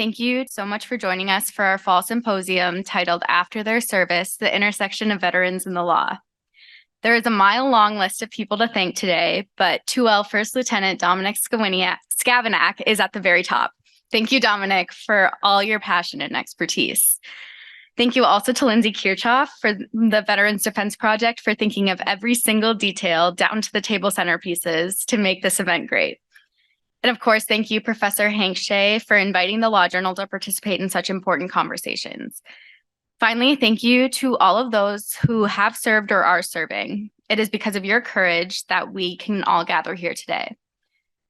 thank you so much for joining us for our fall symposium titled After Their Service, the Intersection of Veterans and the Law. There is a mile-long list of people to thank today, but 2L First Lieutenant Dominic Skavanack is at the very top. Thank you, Dominic, for all your passion and expertise. Thank you also to Lindsay Kirchhoff for the Veterans Defense Project for thinking of every single detail down to the table centerpieces to make this event great. And of course, thank you, Professor Hank Shea, for inviting the Law Journal to participate in such important conversations. Finally, thank you to all of those who have served or are serving. It is because of your courage that we can all gather here today.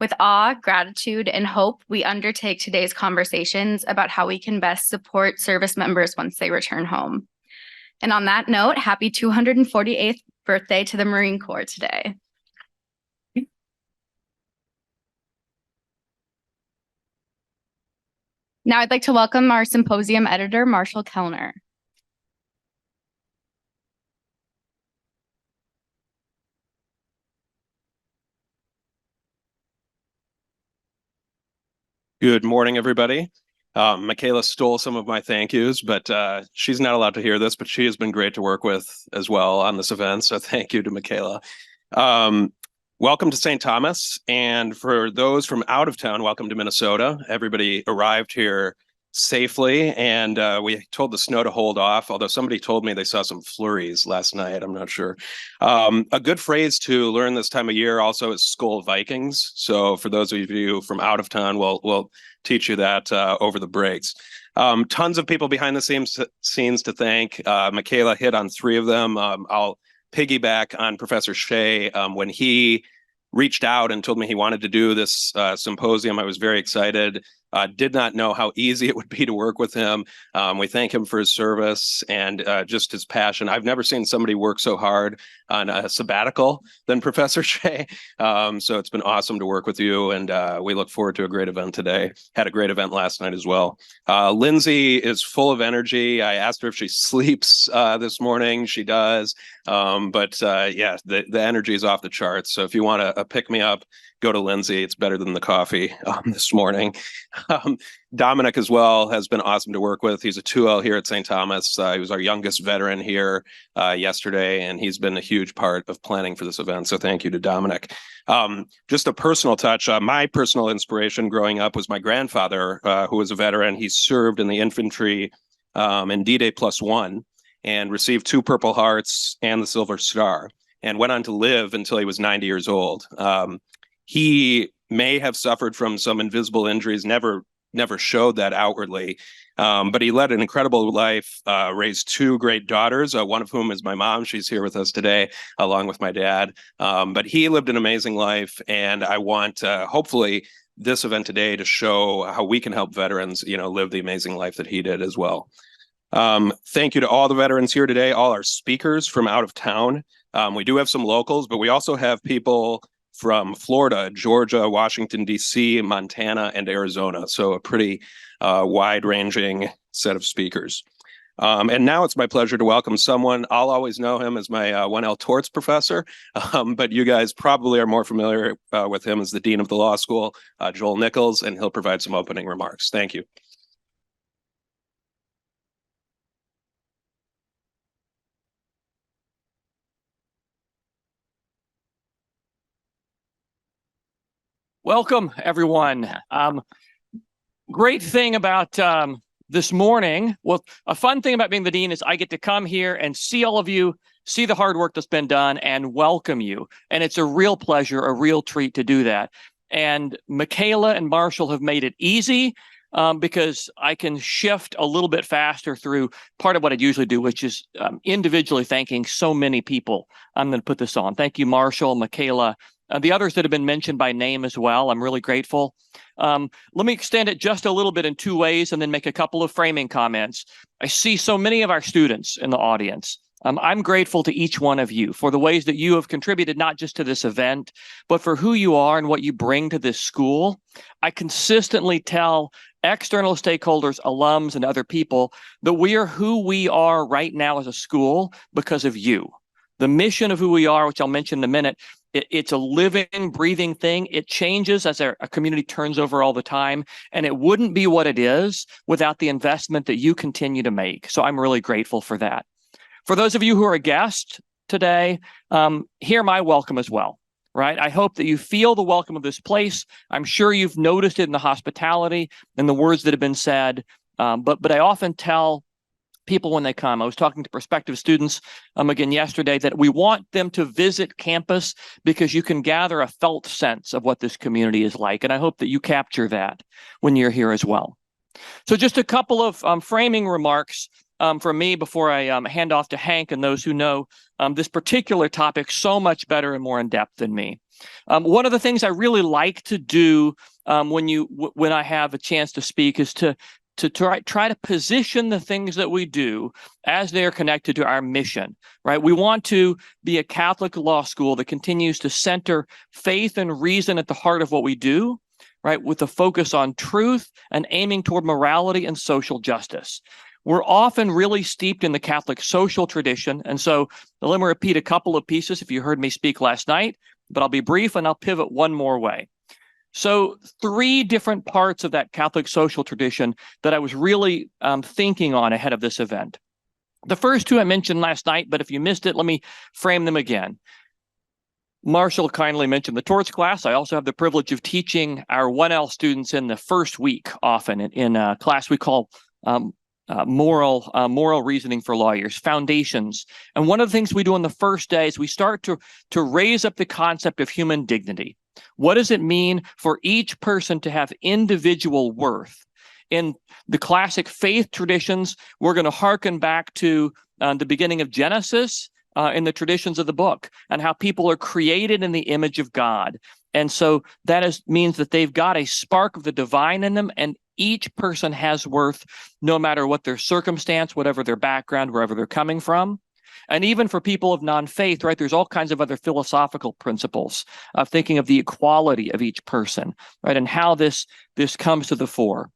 With awe, gratitude, and hope, we undertake today's conversations about how we can best support service members once they return home. And on that note, happy 248th birthday to the Marine Corps today. Now I'd like to welcome our symposium editor, Marshall Kelner. Good morning, everybody. Michaela stole some of my thank yous, but she's not allowed to hear this, but she has been great to work with as well on this event. So thank you to Michaela. Welcome to St. Thomas. And for those from out of town, welcome to Minnesota. Everybody arrived here safely, and we told the snow to hold off, although somebody told me they saw some flurries last night. I'm not sure. A good phrase to learn this time of year also is Skol Vikings. So for those of you from out of town, we'll teach you that over the breaks. Tons of people behind the scenes to thank. Michaela hit on three of them. I'll piggyback on Professor Shea. When he reached out and told me he wanted to do this symposium, I was very excited. Did not know how easy it would be to work with him. We thank him for his service and just his passion. I've never seen somebody work so hard on a sabbatical than Professor Shea. So it's been awesome to work with you, and we look forward to a great event today. Had a great event last night as well. Lindsay is full of energy. I asked her if she sleeps this morning. She does. Yeah, the energy is off the charts. So if you want to pick me up, go to Lindsay. It's better than the coffee this morning. Dominic as well has been awesome to work with. He's a 2L here at St. Thomas. He was our youngest veteran here yesterday, and he's been a huge part of planning for this event. So thank you to Dominic. Just a personal touch. My personal inspiration growing up was my grandfather, who was a veteran. He served in the infantry in D-Day +1 and received 2 Purple Hearts and the Silver Star, and went on to live until he was 90 years old. He may have suffered from some invisible injuries, never showed that outwardly, but he led an incredible life, raised 2 great daughters, one of whom is my mom. She's here with us today, along with my dad. But he lived an amazing life, and I want, hopefully, this event today to show how we can help veterans, live the amazing life that he did as well. Thank you to all the veterans here today, all our speakers from out of town. We do have some locals, but we also have people from Florida, Georgia, Washington, D.C., Montana, and Arizona. So a pretty wide-ranging set of speakers. And now it's my pleasure to welcome someone. I'll always know him as my 1L Torts professor, but you guys probably are more familiar with him as the Dean of the Law School, Joel Nichols, and he'll provide some opening remarks. Thank you. Welcome, everyone. Great thing about this morning, well, a fun thing about being the dean is I get to come here and see all of you, see the hard work that's been done, and welcome you. And it's a real pleasure, a real treat to do that. And Michaela and Marshall have made it easy because I can shift a little bit faster through part of what I'd usually do, which is individually thanking so many people. I'm going to put this on. Thank you, Marshall, Michaela, the others that have been mentioned by name as well. I'm really grateful. Let me extend it just a little bit in 2 ways and then make a couple of framing comments. I see so many of our students in the audience. I'm grateful to each one of you for the ways that you have contributed, not just to this event, but for who you are and what you bring to this school. I consistently tell external stakeholders, alums, and other people that we are who we are right now as a school because of you. The mission of who we are, which I'll mention in a minute, it's a living, breathing thing. It changes as a community turns over all the time, and it wouldn't be what it is without the investment that you continue to make. So I'm really grateful for that. For those of you who are a guest today, hear my welcome as well, right? I hope that you feel the welcome of this place. I'm sure you've noticed it in the hospitality and the words that have been said, but I often tell people when they come. I was talking to prospective students again yesterday that we want them to visit campus because you can gather a felt sense of what this community is like. And I hope that you capture that when you're here as well. So just a couple of framing remarks from me before I hand off to Hank and those who know this particular topic so much better and more in depth than me. One of the things I really like to do when I have a chance to speak is to try to position the things that we do as they are connected to our mission, right? We want to be a Catholic law school that continues to center faith and reason at the heart of what we do, right? With a focus on truth and aiming toward morality and social justice. We're often really steeped in the Catholic social tradition. And so let me repeat a couple of pieces if you heard me speak last night, but I'll be brief and I'll pivot one more way. So 3 different parts of that Catholic social tradition that I was really thinking on ahead of this event. The first 2 I mentioned last night, but if you missed it, let me frame them again. Marshall kindly mentioned the torts class. I also have the privilege of teaching our 1L students in the first week, often in a class we call moral reasoning for lawyers, foundations. And one of the things we do on the first day is we start to raise up the concept of human dignity. What does it mean for each person to have individual worth? In the classic faith traditions, we're going to hearken back to the beginning of Genesis in the traditions of the book and how people are created in the image of God. And so that means that they've got a spark of the divine in them, and each person has worth no matter what their circumstance, whatever their background, wherever they're coming from. And even for people of non-faith, right, there's all kinds of other philosophical principles of thinking of the equality of each person, right, and how this comes to the fore.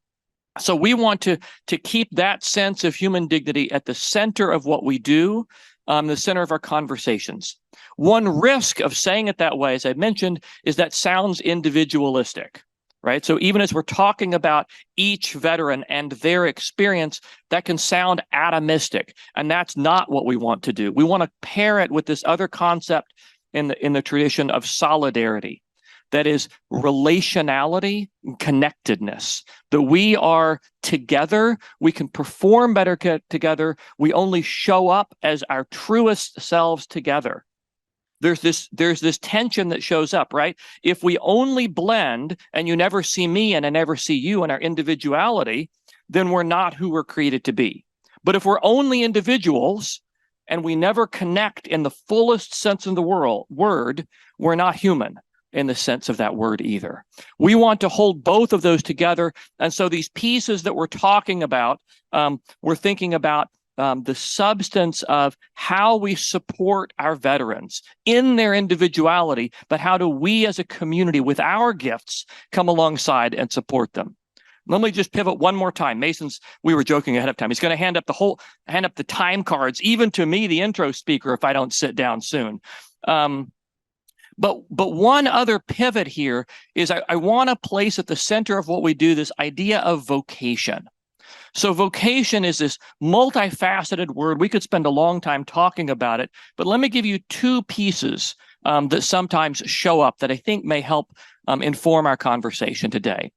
So we want to keep that sense of human dignity at the center of what we do, the center of our conversations. One risk of saying it that way, as I mentioned, is that sounds individualistic. Right. So even as we're talking about each veteran and their experience, that can sound atomistic. And that's not what we want to do. We want to pair it with this other concept in the tradition of solidarity. That is relationality and connectedness. That we are together, we can perform better together. We only show up as our truest selves together. There's this tension that shows up, right? If we only blend and you never see me and I never see you in our individuality, then we're not who we're created to be. But if we're only individuals and we never connect in the fullest sense of the word, we're not human in the sense of that word either. We want to hold both of those together. And so these pieces that we're talking about, we're thinking about the substance of how we support our veterans in their individuality, but how do we as a community with our gifts come alongside and support them? Let me just pivot one more time. We were joking ahead of time. He's going to hand up the time cards, even to me, the intro speaker, if I don't sit down soon. But one other pivot here is I want to place at the center of what we do this idea of vocation. So vocation is this multifaceted word. We could spend a long time talking about it, but let me give you 2 pieces that sometimes show up that I think may help inform our conversation today.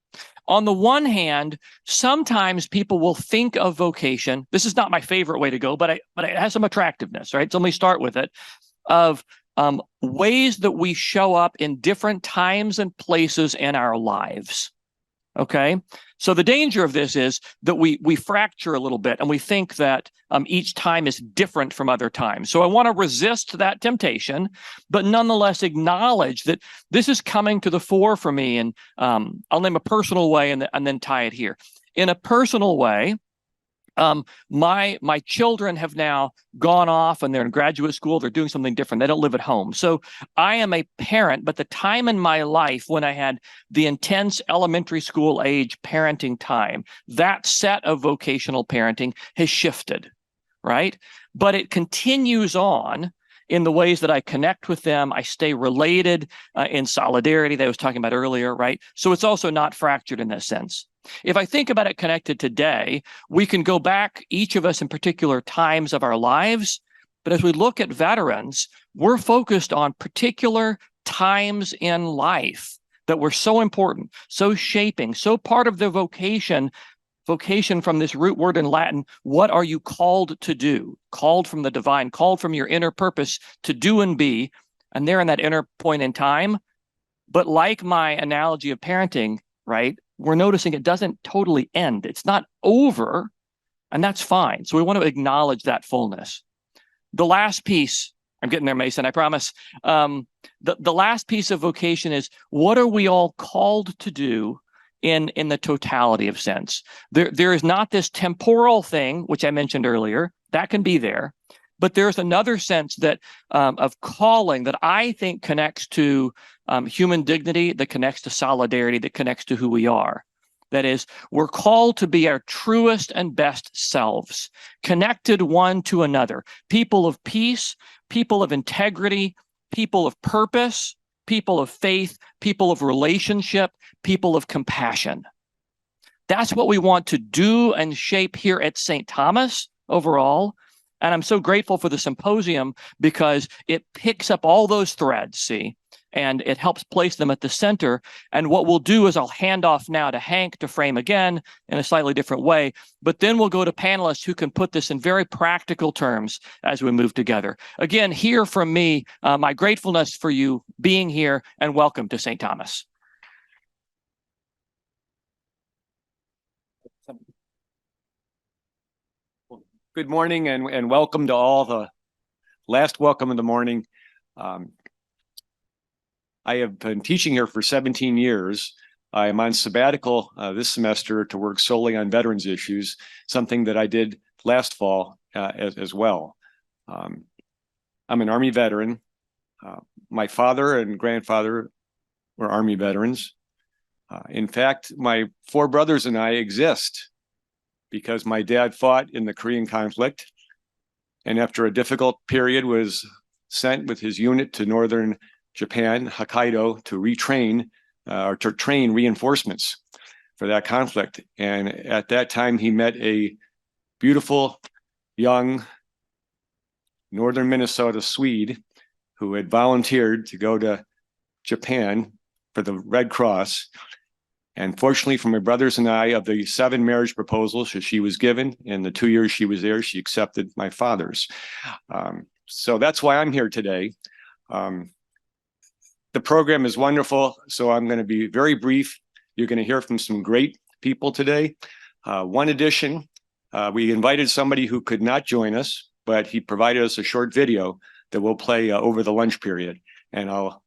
On the one hand, sometimes people will think of vocation. This is not my favorite way to go, but it has some attractiveness, right? So let me start with it, of ways that we show up in different times and places in our lives. Okay, so the danger of this is that we fracture a little bit and we think that each time is different from other times. So I want to resist that temptation, but nonetheless acknowledge that this is coming to the fore for me. And I'll name a personal way and then tie it here. In a personal way, my children have now gone off and they're in graduate school. They're doing something different. They don't live at home. So I am a parent, but the time in my life when I had the intense elementary school age parenting time, that set of vocational parenting has shifted, right? But it continues on in the ways that I connect with them. I stay related in solidarity that I was talking about earlier, right? So it's also not fractured in that sense. If I think about it connected today, we can go back, each of us in particular times of our lives. But as we look at veterans, we're focused on particular times in life that were so important, so shaping, so part of their vocation from this root word in Latin. What are you called to do? Called from the divine, called from your inner purpose to do and be. And they're in that inner point in time. But like my analogy of parenting, right, we're noticing it doesn't totally end. It's not over, and that's fine. So we want to acknowledge that fullness. The last piece, I'm getting there, Mason, I promise. The last piece of vocation is, what are we all called to do in the totality of sense? There is not this temporal thing, which I mentioned earlier, that can be there, but there's another sense that of calling that I think connects to human dignity, that connects to solidarity, that connects to who we are. That is, we're called to be our truest and best selves, connected one to another, people of peace, people of integrity, people of purpose, people of faith, people of relationship, people of compassion. That's what we want to do and shape here at St. Thomas overall. And I'm so grateful for the symposium because it picks up all those threads, see, and it helps place them at the center. And what we'll do is I'll hand off now to Hank to frame again in a slightly different way, but then we'll go to panelists who can put this in very practical terms as we move together. Again, hear from me my gratefulness for you being here, and welcome to St. Thomas. Good morning and welcome to all. The last welcome of the morning. I have been teaching here for 17 years. I am on sabbatical this semester to work solely on veterans issues, something that I did last fall as well. I'm an Army veteran. My father and grandfather were Army veterans. In fact, my 4 brothers and I exist because my dad fought in the Korean conflict, and after a difficult period was sent with his unit to northern Japan, Hokkaido, to retrain or to train reinforcements for that conflict. And at that time, he met a beautiful, young northern Minnesota Swede who had volunteered to go to Japan for the Red Cross. And fortunately for my brothers and I, of the 7 marriage proposals that she was given in the 2 years she was there, she accepted my father's. So that's why I'm here today. The program is wonderful, so I'm going to be very brief. You're going to hear from some great people today. One addition, we invited somebody who could not join us, but he provided us a short video that we'll play over the lunch period. And I'll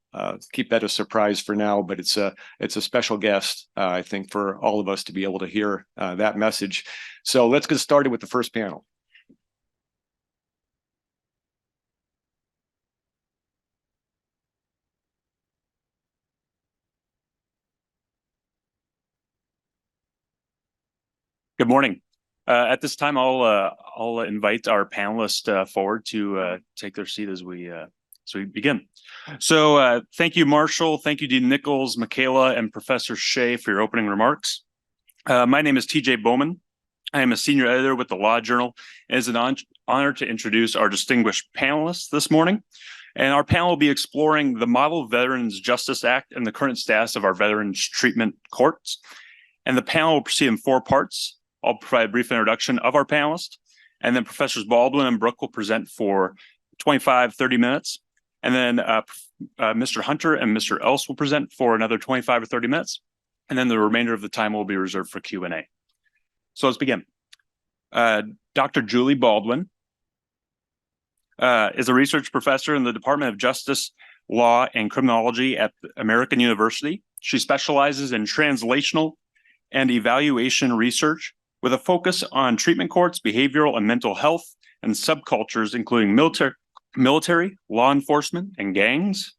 keep that a surprise for now, but it's a special guest, I think, for all of us to be able to hear that message. So let's get started with the first panel. Good morning. At this time, I'll invite our panelists forward to take their seat as we begin. So thank you, Marshall. Thank you, Dean Nichols, Michaela, and Professor Shea for your opening remarks. My name is TJ Bowman. I am a senior editor with the Law Journal. It is an honor to introduce our distinguished panelists this morning. And our panel will be exploring the Model Veterans Justice Act and the current status of our veterans treatment courts. And the panel will proceed in 4 parts. I'll provide a brief introduction of our panelists, and then Professors Baldwin and Brooke will present for 25-30 minutes. And then Mr. Hunter and Mr. Else will present for another 25 or 30 minutes. And then the remainder of the time will be reserved for Q&A. So let's begin. Dr. Julie Baldwin is a research professor in the Department of Justice, Law, and Criminology at American University. She specializes in translational and evaluation research with a focus on treatment courts, behavioral and mental health, and subcultures, including military, law enforcement, and gangs.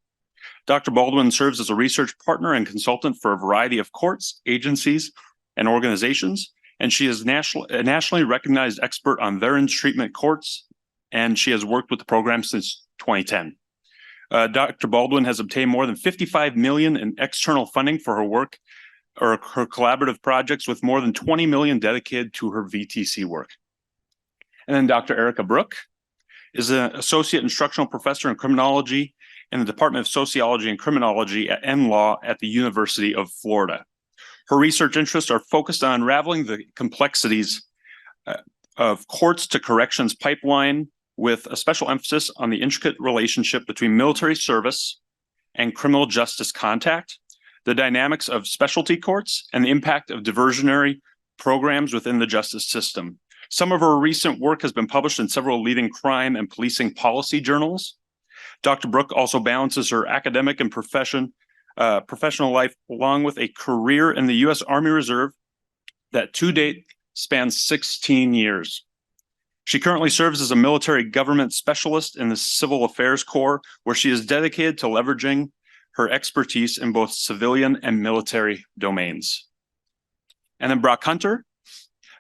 Dr. Baldwin serves as a research partner and consultant for a variety of courts, agencies, and organizations, and she is a nationally recognized expert on veterans treatment courts, and she has worked with the program since 2010. Dr. Baldwin has obtained more than $55 million in external funding for her work or her collaborative projects, with more than $20 million dedicated to her VTC work. And then Dr. Erika Brooke is an associate instructional professor in criminology in the Department of Sociology and Criminology and Law at the University of Florida. Her research interests are focused on unraveling the complexities of courts to corrections pipeline, with a special emphasis on the intricate relationship between military service and criminal justice contact, the dynamics of specialty courts, and the impact of diversionary programs within the justice system. Some of her recent work has been published in several leading crime and policing policy journals. Dr. Brooke also balances her academic and professional life along with a career in the U.S. Army Reserve that to date spans 16 years. She currently serves as a military government specialist in the Civil Affairs Corps, where she is dedicated to leveraging her expertise in both civilian and military domains. And then Brock Hunter,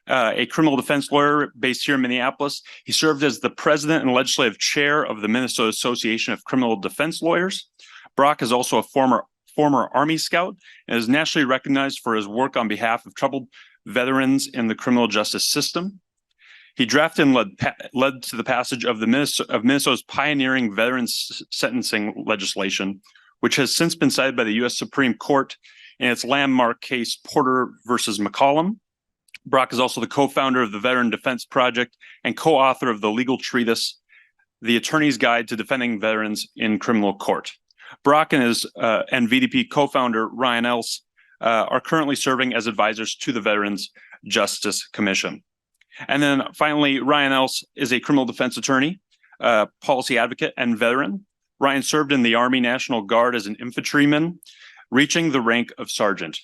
a criminal defense lawyer based here in Minneapolis. He served as the president and legislative chair of the Minnesota Association of Criminal Defense Lawyers. Brock is also a former Army Scout and is nationally recognized for his work on behalf of troubled veterans in the criminal justice system. He drafted and led to the passage of Minnesota's pioneering veterans sentencing legislation, which has since been cited by the U.S. Supreme Court in its landmark case Porter versus McCollum. Brock is also the co-founder of the Veteran Defense Project and co-author of the legal treatise, The Attorney's Guide to Defending Veterans in Criminal Court. Brock and his and VDP co-founder Ryan Else are currently serving as advisors to the Veterans Justice Commission. And then finally, Ryan Else is a criminal defense attorney, policy advocate, and veteran. Ryan served in the Army National Guard as an infantryman, reaching the rank of sergeant.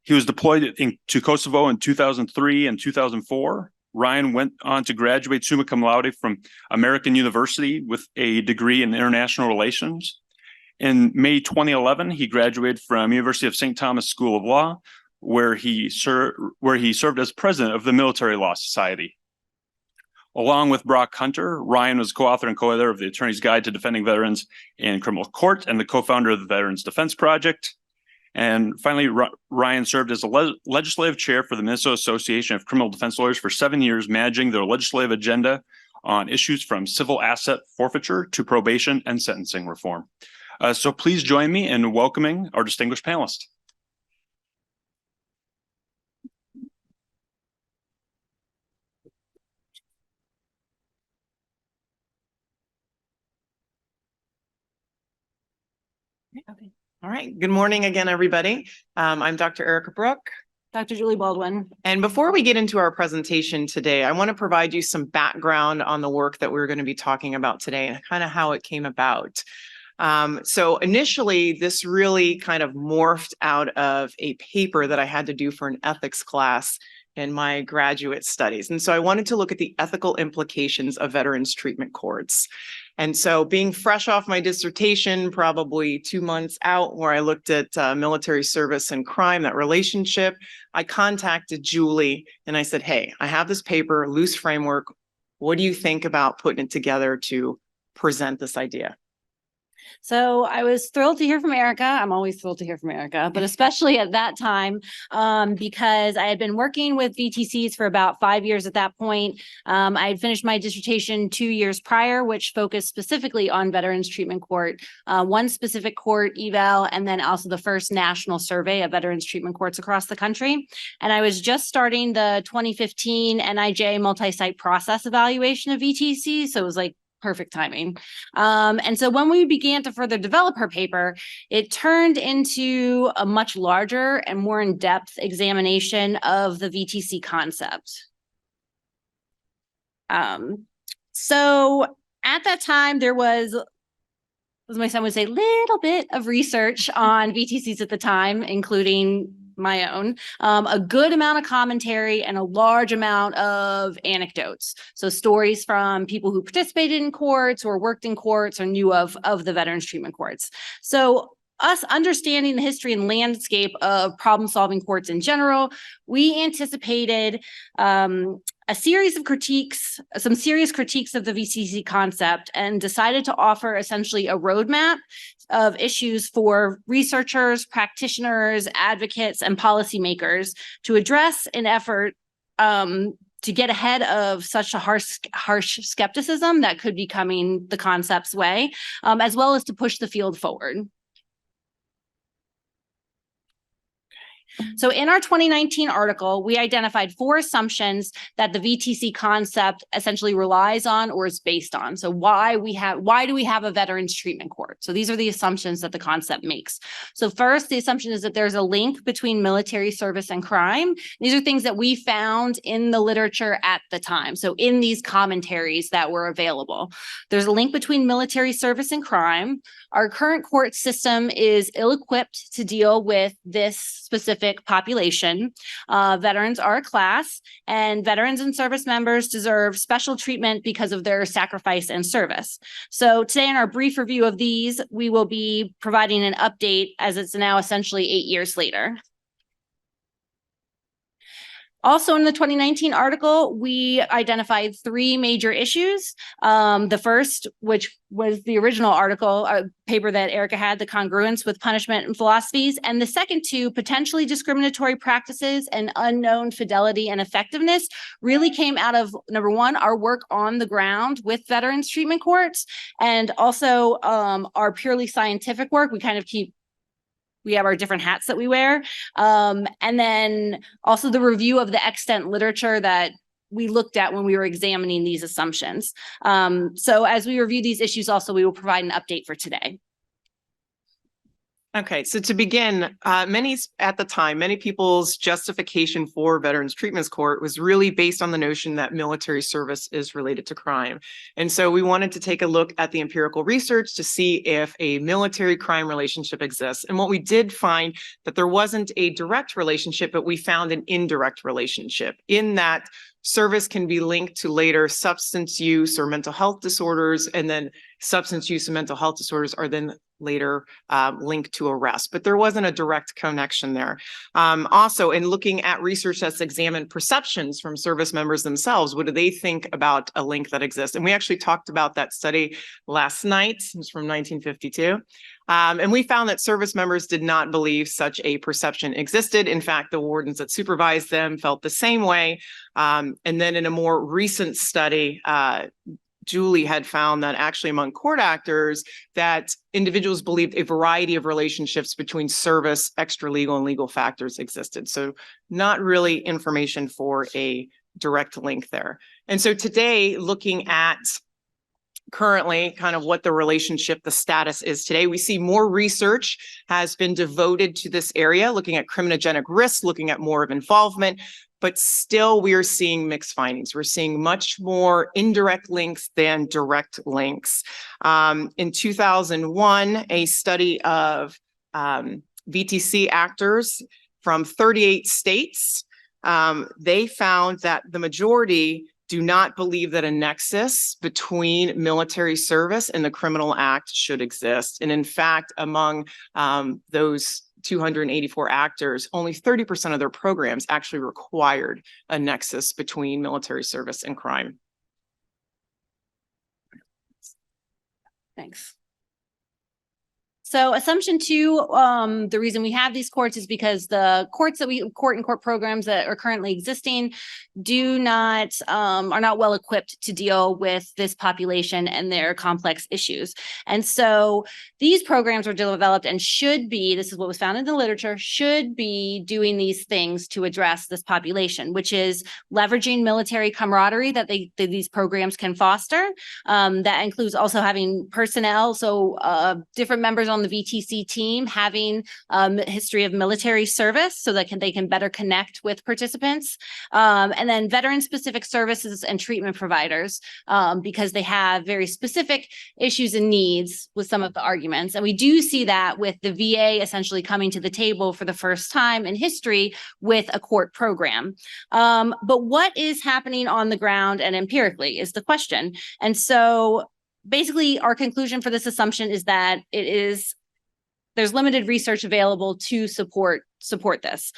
He was deployed to Kosovo in 2003 and 2004. Ryan went on to graduate summa cum laude from American University with a degree in international relations. In May 2011, he graduated from University of St. Thomas School of Law, where he served as president of the Military Law Society. Along with Brock Hunter, Ryan was co-author and co-editor of the Attorney's Guide to Defending Veterans in Criminal Court and the co-founder of the Veterans Defense Project. And finally, Ryan served as a legislative chair for the Minnesota Association of Criminal Defense Lawyers for 7 years, managing their legislative agenda on issues from civil asset forfeiture to probation and sentencing reform. So please join me in welcoming our distinguished panelists. Okay. All right. Good morning again, everybody. I'm Dr. Erika Brooke. Dr. Julie Baldwin. And before we get into our presentation today, I want to provide you some background on the work that we're going to be talking about today and kind of how it came about. So initially, this really kind of morphed out of a paper that I had to do for an ethics class in my graduate studies. And so I wanted to look at the ethical implications of veterans treatment courts. And so being fresh off my dissertation, probably 2 months out, where I looked at military service and crime, that relationship, I contacted Julie and I said, hey, I have this paper, loose framework. What do you think about putting it together to present this idea? So I was thrilled to hear from Erika. I'm always thrilled to hear from Erika, but especially at that time, because I had been working with VTCs for about 5 years at that point. I had finished my dissertation 2 years prior, which focused specifically on Veterans Treatment Court, one specific court eval, and then also the first national survey of Veterans Treatment Courts across the country. And I was just starting the 2015 NIJ multi-site process evaluation of VTC. So it was like perfect timing. And so when we began to further develop her paper, it turned into a much larger and more in-depth examination of the VTC concept. So at that time, there was, as my son would say, a little bit of research on VTCs at the time, including my own, a good amount of commentary and a large amount of anecdotes. So stories from people who participated in courts or worked in courts or knew of the veterans treatment courts. So us understanding the history and landscape of problem-solving courts in general, we anticipated a series of critiques, some serious critiques of the VTC concept, and decided to offer essentially a roadmap of issues for researchers, practitioners, advocates, and policymakers to address an effort to get ahead of such a harsh skepticism that could be coming the concept's way, as well as to push the field forward. So in our 2019 article, we identified 4 assumptions that the VTC concept essentially relies on or is based on. So why do we have a veterans treatment court? So these are the assumptions that the concept makes. So first, the assumption is that there's a link between military service and crime. These are things that we found in the literature at the time. So in these commentaries that were available, there's a link between military service and crime. Our current court system is ill-equipped to deal with this specific population. Veterans are a class, and veterans and service members deserve special treatment because of their sacrifice and service. So today in our brief review of these, we will be providing an update as it's now essentially 8 years later. Also in the 2019 article, we identified 3 major issues. The first, which was the original article, paper that Erika had, the congruence with punishment and philosophies. And the second 2, potentially discriminatory practices and unknown fidelity and effectiveness, really came out of, number 1, our work on the ground with veterans treatment courts, and also our purely scientific work. We have our different hats that we wear. And then also the review of the extant literature that we looked at when we were examining these assumptions. So as we review these issues, also, we will provide an update for today. Okay, so to begin, many people's justification for Veterans Treatment Court was really based on the notion that military service is related to crime. And so we wanted to take a look at the empirical research to see if a military crime relationship exists. And what we did find that there wasn't a direct relationship, but we found an indirect relationship in that service can be linked to later substance use or mental health disorders, and then substance use and mental health disorders are then later linked to arrest, but there wasn't a direct connection there. Also, in looking at research that's examined perceptions from service members themselves, what do they think about a link that exists? And we actually talked about that study last night. It was from 1952. And we found that service members did not believe such a perception existed. In fact, the wardens that supervised them felt the same way. And then in a more recent study, Julie had found that actually among court actors, that individuals believed a variety of relationships between service, extra-legal, and legal factors existed. So not really information for a direct link there. And so today, looking at currently kind of what the relationship, the status is today, we see more research has been devoted to this area, looking at criminogenic risks, looking at more of involvement. But still, we are seeing mixed findings. We're seeing much more indirect links than direct links. In 2001, a study of VTC actors from 38 states, they found that the majority do not believe that a nexus between military service and the criminal act should exist. And in fact, among those 284 actors, only 30% of their programs actually required a nexus between military service and crime. Thanks. So assumption 2, the reason we have these courts is because the court and court programs that are currently existing are not well equipped to deal with this population and their complex issues. And so these programs were developed and should be, this is what was found in the literature, should be doing these things to address this population, which is leveraging military camaraderie that these programs can foster. That includes also having personnel, so different members on the VTC team having a history of military service so that they can better connect with participants. And then veteran-specific services and treatment providers, because they have very specific issues and needs with some of the arguments. And we do see that with the VA essentially coming to the table for the first time in history with a court program. But what is happening on the ground and empirically is the question. And so basically, our conclusion for this assumption is that there's limited research available to support this.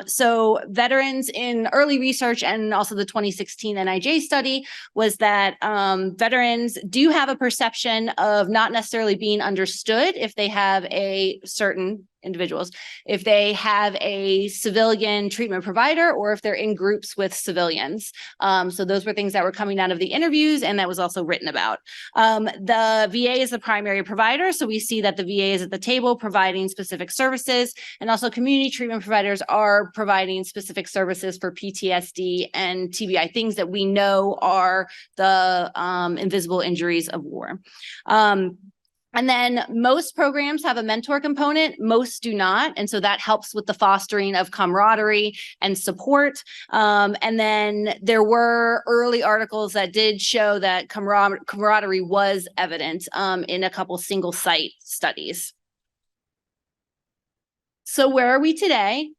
So veterans in early research and also the 2016 NIJ study was that veterans do have a perception of not necessarily being understood if they have individuals, if they have a civilian treatment provider or if they're in groups with civilians. So those were things that were coming out of the interviews and that was also written about. The VA is the primary provider. So we see that the VA is at the table providing specific services, and also community treatment providers are providing specific services for PTSD and TBI, things that we know are the invisible injuries of war. And then most programs have a mentor component, most do not. And so that helps with the fostering of camaraderie and support. And then there were early articles that did show that camaraderie was evident in a couple single site studies. So where are we today?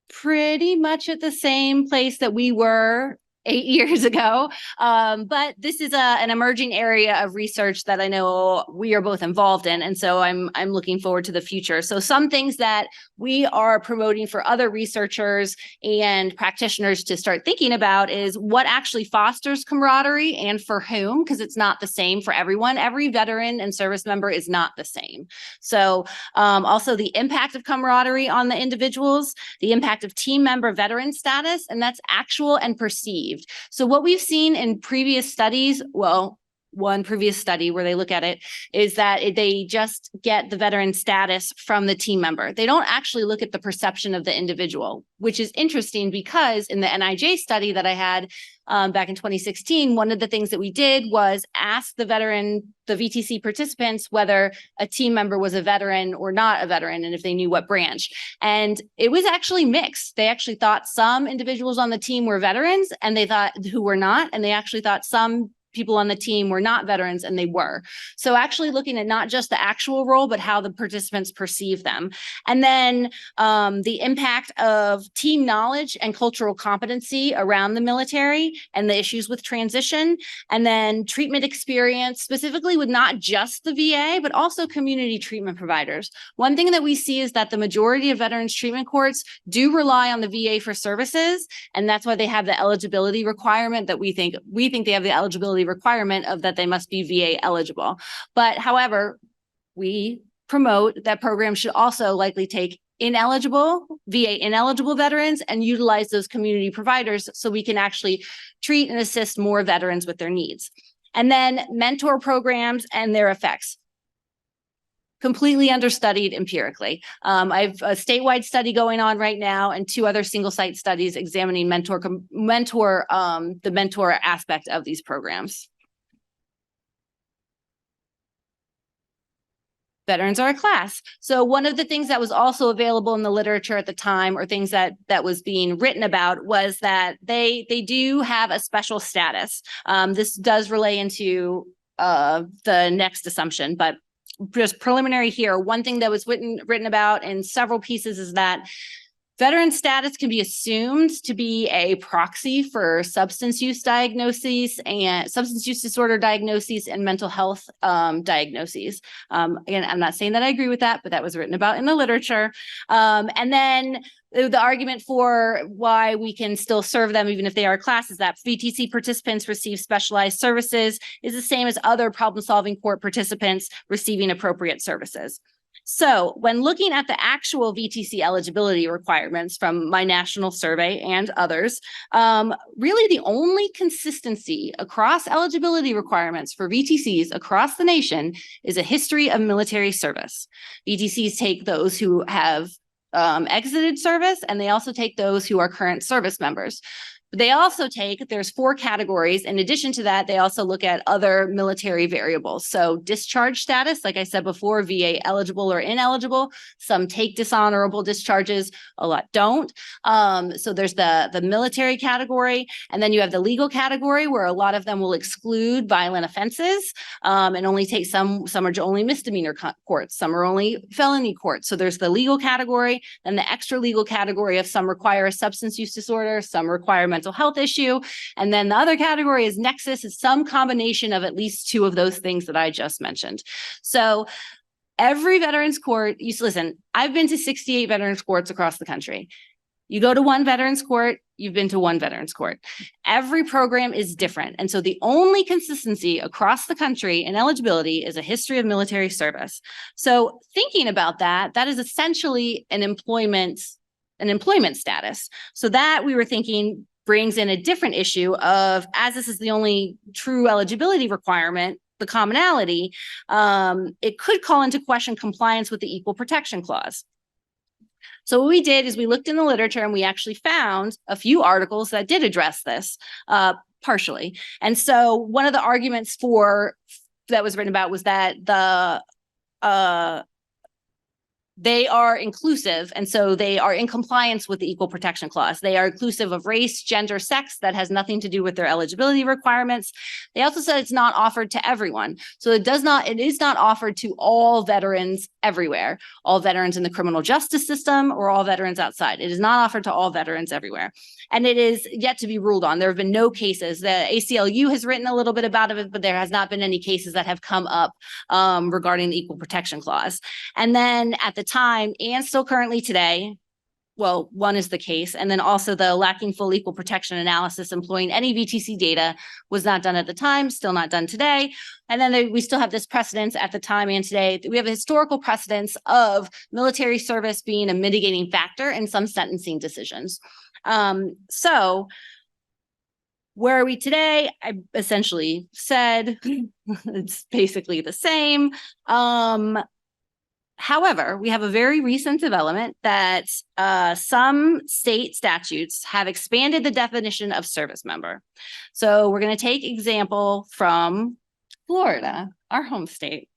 Pretty much at the same place that we were 8 years ago. But this is an emerging area of research that I know we are both involved in. And so I'm looking forward to the future. So some things that we are promoting for other researchers and practitioners to start thinking about is what actually fosters camaraderie and for whom, because it's not the same for everyone. Every veteran and service member is not the same. So also the impact of camaraderie on the individuals, the impact of team member veteran status, and that's actual and perceived. So what we've seen in previous studies, well, one previous study where they look at it is that they just get the veteran status from the team member. They don't actually look at the perception of the individual, which is interesting because in the NIJ study that I had back in 2016, one of the things that we did was ask the VTC participants whether a team member was a veteran or not a veteran, and if they knew what branch. And it was actually mixed. They actually thought some individuals on the team were veterans and they thought who were not, and they actually thought some people on the team were not veterans and they were. So actually looking at not just the actual role, but how the participants perceive them. And then the impact of team knowledge and cultural competency around the military and the issues with transition. And then treatment experience, specifically with not just the VA, but also community treatment providers. One thing that we see is that the majority of veterans treatment courts do rely on the VA for services. And that's why they have the eligibility requirement that we think they have the eligibility requirement of that they must be VA eligible. But however, we promote that programs should also likely take VA ineligible veterans and utilize those community providers so we can actually treat and assist more veterans with their needs. And then mentor programs and their effects. Completely understudied empirically. I've a statewide study going on right now and 2 other single site studies examining the mentor aspect of these programs. Veterans are a class. So one of the things that was also available in the literature at the time, or things that was being written about, was that they do have a special status. This does relay into the next assumption, but just preliminary here, one thing that was written about in several pieces is that veteran status can be assumed to be a proxy for substance use diagnoses and substance use disorder diagnoses and mental health diagnoses. Again, I'm not saying that I agree with that, but that was written about in the literature. And then the argument for why we can still serve them even if they are a class is that VTC participants receive specialized services is the same as other problem-solving court participants receiving appropriate services. So when looking at the actual VTC eligibility requirements from my national survey and others, really the only consistency across eligibility requirements for VTCs across the nation is a history of military service. VTCs take those who have exited service, and they also take those who are current service members. They also there's 4 categories. In addition to that, they also look at other military variables. So discharge status, like I said before, VA eligible or ineligible. Some take dishonorable discharges, a lot don't. So there's the military category, and then you have the legal category where a lot of them will exclude violent offenses and only take some are only misdemeanor courts, some are only felony courts. So there's the legal category, then the extra legal category of some require a substance use disorder, some require mental health issue. And then the other category is nexus, is some combination of at least 2 of those things that I just mentioned. So Every veterans court, listen, I've been to 68 veterans courts across the country. You go to one veterans court, you've been to one veterans court. Every program is different. And so the only consistency across the country in eligibility is a history of military service. So thinking about that, that is essentially an employment status. So that we were thinking brings in a different issue of, as this is the only true eligibility requirement, the commonality, it could call into question compliance with the Equal Protection Clause. So what we did is we looked in the literature and we actually found a few articles that did address this partially. And so one of the arguments that was written about was that they are inclusive, and so they are in compliance with the Equal Protection Clause. They are inclusive of race, gender, sex. That has nothing to do with their eligibility requirements. They also said it's not offered to everyone. So it is not offered to all veterans everywhere, all veterans in the criminal justice system or all veterans outside. It is not offered to all veterans everywhere. And it is yet to be ruled on. There have been no cases. The ACLU has written a little bit about it, but there has not been any cases that have come up regarding the Equal Protection Clause. And then at the time, and still currently today, well, one is the case, and then also the lacking full equal protection analysis employing any VTC data was not done at the time, still not done today. And then we still have this precedence at the time and today. We have a historical precedence of military service being a mitigating factor in some sentencing decisions. So where are we today? I essentially said it's basically the same. However, we have a very recent development that some state statutes have expanded the definition of service member. So we're going to take example from Florida, our home state.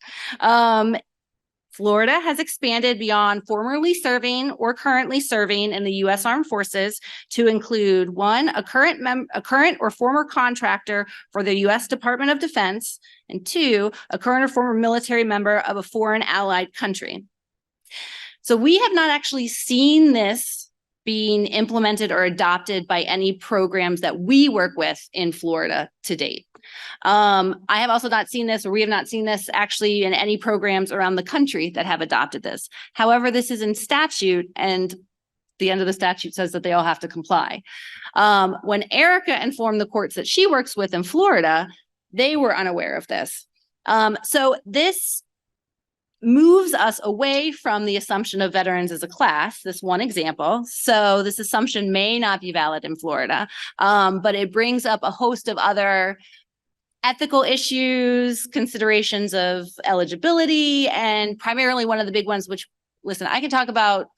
Florida has expanded beyond formerly serving or currently serving in the U.S. Armed Forces to include one, a current or former contractor for the U.S. Department of Defense, and two, a current or former military member of a foreign allied country. So we have not actually seen this being implemented or adopted by any programs that we work with in Florida to date. I have also not seen this, or we have not seen this actually in any programs around the country that have adopted this. However, this is in statute, and the end of the statute says that they all have to comply. When Erika informed the courts that she works with in Florida, they were unaware of this. So this moves us away from the assumption of veterans as a class, this one example. So this assumption may not be valid in Florida, but it brings up a host of other ethical issues, considerations of eligibility, and primarily one of the big ones, which, listen, I can talk about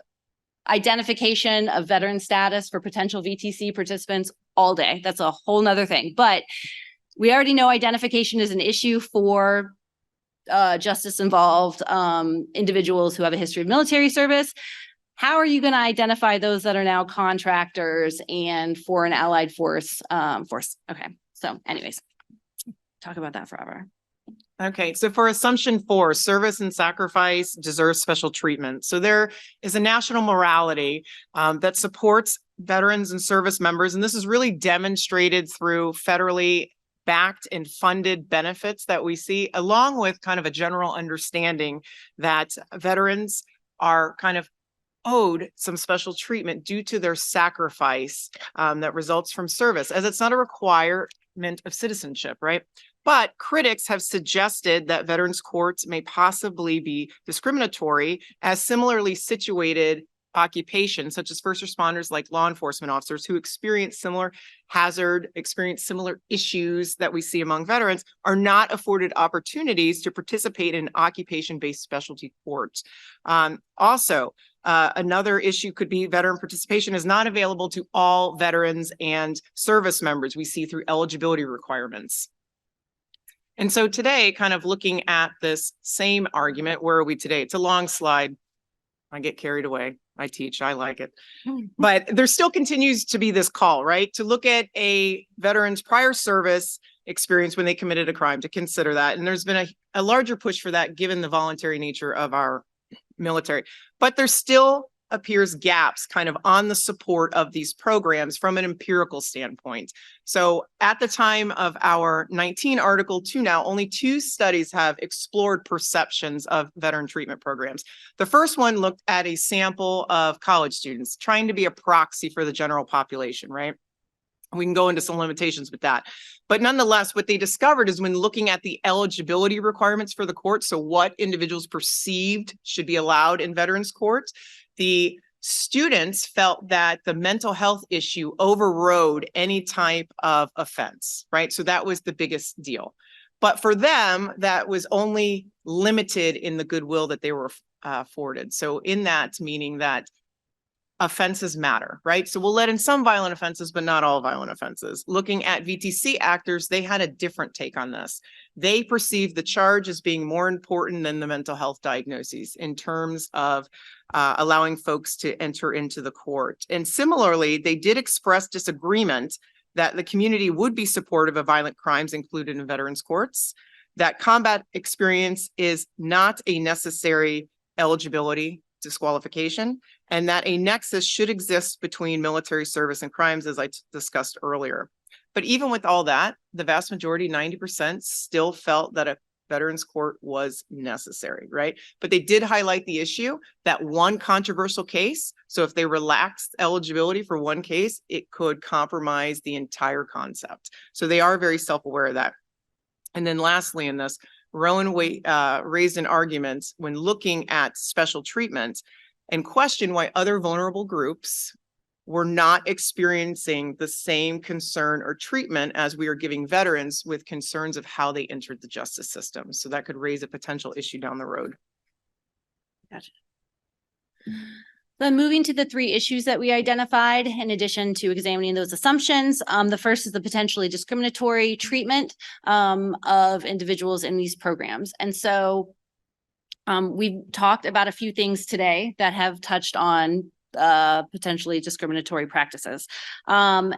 identification of veteran status for potential VTC participants all day. That's a whole nother thing. But we already know identification is an issue for justice-involved individuals who have a history of military service. How are you going to identify those that are now contractors and foreign allied force? Okay, so anyways. Talk about that forever. Okay, so for assumption 4, service and sacrifice deserve special treatment. So there is a national morality that supports veterans and service members, and this is really demonstrated through federally backed and funded benefits that we see, along with kind of a general understanding that veterans are kind of owed some special treatment due to their sacrifice that results from service, as it's not a requirement of citizenship, right? But critics have suggested that veterans courts may possibly be discriminatory as similarly situated occupations, such as first responders like law enforcement officers who experience similar experience similar issues that we see among veterans, are not afforded opportunities to participate in occupation-based specialty courts. Also, another issue could be veteran participation is not available to all veterans and service members we see through eligibility requirements. And so today, kind of looking at this same argument, where are we today? It's a long slide. I get carried away. I teach, I like it. But there still continues to be this call, right? To look at a veteran's prior service experience when they committed a crime, to consider that. And there's been a larger push for that given the voluntary nature of our military. But there's still appears gaps kind of on the support of these programs from an empirical standpoint. So at the time of our 19 article to now, only 2 studies have explored perceptions of veteran treatment programs. The first one looked at a sample of college students, trying to be a proxy for the general population, right? We can go into some limitations with that. But nonetheless, what they discovered is when looking at the eligibility requirements for the court, so what individuals perceived should be allowed in veterans courts, the students felt that the mental health issue overrode any type of offense, right? So that was the biggest deal. But for them, that was only limited in the goodwill that they were afforded. So in that, meaning that offenses matter, right? So we'll let in some violent offenses, but not all violent offenses. Looking at VTC actors, they had a different take on this. They perceived the charge as being more important than the mental health diagnoses in terms of allowing folks to enter into the court. And similarly, they did express disagreement that the community would be supportive of violent crimes included in veterans courts, that combat experience is not a necessary eligibility disqualification, and that a nexus should exist between military service and crimes, as I discussed earlier. But even with all that, the vast majority, 90%, still felt that a veterans court was necessary, right? But they did highlight the issue that one controversial case, so if they relaxed eligibility for one case, it could compromise the entire concept. So they are very self-aware of that. And then lastly in this, Rowan raised an argument when looking at special treatment and questioned why other vulnerable groups were not experiencing the same concern or treatment as we are giving veterans with concerns of how they entered the justice system. So that could raise a potential issue down the road. Gotcha. Then moving to the 3 issues that we identified, in addition to examining those assumptions, the first is the potentially discriminatory treatment of individuals in these programs. And so we've talked about a few things today that have touched on potentially discriminatory practices. But I'm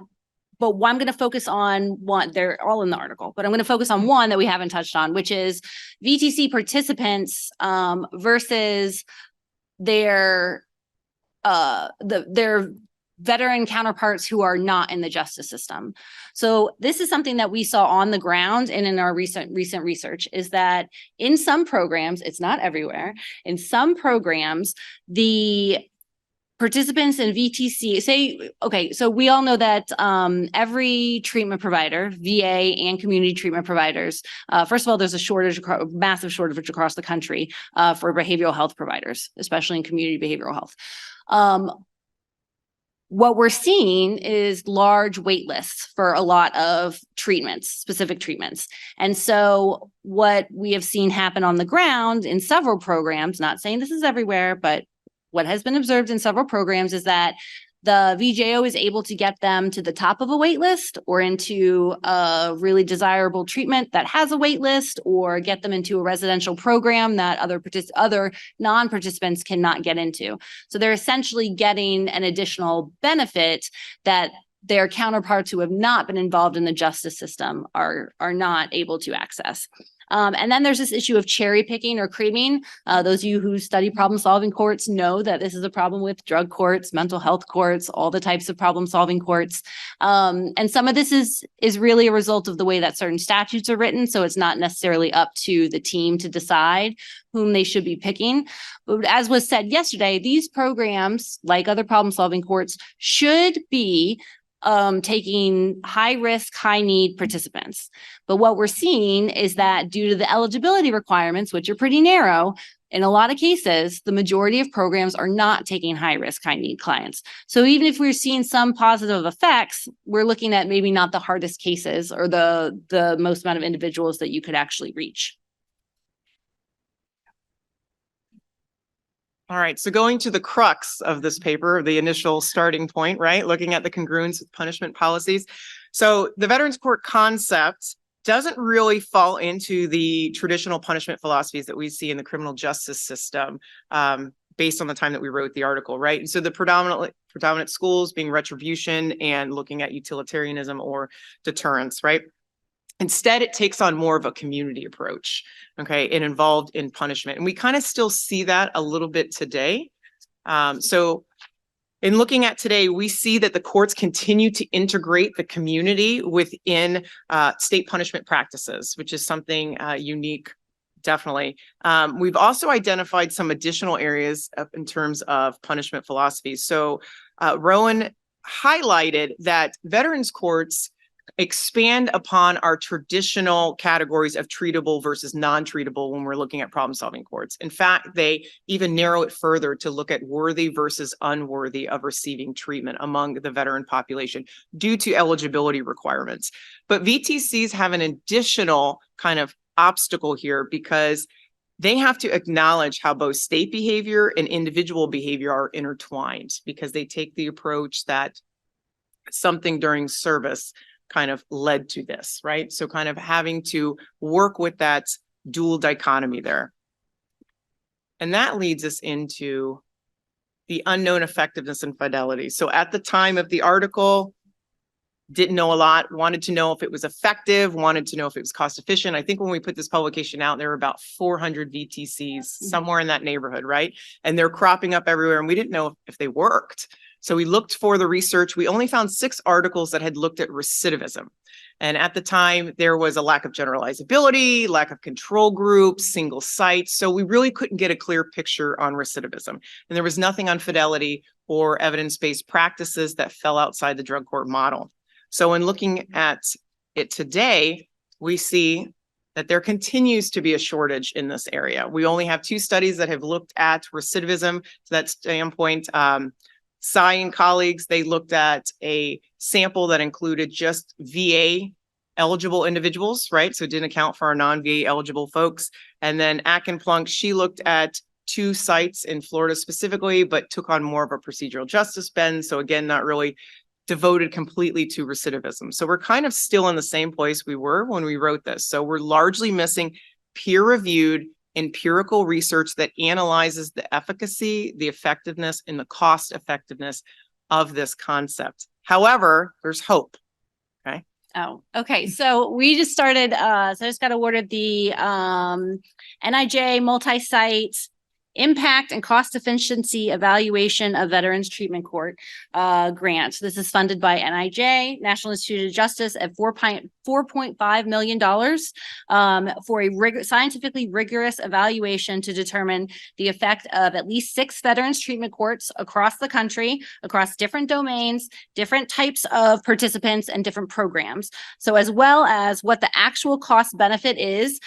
going to focus on one, they're all in the article, but I'm going to focus on one that we haven't touched on, which is VTC participants versus their veteran counterparts who are not in the justice system. So this is something that we saw on the ground and in our recent research, is that in some programs, it's not everywhere, in some programs, the participants in VTC so we all know that every treatment provider, VA and community treatment providers, first of all, there's a massive shortage across the country for behavioral health providers, especially in community behavioral health. What we're seeing is large wait lists for a lot of treatments, specific treatments. And so what we have seen happen on the ground in several programs, not saying this is everywhere, but what has been observed in several programs is that the VJO is able to get them to the top of a wait list or into a really desirable treatment that has a wait list, or get them into a residential program that other non-participants cannot get into. So they're essentially getting an additional benefit that their counterparts who have not been involved in the justice system are not able to access. And then there's this issue of cherry picking or creaming. Those of you who study problem solving courts know that this is a problem with drug courts, mental health courts, all the types of problem solving courts. And some of this is really a result of the way that certain statutes are written. So it's not necessarily up to the team to decide whom they should be picking. But as was said yesterday, these programs, like other problem solving courts, should be taking high risk, high need participants. But what we're seeing is that due to the eligibility requirements, which are pretty narrow, in a lot of cases, the majority of programs are not taking high risk, high need clients. So even if we're seeing some positive effects, we're looking at maybe not the hardest cases or the most amount of individuals that you could actually reach. All right, so going to the crux of this paper, the initial starting point, right? Looking at the congruence with punishment policies. So the Veterans Court concept doesn't really fall into the traditional punishment philosophies that we see in the criminal justice system based on the time that we wrote the article, right? And so the predominant schools being retribution and looking at utilitarianism or deterrence, right? Instead, it takes on more of a community approach, okay, and involved in punishment. And we kind of still see that a little bit today. So in looking at today, we see that the courts continue to integrate the community within state punishment practices, which is something unique, definitely. We've also identified some additional areas in terms of punishment philosophies. So Rowan highlighted that veterans courts expand upon our traditional categories of treatable versus non-treatable when we're looking at problem-solving courts. In fact, they even narrow it further to look at worthy versus unworthy of receiving treatment among the veteran population due to eligibility requirements. But VTCs have an additional kind of obstacle here because they have to acknowledge how both state behavior and individual behavior are intertwined, because they take the approach that something during service kind of led to this, right? So kind of having to work with that dual dichotomy there. And that leads us into the unknown effectiveness and fidelity. So at the time of the article, didn't know a lot, wanted to know if it was effective, wanted to know if it was cost efficient. I think when we put this publication out, there were about 400 VTCs, somewhere in that neighborhood, right? And they're cropping up everywhere, and we didn't know if they worked. So we looked for the research. We only found 6 articles that had looked at recidivism. And at the time, there was a lack of generalizability, lack of control groups, single sites. So we really couldn't get a clear picture on recidivism. And there was nothing on fidelity or evidence-based practices that fell outside the drug court model. So in looking at it today, we see that there continues to be a shortage in this area. We only have 2 studies that have looked at recidivism. To that standpoint, Shea and colleagues, they looked at a sample that included just VA eligible individuals, right? So it didn't account for our non-VA eligible folks. And then Plunk, she looked at 2 sites in Florida specifically, but took on more of a procedural justice bend. So again, not really devoted completely to recidivism. So we're kind of still in the same place we were when we wrote this. So we're largely missing peer-reviewed empirical research that analyzes the efficacy, the effectiveness, and the cost effectiveness of this concept. However, there's hope. Okay. Oh, okay. So we just started, so I just got awarded the NIJ multi-site impact and cost efficiency evaluation of Veterans Treatment Court grant. This is funded by NIJ, National Institute of Justice, at $4.5 million for a scientifically rigorous evaluation to determine the effect of at least 6 veterans treatment courts across the country, across different domains, different types of participants, and different programs. So as well as what the actual cost benefit is,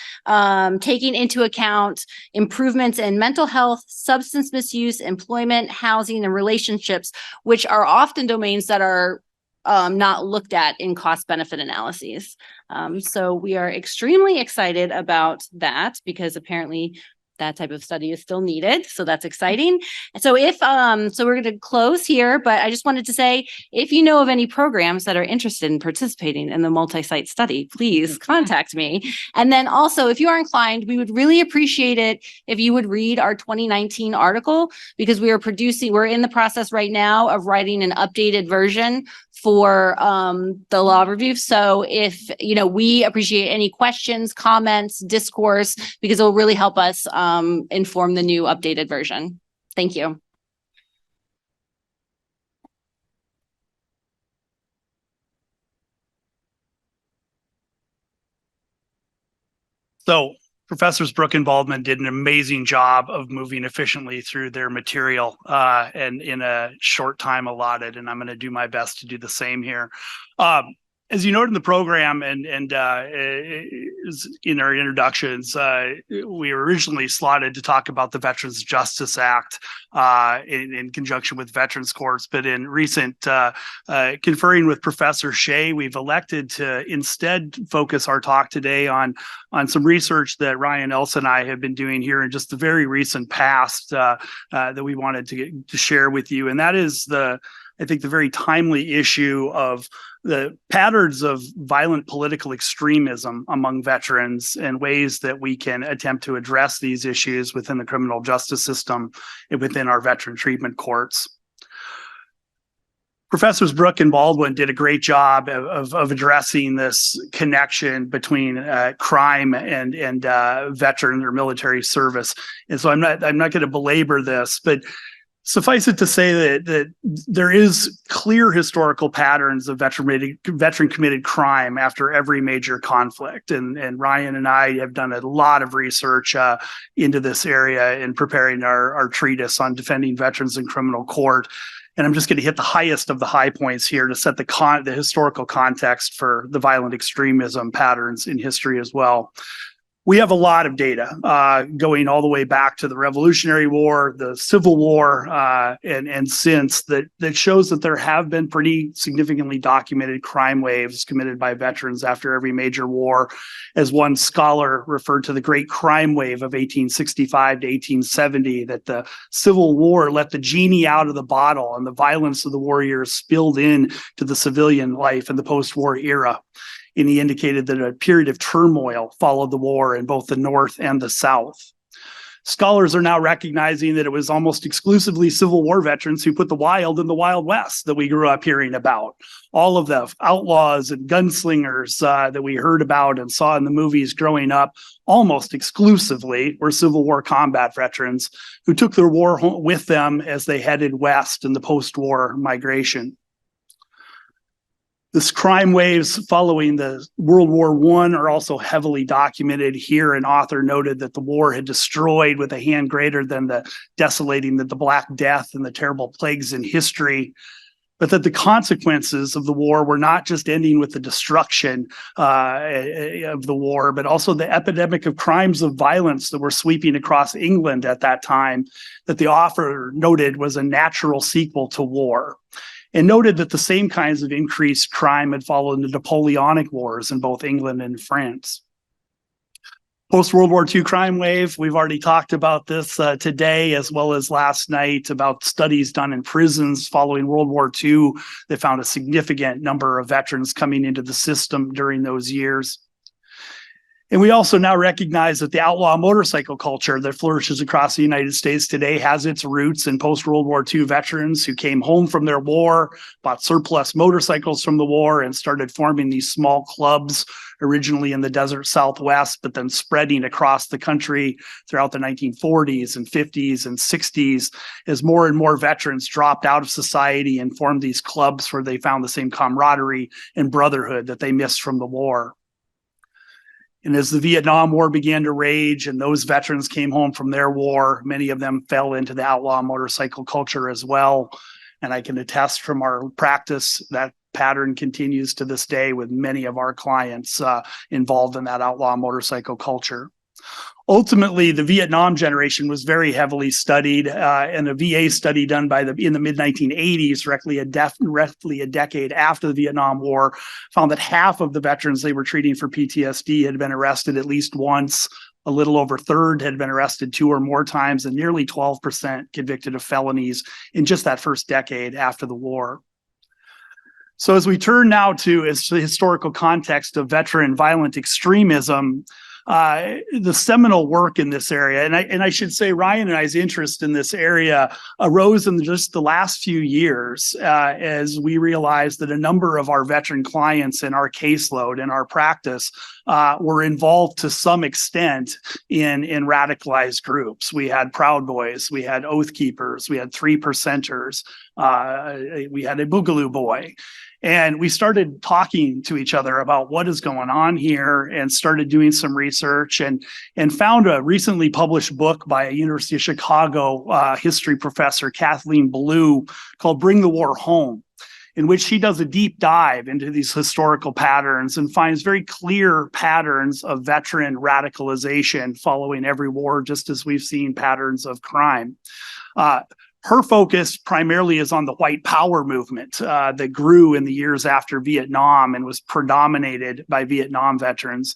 taking into account improvements in mental health, substance misuse, employment, housing, and relationships, which are often domains that are not looked at in cost benefit analyses. So we are extremely excited about that because apparently that type of study is still needed. So that's exciting. And so so we're going to close here, but I just wanted to say, if you know of any programs that are interested in participating in the multi-site study, please contact me. And then also, if you are inclined, we would really appreciate it if you would read our 2019 article, because we're in the process right now of writing an updated version for the law review. So if, we appreciate any questions, comments, discourse, because it will really help us inform the new updated version. Thank you. So Professors Brooke and Baldwin did an amazing job of moving efficiently through their material and in a short time allotted, and I'm going to do my best to do the same here. As you noted in the program and in our introductions, we were originally slotted to talk about the Veterans Justice Act in conjunction with veterans courts, but in recent conferring with Professor Shea, we've elected to instead focus our talk today on some research that Ryan Elson and I have been doing here in just the very recent past that we wanted to share with you, and that is I think the very timely issue of the patterns of violent political extremism among veterans and ways that we can attempt to address these issues within the criminal justice system and within our veteran treatment courts. Professors Brooke and Baldwin did a great job of addressing this connection between crime and veteran or military service. And so I'm not going to belabor this, but Suffice it to say that there is clear historical patterns of veteran committed crime after every major conflict. And Ryan and I have done a lot of research into this area in preparing our treatise on defending veterans in criminal court. And I'm just going to hit the highest of the high points here to set the historical context for the violent extremism patterns in history as well. We have a lot of data going all the way back to the Revolutionary War, the Civil War, and since that shows that there have been pretty significantly documented crime waves committed by veterans after every major war. As one scholar referred to the Great Crime Wave of 1865 to 1870, that the Civil War let the genie out of the bottle and the violence of the war years spilled in to the civilian life in the post-war era. And he indicated that a period of turmoil followed the war in both the North and the South. Scholars are now recognizing that it was almost exclusively Civil War veterans who put the wild in the Wild West that we grew up hearing about. All of the outlaws and gunslingers that we heard about and saw in the movies growing up almost exclusively were Civil War combat veterans who took their war with them as they headed west in the post-war migration. This crime waves following the World War I are also heavily documented here. An author noted that the war had destroyed with a hand greater than the desolating the Black Death and the terrible plagues in history, but that the consequences of the war were not just ending with the destruction of the war, but also the epidemic of crimes of violence that were sweeping across England at that time, that the author noted was a natural sequel to war. And noted that the same kinds of increased crime had followed the Napoleonic Wars in both England and France. Post-World War II crime wave, we've already talked about this today as well as last night about studies done in prisons following World War II that found a significant number of veterans coming into the system during those years. And we also now recognize that the outlaw motorcycle culture that flourishes across the United States today has its roots in post-World War II veterans who came home from their war, bought surplus motorcycles from the war, and started forming these small clubs, originally in the desert Southwest, but then spreading across the country throughout the 1940s and 50s and 60s as more and more veterans dropped out of society and formed these clubs where they found the same camaraderie and brotherhood that they missed from the war. And as the Vietnam War began to rage and those veterans came home from their war, many of them fell into the outlaw motorcycle culture as well. And I can attest from our practice that pattern continues to this day with many of our clients involved in that outlaw motorcycle culture. Ultimately, the Vietnam generation was very heavily studied, and a VA study done in the mid-1980s, roughly a decade after the Vietnam War, found that half of the veterans they were treating for PTSD had been arrested at least once. A little over a third had been arrested 2 or more times, and nearly 12% convicted of felonies in just that first decade after the war. So as we turn now to the historical context of veteran violent extremism, the seminal work in this area, and I should say Ryan and I's interest in this area arose in just the last few years as we realized that a number of our veteran clients in our caseload and our practice were involved to some extent in radicalized groups. We had Proud Boys, we had Oath Keepers, we had 3%ers, we had a Boogaloo Boy. And we started talking to each other about what is going on here and started doing some research and found a recently published book by a University of Chicago history professor, Kathleen Blue, called Bring the War Home, in which she does a deep dive into these historical patterns and finds very clear patterns of veteran radicalization following every war, just as we've seen patterns of crime. Her focus primarily is on the white power movement that grew in the years after Vietnam and was predominated by Vietnam veterans.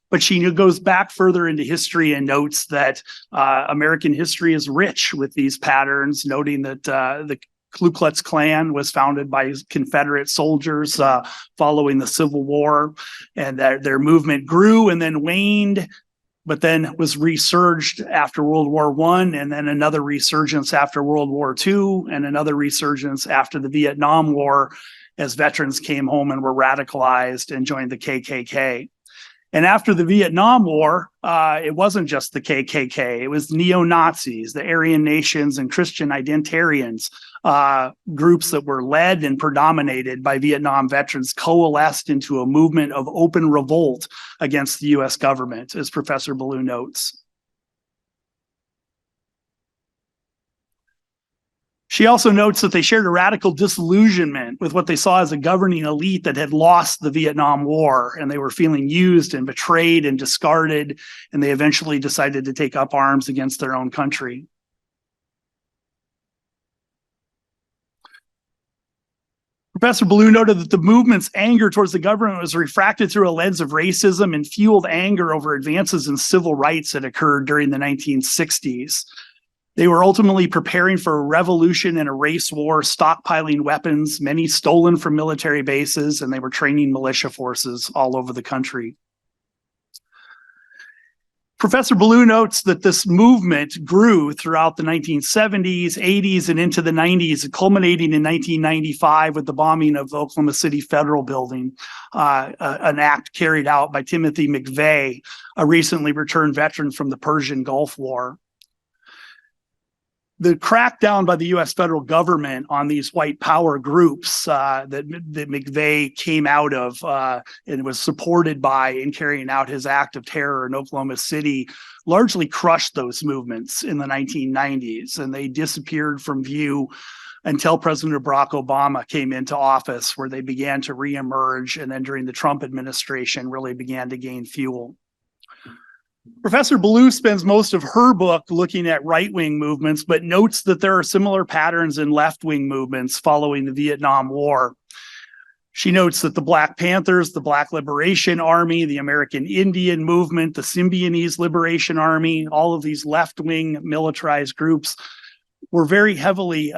But she goes back further into history and notes that American history is rich with these patterns, noting that the Ku Klux Klan was founded by Confederate soldiers following the Civil War, and that their movement grew and then waned, but then was resurged after World War I, and then another resurgence after World War II, and another resurgence after the Vietnam War as veterans came home and were radicalized and joined the KKK. And after the Vietnam War, it wasn't just the KKK. It was neo-Nazis, the Aryan nations, and Christian identitarians, groups that were led and predominated by Vietnam veterans, coalesced into a movement of open revolt against the U.S. government, as Professor Ballou notes. She also notes that they shared a radical disillusionment with what they saw as a governing elite that had lost the Vietnam War, and they were feeling used and betrayed and discarded, and they eventually decided to take up arms against their own country. Professor Ballou noted that the movement's anger towards the government was refracted through a lens of racism and fueled anger over advances in civil rights that occurred during the 1960s. They were ultimately preparing for a revolution and a race war, stockpiling weapons, many stolen from military bases, and they were training militia forces all over the country. Professor Ballou notes that this movement grew throughout the 1970s, 80s, and into the 90s, culminating in 1995 with the bombing of the Oklahoma City Federal Building, an act carried out by Timothy McVeigh, a recently returned veteran from the Persian Gulf War. The crackdown by the U.S. federal government on these white power groups that McVeigh came out of and was supported by in carrying out his act of terror in Oklahoma City largely crushed those movements in the 1990s, and they disappeared from view until President Barack Obama came into office, where they began to reemerge, and then during the Trump administration really began to gain fuel. Professor Ballou spends most of her book looking at right-wing movements, but notes that there are similar patterns in left-wing movements following the Vietnam War. She notes that the Black Panthers, the Black Liberation Army, the American Indian Movement, the Symbionese Liberation Army, all of these left-wing militarized groups were very heavily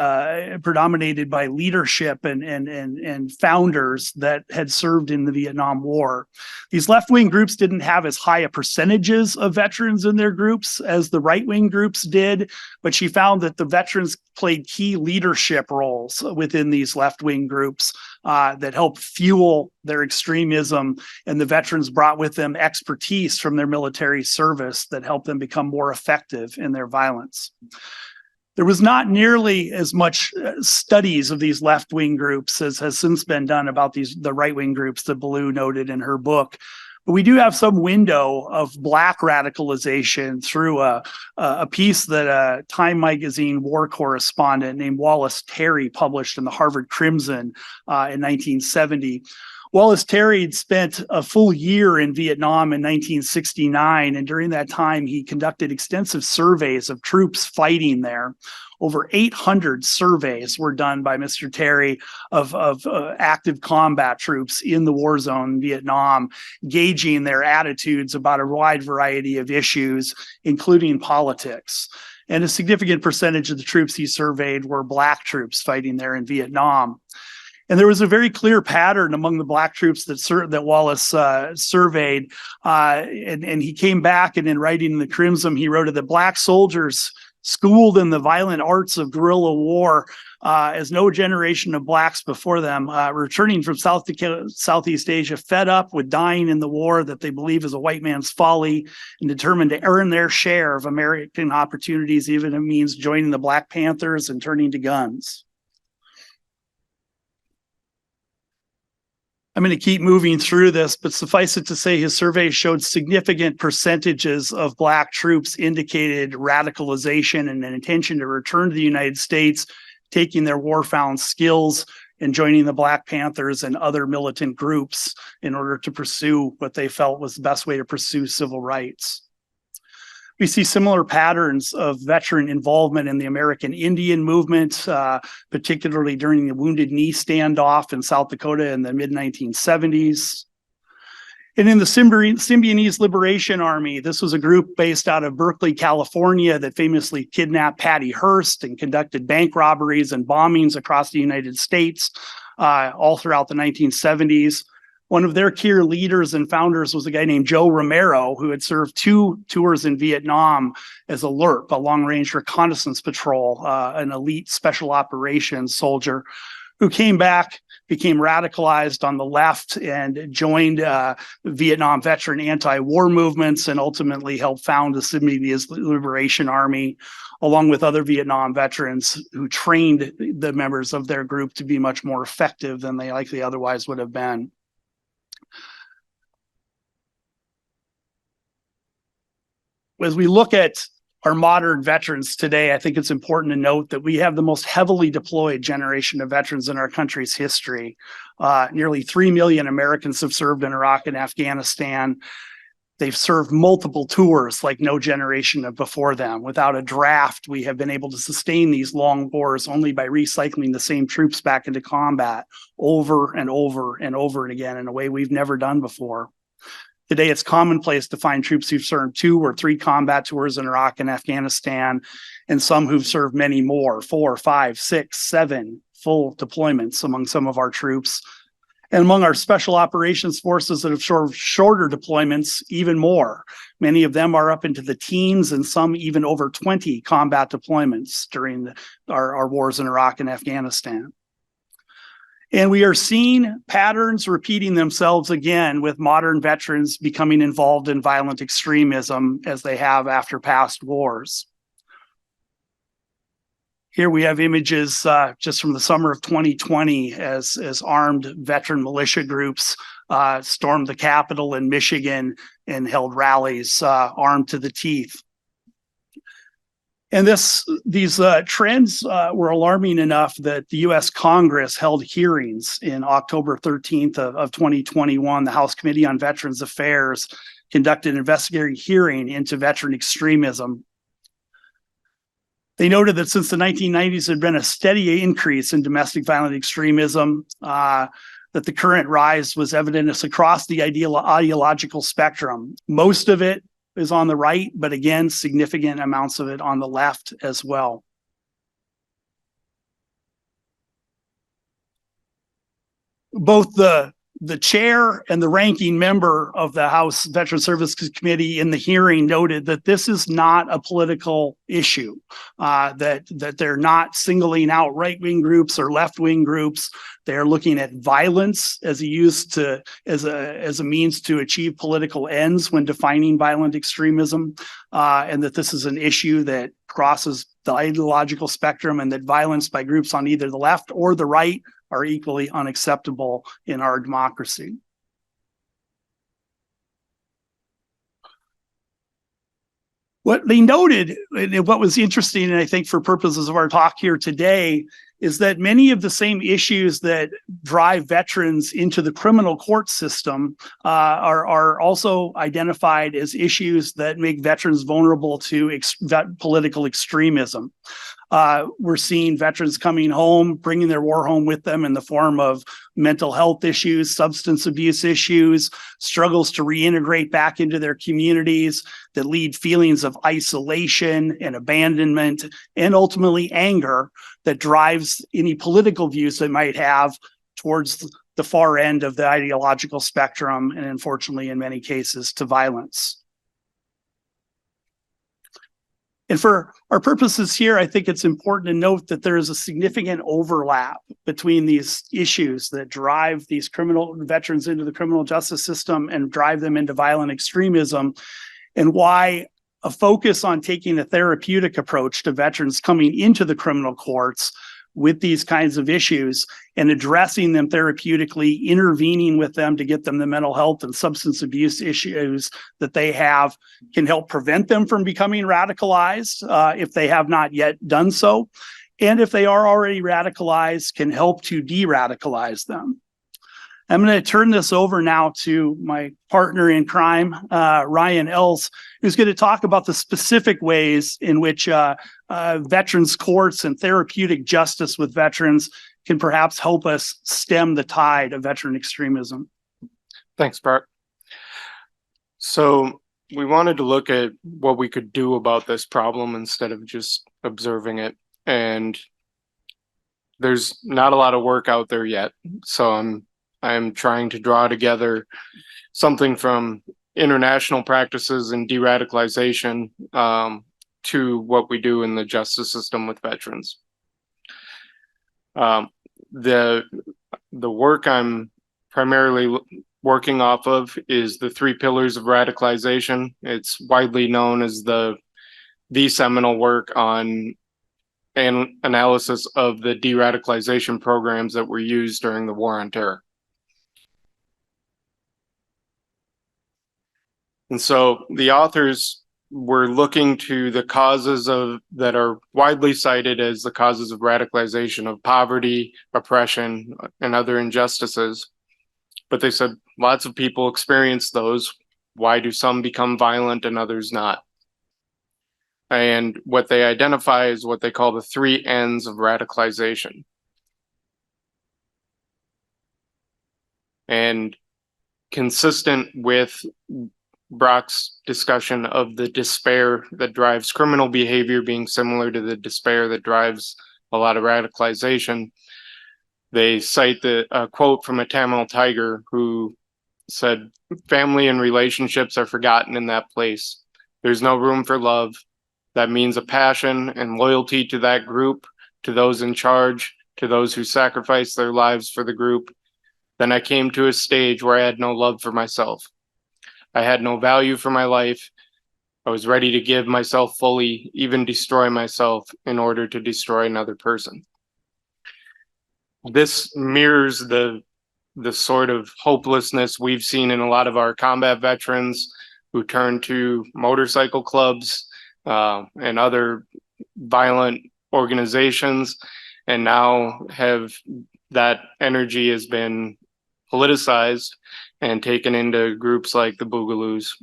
predominated by leadership and founders that had served in the Vietnam War. These left-wing groups didn't have as high a percentages of veterans in their groups as the right-wing groups did, but she found that the veterans played key leadership roles within these left-wing groups that helped fuel their extremism, and the veterans brought with them expertise from their military service that helped them become more effective in their violence. There was not nearly as much studies of these left-wing groups as has since been done about the right-wing groups that Ballou noted in her book. But we do have some window of Black radicalization through a piece that a Time magazine war correspondent named Wallace Terry published in the Harvard Crimson in 1970. Wallace Terry had spent a full year in Vietnam in 1969, and during that time, he conducted extensive surveys of troops fighting there. Over 800 surveys were done by Mr. Terry of active combat troops in the war zone in Vietnam, gauging their attitudes about a wide variety of issues, including politics. And a significant percentage of the troops he surveyed were Black troops fighting there in Vietnam. And there was a very clear pattern among the Black troops that Wallace surveyed. And he came back, and in writing in the Crimson, he wrote that Black soldiers schooled in the violent arts of guerrilla war, as no generation of Blacks before them, returning from Southeast Asia, fed up with dying in the war that they believe is a white man's folly, and determined to earn their share of American opportunities, even if it means joining the Black Panthers and turning to guns. I'm going to keep moving through this, but suffice it to say his survey showed significant percentages of Black troops indicated radicalization and an intention to return to the United States, taking their war-found skills and joining the Black Panthers and other militant groups in order to pursue what they felt was the best way to pursue civil rights. We see similar patterns of veteran involvement in the American Indian movement, particularly during the Wounded Knee standoff in South Dakota in the mid-1970s. And in the Symbionese Liberation Army, this was a group based out of Berkeley, California, that famously kidnapped Patty Hearst and conducted bank robberies and bombings across the United States all throughout the 1970s. One of their key leaders and founders was a guy named Joe Romero, who had served 2 tours in Vietnam as a LRP, a long-range reconnaissance patrol, an elite special operations soldier, who came back became radicalized on the left and joined Vietnam veteran anti-war movements and ultimately helped found the Vietnamese Liberation Army, along with other Vietnam veterans who trained the members of their group to be much more effective than they likely otherwise would have been. As we look at our modern veterans today, I think it's important to note that we have the most heavily deployed generation of veterans in our country's history. Nearly 3 million Americans have served in Iraq and Afghanistan. They've served multiple tours like no generation of before them. Without a draft, we have been able to sustain these long wars only by recycling the same troops back into combat over and over and over again in a way we've never done before. Today, it's commonplace to find troops who've served 2 or 3 combat tours in Iraq and Afghanistan, and some who've served many more, 4, 5, 6, 7 full deployments among some of our troops. And among our special operations forces that have served shorter deployments, even more. Many of them are up into the teens and some even over 20 combat deployments during our wars in Iraq and Afghanistan. And we are seeing patterns repeating themselves again with modern veterans becoming involved in violent extremism as they have after past wars. Here we have images just from the summer of 2020 as armed veteran militia groups stormed the Capitol in Michigan and held rallies armed to the teeth. And these trends were alarming enough that the U.S. Congress held hearings in October 13th of 2021. The House Committee on Veterans Affairs conducted an investigative hearing into veteran extremism. They noted that since the 1990s, there had been a steady increase in domestic violent extremism, that the current rise was evident across the ideological spectrum. Most of it is on the right, but again, significant amounts of it on the left as well. Both the chair and the ranking member of the House Veterans Services Committee in the hearing noted that this is not a political issue, that they're not singling out right-wing groups or left-wing groups. They're looking at violence as a means to achieve political ends when defining violent extremism, and that this is an issue that crosses the ideological spectrum, and that violence by groups on either the left or the right are equally unacceptable in our democracy. What they noted, and what was interesting, and I think for purposes of our talk here today, is that many of the same issues that drive veterans into the criminal court system are also identified as issues that make veterans vulnerable to political extremism. We're seeing veterans coming home, bringing their war home with them in the form of mental health issues, substance abuse issues, struggles to reintegrate back into their communities that lead feelings of isolation and abandonment, and ultimately anger that drives any political views they might have towards the far end of the ideological spectrum, and unfortunately, in many cases, to violence. And for our purposes here, I think it's important to note that there is a significant overlap between these issues that drive these criminal veterans into the criminal justice system and drive them into violent extremism, and why a focus on taking a therapeutic approach to veterans coming into the criminal courts with these kinds of issues and addressing them therapeutically, intervening with them to get them the mental health and substance abuse issues that they have, can help prevent them from becoming radicalized if they have not yet done so. And if they are already radicalized, can help to de-radicalize them. I'm going to turn this over now to my partner in crime, Ryan Els, who's going to talk about the specific ways in which veterans courts and therapeutic justice with veterans can perhaps help us stem the tide of veteran extremism. Thanks, Bart. So we wanted to look at what we could do about this problem instead of just observing it. And there's not a lot of work out there yet. So I'm trying to draw together something from international practices and de-radicalization to what we do in the justice system with veterans. The the work I'm primarily working off of is the 3 pillars of radicalization. It's widely known as the seminal work on an analysis of the de-radicalization programs that were used during the War on Terror. And so the authors were looking to the causes that are widely cited as the causes of radicalization of poverty, oppression, and other injustices. But they said lots of people experience those. Why do some become violent and others not? And what they identify is what they call the 3 N's of radicalization. And consistent with Brock's discussion of the despair that drives criminal behavior being similar to the despair that drives a lot of radicalization, they cite a quote from a Tamil tiger who said, "Family and relationships are forgotten in that place. There's no room for love. That means a passion and loyalty to that group, to those in charge, to those who sacrifice their lives for the group. Then I came to a stage where I had no love for myself. I had no value for my life. I was ready to give myself fully, even destroy myself in order to destroy another person." This mirrors the sort of hopelessness we've seen in a lot of our combat veterans who turn to motorcycle clubs and other violent organizations, and now have that energy has been politicized and taken into groups like the Boogaloos.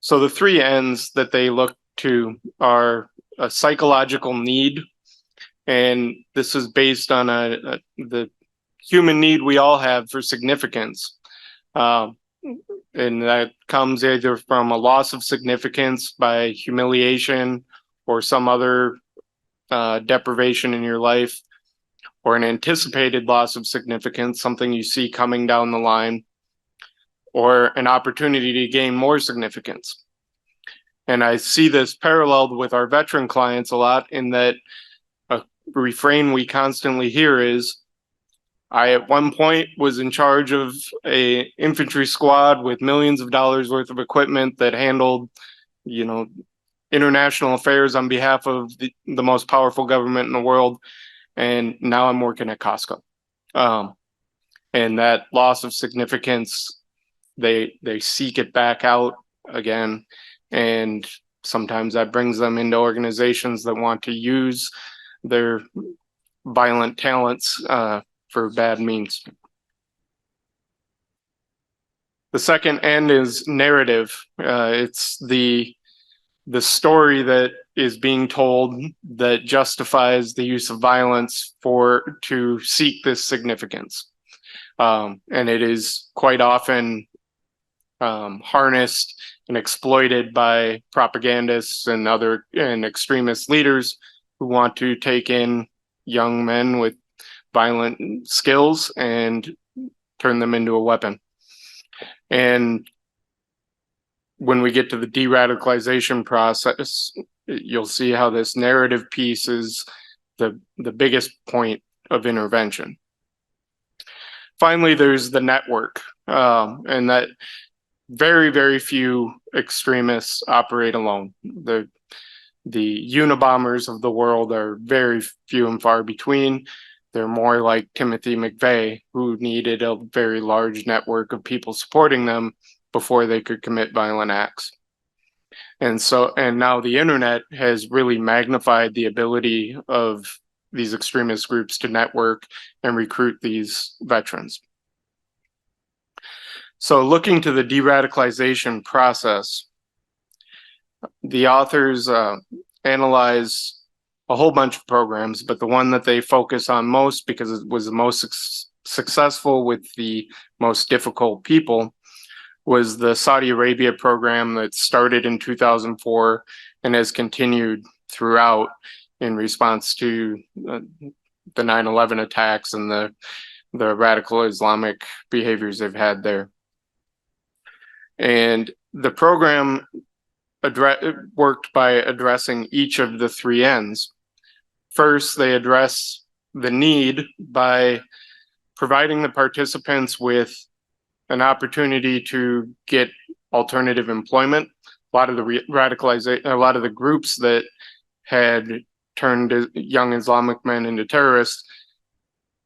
So the 3 N's that they look to are a psychological need, and this is based on the human need we all have for significance. And that comes either from a loss of significance by humiliation or some other deprivation in your life, or an anticipated loss of significance, something you see coming down the line, or an opportunity to gain more significance. And I see this paralleled with our veteran clients a lot, in that a refrain we constantly hear is, "I at one point was in charge of a infantry squad with millions of dollars worth of equipment that handled, international affairs on behalf of the most powerful government in the world. And now I'm working at Costco." And that loss of significance, they seek it back out again. And sometimes that brings them into organizations that want to use their violent talents for bad means. The second N is narrative. It's the story that is being told that justifies the use of violence to seek this significance. And it is quite often harnessed and exploited by propagandists and extremist leaders who want to take in young men with violent skills and turn them into a weapon. And when we get to the de-radicalization process, you'll see how this narrative piece is the biggest point of intervention. Finally, there's the network, and that very, very few extremists operate alone. The Unabombers of the world are very few and far between. They're more like Timothy McVeigh, who needed a very large network of people supporting them before they could commit violent acts. And now the internet has really magnified the ability of these extremist groups to network and recruit these veterans. So looking to the de-radicalization process, the authors analyze a whole bunch of programs, but the one that they focus on most, because it was the most successful with the most difficult people, was the Saudi Arabia program that started in 2004 and has continued throughout in response to the 9/11 attacks and the radical Islamic behaviors they've had there. And the program worked by addressing each of the 3 N's. first, they address the need by providing the participants with an opportunity to get alternative employment. A lot of the radicalization, a lot of the groups that had turned young Islamic men into terrorists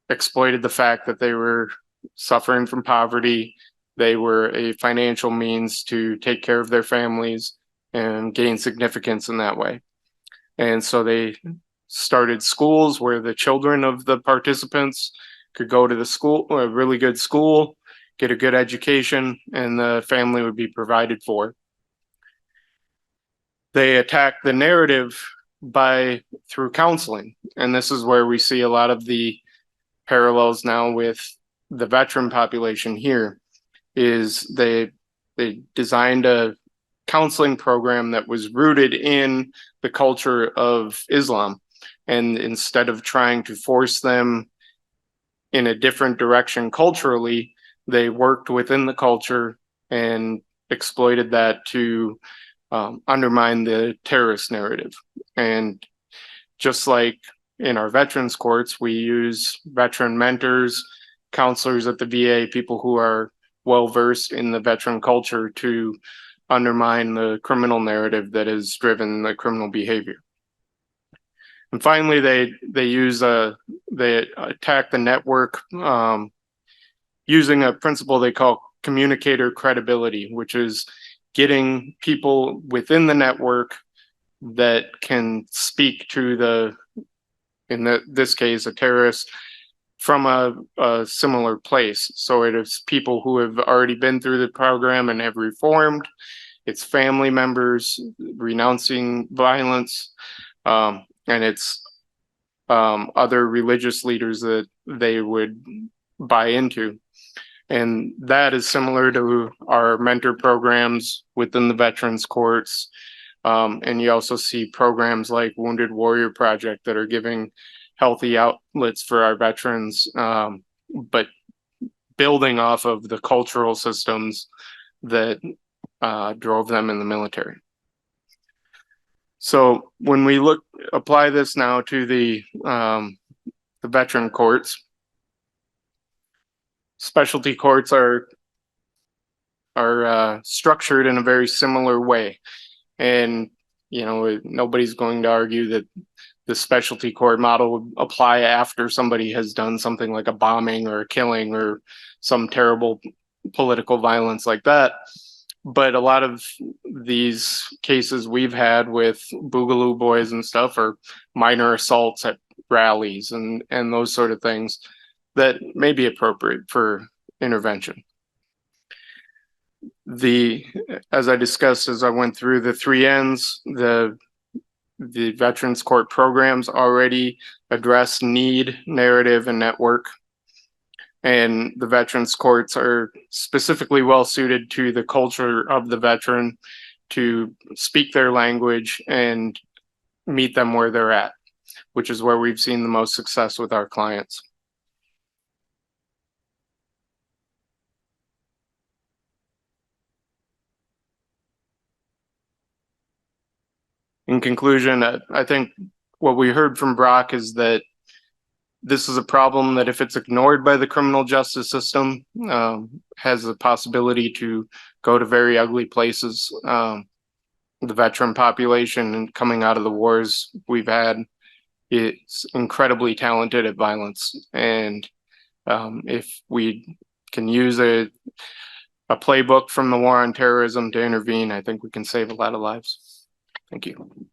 exploited the fact that they were suffering from poverty. They were a financial means to take care of their families and gain significance in that way. And so they started schools where the children of the participants could go to the school, a really good school, get a good education, and the family would be provided for. They attacked the narrative through counseling. And this is where we see a lot of the parallels now with the veteran population here, is they designed a counseling program that was rooted in the culture of Islam. And instead of trying to force them in a different direction culturally, they worked within the culture and exploited that to undermine the terrorist narrative. And just like in our veterans courts, we use veteran mentors, counselors at the VA, people who are well-versed in the veteran culture to undermine the criminal narrative that has driven the criminal behavior. And finally, they attack the network using a principle they call communicator credibility, which is getting people within the network that can speak to this case, a terrorist from a similar place. So it is people who have already been through the program and have reformed. It's family members renouncing violence, and it's other religious leaders that they would buy into. And that is similar to our mentor programs within the veterans courts. And you also see programs like Wounded Warrior Project that are giving healthy outlets for our veterans, but building off of the cultural systems that drove them in the military. So when we apply this now to the veteran courts, specialty courts are structured in a very similar way. And, nobody's going to argue that the specialty court model would apply after somebody has done something like a bombing or a killing or some terrible political violence like that. But a lot of these cases we've had with Boogaloo Boys and stuff are minor assaults at rallies and those sort of things that may be appropriate for intervention. As I discussed, as I went through the 3 Ns, the Veterans Court programs already address need, narrative, and network. And the Veterans Courts are specifically well suited to the culture of the veteran to speak their language and meet them where they're at, which is where we've seen the most success with our clients. In conclusion, I think what we heard from Brock is that this is a problem that if it's ignored by the criminal justice system, has the possibility to go to very ugly places. The veteran population and coming out of the wars we've had, it's incredibly talented at violence. And if we can use a playbook from the war on terrorism to intervene, I think we can save a lot of lives. Thank you.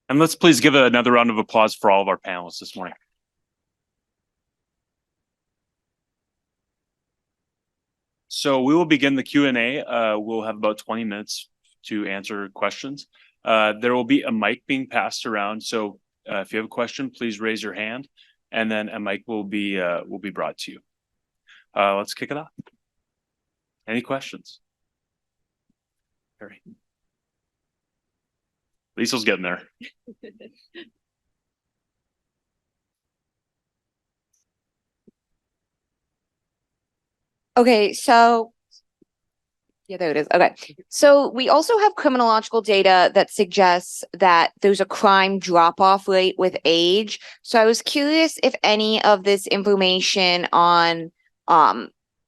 And let's please give another round of applause for all of our panelists this morning. So we will begin the Q&A. We'll have about 20 minutes to answer questions. There will be a mic being passed around. So if you have a question, please raise your hand, and then a mic will be brought to you. Let's kick it off. Any questions? Harry. Liesel's getting there. Okay, so Yeah, there it is. Okay. So we also have criminological data that suggests that there's a crime drop-off rate with age. So I was curious if any of this information on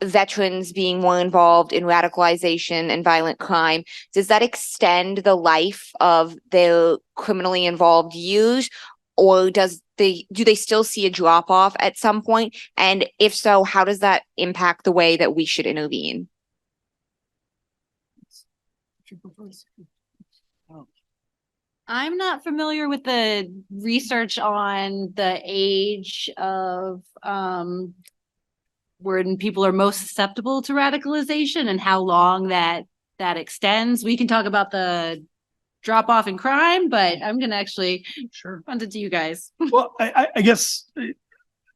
veterans being more involved in radicalization and violent crime, does that extend the life of their criminally involved years? Or do they still see a drop-off at some point? And if so, how does that impact the way that we should intervene? I'm not familiar with the research on the age of when people are most susceptible to radicalization and how long that extends. We can talk about the drop off in crime, but I'm gonna actually punt it to you guys. Well, I guess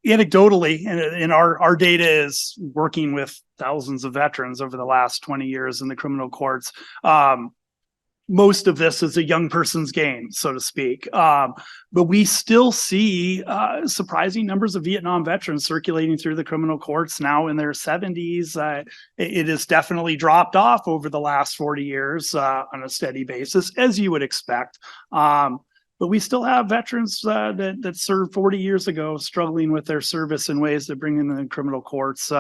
anecdotally, and our data is working with thousands of veterans over the last 20 years in the criminal courts. Most of this is a young person's game, so to speak. But we still see surprising numbers of Vietnam veterans circulating through the criminal courts now in their 70s. It has definitely dropped off over the last 40 years on a steady basis, as you would expect. But we still have veterans that served 40 years ago struggling with their service in ways that bring them in the criminal courts,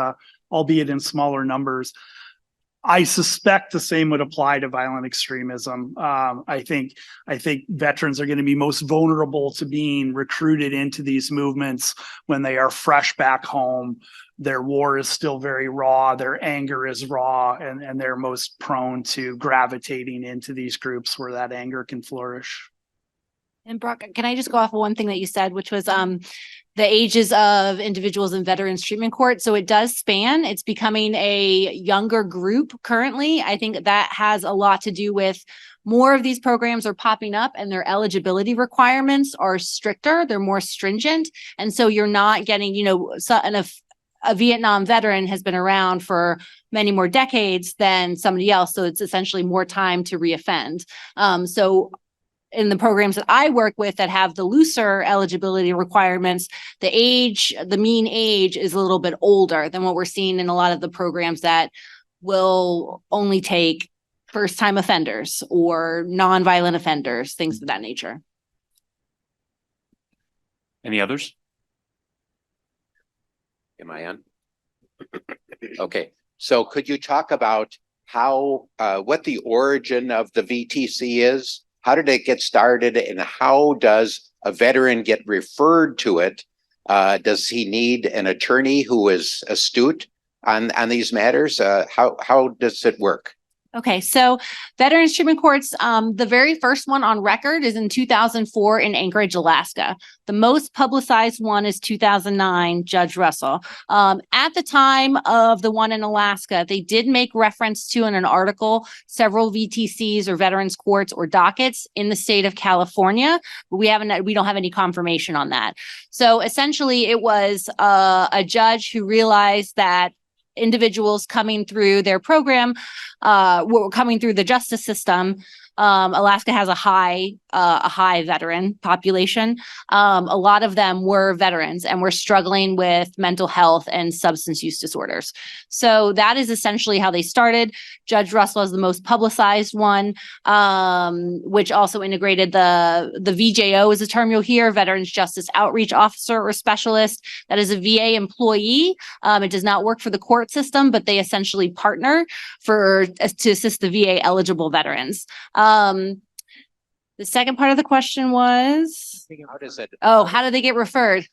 albeit in smaller numbers. I suspect the same would apply to violent extremism. I think veterans are going to be most vulnerable to being recruited into these movements when they are fresh back home. Their war is still very raw, their anger is raw, and they're most prone to gravitating into these groups where that anger can flourish. And Brooke, can I just go off of one thing that you said, which was the ages of individuals in veterans treatment court. So it does span. It's becoming a younger group currently. I think that has a lot to do with more of these programs are popping up and their eligibility requirements are stricter. They're more stringent. And so you're not getting, a Vietnam veteran has been around for many more decades than somebody else. So it's essentially more time to reoffend. So in the programs that I work with that have the looser eligibility requirements, the mean age is a little bit older than what we're seeing in a lot of the programs that will only take first-time offenders or non-violent offenders, things of that nature. Any others? Am I on? Okay, so could you talk about how, what the origin of the VTC is? How did it get started, and how does a veteran get referred to it? Does he need an attorney who is astute on these matters? How does it work? Okay, so veterans treatment courts, the very first one on record is in 2004 in Anchorage, Alaska. The most publicized one is 2009, Judge Russell. At the time of the one in Alaska, they did make reference to in an article several VTCs or veterans courts or dockets in the state of California, but we don't have any confirmation on that. So essentially, it was a judge who realized that individuals coming through their program were coming through the justice system. Alaska has a high veteran population. A lot of them were veterans and were struggling with mental health and substance use disorders. So that is essentially how they started. Judge Russell is the most publicized one, which also integrated the VJO is a term you'll hear, Veterans Justice Outreach Officer or Specialist. That is a VA employee. It does not work for the court system, but they essentially partner to assist the VA eligible veterans. The second part of the question was, How does it? how do they get referred?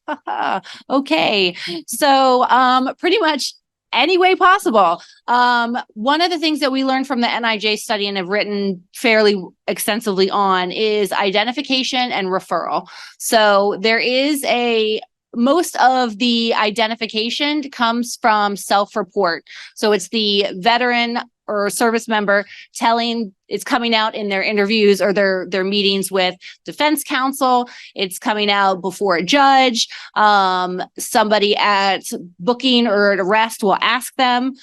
Okay. So, pretty much any way possible. One of the things that we learned from the NIJ study and have written fairly extensively on is identification and referral. So there is most of the identification comes from self-report. So it's the veteran or service member it's coming out in their interviews or their meetings with defense counsel. It's coming out before a judge. Somebody at booking or at arrest will ask them.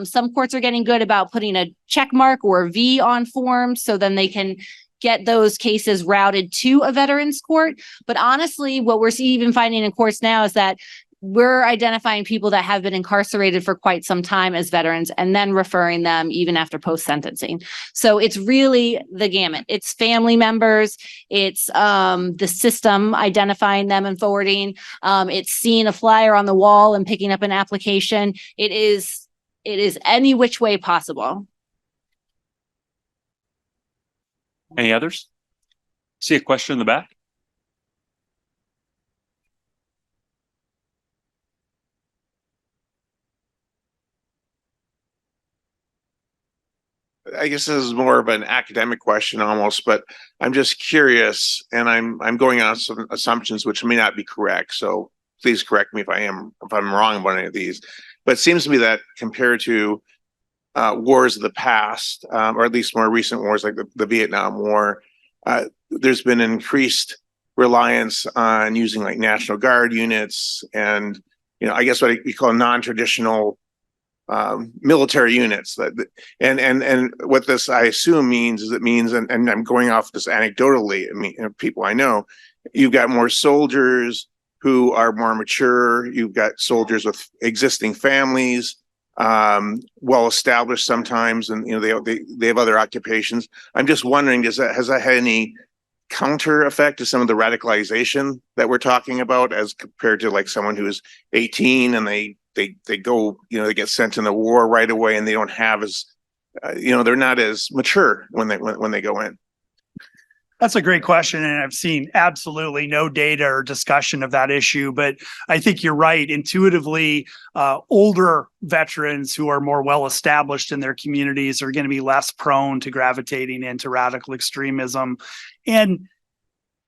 Some courts are getting good about putting a check mark or a V on forms so then they can get those cases routed to a veterans court. But honestly, what we're even finding in courts now is that we're identifying people that have been incarcerated for quite some time as veterans and then referring them even after post-sentencing. So it's really the gamut. It's family members, it's the system identifying them and forwarding, it's seeing a flyer on the wall and picking up an application. It is any which way possible. Any others? See a question in the back? I guess this is more of an academic question almost, but I'm just curious, and I'm going on some assumptions which may not be correct. So please correct me if I'm wrong about any of these. But it seems to me that compared to wars of the past, or at least more recent wars like the Vietnam War, there's been increased reliance on using like National Guard units and, I guess what we call non-traditional military units. And what this I assume means is and I'm going off this anecdotally, I mean, people I know, you've got more soldiers who are more mature, you've got soldiers with existing families, well established sometimes, and they have other occupations. I'm just wondering, has that had any counter effect to some of the radicalization that we're talking about as compared to like someone who is 18 and they go, they get sent in the war right away and they don't have as, they're not as mature when they go in? That's a great question, and I've seen absolutely no data or discussion of that issue. But I think you're right. Intuitively, older veterans who are more well established in their communities are going to be less prone to gravitating into radical extremism, and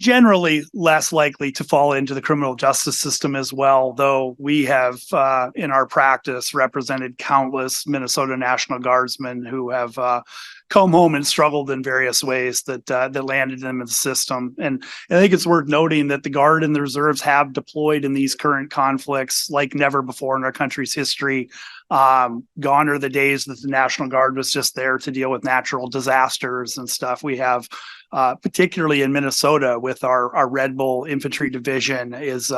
generally less likely to fall into the criminal justice system as well, though we have in our practice represented countless Minnesota National Guardsmen who have come home and struggled in various ways that landed them in the system. And I think it's worth noting that the Guard and the Reserves have deployed in these current conflicts like never before in our country's history. Gone are the days that the National Guard was just there to deal with natural disasters and stuff. We have particularly in Minnesota with our Red Bull Infantry Division is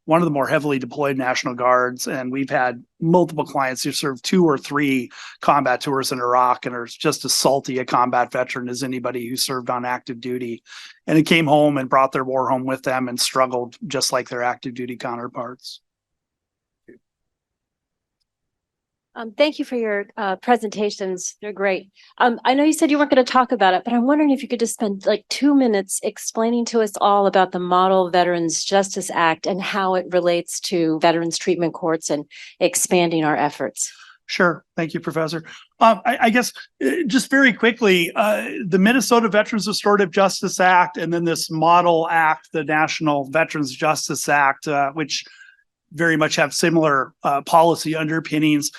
one of the more heavily deployed National Guards. And we've had multiple clients who served 2 or 3 combat tours in Iraq and are just as salty a combat veteran as anybody who served on active duty. And it came home and brought their war home with them and struggled just like their active duty counterparts. Thank you for your presentations. They're great. I know you said you weren't going to talk about it, but I'm wondering if you could just spend like 2 minutes explaining to us all about the Model Veterans Justice Act and how it relates to veterans treatment courts and expanding our efforts. Sure. Thank you, Professor. I guess just very quickly, the Minnesota Veterans Restorative Justice Act and then this Model Act, the National Veterans Justice Act, which very much have similar policy underpinnings,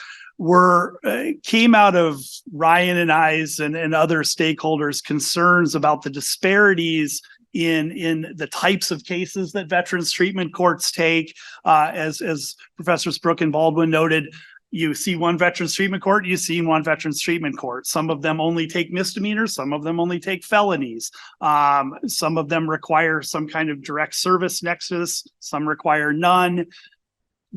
came out of Ryan and I's and other stakeholders' concerns about the disparities in the types of cases that veterans treatment courts take. As Professors Brooke and Baldwin noted, you see one veterans treatment court, you see one veterans treatment court. Some of them only take misdemeanors, some of them only take felonies. Some of them require some kind of direct service nexus, some require none.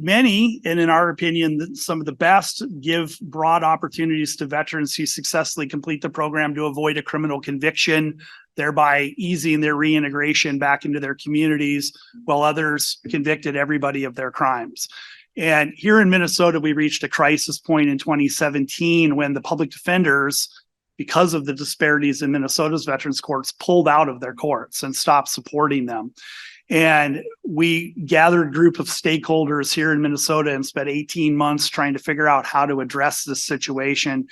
Many, and in our opinion, some of the best, give broad opportunities to veterans who successfully complete the program to avoid a criminal conviction, thereby easing their reintegration back into their communities, while others convicted everybody of their crimes. And here in Minnesota, we reached a crisis point in 2017 when the public defenders, because of the disparities in Minnesota's veterans courts, pulled out of their courts and stopped supporting them. And we gathered a group of stakeholders here in Minnesota and spent 18 months trying to figure out how to address this situation,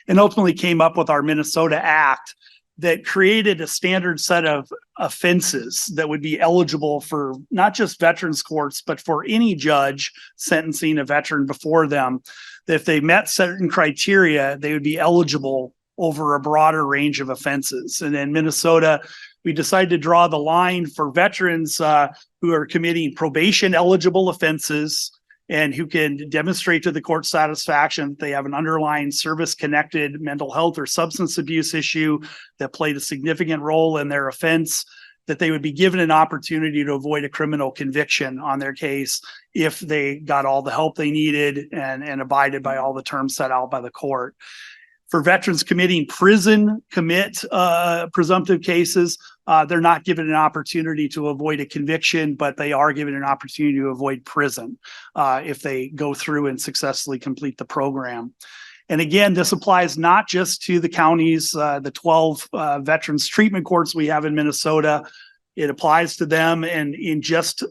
and ultimately came up with our Minnesota Act that created a standard set of offenses that would be eligible for not just veterans courts, but for any judge sentencing a veteran before them. That if they met certain criteria, they would be eligible over a broader range of offenses. And in Minnesota, we decided to draw the line for veterans who are committing probation eligible offenses and who can demonstrate to the court satisfaction that they have an underlying service connected mental health or substance abuse issue that played a significant role in their offense. that they would be given an opportunity to avoid a criminal conviction on their case if they got all the help they needed and abided by all the terms set out by the court. For veterans committing prison commit presumptive cases, they're not given an opportunity to avoid a conviction, but they are given an opportunity to avoid prison if they go through and successfully complete the program. And again, this applies not just to the counties, the 12 veterans treatment courts we have in Minnesota. It applies to them and in just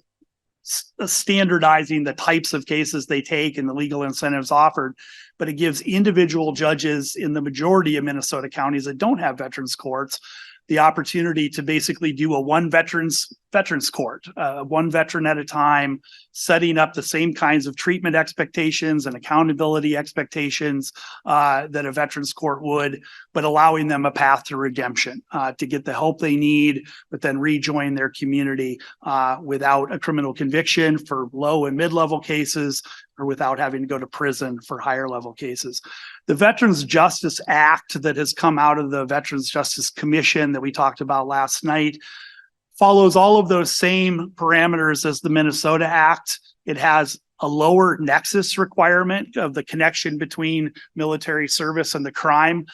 standardizing the types of cases they take and the legal incentives offered, but it gives individual judges in the majority of Minnesota counties that don't have veterans courts the opportunity to basically do a one veterans court, one veteran at a time, setting up the same kinds of treatment expectations and accountability expectations that a veterans court would, but allowing them a path to redemption to get the help they need, but then rejoin their community without a criminal conviction for low and mid-level cases, or without having to go to prison for higher level cases. The Veterans Justice Act that has come out of the Veterans Justice Commission that we talked about last night follows all of those same parameters as the Minnesota Act. It has a lower nexus requirement of the connection between military service and the crime,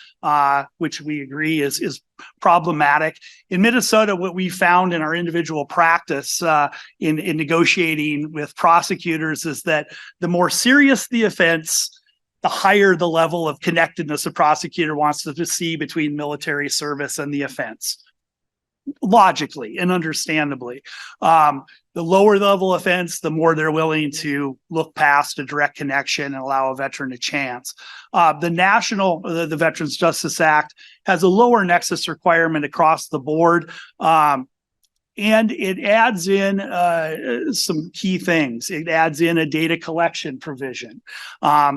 which we agree is problematic. In Minnesota, what we found in our individual practice in negotiating with prosecutors is that the more serious the offense, the higher the level of connectedness a prosecutor wants to see between military service and the offense. Logically and understandably. The lower level offense, the more they're willing to look past a direct connection and allow a veteran a chance. The Veterans Justice Act has a lower nexus requirement across the board. And it adds in some key things. It adds in a data collection provision.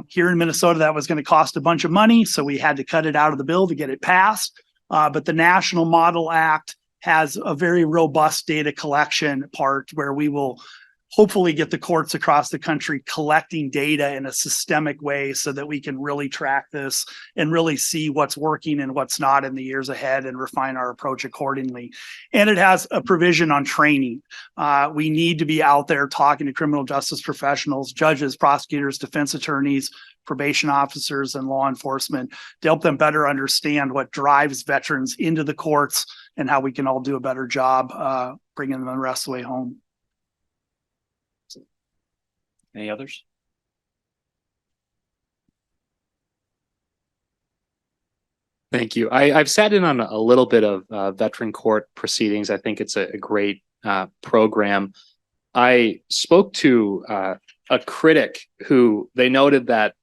Here in Minnesota, that was going to cost a bunch of money, so we had to cut it out of the bill to get it passed. But the National Model Act has a very robust data collection part where we will hopefully get the courts across the country collecting data in a systemic way so that we can really track this and really see what's working and what's not in the years ahead and refine our approach accordingly. And it has a provision on training. We need to be out there talking to criminal justice professionals, judges, prosecutors, defense attorneys, probation officers, and law enforcement to help them better understand what drives veterans into the courts and how we can all do a better job bringing them the rest of the way home. Any others? Thank you. I've sat in on a little bit of veteran court proceedings. I think it's a great program. I spoke to a critic who they noted that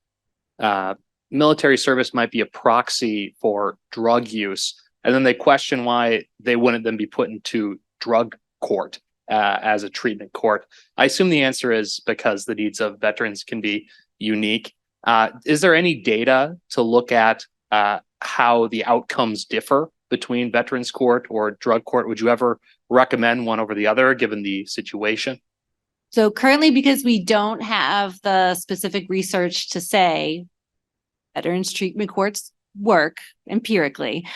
military service might be a proxy for drug use. And then they question why they wouldn't then be put into drug court as a treatment court. I assume the answer is because the needs of veterans can be unique. Is there any data to look at how the outcomes differ between veterans court or drug court? Would you ever recommend one over the other given the situation? So currently, because we don't have the specific research to say veterans treatment courts work empirically.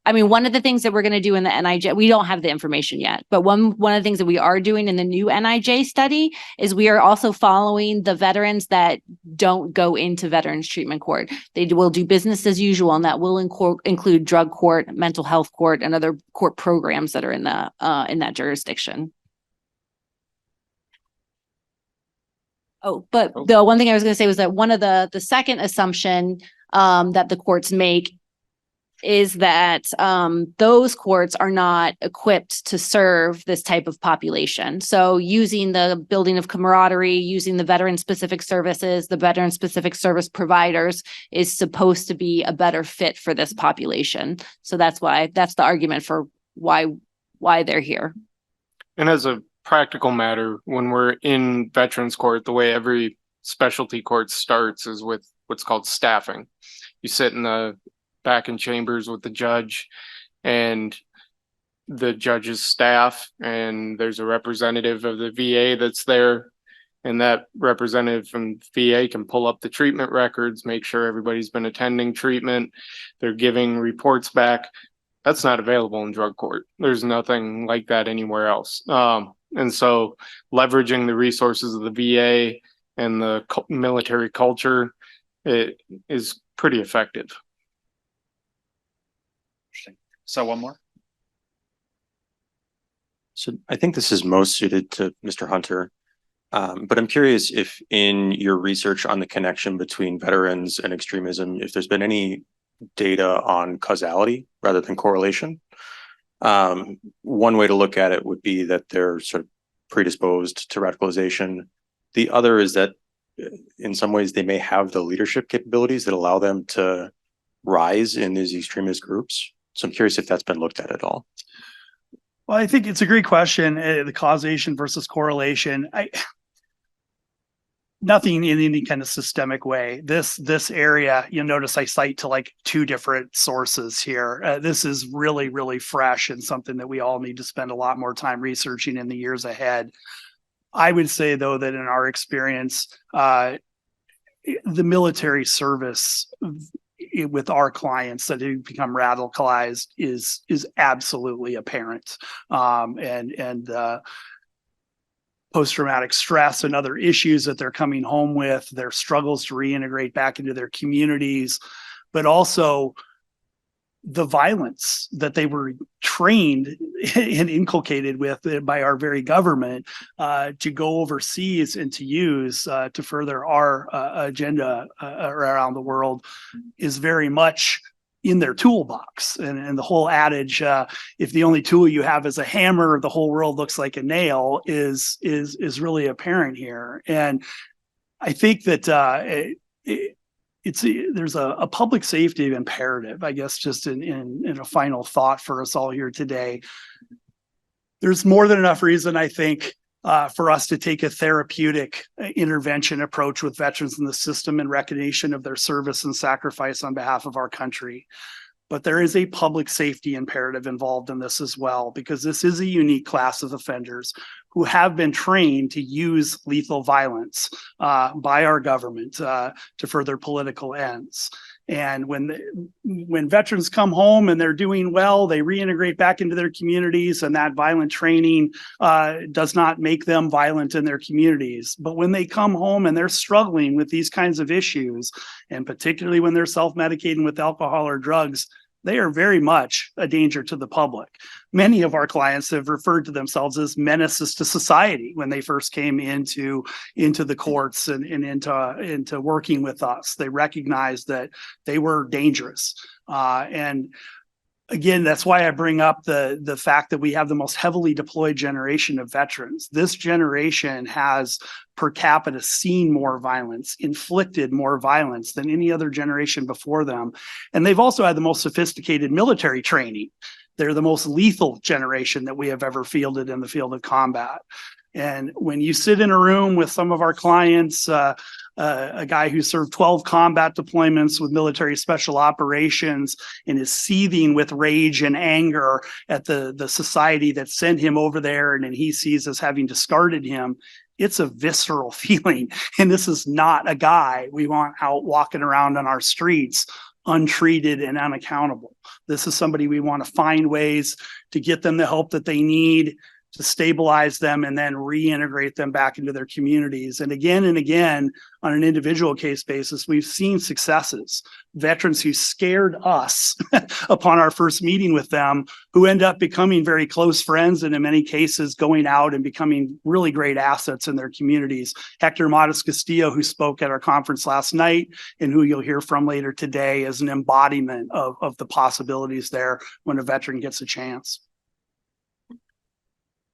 I mean, one of the things that we're going to do in the NIJ, we don't have the information yet, but one of the things that we are doing in the new NIJ study is we are also following the veterans that don't go into veterans treatment court. They will do business as usual, and that will include drug court, mental health court, and other court programs that are in that jurisdiction. Oh, but the one thing I was going to say was that one of the second assumption that the courts make is that those courts are not equipped to serve this type of population. So using the building of camaraderie, using the veteran-specific services, the veteran-specific service providers is supposed to be a better fit for this population. So that's the argument for why they're here. And as a practical matter, when we're in veterans court, the way every specialty court starts is with what's called staffing. You sit in the back in chambers with the judge and the judge's staff, and there's a representative of the VA that's there, and that representative from VA can pull up the treatment records, make sure everybody's been attending treatment. They're giving reports back. That's not available in drug court. There's nothing like that anywhere else. And so leveraging the resources of the VA and the military culture, it is pretty effective. So one more. So I think this is most suited to Mr. Hunter. But I'm curious if in your research on the connection between veterans and extremism, if there's been any data on causality rather than correlation. One way to look at it would be that they're sort of predisposed to radicalization. The other is that in some ways they may have the leadership capabilities that allow them to rise in these extremist groups. So I'm curious if that's been looked at all. Well, I think it's a great question, the causation versus correlation. Nothing in any kind of systemic way. This area, you'll notice I cite to like 2 different sources here. This is really, really fresh and something that we all need to spend a lot more time researching in the years ahead. I would say, though, that in our experience, the military service with our clients that have become radicalized is absolutely apparent. And post-traumatic stress and other issues that they're coming home with, their struggles to reintegrate back into their communities, but also the violence that they were trained and inculcated with by our very government to go overseas and to use to further our agenda around the world is very much in their toolbox. And the whole adage, if the only tool you have is a hammer, the whole world looks like a nail, is really apparent here. And I think that there's a public safety imperative, I guess, just in a final thought for us all here today. There's more than enough reason, I think, for us to take a therapeutic intervention approach with veterans in the system in recognition of their service and sacrifice on behalf of our country. But there is a public safety imperative involved in this as well, because this is a unique class of offenders who have been trained to use lethal violence by our government to further political ends. And when veterans come home and they're doing well, they reintegrate back into their communities, and that violent training does not make them violent in their communities. But when they come home and they're struggling with these kinds of issues, and particularly when they're self-medicating with alcohol or drugs, they are very much a danger to the public. Many of our clients have referred to themselves as menaces to society when they first came into the courts and into working with us. They recognized that they were dangerous. And again, that's why I bring up the fact that we have the most heavily deployed generation of veterans. This generation has per capita seen more violence, inflicted more violence than any other generation before them. And they've also had the most sophisticated military training. They're the most lethal generation that we have ever fielded in the field of combat. And when you sit in a room with some of our clients, a guy who served 12 combat deployments with military special operations and is seething with rage and anger at the society that sent him over there and he sees as having discarded him, it's a visceral feeling. And this is not a guy we want out walking around on our streets untreated and unaccountable. This is somebody we want to find ways to get them the help that they need, to stabilize them, and then reintegrate them back into their communities. And again, on an individual case basis, we've seen successes. Veterans who scared us upon our first meeting with them, who end up becoming very close friends, and in many cases going out and becoming really great assets in their communities. Hector Matos Castillo, who spoke at our conference last night and who you'll hear from later today, is an embodiment of the possibilities there when a veteran gets a chance.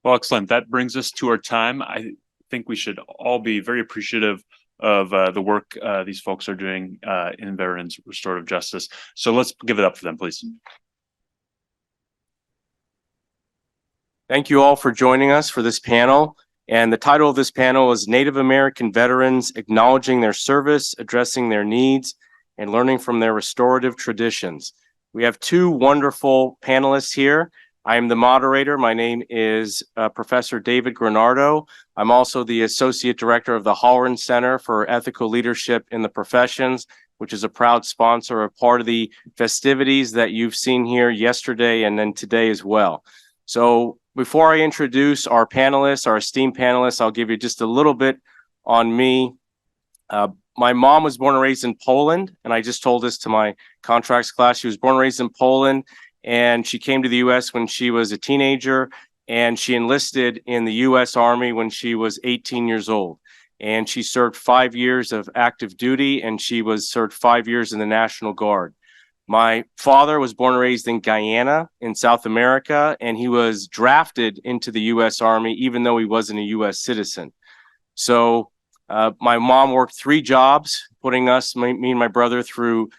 Well, excellent. That brings us to our time. I think we should all be very appreciative of the work these folks are doing in veterans restorative justice. So let's give it up for them, please. Thank you all for joining us for this panel. And the title of this panel is Native American Veterans Acknowledging Their Service, Addressing Their Needs, and Learning from Their Restorative Traditions. We have 2 wonderful panelists here. I am the moderator. My name is Professor David Granardo. I'm also the Associate Director of the Halloran Center for Ethical Leadership in the Professions which is a proud sponsor, a part of the festivities that you've seen here yesterday and then today as well. So before I introduce our panelists, our esteemed panelists, I'll give you just a little bit on me. My mom was born and raised in Poland, and I just told this to my contracts class. She was born and raised in Poland, and she came to the U.S. when she was a teenager, and she enlisted in the U.S. Army when she was 18 years old. And she served 5 years of active duty, and she was served 5 years in the National Guard. My father was born and raised in Guyana in South America, and he was drafted into the U.S. Army, even though he wasn't a U.S. citizen. So my mom worked 3 jobs, putting us, me and my brother, through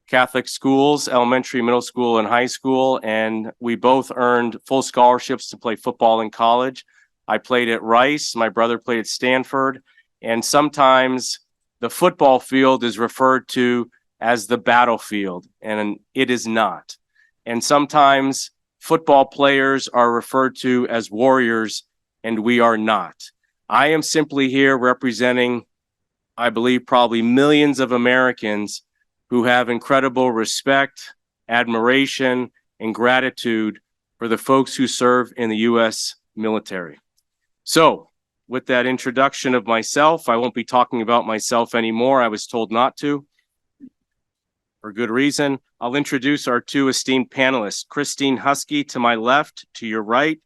Catholic schools, elementary, middle school, and high school, and we both earned full scholarships to play football in college. I played at Rice, my brother played at Stanford, and sometimes the football field is referred to as the battlefield, and it is not. And sometimes football players are referred to as warriors, and we are not. I am simply here representing, I believe, probably millions of Americans who have incredible respect, admiration, and gratitude for the folks who serve in the U.S. military. So, with that introduction of myself, I won't be talking about myself anymore. I was told not to, for good reason. I'll introduce our 2 esteemed panelists. Christine Husky, to my left, to your right,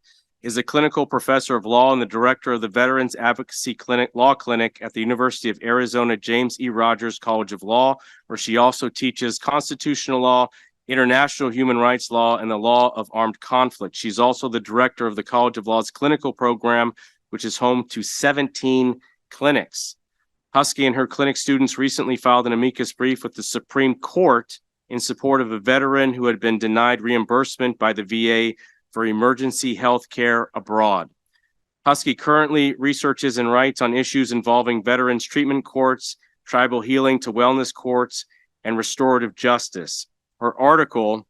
is a clinical professor of law and the director of the Veterans Advocacy Law Clinic at the University of Arizona James E. Rogers College of Law, where she also teaches constitutional law, international human rights law, and the law of armed conflict. She's also the director of the College of Law's clinical program, which is home to 17 clinics. Husky and her clinic students recently filed an amicus brief with the Supreme Court in support of a veteran who had been denied reimbursement by the VA for emergency health care abroad. Husky currently researches and writes on issues involving veterans treatment courts, tribal healing to wellness courts, and restorative justice. Her article,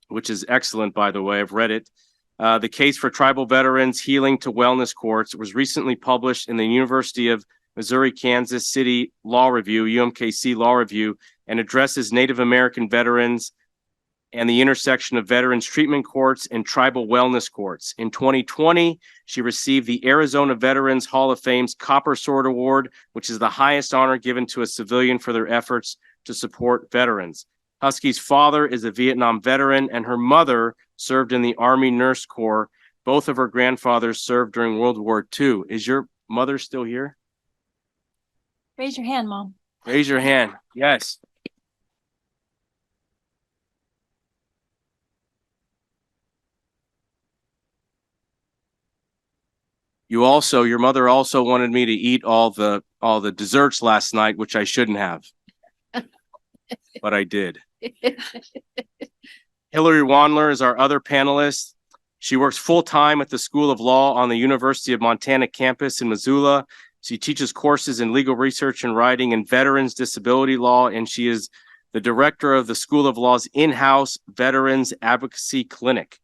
which is excellent, by the way, I've read it, The Case for Tribal Veterans Healing to Wellness Courts, was recently published in the University of Missouri-Kansas City Law Review, UMKC Law Review, and addresses Native American veterans and the intersection of veterans treatment courts and tribal wellness courts. In 2020, she received the Arizona Veterans Hall of Fame's Copper Sword Award, which is the highest honor given to a civilian for their efforts to support veterans. Husky's father is a Vietnam veteran, and her mother served in the Army Nurse Corps. Both of her grandfathers served during World War II. Is your mother still here? Raise your hand, Mom. Raise your hand. Yes. Your mother also wanted me to eat all the desserts last night, which I shouldn't have, but I did. Hillary Wandler is our other panelist. She works full-time at the School of Law on the University of Montana campus in Missoula. She teaches courses in legal research and writing and veterans disability law, and she is the director of the School of Law's in-house Veterans Advocacy Clinic.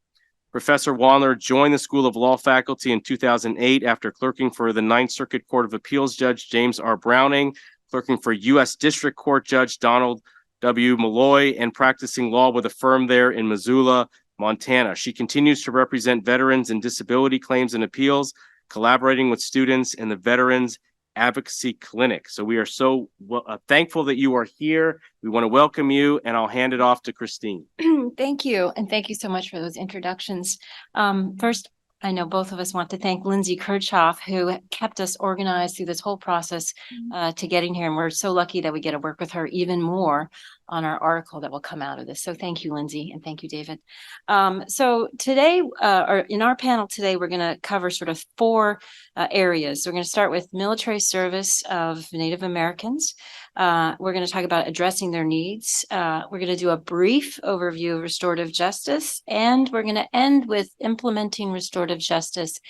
Professor Wandler joined the School of Law faculty in 2008 after clerking for the Ninth Circuit Court of Appeals Judge James R. Browning, clerking for U.S. District Court Judge Donald W. Malloy, and practicing law with a firm there in Missoula, Montana. She continues to represent veterans in disability claims and appeals, collaborating with students in the Veterans Advocacy Clinic. So we are so thankful that you are here. We want to welcome you, and I'll hand it off to Christine. Thank you. And thank you so much for those introductions. First, I know both of us want to thank Lindsay Kirchhoff, who kept us organized through this whole process to getting here. And we're so lucky that we get to work with her even more on our article that will come out of this. So thank you, Lindsay, and thank you, David. So today, or in our panel today, we're going to cover sort of 4 areas. So we're going to start with military service of Native Americans. We're going to talk about addressing their needs. We're going to do a brief overview of restorative justice, and we're going to end with implementing restorative justice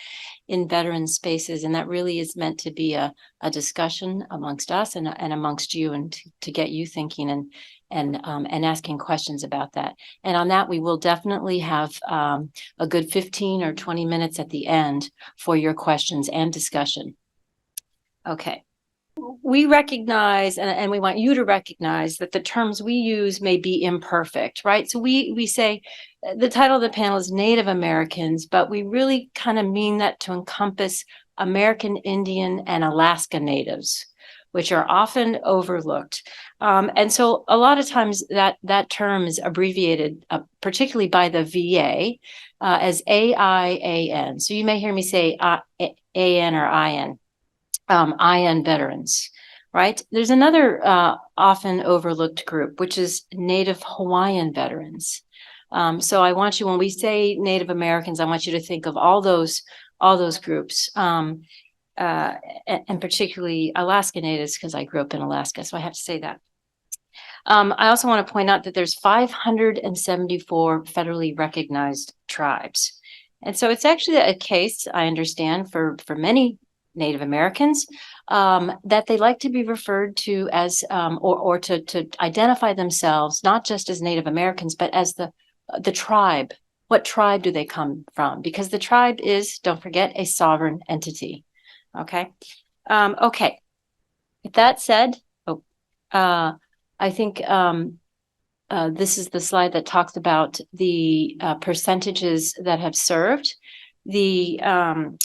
in veteran spaces. And that really is meant to be a discussion amongst us and amongst you, and to get you thinking and asking questions about that. And on that, we will definitely have a good 15 or 20 minutes at the end for your questions and discussion. Okay. we recognize, and we want you to recognize that the terms we use may be imperfect, right? So we say the title of the panel is Native Americans, but we really kind of mean that to encompass American Indian and Alaska Natives, which are often overlooked. And so a lot of times that term is abbreviated, particularly by the VA, as AIAN. So you may hear me say AN or IN. IN veterans, right? There's another often overlooked group, which is Native Hawaiian veterans. So I want you, when we say Native Americans, I want you to think of all those groups, and particularly Alaska Natives, because I grew up in Alaska, so I have to say that. I also want to point out that there's 574 federally recognized tribes. And so it's actually a case, I understand, for many Native Americans, that they like to be referred to as, or to identify themselves, not just as Native Americans, but as the tribe. What tribe do they come from? Because the tribe is, don't forget, a sovereign entity. Okay. Okay. With that said, I think this is the slide that talks about the percentages that have served. They have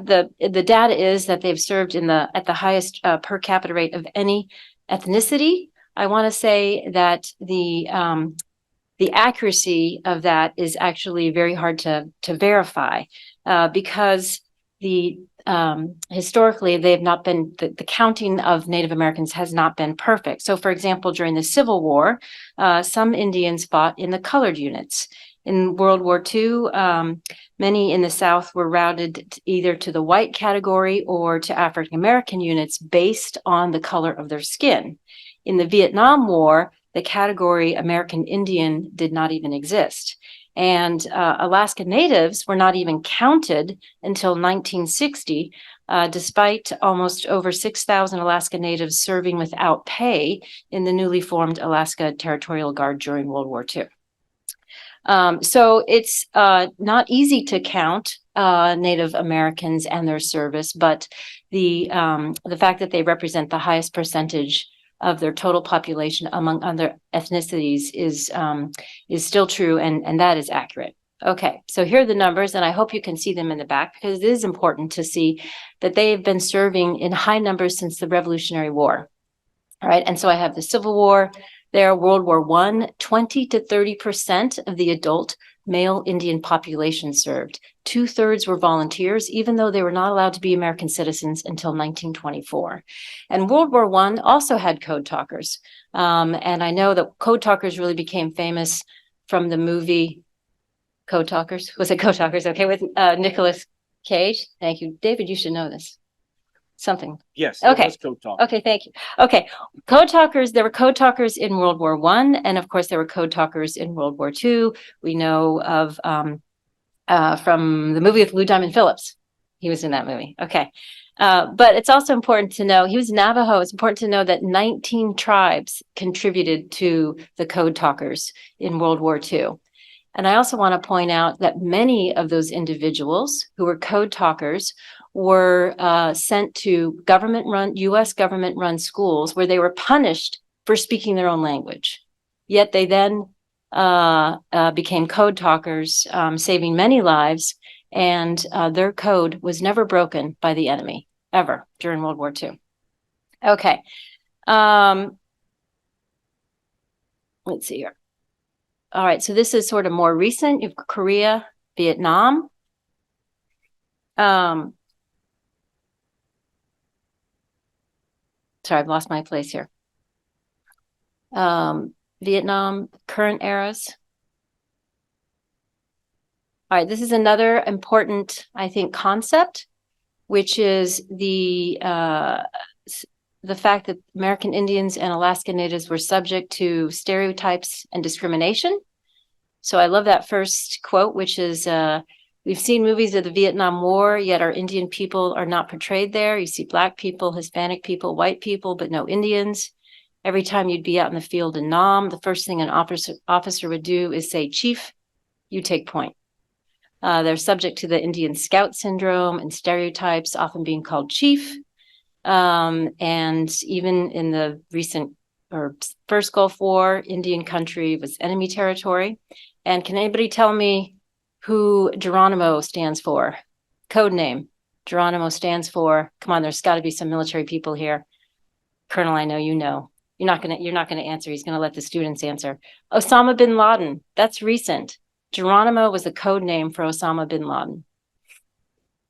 the data is that they've served at the highest per capita rate of any ethnicity. I want to say that the accuracy of that is actually very hard to verify, because historically they have not been, the counting of Native Americans has not been perfect. So for example, during the Civil War, some Indians fought in the colored units. In World War II, many in the South were routed either to the white category or to African American units based on the color of their skin. In the Vietnam War, the category American Indian did not even exist. And Alaska Natives were not even counted until 1960, despite almost over 6,000 Alaska Natives serving without pay in the newly formed Alaska Territorial Guard during World War II. So it's not easy to count Native Americans and their service, but the fact that they represent the highest percentage of their total population among other ethnicities is still true, and that is accurate. Okay, so here are the numbers, and I hope you can see them in the back, because it is important to see that they have been serving in high numbers since the Revolutionary War. All right, and so I have the Civil War there, World War I, 20 to 30% of the adult male Indian population served. 2/3 were volunteers, even though they were not allowed to be American citizens until 1924. And World War I also had code talkers. And I know that code talkers really became famous from the movie Code Talkers. Was it Code Talkers? Okay, with Nicholas Cage. Thank you. David, you should know this. Something. Yes. Okay. Okay, thank you. Okay. Code talkers, there were code talkers in World War I, and of course there were code talkers in World War II. We know of from the movie with Lou Diamond Phillips. He was in that movie. Okay. But it's also important to know, he was Navajo. It's important to know that 19 tribes contributed to the code talkers in World War II. And I also want to point out that many of those individuals who were code talkers were sent to U.S. government-run schools where they were punished for speaking their own language. Yet they then became code talkers, saving many lives, and their code was never broken by the enemy, ever, during World War II. Okay. Let's see here. All right, so this is sort of more recent. You've Korea, Vietnam. Sorry, I've lost my place here. Vietnam, current eras. All right, this is another important, I think, concept, which is the fact that American Indians and Alaska Natives were subject to stereotypes and discrimination. So I love that first quote, which is, we've seen movies of the Vietnam War, yet our Indian people are not portrayed there. You see Black people, Hispanic people, white people, but no Indians. Every time you'd be out in the field in Nam, the first thing an officer would do is say, "Chief, you take point." They're subject to the Indian Scout syndrome and stereotypes, often being called chief. And even in the recent or first Gulf War, Indian country was enemy territory. And can anybody tell me who Geronimo stands for? Code name. Geronimo stands for, come on, there's got to be some military people here. Colonel, I know you know. You're not gonna answer. He's gonna let the students answer. Osama bin Laden. That's recent. Geronimo was the code name for Osama bin Laden,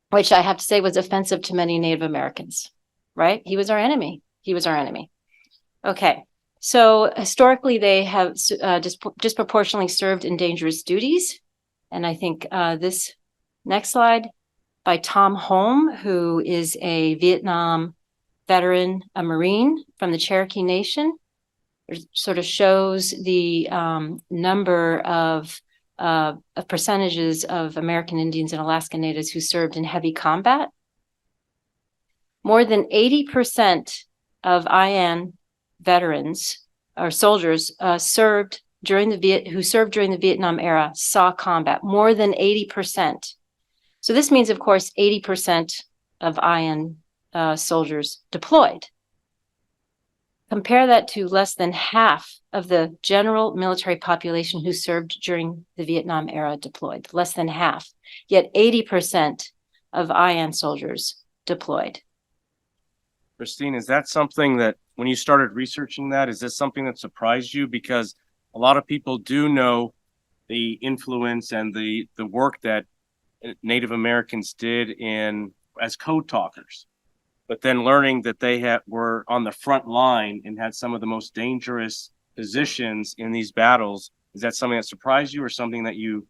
which I have to say was offensive to many Native Americans, right? He was our enemy. He was our enemy. Okay. So historically, they have disproportionately served in dangerous duties. And I think this next slide by Tom Holm, who is a Vietnam veteran, a Marine from the Cherokee Nation, sort of shows the number of percentages of American Indians and Alaska Natives who served in heavy combat. More than 80% of IN veterans or soldiers who served during the Vietnam era saw combat. More than 80%. So this means, of course, 80% of IN soldiers deployed. Compare that to less than half of the general military population who served during the Vietnam era deployed. Less than half. Yet 80% of IN soldiers deployed. Christine, is that something that when you started researching that, is this something that surprised you? Because a lot of people do know the influence and the work that Native Americans did as code talkers, but then learning that they were on the front line and had some of the most dangerous positions in these battles. Is that something that surprised you, or something that you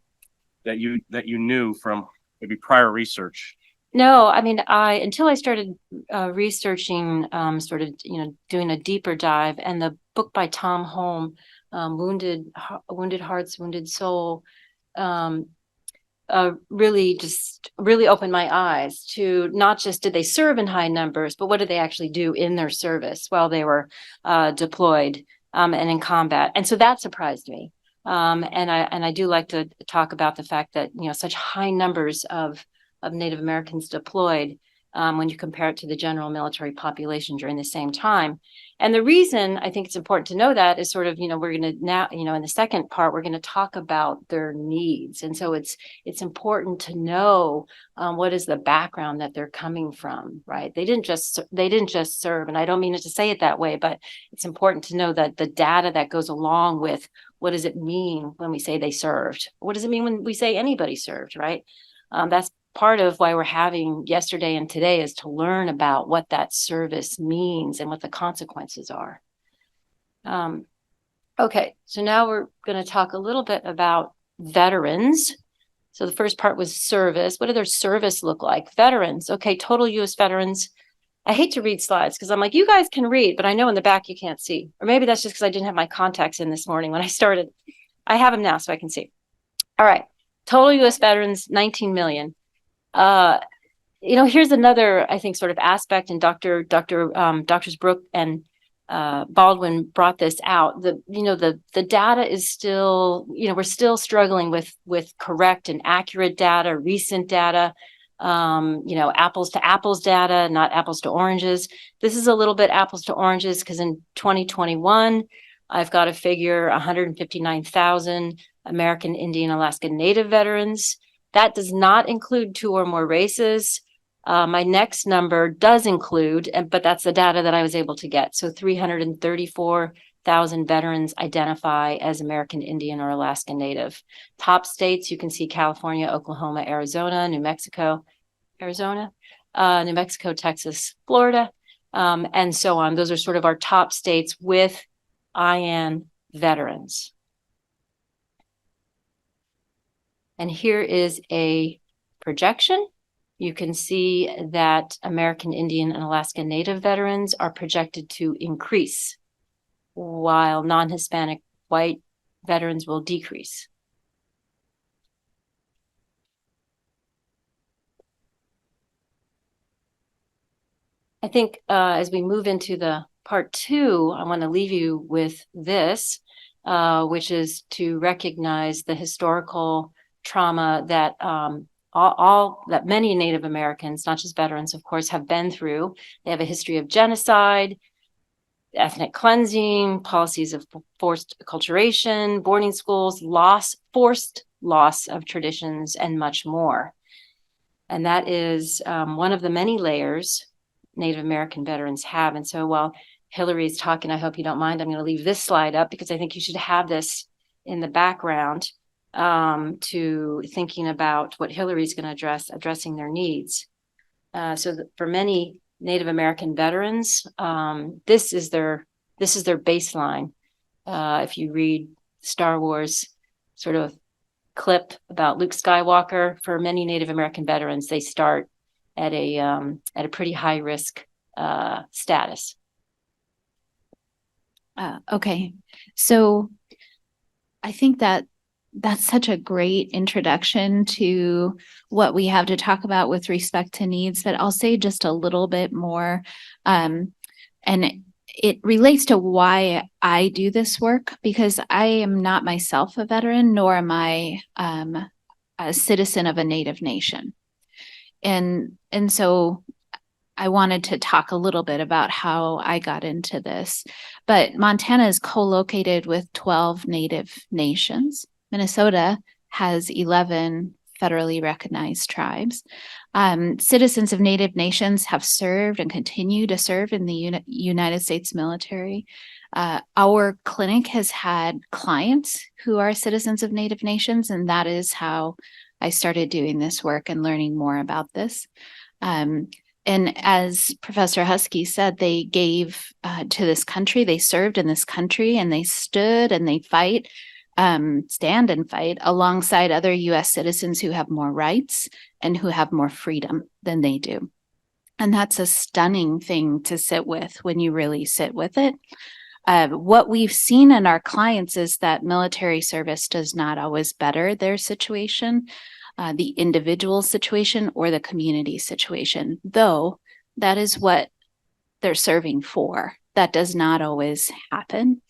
knew from maybe prior research? No, I mean, until I started researching, doing a deeper dive, and the book by Tom Holm, Wounded Hearts, Wounded Soul, really opened my eyes to not just did they serve in high numbers, but what did they actually do in their service while they were deployed and in combat. And so that surprised me. And I do like to talk about the fact that, such high numbers of Native Americans deployed when you compare it to the general military population during the same time. And the reason I think it's important to know that is sort of, we're going to now, in the second part, we're going to talk about their needs. And so it's important to know what is the background that they're coming from, right? They didn't just serve, and I don't mean it to say it that way, but it's important to know that the data that goes along with what does it mean when we say they served? What does it mean when we say anybody served, right? That's part of why we're having yesterday and today, is to learn about what that service means and what the consequences are. Okay, so now we're going to talk a little bit about veterans. So the first part was service. What did their service look like? Veterans. Okay, total U.S. veterans. I hate to read slides because I'm like, you guys can read, but I know in the back you can't see. Or maybe that's just because I didn't have my contacts in this morning when I started. I have them now so I can see. All right, total U.S. veterans, 19 million. Here's another, I think, sort of aspect, and Doctors Brooke and Baldwin brought this out. The data is still, we're still struggling with correct and accurate data, recent data, apples to apples data, not apples to oranges. This is a little bit apples to oranges because in 2021, I've got a figure 159,000 American Indian Alaska Native veterans. That does not include 2 or more races. My next number does include, but that's the data that I was able to get. So 334,000 veterans identify as American Indian or Alaska Native. Top states, you can see California, Oklahoma, Arizona, New Mexico, Texas, Florida, and so on. Those are sort of our top states with IN veterans. And here is a projection. You can see that American Indian and Alaska Native veterans are projected to increase, while non-Hispanic white veterans will decrease. I think as we move into the part 2, I want to leave you with this, which is to recognize the historical trauma that all that many Native Americans, not just veterans, of course, have been through. They have a history of genocide, ethnic cleansing, policies of forced acculturation, boarding schools, forced loss of traditions, and much more. And that is one of the many layers Native American veterans have. And so while Hillary is talking, I hope you don't mind, I'm going to leave this slide up because I think you should have this in the background to thinking about what Hillary's going to addressing their needs. For many Native American veterans, this is their baseline. If you read Star Wars sort of clip about Luke Skywalker, for many Native American veterans, they start at a pretty high risk status. Okay, so I think that that's such a great introduction to what we have to talk about with respect to needs, but I'll say just a little bit more. And it relates to why I do this work, because I am not myself a veteran, nor am I a citizen of a Native nation. And so I wanted to talk a little bit about how I got into this. But Montana is co-located with 12 Native nations. Minnesota has 11 federally recognized tribes. Citizens of Native nations have served and continue to serve in the United States military. Our clinic has had clients who are citizens of Native nations, and that is how I started doing this work and learning more about this. And as Professor Husky said, they gave to this country, they served in this country, and they stood and they stand and fight alongside other US citizens who have more rights and who have more freedom than they do. And that's a stunning thing to sit with when you really sit with it. What we've seen in our clients is that military service does not always better their situation, the individual situation or the community situation, though that is what they're serving for. That does not always happen.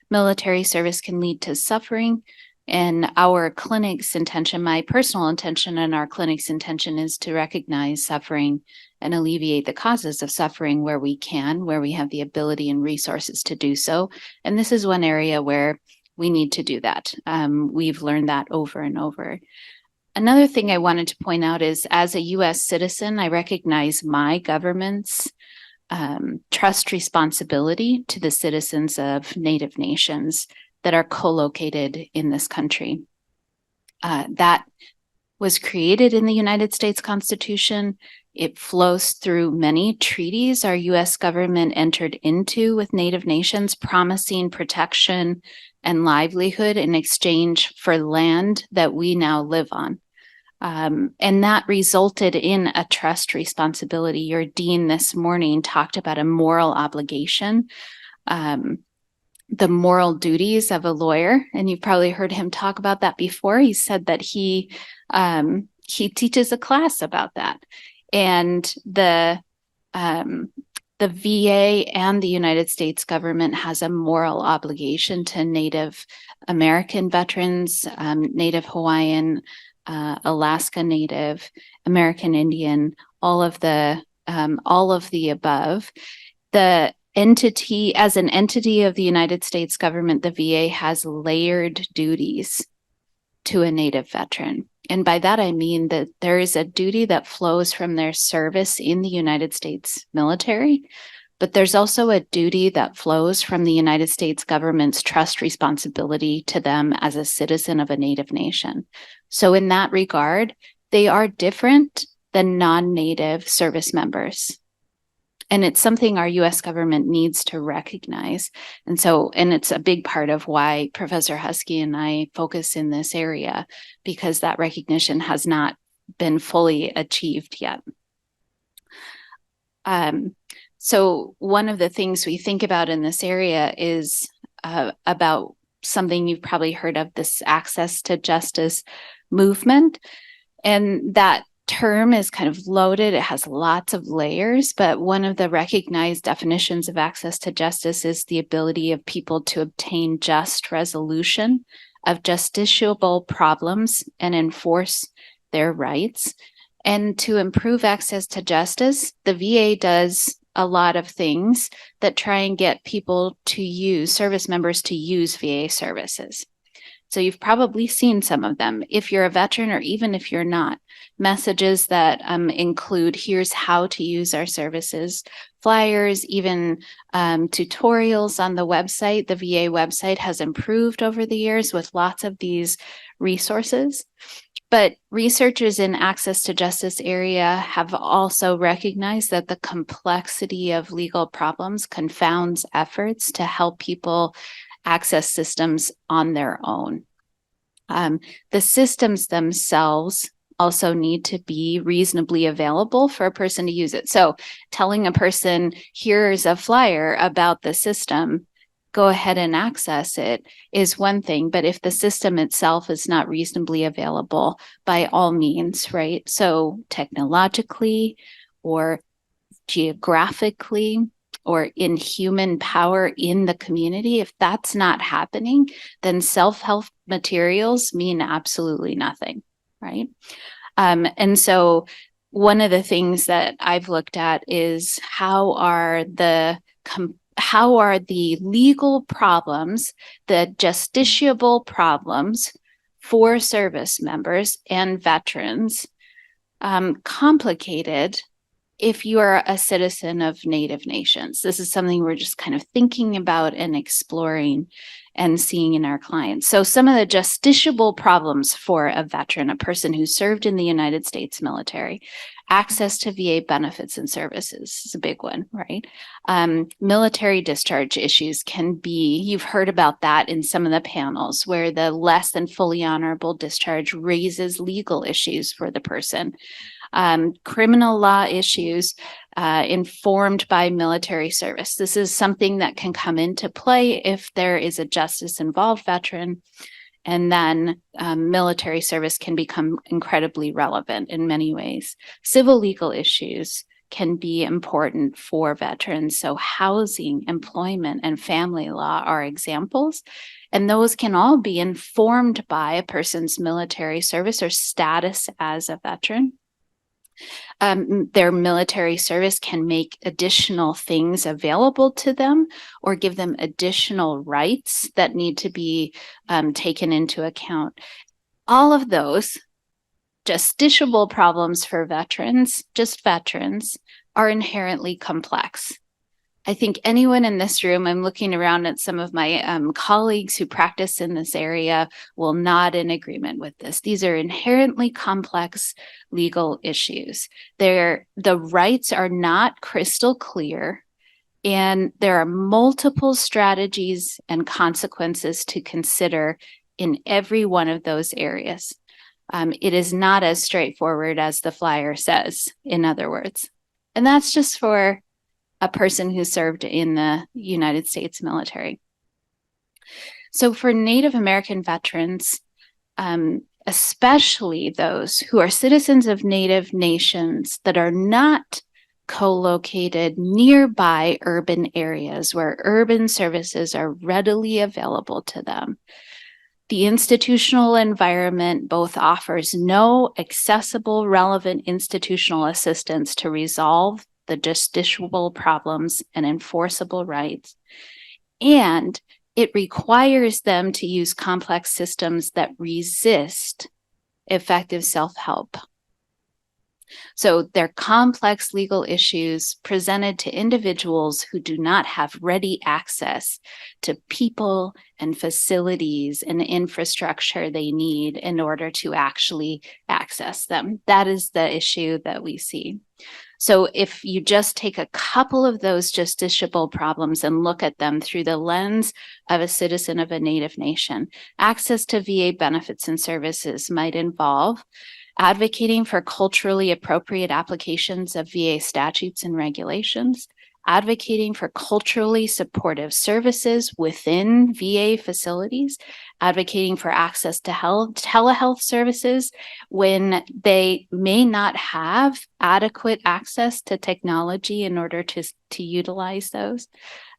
Military service can lead to suffering, and our clinic's intention, my personal intention and our clinic's intention, is to recognize suffering and alleviate the causes of suffering where we can, where we have the ability and resources to do so. And this is one area where we need to do that. We've learned that over and over. Another thing I wanted to point out is, as a US citizen, I recognize my government's trust responsibility to the citizens of Native nations that are co-located in this country. That was created in the United States Constitution. It flows through many treaties our US government entered into with Native nations, promising protection and livelihood in exchange for land that we now live on. And that resulted in a trust responsibility. Your dean this morning talked about a moral obligation, the moral duties of a lawyer, and you've probably heard him talk about that before. He said that he teaches a class about that, and the VA and the United States government has a moral obligation to Native American veterans, Native Hawaiian, Alaska Native, American Indian, all of the above. The entity, as an entity of the United States government, the VA has layered duties to a Native veteran. And by that, I mean that there is a duty that flows from their service in the United States military, but there's also a duty that flows from the United States government's trust responsibility to them as a citizen of a Native nation. So in that regard, they are different than non-Native service members. And it's something our US government needs to recognize. And it's a big part of why Professor Husky and I focus in this area, because that recognition has not been fully achieved yet. So one of the things we think about in this area is about something you've probably heard of, this access to justice movement. And that term is kind of loaded. It has lots of layers, but one of the recognized definitions of access to justice is the ability of people to obtain just resolution of justiciable problems and enforce their rights. And to improve access to justice, the VA does a lot of things that try and get people to use, service members to use VA services. So you've probably seen some of them, if you're a veteran or even if you're not. Messages that include, here's how to use our services, flyers, even tutorials on the website. The VA website has improved over the years with lots of these resources. But researchers in access to justice area have also recognized that the complexity of legal problems confounds efforts to help people access systems on their own. The systems themselves also need to be reasonably available for a person to use it. So telling a person, here's a flyer about the system, go ahead and access it, is one thing. But if the system itself is not reasonably available, by all means, right? So technologically or geographically or in human power in the community, if that's not happening, then self-help materials mean absolutely nothing, right? And so one of the things that I've looked at is how are the legal problems, the justiciable problems for service members and veterans complicated if you are a citizen of Native nations. This is something we're just kind of thinking about and exploring and seeing in our clients. So some of the justiciable problems for a veteran, a person who served in the United States military, access to VA benefits and services is a big one, right? Military discharge issues can be, you've heard about that in some of the panels, where the less than fully honorable discharge raises legal issues for the person. Criminal law issues informed by military service. This is something that can come into play if there is a justice-involved veteran, and then military service can become incredibly relevant in many ways. Civil legal issues can be important for veterans. So housing, employment, and family law are examples. And those can all be informed by a person's military service or status as a veteran. Their military service can make additional things available to them or give them additional rights that need to be taken into account. All of those justiciable problems for veterans, just veterans, are inherently complex. I think anyone in this room, I'm looking around at some of my colleagues who practice in this area, will nod in agreement with this. These are inherently complex legal issues. The rights are not crystal clear, and there are multiple strategies and consequences to consider in every one of those areas. It is not as straightforward as the flyer says, in other words. And that's just for a person who served in the United States military. So for Native American veterans, especially those who are citizens of Native nations that are not co-located nearby urban areas where urban services are readily available to them, the institutional environment both offers no accessible, relevant institutional assistance to resolve the justiciable problems and enforceable rights, and it requires them to use complex systems that resist effective self-help. So they're complex legal issues presented to individuals who do not have ready access to people and facilities and infrastructure they need in order to actually access them. That is the issue that we see. So if you just take a couple of those justiciable problems and look at them through the lens of a citizen of a Native nation, access to VA benefits and services might involve advocating for culturally appropriate applications of VA statutes and regulations, advocating for culturally supportive services within VA facilities, advocating for access to telehealth services when they may not have adequate access to technology in order to utilize those,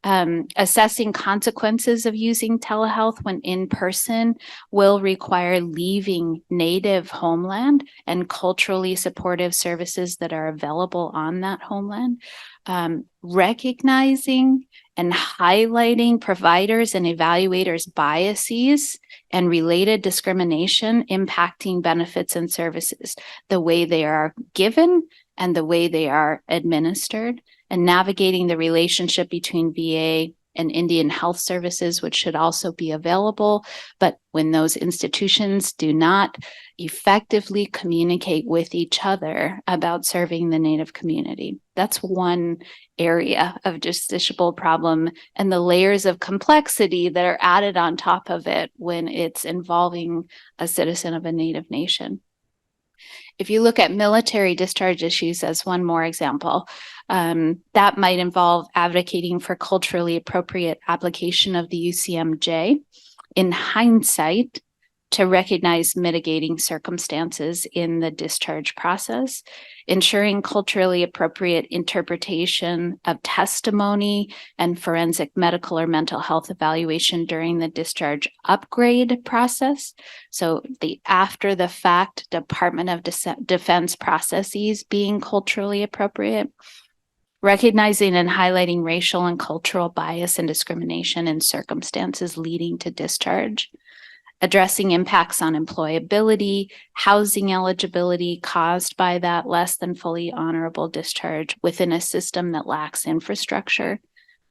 Assessing consequences of using telehealth when in person will require leaving native homeland and culturally supportive services that are available on that homeland. Recognizing and highlighting providers and evaluators' biases and related discrimination impacting benefits and services, the way they are given and the way they are administered, and navigating the relationship between VA and Indian Health Services, which should also be available. But when those institutions do not effectively communicate with each other about serving the Native community, that's one area of justiciable problem, and the layers of complexity that are added on top of it when it's involving a citizen of a Native nation. If you look at military discharge issues as one more example, that might involve advocating for culturally appropriate application of the UCMJ in hindsight to recognize mitigating circumstances in the discharge process, ensuring culturally appropriate interpretation of testimony and forensic medical or mental health evaluation during the discharge upgrade process. So the after the fact Department of Defense processes being culturally appropriate. Recognizing and highlighting racial and cultural bias and discrimination in circumstances leading to discharge. Addressing impacts on employability, housing eligibility caused by that less than fully honorable discharge within a system that lacks infrastructure.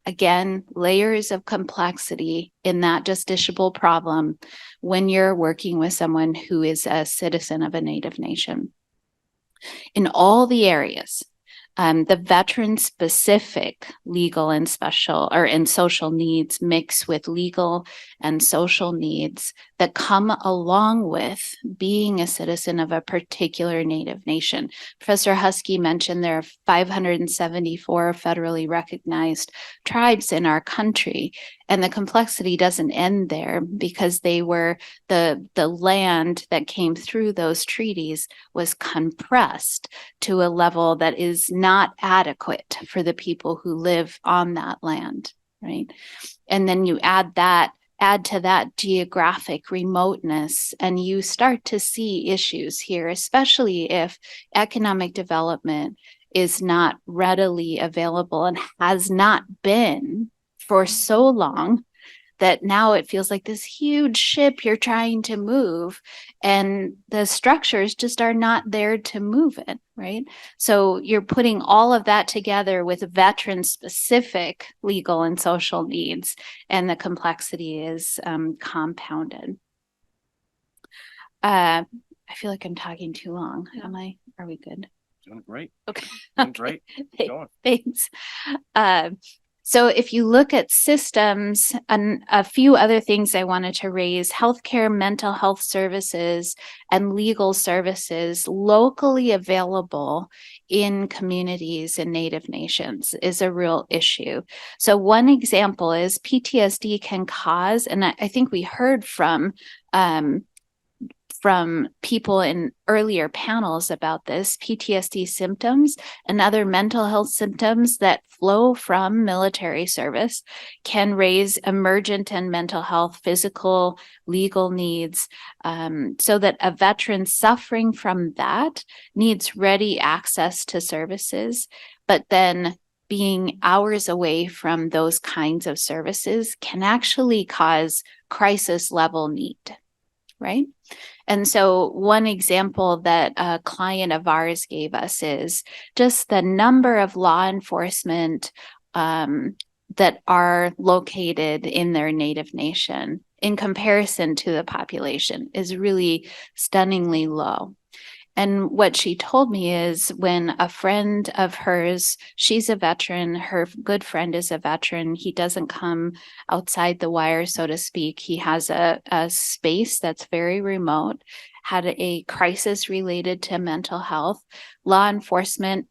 Again, layers of complexity in that justiciable problem when you're working with someone who is a citizen of a Native nation. In all the areas, the veteran-specific legal and special and social needs mix with legal and social needs that come along with being a citizen of a particular Native nation. Professor Husky mentioned there are 574 federally recognized tribes in our country, and the complexity doesn't end there because they were the land that came through those treaties was compressed to a level that is not adequate for the people who live on that land, right? And then you add to that geographic remoteness, and you start to see issues here, especially if economic development is not readily available and has not been for so long that now it feels like this huge ship you're trying to move and the structures just are not there to move it, right? So you're putting all of that together with veteran specific legal and social needs, and the complexity is compounded. I feel like I'm talking too long. Are we good? Doing great. Okay. Doing great. Thanks. So if you look at systems, and a few other things I wanted to raise, healthcare, mental health services, and legal services locally available in communities in Native nations is a real issue. So one example is PTSD can cause, and I think we heard from people in earlier panels about this, PTSD symptoms and other mental health symptoms that flow from military service can raise emergent and mental health, physical, legal needs, so that a veteran suffering from that needs ready access to services, but then being hours away from those kinds of services can actually cause crisis level need, right? And so one example that a client of ours gave us is just the number of law enforcement that are located in their Native nation in comparison to the population is really stunningly low. And what she told me is when a friend of hers, she's a veteran, her good friend is a veteran, he doesn't come outside the wire, so to speak. He has a space that's very remote, had a crisis related to mental health. Law enforcement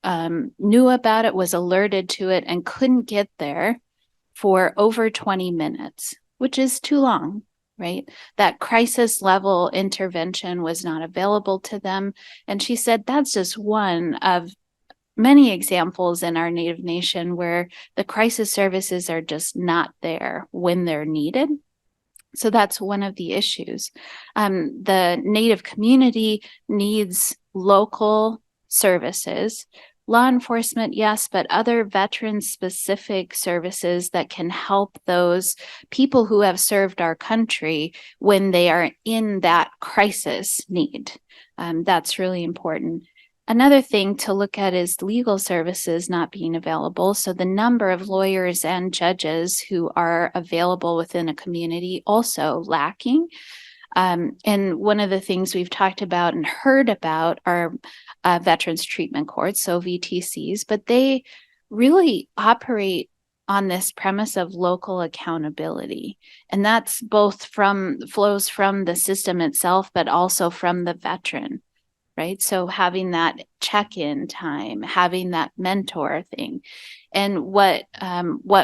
knew about it, was alerted to it, and couldn't get there for over 20 minutes, which is too long. Right? That crisis level intervention was not available to them. And she said that's just one of many examples in our Native Nation where the crisis services are just not there when they're needed. So that's one of the issues. The Native community needs local services. Law enforcement, yes, but other veteran-specific services that can help those people who have served our country when they are in that crisis need. That's really important. Another thing to look at is legal services not being available. So the number of lawyers and judges who are available within a community also lacking. And one of the things we've talked about and heard about are veterans treatment courts, so VTCs, but they really operate on this premise of local accountability. And that's both flows from the system itself, but also from the veteran, right? So having that check-in time, having that mentor thing. And what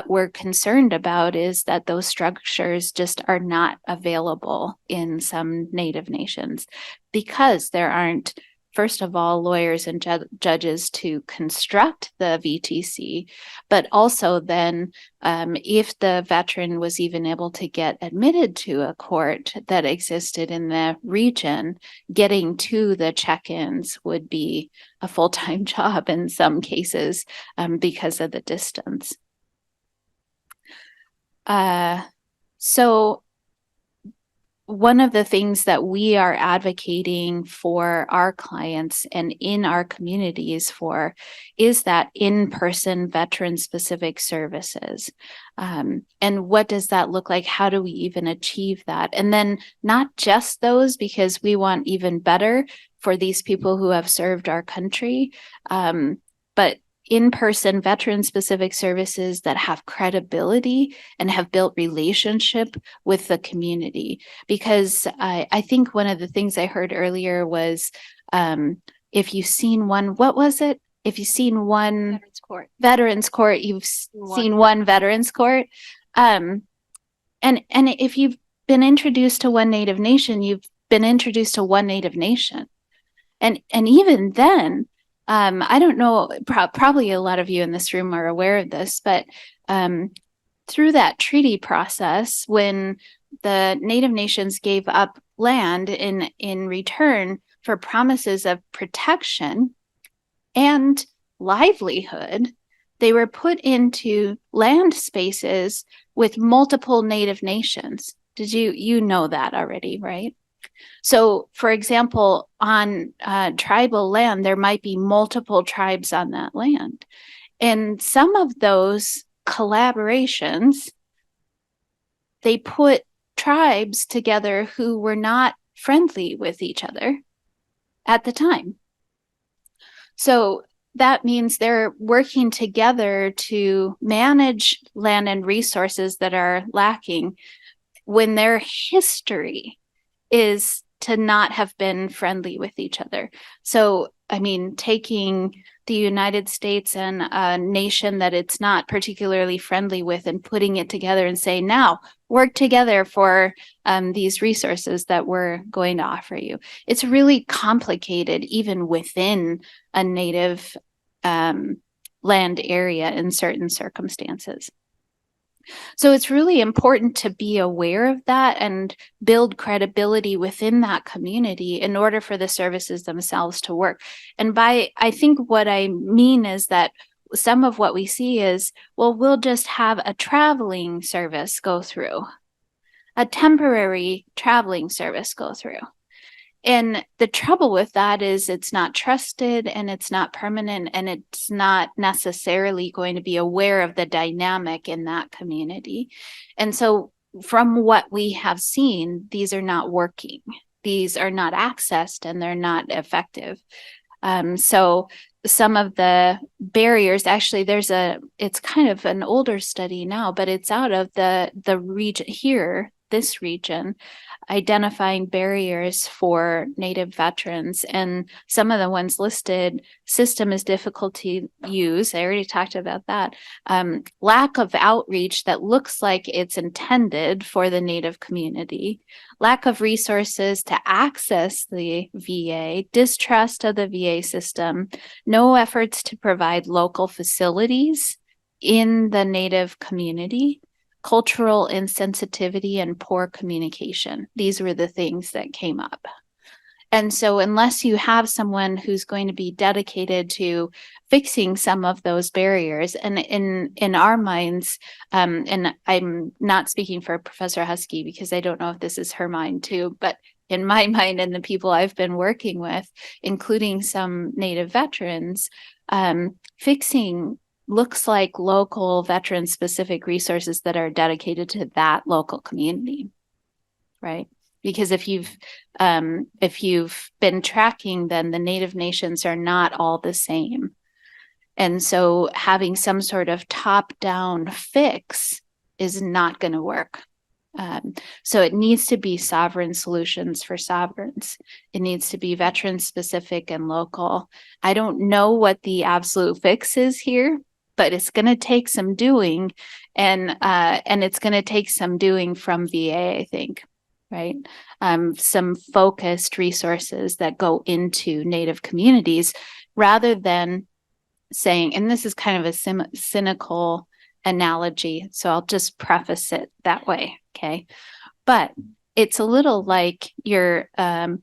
we're concerned about is that those structures just are not available in some Native nations because there aren't, first of all, lawyers and judges to construct the VTC, but also then if the veteran was even able to get admitted to a court that existed in the region, getting to the check-ins would be a full-time job in some cases because of the distance. So one of the things that we are advocating for our clients and in our communities for is that in-person veteran-specific services. And what does that look like? How do we even achieve that? And then not just those, because we want even better for these people who have served our country, but in-person veteran-specific services that have credibility and have built relationship with the community. Because I think one of the things I heard earlier was, if you've seen one, what was it? If you've seen one Veterans Court, you've seen one Veterans Court. And if you've been introduced to one Native Nation, you've been introduced to one Native Nation. And even then, I don't know, probably a lot of you in this room are aware of this, but through that treaty process, when the Native nations gave up land in return for promises of protection and livelihood, they were put into land spaces with multiple Native nations. Did you know that already, right? So, for example, on tribal land, there might be multiple tribes on that land. And some of those collaborations, they put tribes together who were not friendly with each other at the time. So that means they're working together to manage land and resources that are lacking when their history is to not have been friendly with each other. So, I mean, taking the United States and a nation that it's not particularly friendly with and putting it together and say, now work together for these resources that we're going to offer you. It's really complicated even within a Native land area in certain circumstances. So it's really important to be aware of that and build credibility within that community in order for the services themselves to work. And I think what I mean is that some of what we see is, well, we'll just have a traveling service go through, a temporary traveling service go through. And the trouble with that is it's not trusted and it's not permanent and it's not necessarily going to be aware of the dynamic in that community. And so from what we have seen, these are not working. These are not accessed and they're not effective. So some of the barriers, actually, it's kind of an older study now, but it's out of the region here, this region, identifying barriers for Native veterans. And some of the ones listed, system is difficult to use. I already talked about that. Lack of outreach that looks like it's intended for the Native community, lack of resources to access the VA, distrust of the VA system, no efforts to provide local facilities in the Native community, cultural insensitivity, and poor communication. These were the things that came up. And so unless you have someone who's going to be dedicated to fixing some of those barriers, and in our minds, and I'm not speaking for Professor Husky because I don't know if this is her mind too, but in my mind and the people I've been working with, including some Native veterans, fixing looks like local veteran specific resources that are dedicated to that local community, right? Because if you've been tracking, then the Native nations are not all the same. And so having some sort of top-down fix is not going to work. So it needs to be sovereign solutions for sovereigns. It needs to be veteran specific and local. I don't know what the absolute fix is here, but it's going to take some doing, and it's going to take some doing from VA, I think, right? Some focused resources that go into Native communities rather than saying, and this is kind of a cynical analogy, so I'll just preface it that way, okay? But it's a little like you're a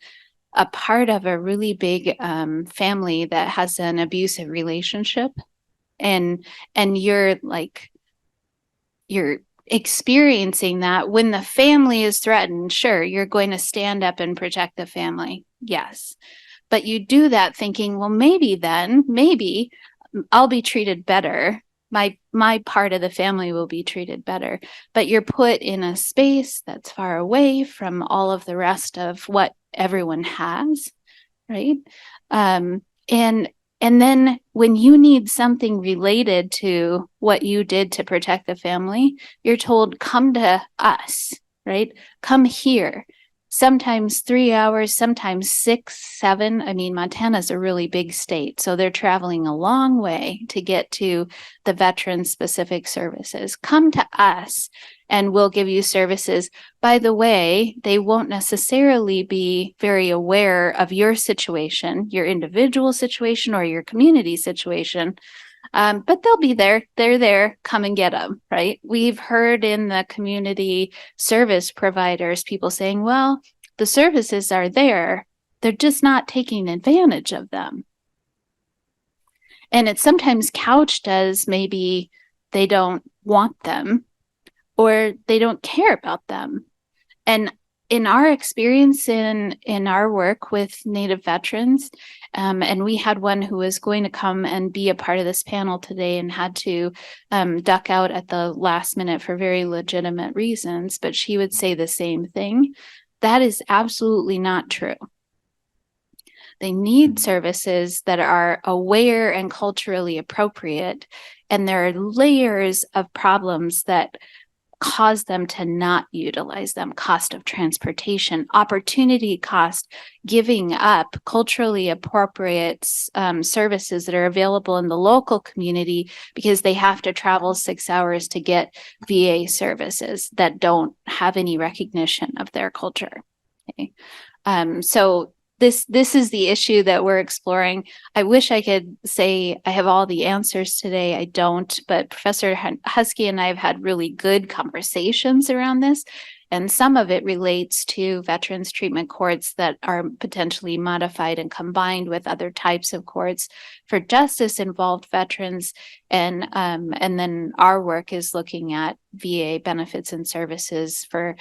part of a really big family that has an abusive relationship, and you're experiencing that when the family is threatened. Sure, you're going to stand up and protect the family, yes, but you do that thinking, well, maybe I'll be treated better. My part of the family will be treated better, but you're put in a space that's far away from all of the rest of what everyone has, right? And then when you need something related to what you did to protect the family, you're told, come to us, right? Come here. Sometimes 3 hours, sometimes 6, 7. I mean, Montana's a really big state, so they're traveling a long way to get to the veteran-specific services. Come to us, and we'll give you services. By the way, they won't necessarily be very aware of your situation, your individual situation, or your community situation. But they'll be there. They're there. Come and get them, right? We've heard in the community service providers, people saying, well, the services are there. They're just not taking advantage of them. And it's sometimes couched as maybe they don't want them or they don't care about them. And in our experience in our work with Native veterans, and we had one who was going to come and be a part of this panel today and had to duck out at the last minute for very legitimate reasons, but she would say the same thing. That is absolutely not true. They need services that are aware and culturally appropriate, and there are layers of problems that cause them to not utilize them. Cost of transportation, opportunity cost, giving up culturally appropriate services that are available in the local community because they have to travel 6 hours to get VA services that don't have any recognition of their culture. Okay. So this is the issue that we're exploring. I wish I could say I have all the answers today. I don't, but Professor Husky and I have had really good conversations around this. And some of it relates to veterans treatment courts that are potentially modified and combined with other types of courts for justice involved veterans. And then our work is looking at VA benefits and services for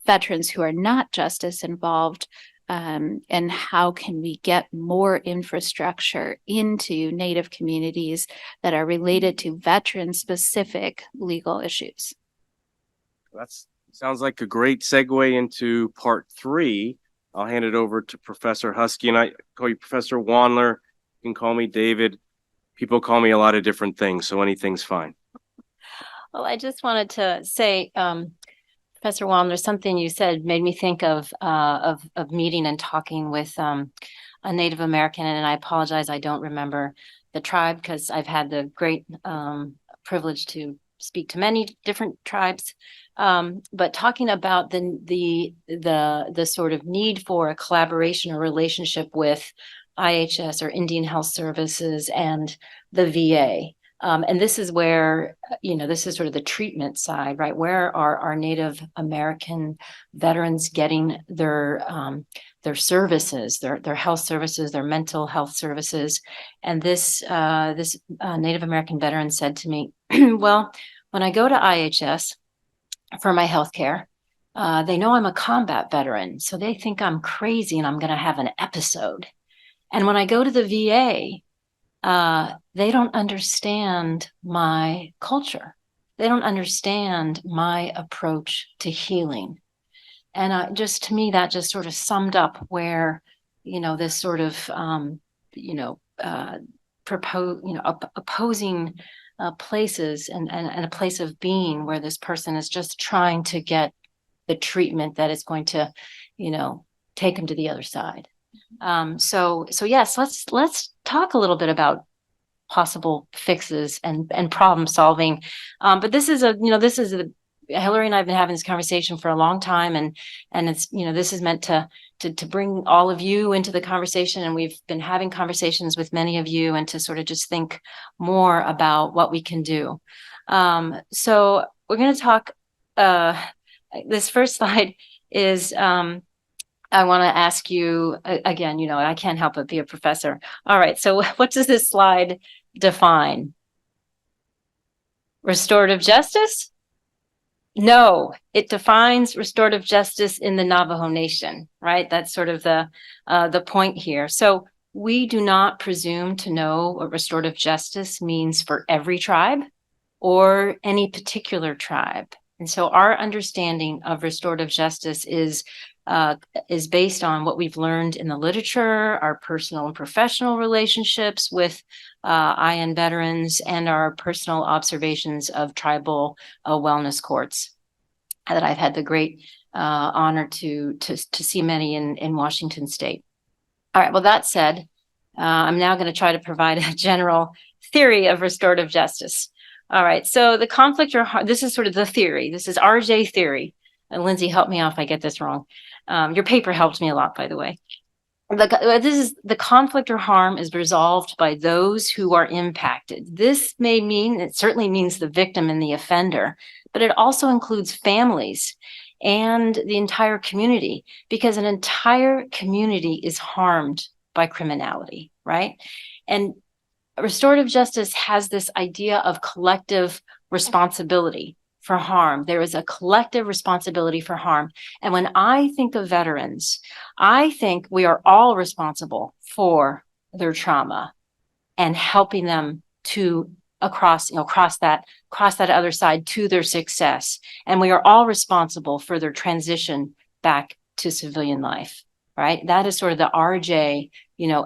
veterans who are not justice involved. And how can we get more infrastructure into Native communities that are related to veteran-specific legal issues? That sounds like a great segue into part 3. I'll hand it over to Professor Husky, and I call you Professor Wandler. You can call me David. People call me a lot of different things, so anything's fine. Well, I just wanted to say, Professor Wallner, something you said made me think of meeting and talking with a Native American, and I apologize, I don't remember the tribe because I've had the great privilege to speak to many different tribes. But talking about the sort of need for a collaboration or relationship with IHS or Indian Health Services and the VA. And this is where, this is sort of the treatment side, right? Where are our Native American veterans getting their services, their health services, their mental health services? And this Native American veteran said to me, well, when I go to IHS for my healthcare, they know I'm a combat veteran, so they think I'm crazy and I'm going to have an episode. And when I go to the VA, they don't understand my culture. They don't understand my approach to healing. And to me, that just sort of summed up where, this sort of, opposing places and a place of being where this person is just trying to get the treatment that is going to, take them to the other side. So yes, let's talk a little bit about possible fixes and problem solving. But this is Hillary and I have been having this conversation for a long time, and it's, this is meant to bring all of you into the conversation, and we've been having conversations with many of you, and to sort of just think more about what we can do. So we're going to talk. This first slide is. I want to ask you again, I can't help but be a professor. All right. So what does this slide define? Restorative justice? No, it defines restorative justice in the Navajo Nation, right? That's sort of the point here. So we do not presume to know what restorative justice means for every tribe or any particular tribe. And so our understanding of restorative justice is based on what we've learned in the literature, our personal and professional relationships with IN veterans, and our personal observations of tribal wellness courts that I've had the great honor to see many in Washington State. All right, well, that said, I'm now going to try to provide a general theory of restorative justice. All right, so the conflict this is sort of the theory. This is RJ theory. And Lindsay, help me out if I get this wrong. Your paper helped me a lot, by the way. This is the conflict or harm is resolved by those who are impacted. This may mean, it certainly means the victim and the offender, but it also includes families and the entire community, because an entire community is harmed by criminality, right? And restorative justice has this idea of collective responsibility for harm. There is a collective responsibility for harm. And when I think of veterans, I think we are all responsible for their trauma and helping them to cross that other side to their success. And we are all responsible for their transition back to civilian life, right? That is sort of the RJ,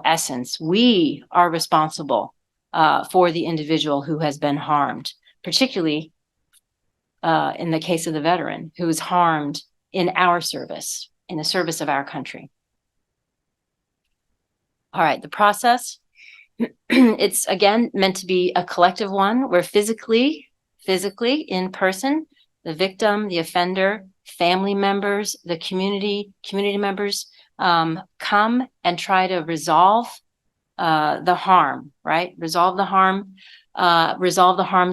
essence. We are responsible for the individual who has been harmed, particularly in the case of the veteran who is harmed in our service, in the service of our country. All right, the process, it's again meant to be a collective one where physically in person, the victim, the offender, family members, the community members come and try to resolve the harm, right? Resolve the harm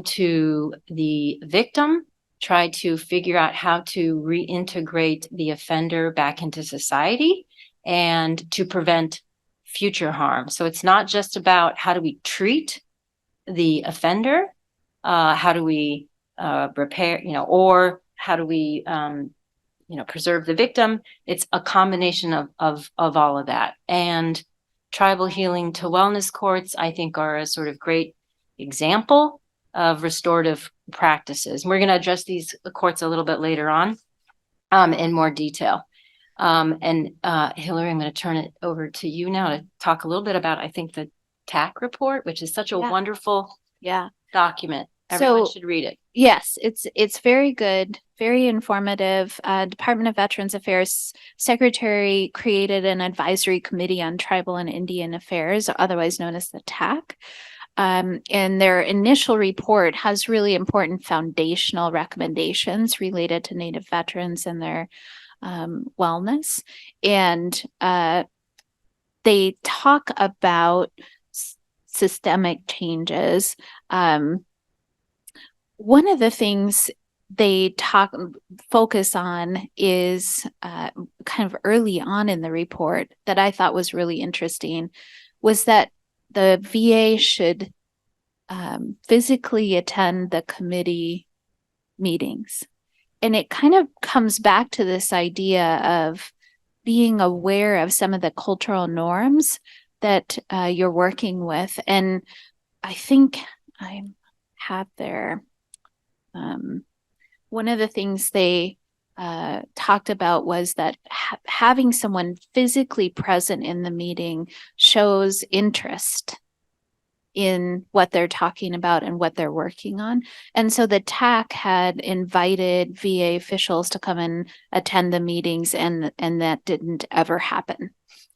to the victim, try to figure out how to reintegrate the offender back into society and to prevent future harm. So it's not just about how do we treat the offender, how do we repair, or how do we preserve the victim. It's a combination of all of that. And tribal healing to wellness courts, I think, are a sort of great example of restorative practices. We're going to address these courts a little bit later on in more detail. And Hillary, I'm going to turn it over to you now to talk a little bit about, I think, the TAC report, which is such a wonderful document. Everyone So should read it. yes, it's very good, very informative. Department of Veterans Affairs Secretary created an advisory committee on tribal and Indian affairs, otherwise known as the TAC. And their initial report has really important foundational recommendations related to Native veterans and their wellness. And they talk about systemic changes. One of the things they focus on is kind of early on in the report that I thought was really interesting was that the VA should physically attend the committee meetings. And it kind of comes back to this idea of being aware of some of the cultural norms that you're working with. And I think I have there. One of the things they talked about was that having someone physically present in the meeting shows interest in what they're talking about and what they're working on. And so the TAC had invited VA officials to come and attend the meetings, and that didn't ever happen.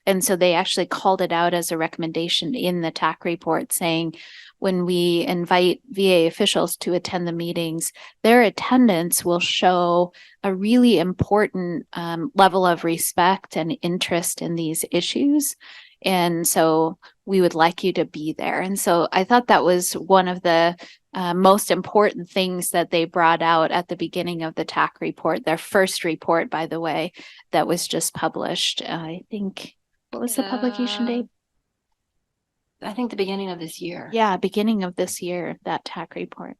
And so they actually called it out as a recommendation in the TAC report, saying when we invite VA officials to attend the meetings, their attendance will show a really important level of respect and interest in these issues. And so we would like you to be there. And so I thought that was one of the most important things that they brought out at the beginning of the TAC report, their first report, by the way, that was just published. I think, what was the publication date? I think the beginning of this year. Yeah, beginning of this year, that TAC report.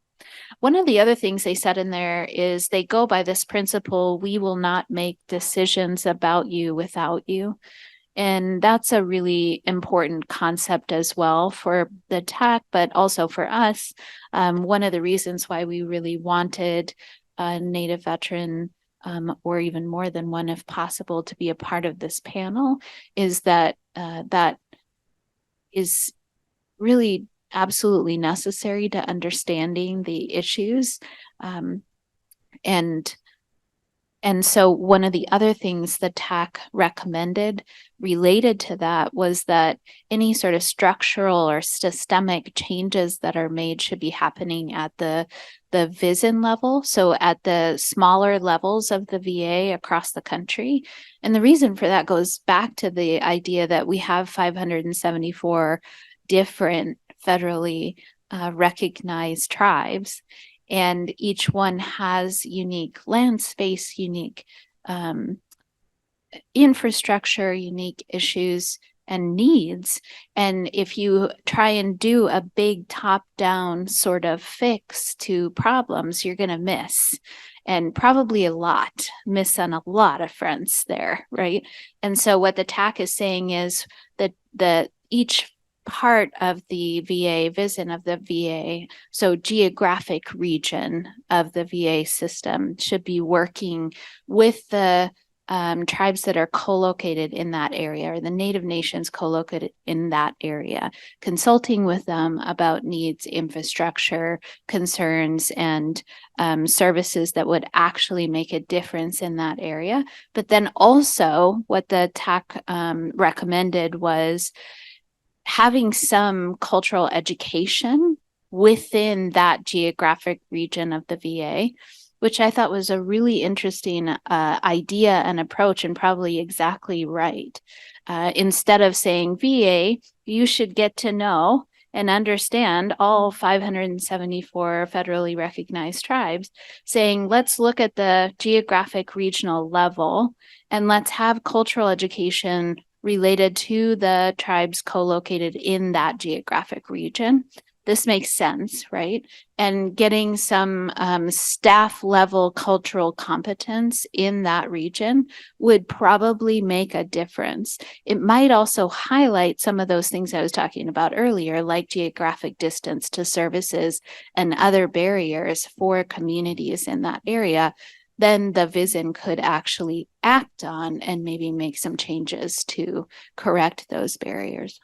One of the other things they said in there is they go by this principle, we will not make decisions about you without you. And that's a really important concept as well for the TAC, but also for us. One of the reasons why we really wanted a Native veteran, or even more than one if possible, to be a part of this panel is that that is really absolutely necessary to understanding the issues. And so one of the other things the TAC recommended related to that was that any sort of structural or systemic changes that are made should be happening at the VISN level, so at the smaller levels of the VA across the country. And the reason for that goes back to the idea that we have 574 different federally recognized tribes. And each one has unique land space, unique infrastructure, unique issues and needs. And if you try and do a big top-down sort of fix to problems, you're going to miss. And probably miss on a lot of fronts there, right? And so what the TAC is saying is that each part of the VA, VISN of the VA, so geographic region of the VA system, should be working with the tribes that are co-located in that area, or the Native nations co-located in that area, consulting with them about needs, infrastructure, concerns, and services that would actually make a difference in that area. But then also what the TAC recommended was having some cultural education within that geographic region of the VA, which I thought was a really interesting idea and approach, and probably exactly right. Instead of saying, VA, you should get to know and understand all 574 federally recognized tribes, saying, let's look at the geographic regional level and let's have cultural education related to the tribes co-located in that geographic region. This makes sense, right? And getting some staff level cultural competence in that region would probably make a difference. It might also highlight some of those things I was talking about earlier, like geographic distance to services and other barriers for communities in that area. Then the VISN could actually act on and maybe make some changes to correct those barriers.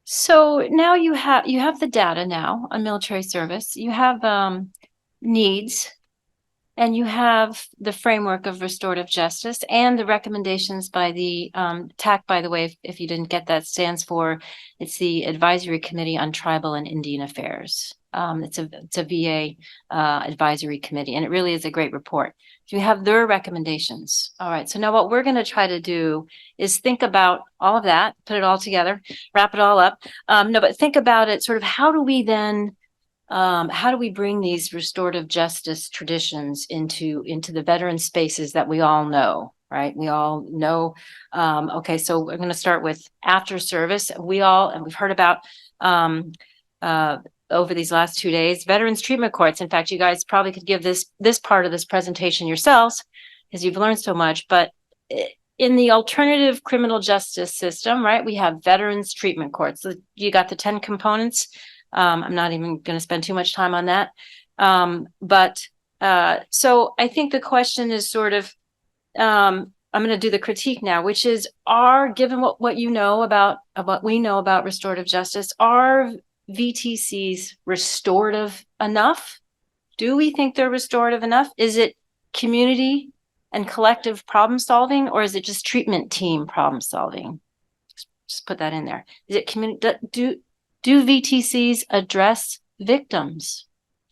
So now you have the data now on military service. You have needs, and you have the framework of restorative justice and the recommendations by the TAC, by the way, if you didn't get that, stands for, it's the Advisory Committee on Tribal and Indian Affairs. It's a VA advisory committee, and it really is a great report. So you have their recommendations. All right. So now what we're going to try to do is think about all of that, put it all together, wrap it all up. No, but think about it sort of, how do we bring these restorative justice traditions into the veteran spaces that we all know, right? We all know. Okay, so we're going to start with after service. And we've heard about over these last 2 days, veterans treatment courts. In fact, you guys probably could give this part of this presentation yourselves because you've learned so much. But in the alternative criminal justice system, right, we have veterans treatment courts. So you got the 10 components. I'm not even going to spend too much time on that. So I think the question is sort of, I'm going to do the critique now, which is, given what you know about what we know about restorative justice, are VTCs restorative enough? Do we think they're restorative enough? Is it community and collective problem solving, or is it just treatment team problem solving? Just put that in there. Is it community? Do VTCs address victims,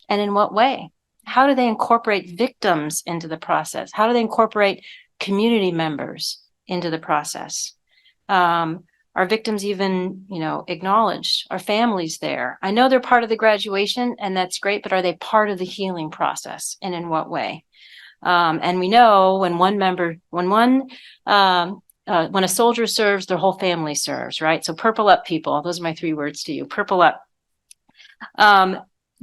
and in what way? How do they incorporate victims into the process? How do they incorporate community members into the process? Are victims even, acknowledged? Are families there? I know they're part of the graduation, and that's great, but are they part of the healing process, and in what way? And we know when when a soldier serves, their whole family serves, right? So purple up, people. Those are my 3 words to you. Purple up.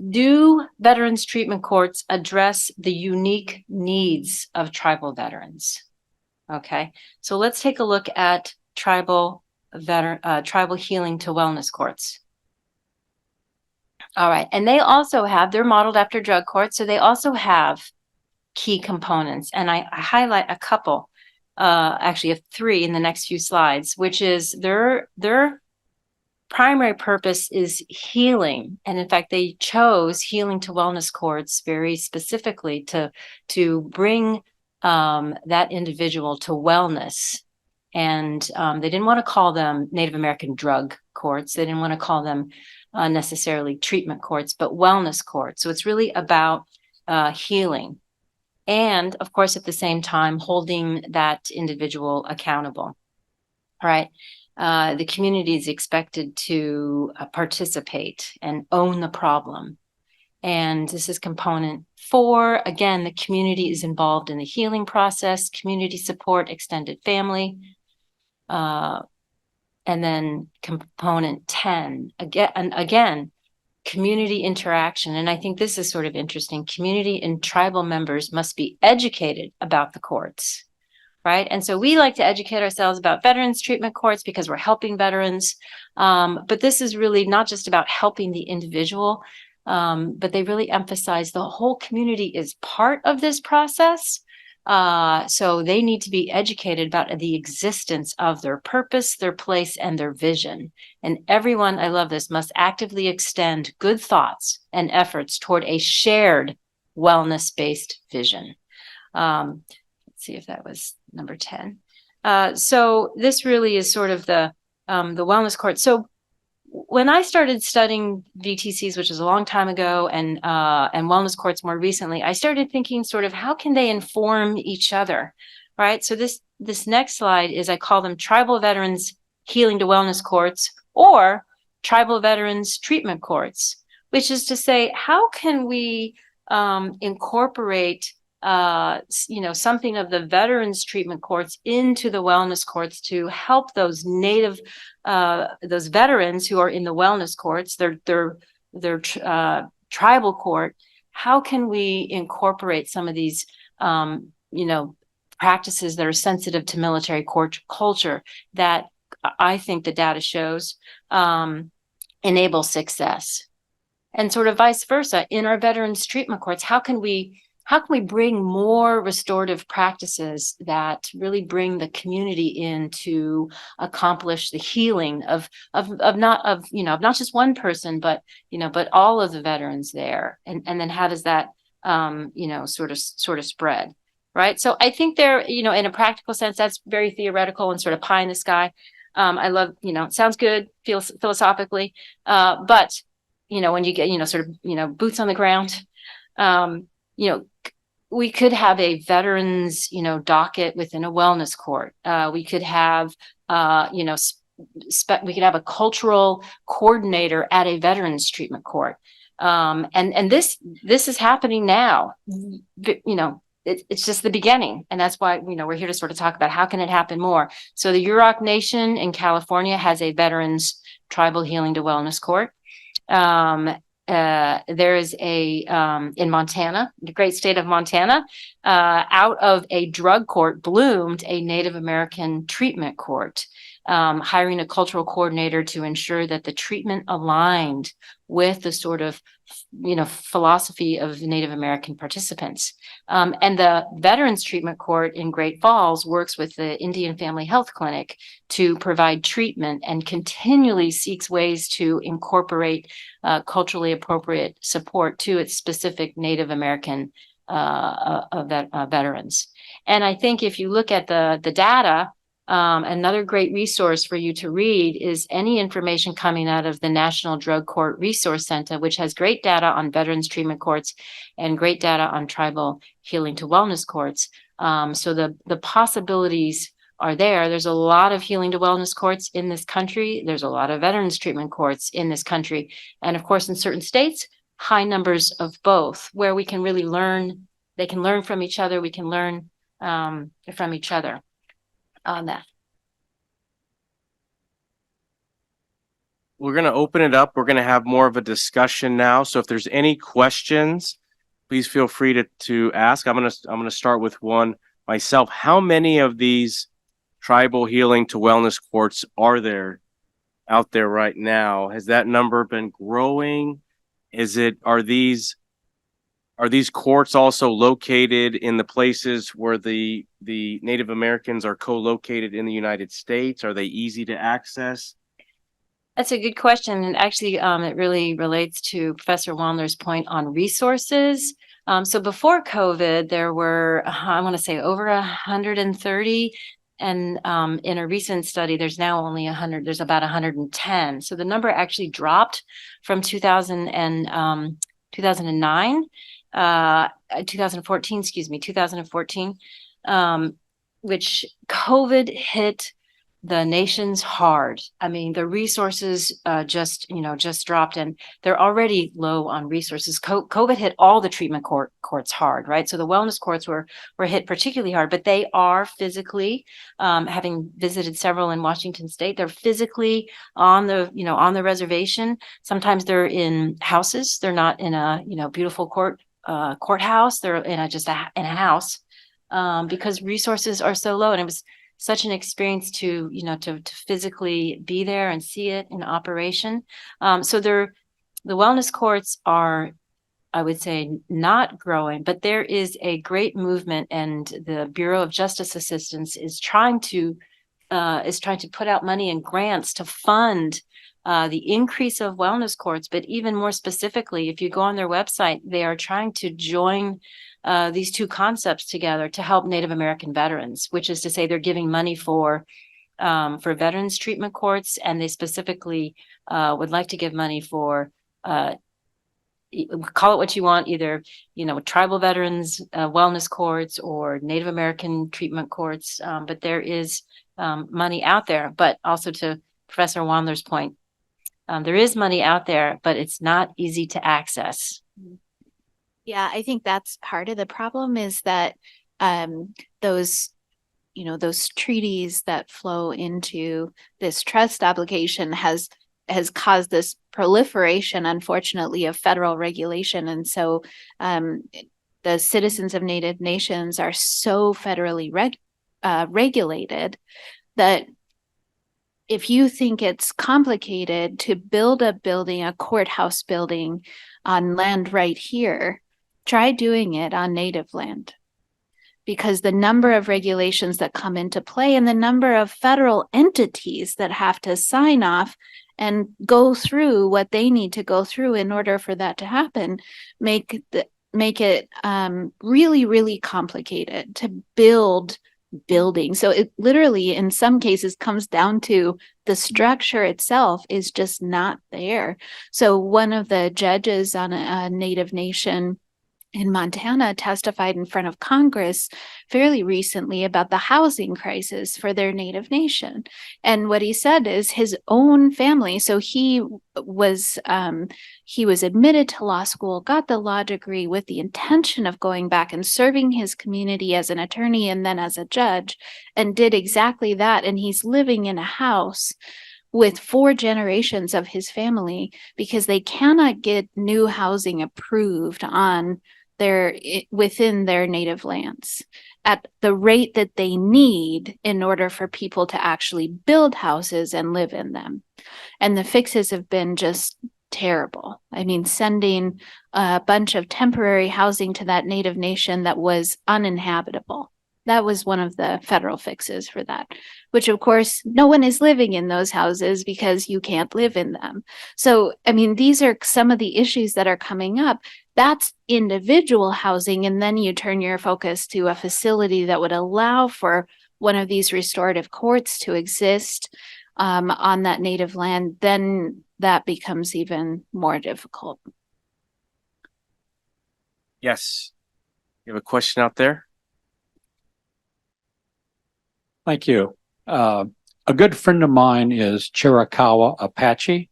Do veterans treatment courts address the unique needs of tribal veterans? Okay, so let's take a look at tribal healing to wellness courts. All right, and they're modeled after drug courts, so they also have key components, and I highlight a couple. Actually 3 in the next few slides, which is their primary purpose is healing. And in fact, they chose healing to wellness courts very specifically to bring that individual to wellness. And they didn't want to call them Native American drug courts. They didn't want to call them necessarily treatment courts, but wellness courts. So it's really about healing. And of course, at the same time, holding that individual accountable. All right. The community is expected to participate and own the problem. And this is component 4. Again, the community is involved in the healing process, community support, extended family. And then component 10, again, community interaction. And I think this is sort of interesting. Community and tribal members must be educated about the courts, right? And so we like to educate ourselves about veterans treatment courts because we're helping veterans. But this is really not just about helping the individual, but they really emphasize the whole community is part of this process. So they need to be educated about the existence of their purpose, their place, and their vision. And everyone, I love this, must actively extend good thoughts and efforts toward a shared wellness-based vision. Let's see if that was number 10. So this really is sort of the wellness court. So when I started studying VTCs, which is a long time ago, and wellness courts more recently, I started thinking sort of how can they inform each other, right? So this next slide is, I call them tribal veterans healing to wellness courts or tribal veterans treatment courts, which is to say, how can we incorporate something of the veterans treatment courts into the wellness courts to help those those veterans who are in the wellness courts, their tribal court. How can we incorporate some of these, practices that are sensitive to military court culture that I think the data shows enable success, and sort of vice versa in our veterans treatment courts? How can we how can we bring more restorative practices that really bring the community in to accomplish the healing of not just one person, but but all of the veterans there, and then how does that sort of spread, right? So I think there, in a practical sense, that's very theoretical and sort of pie in the sky. I love, it sounds good, feels philosophically, but when you get, sort of, boots on the ground, we could have a veterans, docket within a wellness court. We could have, we could have a cultural coordinator at a veterans treatment court. And this is happening now. It's just the beginning, and that's why we're here to sort of talk about how can it happen more. So the Yurok Nation in California has a veterans tribal healing to wellness court. There is a in Montana, the great state of Montana, out of a drug court bloomed a Native American treatment court, hiring a cultural coordinator to ensure that the treatment aligned with the sort of philosophy of Native American participants. And the Veterans Treatment Court in Great Falls works with the Indian Family Health Clinic to provide treatment and continually seeks ways to incorporate culturally appropriate support to its specific Native American veterans. And I think if you look at the data, another great resource for you to read is any information coming out of the National Drug Court Resource Center, which has great data on veterans treatment courts and great data on tribal healing to wellness courts. So the possibilities are there. There's a lot of healing to wellness courts in this country. There's a lot of veterans treatment courts in this country. And of course, in certain states, high numbers of both, where we can really learn. They can learn from each other. We can learn from each other on that. We're going to open it up. We're going to have more of a discussion now. So if there's any questions, please feel free to ask. I'm going to start with one myself. How many of these tribal healing to wellness courts are there out there right now? Has that number been growing? Are these courts also located in the places where the Native Americans are co-located in the United States? Are they easy to access? That's a good question. And actually, it really relates to Professor Wandler's point on resources. So before COVID, there were, I want to say, over 130. And in a recent study, there's now only 100. There's about 110. So the number actually dropped from 2009. 2014, which COVID hit the nations hard. I mean, the resources just dropped, and they're already low on resources. COVID hit all the treatment courts hard, right? So the wellness courts were hit particularly hard, but they are physically, having visited several in Washington State, they're physically on the reservation. Sometimes they're in houses. They're not in a beautiful courthouse. They're in a house because resources are so low, and it was such an experience to physically be there and see it in operation. So the wellness courts are, I would say, not growing, but there is a great movement, and the Bureau of Justice Assistance is trying to put out money and grants to fund the increase of wellness courts. But even more specifically, if you go on their website, they are trying to join these two concepts together to help Native American veterans, which is to say they're giving money for veterans treatment courts, and they specifically would like to give money for call it what you want, either tribal veterans wellness courts or Native American treatment courts. But there is money out there. But also to Professor Wandler's point, there is money out there, but it's not easy to access. Yeah, I think that's part of the problem, is that those treaties that flow into this trust obligation has caused this proliferation, unfortunately, of federal regulation. And so the citizens of Native nations are so federally regulated that if you think it's complicated to build a building, a courthouse building on land right here, Try doing it on native land, because the number of regulations that come into play and the number of federal entities that have to sign off and go through what they need to go through in order for that to happen make it really, really complicated to build buildings. So it literally, in some cases, comes down to the structure itself is just not there. So one of the judges on a Native nation in Montana testified in front of Congress fairly recently about the housing crisis for their Native nation. And what he said is his own family, so he was admitted to law school, got the law degree with the intention of going back and serving his community as an attorney and then as a judge, and did exactly that. And he's living in a house with 4 generations of his family because they cannot get new housing approved within their native lands at the rate that they need in order for people to actually build houses and live in them. And the fixes have been just terrible. I mean, sending a bunch of temporary housing to that native nation that was uninhabitable. That was one of the federal fixes for that, which of course, no one is living in those houses because you can't live in them. So, I mean, these are some of the issues that are coming up. That's individual housing. And then you turn your focus to a facility that would allow for one of these restorative courts to exist on that native land, then that becomes even more difficult. Yes. You have a question out there? Thank you. A good friend of mine is Chiricahua Apache,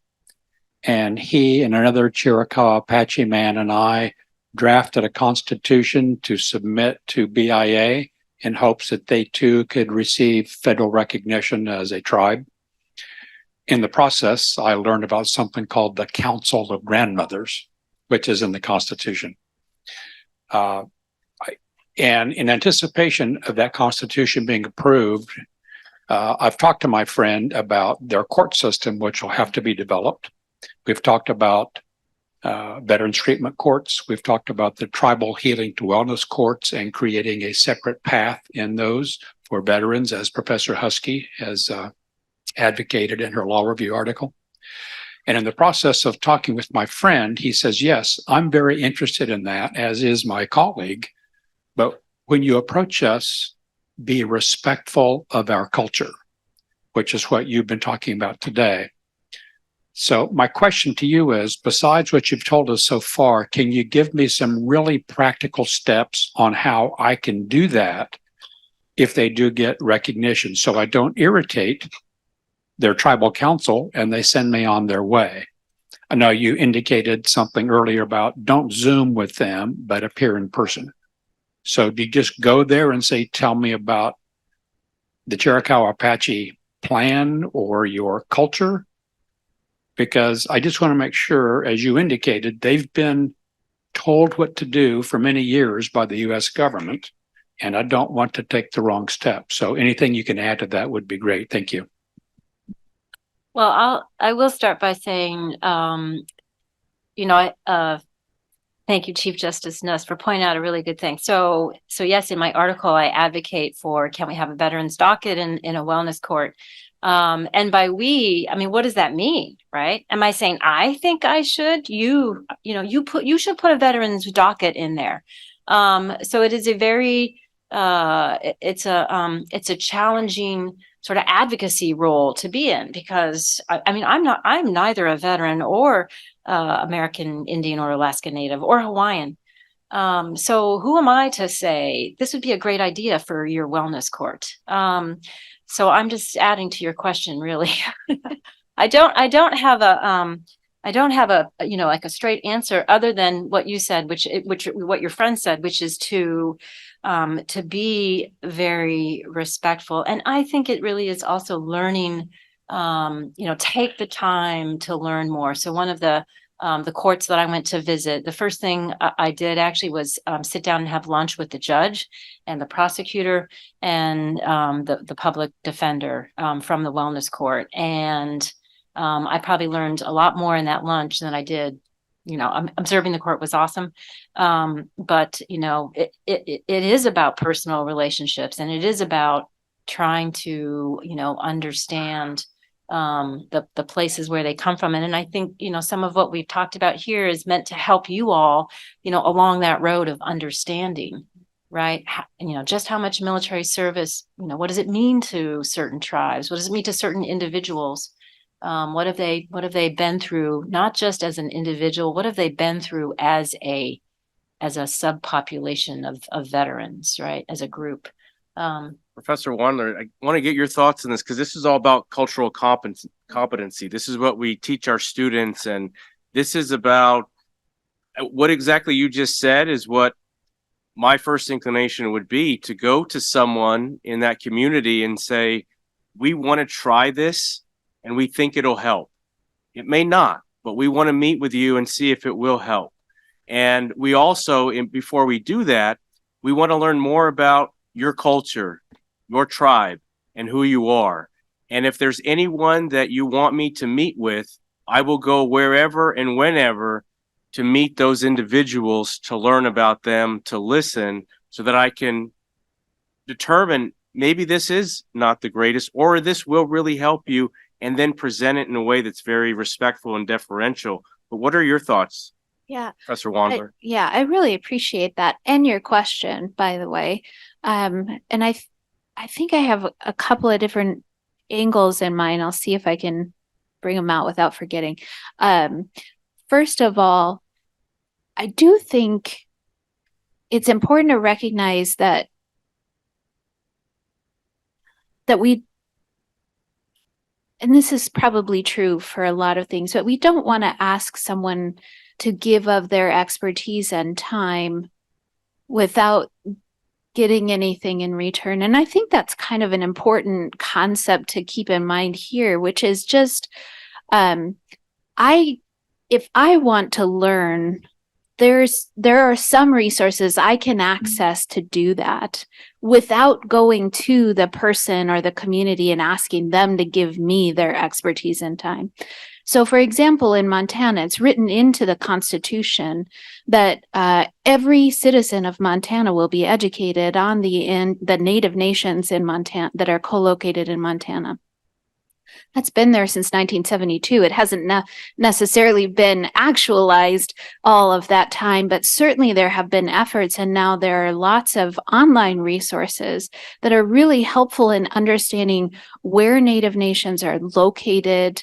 and he and another Chiricahua Apache man and I drafted a constitution to submit to BIA in hopes that they too could receive federal recognition as a tribe. In the process, I learned about something called the Council of Grandmothers, which is in the Constitution. And in anticipation of that Constitution being approved, I've talked to my friend about their court system, which will have to be developed. We've talked about veterans treatment courts. We've talked about the tribal healing to wellness courts and creating a separate path in those for veterans, as Professor Husky has advocated in her law review article. And in the process of talking with my friend, he says, yes, I'm very interested in that, as is my colleague. But when you approach us, be respectful of our culture, which is what you've been talking about today. So my question to you is, besides what you've told us so far, can you give me some really practical steps on how I can do that if they do get recognition, so I don't irritate their tribal council and they send me on their way? I know you indicated something earlier about don't Zoom with them, but appear in person. So do you just go there and say, tell me about the Chiricahua Apache plan or your culture? Because I just want to make sure, as you indicated, they've been told what to do for many years by the U.S. government, and I don't want to take the wrong step. So anything you can add to that would be great. Thank you. Well, I will start by saying, thank you, Chief Justice Nuss, for pointing out a really good thing. So yes, in my article, I advocate for, can we have a veterans docket in a wellness court? And by we, I mean, what does that mean, right? Am I saying I think I should? You should put a veterans docket in there. So it is a very, it's a challenging sort of advocacy role to be in, because I'm neither a veteran or American Indian or Alaska Native or Hawaiian. So who am I to say this would be a great idea for your wellness court? So I'm just adding to your question, really. I don't have a like a straight answer other than what you said, which what your friend said, which is to be very respectful. And I think it really is also learning, take the time to learn more. So one of the courts that I went to visit, the first thing I did actually was sit down and have lunch with the judge and the prosecutor and the public defender from the wellness court. And I probably learned a lot more in that lunch than I did, observing the court was awesome. But it is about personal relationships, and it is about trying to, understand the places where they come from. And I think, some of what we've talked about here is meant to help you all, along that road of understanding, right? Just how much military service, what does it mean to certain tribes? What does it mean to certain individuals? What have they been through, not just as an individual, what have they been through as a subpopulation of veterans, right? As a group. Professor Wandler, I want to get your thoughts on this because this is all about cultural competency. This is what we teach our students, and this is about what exactly you just said is what my first inclination would be, to go to someone in that community and say, we want to try this and we think it'll help. It may not, but we want to meet with you and see if it will help. And we also, before we do that, we want to learn more about your culture, your tribe, and who you are. And if there's anyone that you want me to meet with, I will go wherever and whenever to meet those individuals, to learn about them, to listen, so that I can determine maybe this is not the greatest, or this will really help you, and then present it in a way that's very respectful and deferential. But what are your thoughts? Yeah. Professor Wandler. I really appreciate that. And your question, by the way. And I think I have a couple of different angles in mind. I'll see if I can bring them out without forgetting. First of all, I do think it's important to recognize that we, and this is probably true for a lot of things, but we don't want to ask someone to give of their expertise and time without getting anything in return. And I think that's kind of an important concept to keep in mind here, which is just, if I want to learn, there are some resources I can access to do that without going to the person or the community and asking them to give me their expertise and time. So, for example, in Montana, it's written into the Constitution that every citizen of Montana will be educated on the native nations in Montana that are co-located in Montana. That's been there since 1972. It hasn't necessarily been actualized all of that time, but certainly there have been efforts, and now there are lots of online resources that are really helpful in understanding where Native nations are located,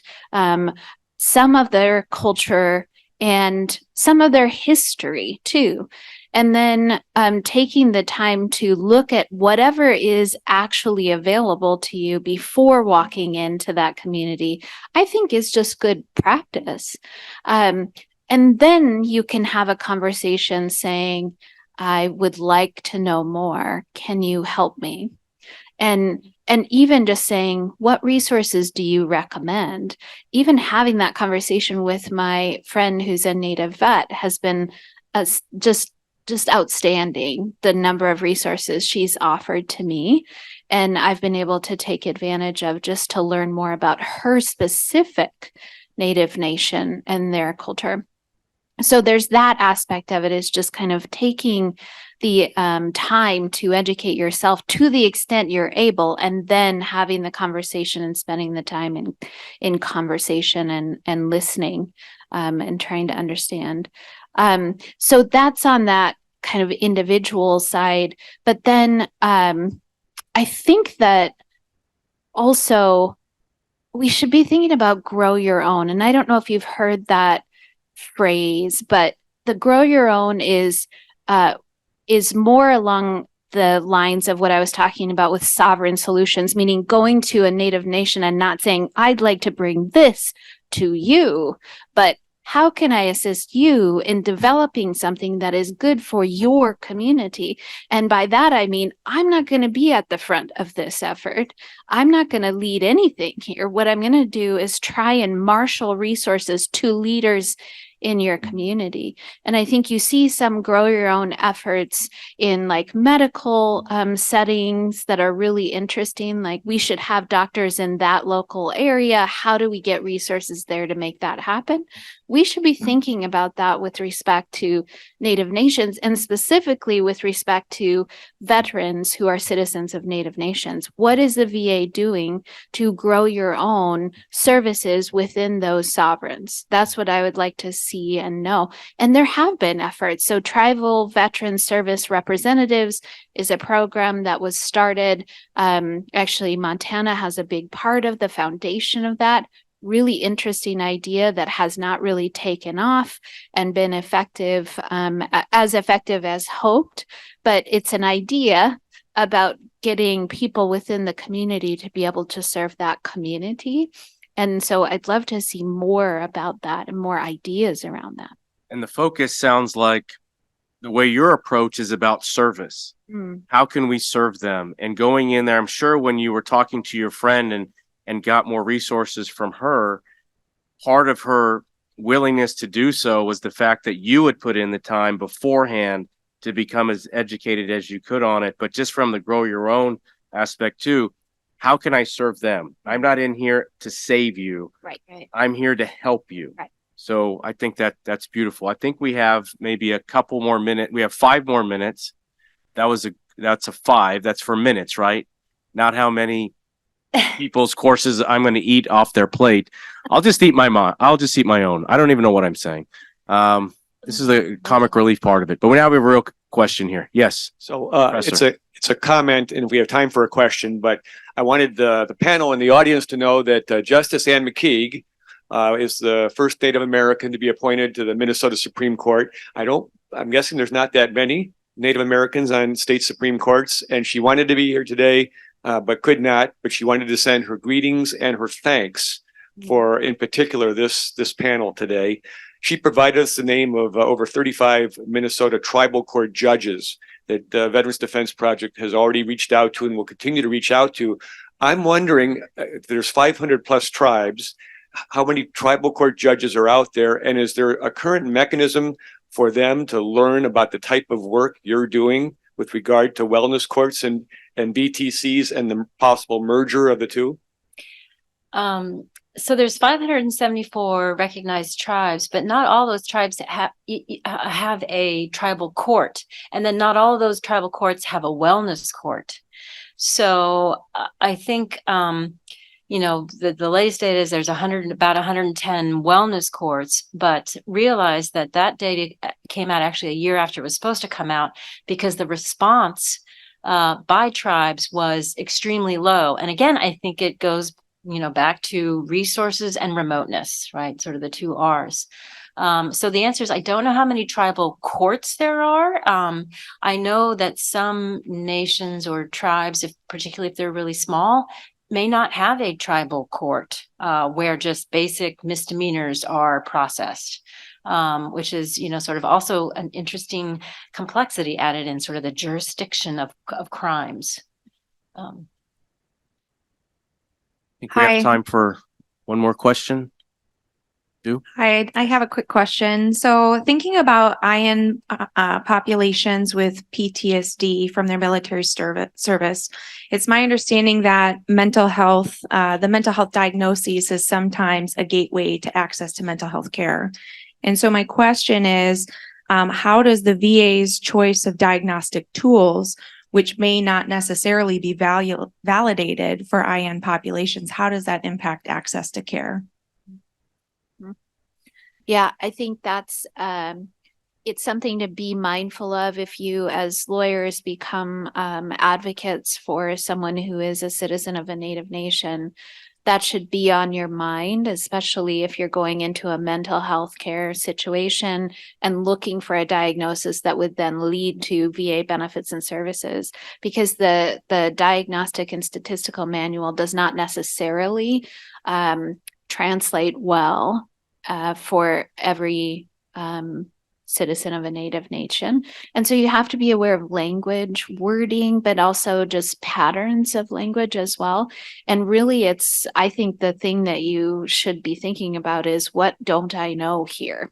some of their culture, and some of their history too. And then taking the time to look at whatever is actually available to you before walking into that community, I think is just good practice. And then you can have a conversation saying, I would like to know more. Can you help me? And even just saying, what resources do you recommend? Even having that conversation with my friend who's a Native vet has been just outstanding, the number of resources she's offered to me. And I've been able to take advantage of just to learn more about her specific Native nation and their culture. So there's that aspect of it, is just kind of taking the time to educate yourself to the extent you're able, and then having the conversation and spending the time in conversation and listening and trying to understand. So that's on that kind of individual side. But then I think that also we should be thinking about grow your own. And I don't know if you've heard that phrase, but the grow your own is more along the lines of what I was talking about with sovereign solutions, meaning going to a Native nation and not saying, I'd like to bring this to you, but how can I assist you in developing something that is good for your community? And by that, I mean, I'm not going to be at the front of this effort. I'm not going to lead anything here. What I'm going to do is try and marshal resources to leaders in your community. And I think you see some grow your own efforts in like medical settings that are really interesting. Like we should have doctors in that local area. How do we get resources there to make that happen? We should be thinking about that with respect to Native nations, and specifically with respect to veterans who are citizens of Native nations. What is the VA doing to grow your own services within those sovereigns? That's what I would like to see and know. And there have been efforts. So Tribal Veteran Service Representatives is a program that was started. Actually, Montana has a big part of the foundation of that. Really interesting idea that has not really taken off and been effective, as effective as hoped, but it's an idea about getting people within the community to be able to serve that community. And so I'd love to see more about that and more ideas around that. And the focus sounds like the way your approach is about service. How can we serve them? And going in there, I'm sure when you were talking to your friend and got more resources from her, part of her willingness to do so was the fact that you had put in the time beforehand to become as educated as you could on it. But just from the grow your own aspect too, how can I serve them? I'm not in here to save you. Right. I'm here to help you. Right. So I think that's beautiful. I think we have maybe a couple more minutes. We have 5 more minutes. That's a 5. That's for minutes, right? Not how many people's courses I'm going to eat off their plate. I'll just eat my own. I don't even know what I'm saying. This is the comic relief part of it, but we now have a real question here. Yes. So it's a comment, and if we have time for a question, but I wanted the panel and the audience to know that Justice Ann McKeague is the first Native American to be appointed to the Minnesota Supreme Court. I'm guessing there's not that many Native Americans on state Supreme Courts, and she wanted to be here today, but could not. But she wanted to send her greetings and her thanks for, in particular, this panel today. She provided us the name of over 35 Minnesota tribal court judges that the Veterans Defense Project has already reached out to and will continue to reach out to. I'm wondering, if there's 500 plus tribes, how many tribal court judges are out there, and is there a current mechanism for them to learn about the type of work you're doing with regard to wellness courts and VTCs and the possible merger of the two? So there's 574 recognized tribes, but not all those tribes have a tribal court. And then not all of those tribal courts have a wellness court. So I think, the latest data is there's about 110 wellness courts, but realize that data came out actually a year after it was supposed to come out, because the response by tribes was extremely low. And again, I think it goes back to resources and remoteness, right? Sort of the 2 R's. So the answer is, I don't know how many tribal courts there are. I know that some nations or tribes, particularly if they're really small, may not have a tribal court where just basic misdemeanors are processed, which is, sort of also an interesting complexity added in sort of the jurisdiction of crimes. I think we have time for one more question. Hi, I have a quick question. So thinking about IN populations with PTSD from their military service, it's my understanding that the mental health diagnosis is sometimes a gateway to access to mental health care. And so my question is, how does the VA's choice of diagnostic tools, which may not necessarily be validated for IN populations, how does that impact access to care? Yeah, I think that's it's something to be mindful of if you, as lawyers, become advocates for someone who is a citizen of a Native nation. That should be on your mind, especially if you're going into a mental health care situation and looking for a diagnosis that would then lead to VA benefits and services, because the Diagnostic and Statistical Manual does not necessarily translate well for every citizen of a Native nation. And so you have to be aware of language, wording, but also just patterns of language as well. And really, I think the thing that you should be thinking about is, what don't I know here?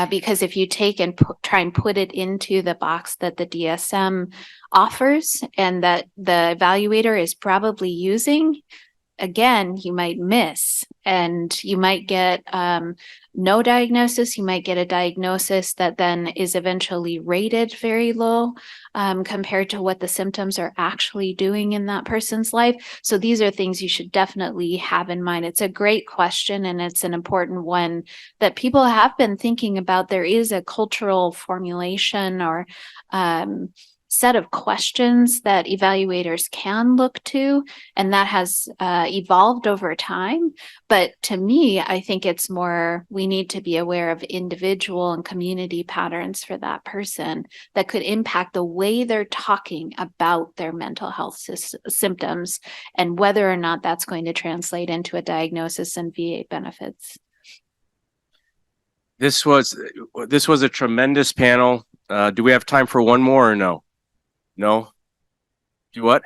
Because if you take and try and put it into the box that the DSM offers and that the evaluator is probably using, again, you might miss and you might get no diagnosis. You might get a diagnosis that then is eventually rated very low compared to what the symptoms are actually doing in that person's life. So these are things you should definitely have in mind. It's a great question and it's an important one that people have been thinking about. There is a cultural formulation or set of questions that evaluators can look to, and that has evolved over time. But to me, I think it's more, we need to be aware of individual and community patterns for that person that could impact the way they're talking about their mental health symptoms and whether or not that's going to translate into a diagnosis and VA benefits. This was a tremendous panel. Do we have time for one more or no? No? Do what?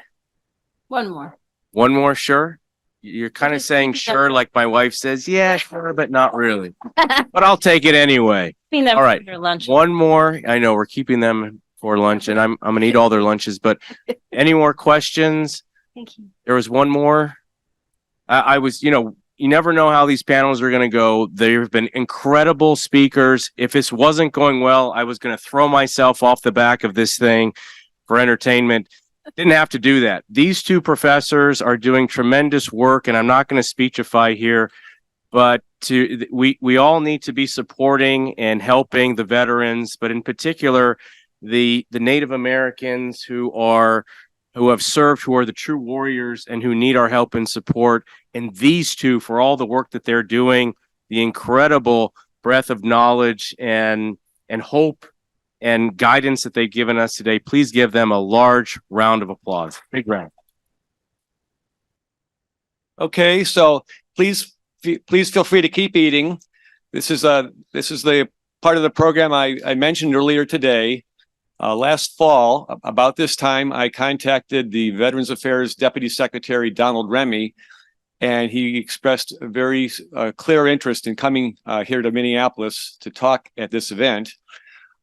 One more. One more, sure? You're kind of saying sure like my wife says, yeah, sure, but not really. But I'll take it anyway. All right. One more. I know we're keeping them for lunch and I'm gonna eat all their lunches, but any more questions? Thank you. There was one more. I was, you never know how these panels are going to go. There have been incredible speakers. If this wasn't going well, I was going to throw myself off the back of this thing for entertainment. Didn't have to do that. These two professors are doing tremendous work, and I'm not going to speechify here, but we all need to be supporting and helping the veterans, but in particular, the Native Americans who have served, who are the true warriors and who need our help and support. And these two, for all the work that they're doing, the incredible breadth of knowledge and hope and guidance that they've given us today, please give them a large round of applause. Big round. Okay, so please feel free to keep eating. This is the part of the program I mentioned earlier today. Last fall, about this time, I contacted the Veterans Affairs Deputy Secretary, Donald Remy, and he expressed a very clear interest in coming here to Minneapolis to talk at this event.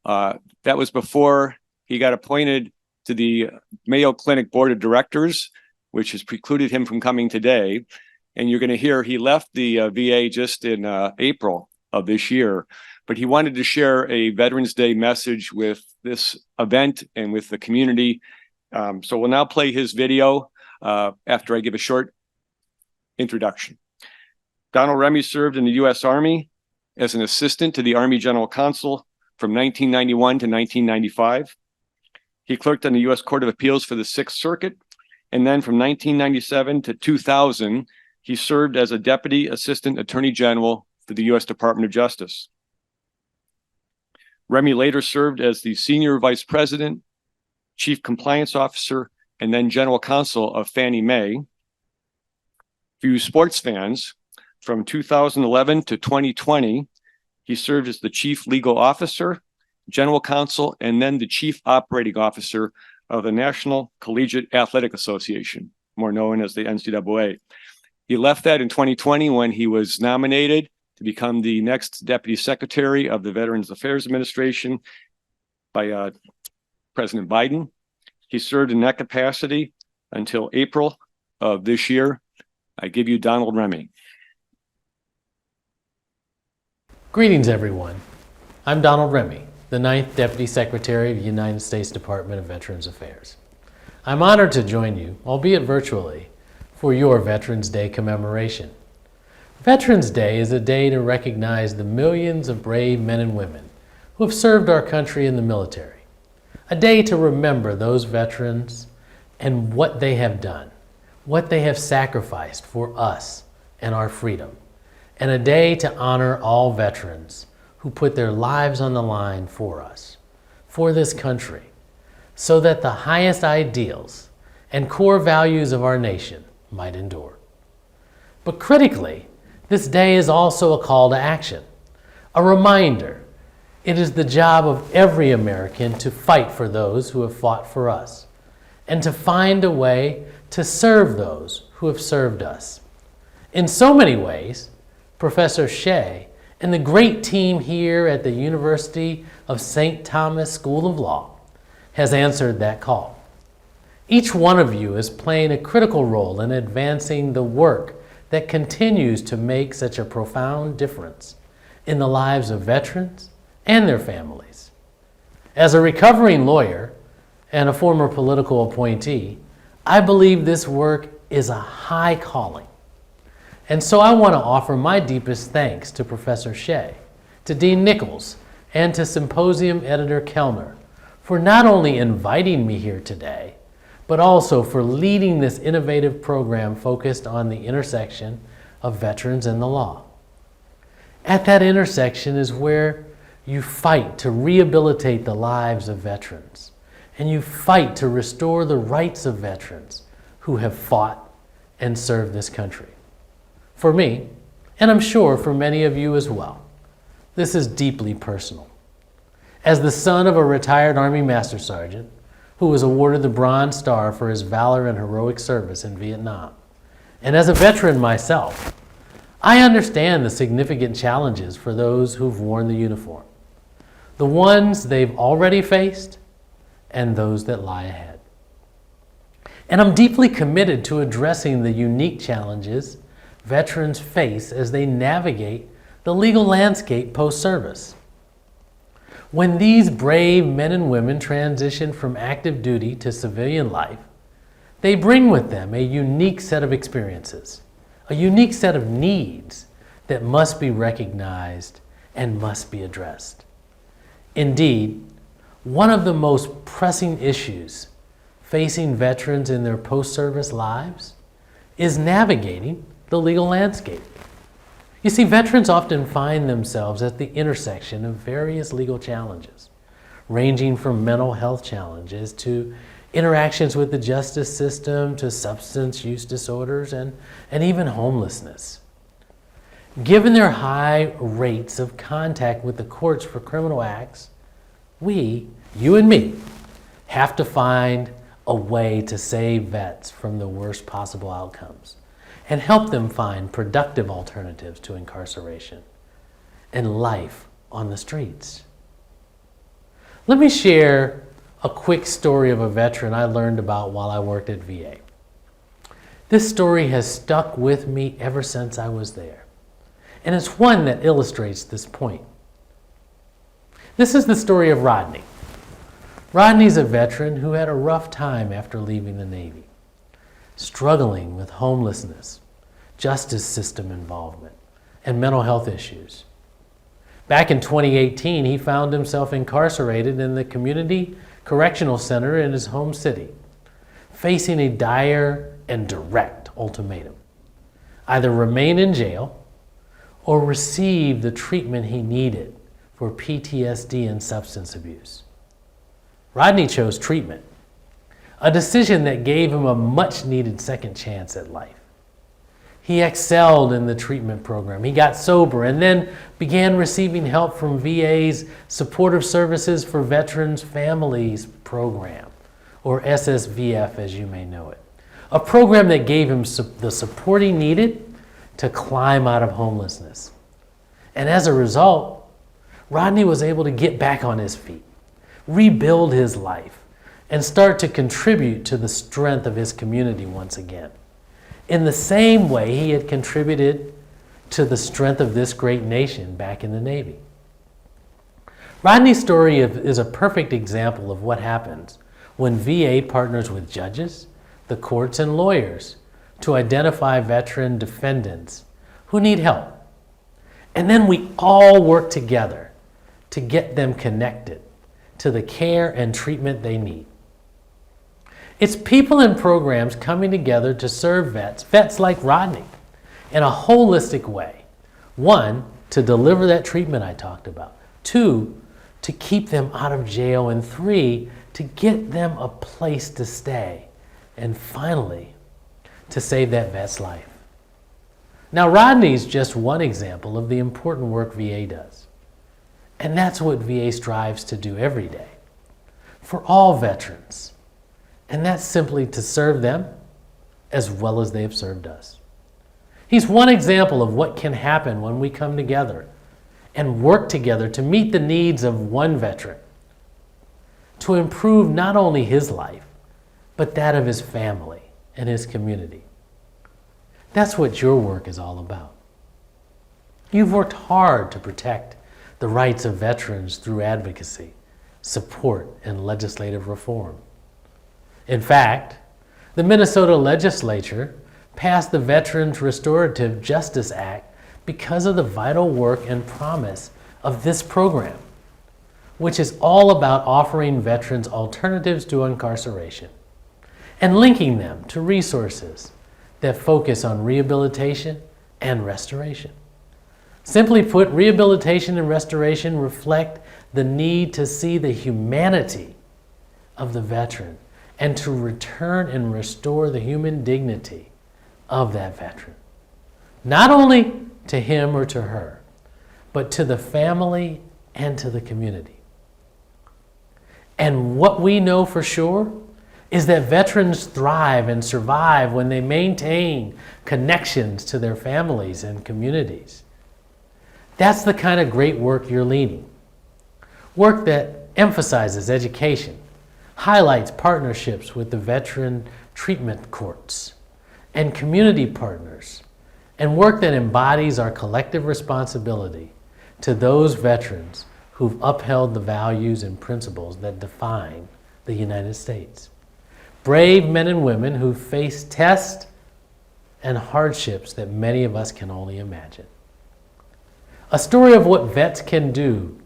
That was before he got appointed to the Mayo Clinic Board of Directors, which has precluded him from coming today. And you're going to hear he left the VA just in April of this year, but he wanted to share a Veterans Day message with this event and with the community. So we'll now play his video after I give a short introduction. Donald Remy served in the U.S. Army as an assistant to the Army General Counsel from 1991 to 1995. He clerked on the U.S. Court of Appeals for the Sixth Circuit, and then from 1997 to 2000, he served as a Deputy Assistant Attorney General for the U.S. Department of Justice. Remy later served as the Senior Vice President, Chief Compliance Officer, and then General Counsel of Fannie Mae. For you sports fans, from 2011 to 2020, he served as the Chief Legal Officer, General Counsel, and then the Chief Operating Officer of the National Collegiate Athletic Association, more known as the NCAA. He left that in 2020 when he was nominated to become the next Deputy Secretary of the Veterans Affairs Administration by President Biden. He served in that capacity until April of this year. I give you Donald Remy. Greetings, everyone. I'm Donald Remy, the 9th Deputy Secretary of the United States Department of Veterans Affairs. I'm honored to join you, albeit virtually, for your Veterans Day commemoration. Veterans Day is a day to recognize the millions of brave men and women who have served our country in the military. A day to remember those veterans and what they have done, what they have sacrificed for us and our freedom. And a day to honor all veterans who put their lives on the line for us, for this country, so that the highest ideals and core values of our nation might endure. But critically, this day is also a call to action, a reminder. It is the job of every American to fight for those who have fought for us, and to find a way to serve those who have served us. In so many ways, Professor Shea And the great team here at the University of St. Thomas School of Law has answered that call. Each one of you is playing a critical role in advancing the work that continues to make such a profound difference in the lives of veterans and their families. As a recovering lawyer and a former political appointee, I believe this work is a high calling. And so I want to offer my deepest thanks to Professor Shea, to Dean Nichols, and to Symposium editor Kelner for not only inviting me here today, but also for leading this innovative program focused on the intersection of veterans and the law. At that intersection is where you fight to rehabilitate the lives of veterans, and you fight to restore the rights of veterans who have fought and served this country. For me, and I'm sure for many of you as well, this is deeply personal. As the son of a retired Army Master Sergeant who was awarded the Bronze Star for his valor and heroic service in Vietnam, and as a veteran myself, I understand the significant challenges for those who've worn the uniform, the ones they've already faced and those that lie ahead. And I'm deeply committed to addressing the unique challenges veterans face as they navigate the legal landscape post-service. When these brave men and women transition from active duty to civilian life, they bring with them a unique set of experiences, a unique set of needs that must be recognized and must be addressed. Indeed, one of the most pressing issues facing veterans in their post-service lives is navigating the legal landscape. You see, veterans often find themselves at the intersection of various legal challenges, ranging from mental health challenges to interactions with the justice system to substance use disorders and even homelessness. Given their high rates of contact with the courts for criminal acts, we, you and me, have to find a way to save vets from the worst possible outcomes and help them find productive alternatives to incarceration and life on the streets. Let me share a quick story of a veteran I learned about while I worked at VA. This story has stuck with me ever since I was there, and it's one that illustrates this point. This is the story of Rodney. Rodney's a veteran who had a rough time after leaving the Navy, struggling with homelessness, justice system involvement, and mental health issues. Back in 2018, he found himself incarcerated in the community correctional center in his home city, facing a dire and direct ultimatum: either remain in jail or receive the treatment he needed for PTSD and substance abuse. Rodney chose treatment, a decision that gave him a much-needed second chance at life. He excelled in the treatment program. He got sober and then began receiving help from VA's Supportive Services for Veterans Families program, or SSVF as you may know it, a program that gave him the support he needed to climb out of homelessness. And as a result, Rodney was able to get back on his feet, rebuild his life, and start to contribute to the strength of his community once again, in the same way he had contributed to the strength of this great nation back in the Navy. Rodney's story is a perfect example of what happens when VA partners with judges, the courts, and lawyers to identify veteran defendants who need help. And then we all work together to get them connected to the care and treatment they need. It's people and programs coming together to serve vets like Rodney, in a holistic way. One, to deliver that treatment I talked about. Two, to keep them out of jail. And three, to get them a place to stay. And finally, to save that vet's life. Now, Rodney's just one example of the important work VA does. And that's what VA strives to do every day for all veterans. And that's simply to serve them as well as they have served us. He's one example of what can happen when we come together and work together to meet the needs of one veteran, to improve not only his life, but that of his family and his community. That's what your work is all about. You've worked hard to protect the rights of veterans through advocacy, support, and legislative reform. In fact, the Minnesota legislature passed the Veterans Restorative Justice Act because of the vital work and promise of this program, which is all about offering veterans alternatives to incarceration and linking them to resources that focus on rehabilitation and restoration. Simply put, rehabilitation and restoration reflect the need to see the humanity of the veteran and to return and restore the human dignity of that veteran. Not only to him or to her, but to the family and to the community. And what we know for sure is that veterans thrive and survive when they maintain connections to their families and communities. That's the kind of great work you're leading. Work that emphasizes education, highlights partnerships with the veteran treatment courts and community partners, and work that embodies our collective responsibility to those veterans who've upheld the values and principles that define the United States. Brave men and women who face tests and hardships that many of us can only imagine. A story of what vets can do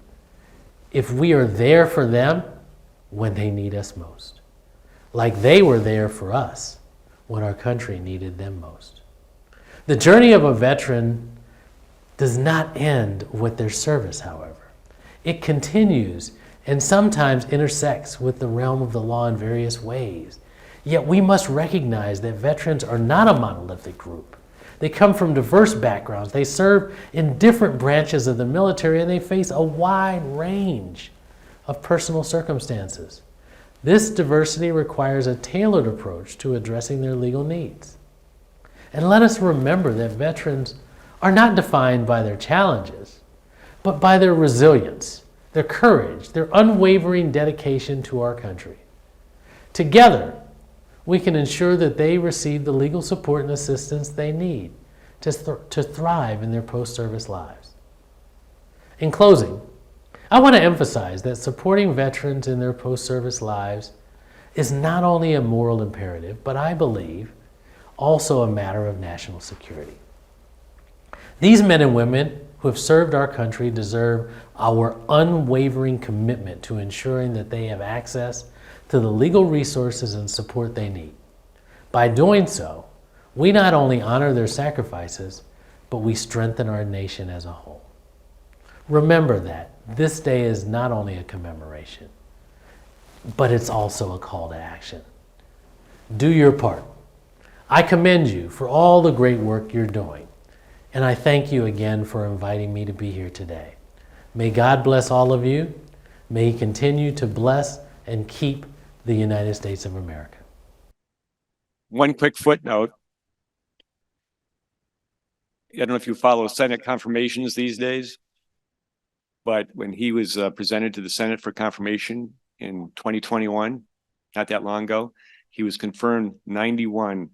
if we are there for them when they need us most, like they were there for us when our country needed them most. The journey of a veteran does not end with their service, however. It continues and sometimes intersects with the realm of the law in various ways. Yet we must recognize that veterans are not a monolithic group. They come from diverse backgrounds. They serve in different branches of the military, and they face a wide range of personal circumstances. This diversity requires a tailored approach to addressing their legal needs. And let us remember that veterans are not defined by their challenges, but by their resilience, their courage, their unwavering dedication to our country. Together, we can ensure that they receive the legal support and assistance they need to thrive in their post-service lives. In closing, I want to emphasize that supporting veterans in their post-service lives is not only a moral imperative, but I believe also a matter of national security. These men and women who have served our country deserve our unwavering commitment to ensuring that they have access to the legal resources and support they need. By doing so, we not only honor their sacrifices, but we strengthen our nation as a whole. Remember that this day is not only a commemoration, but it's also a call to action. Do your part. I commend you for all the great work you're doing, and I thank you again for inviting me to be here today. May God bless all of you. May He continue to bless and keep the United States of America. One quick footnote. I don't know if you follow Senate confirmations these days, but when he was presented to the Senate for confirmation in 2021, not that long ago, he was confirmed 91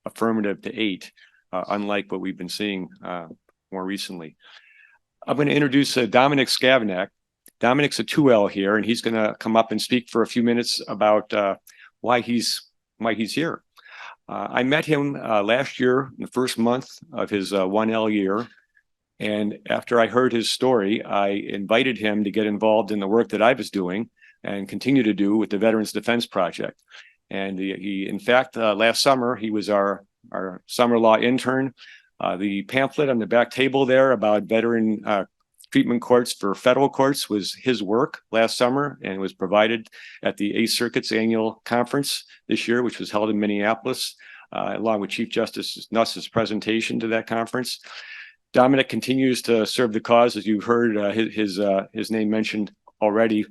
affirmative to 8, unlike what we've been seeing more recently. I'm going to introduce Dominic Skavnak. Dominic's a 2L here, and he's going to come up and speak for a few minutes about why he's here. I met him last year, in the first month of his 1L year, and after I heard his story, I invited him to get involved in the work that I was doing and continue to do with the Veterans Defense Project. And he in fact, last summer, he was our summer law intern. The pamphlet on the back table there about veteran treatment courts for federal courts was his work last summer and was provided at the 8th Circuit's annual conference this year, which was held in Minneapolis, along with Chief Justice Nuss's presentation to that conference. Dominic continues to serve the cause, as you've heard his name mentioned already,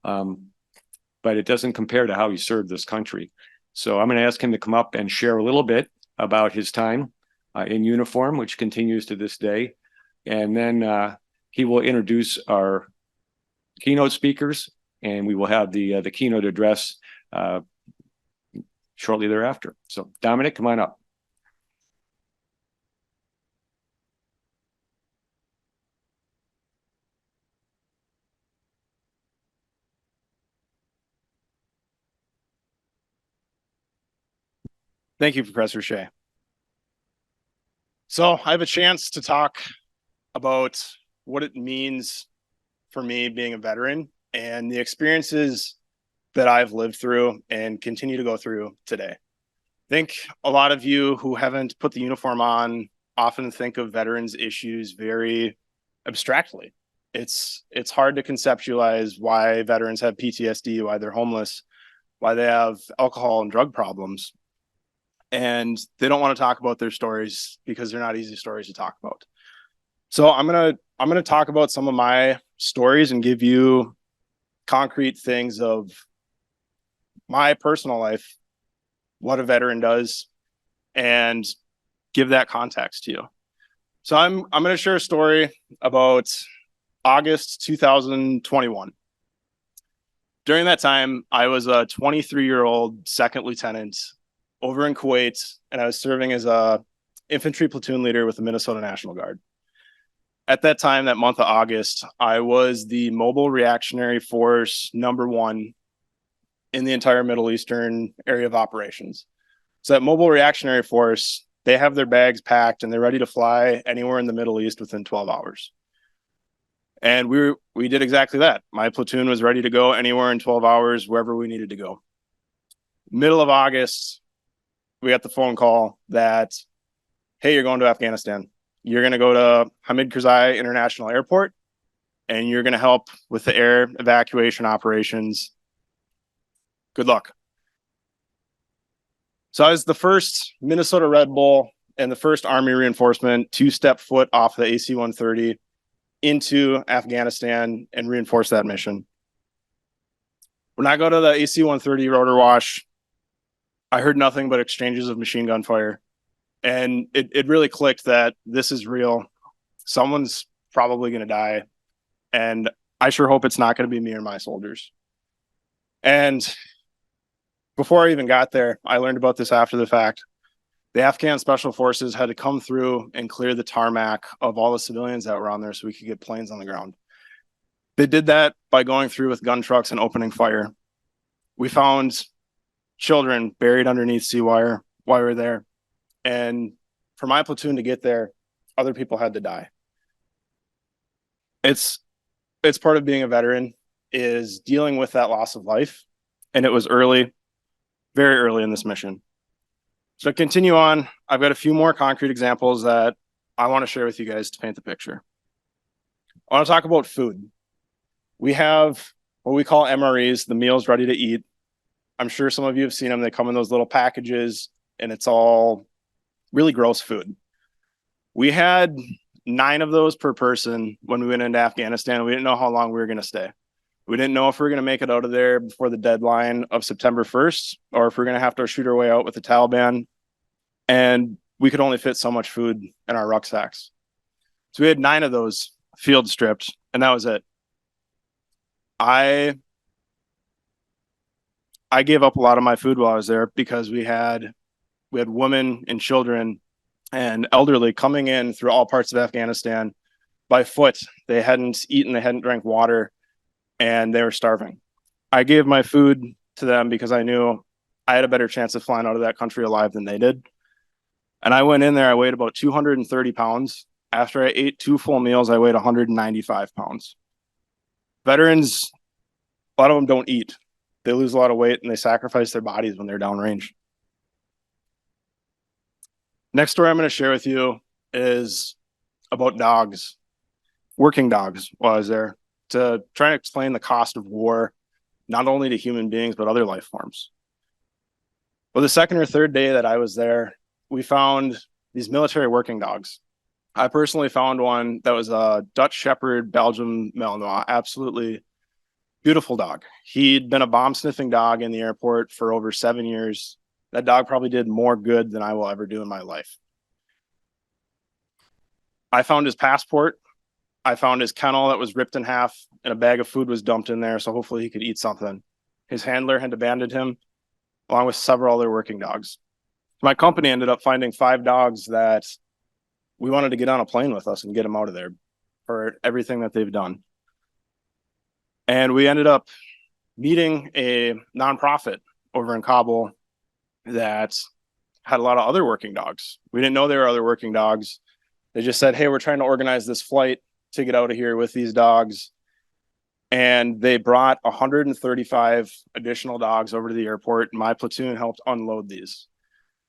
but it doesn't compare to how he served this country. So I'm going to ask him to come up and share a little bit about his time in uniform, which continues to this day, and then He will introduce our keynote speakers, and we will have the keynote address shortly thereafter. So Dominic, come on up. Thank you, Professor Shea. So I have a chance to talk about what it means for me being a veteran and the experiences that I've lived through and continue to go through today. I think a lot of you who haven't put the uniform on often think of veterans issues very abstractly. It's hard to conceptualize why veterans have PTSD, why they're homeless, why they have alcohol and drug problems. And they don't want to talk about their stories because they're not easy stories to talk about. So I'm gonna talk about some of my stories and give you concrete things of my personal life, what a veteran does, and give that context to you. So I'm gonna share a story about August 2021. During that time, I was a 23-year-old second lieutenant over in Kuwait, and I was serving as a infantry platoon leader with the Minnesota National Guard. At that time, that month of August, I was the Mobile Reactionary Force #1 in the entire Middle Eastern area of operations. So that Mobile Reactionary Force, they have their bags packed and they're ready to fly anywhere in the Middle East within 12 hours. And we did exactly that. My platoon was ready to go anywhere in 12 hours, wherever we needed to go. Middle of August, we got the phone call that, hey, you're going to Afghanistan. You're going to go to Hamid Karzai International Airport, and you're going to help with the air evacuation operations. Good luck. So I was the first Minnesota Red Bull and the first Army reinforcement to step foot off the AC-130 into Afghanistan and reinforce that mission. When I go to the AC-130 rotor wash, I heard nothing but exchanges of machine gun fire. And it really clicked that this is real. Someone's probably going to die. And I sure hope it's not going to be me or my soldiers. And before I even got there, I learned about this after the fact. The Afghan Special Forces had to come through and clear the tarmac of all the civilians that were on there so we could get planes on the ground. They did that by going through with gun trucks and opening fire. We found children buried underneath sea wire while we were there. And for my platoon to get there, other people had to die. It's part of being a veteran is dealing with that loss of life. And it was early, very early in this mission. So to continue on, I've got a few more concrete examples that I want to share with you guys to paint the picture. I want to talk about food. We have what we call MREs, the meals ready to eat. I'm sure some of you have seen them. They come in those little packages and it's all really gross food. We had 9 of those per person when we went into Afghanistan. We didn't know how long we were going to stay. We didn't know if we were going to make it out of there before the deadline of September 1st, or if we're going to have to shoot our way out with the Taliban. And we could only fit so much food in our rucksacks. So we had 9 of those field stripped, and that was it. I gave up a lot of my food while I was there because we had women and children and elderly coming in through all parts of Afghanistan by foot. They hadn't eaten, they hadn't drank water, and they were starving. I gave my food to them because I knew I had a better chance of flying out of that country alive than they did. And I went in there, I weighed about 230 pounds. After I ate 2 full meals, I weighed 195 pounds. Veterans, a lot of them don't eat. They lose a lot of weight and they sacrifice their bodies when they're downrange. Next story I'm going to share with you is about dogs, working dogs while I was there, to try and explain the cost of war, not only to human beings, but other life forms. Well, the second or third day that I was there, we found these military working dogs. I personally found one that was a Dutch Shepherd Belgian Malinois, absolutely beautiful dog. He'd been a bomb sniffing dog in the airport for over 7 years. That dog probably did more good than I will ever do in my life. I found his passport. I found his kennel that was ripped in half and a bag of food was dumped in there. So hopefully he could eat something. His handler had abandoned him along with several other working dogs. My company ended up finding 5 dogs that we wanted to get on a plane with us and get them out of there for everything that they've done. And we ended up meeting a nonprofit over in Kabul that had a lot of other working dogs. We didn't know there were other working dogs. They just said, hey, we're trying to organize this flight to get out of here with these dogs. And they brought 135 additional dogs over to the airport. My platoon helped unload these.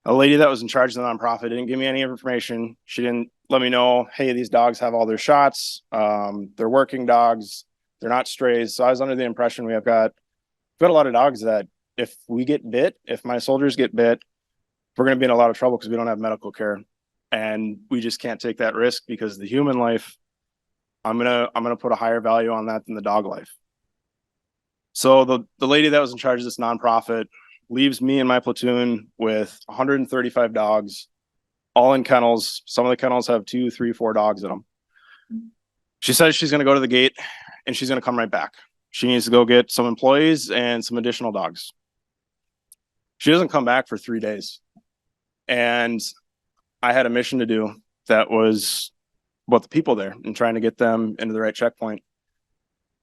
A lady that was in charge of the nonprofit didn't give me any information. She didn't let me know, hey, these dogs have all their shots. They're working dogs. They're not strays. So I was under the impression we've got a lot of dogs that if we get bit, if my soldiers get bit, we're going to be in a lot of trouble because we don't have medical care. And we just can't take that risk because the human life, I'm gonna put a higher value on that than the dog life. So the lady that was in charge of this nonprofit leaves me and my platoon with 135 dogs, all in kennels. Some of the kennels have 2, 3, 4 dogs in them. She says she's going to go to the gate and she's going to come right back. She needs to go get some employees and some additional dogs. She doesn't come back for 3 days. And I had a mission to do that was about the people there and trying to get them into the right checkpoint.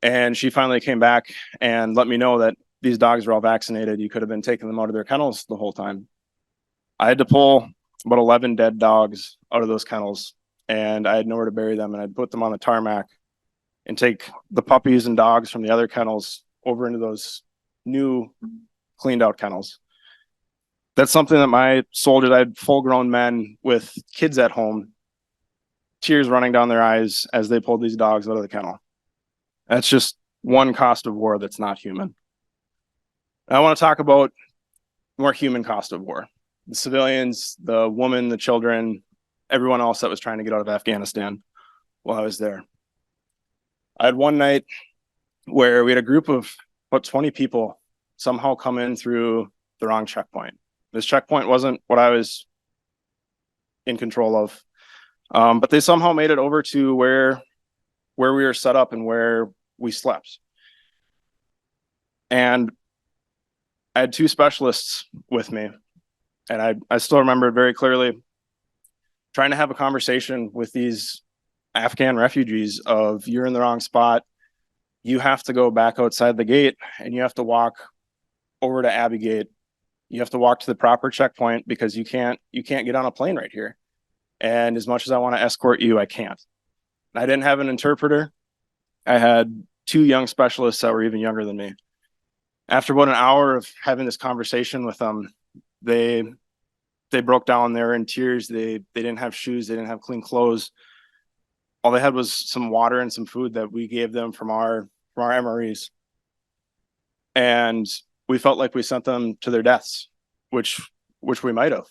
And she finally came back and let me know that these dogs are all vaccinated. You could have been taking them out of their kennels the whole time. I had to pull about 11 dead dogs out of those kennels, and I had nowhere to bury them. And I'd put them on the tarmac and take the puppies and dogs from the other kennels over into those new cleaned out kennels. That's something that my soldiers, I had full grown men with kids at home, tears running down their eyes as they pulled these dogs out of the kennel. That's just one cost of war that's not human. I want to talk about more human cost of war. The civilians, the women, the children, everyone else that was trying to get out of Afghanistan while I was there. I had one night where we had a group of about 20 people somehow come in through the wrong checkpoint. This checkpoint wasn't what I was in control of. But they somehow made it over to where we were set up and where we slept. And I had 2 specialists with me. And I still remember it very clearly trying to have a conversation with these Afghan refugees of you're in the wrong spot. You have to go back outside the gate and you have to walk over to Abbey Gate. You have to walk to the proper checkpoint because you can't get on a plane right here. And as much as I want to escort you, I can't. I didn't have an interpreter. I had 2 young specialists that were even younger than me. After about an hour of having this conversation with them, they broke down. They were in tears. They didn't have shoes. They didn't have clean clothes. All they had was some water and some food that we gave them from our MREs. And we felt like we sent them to their deaths, which we might have.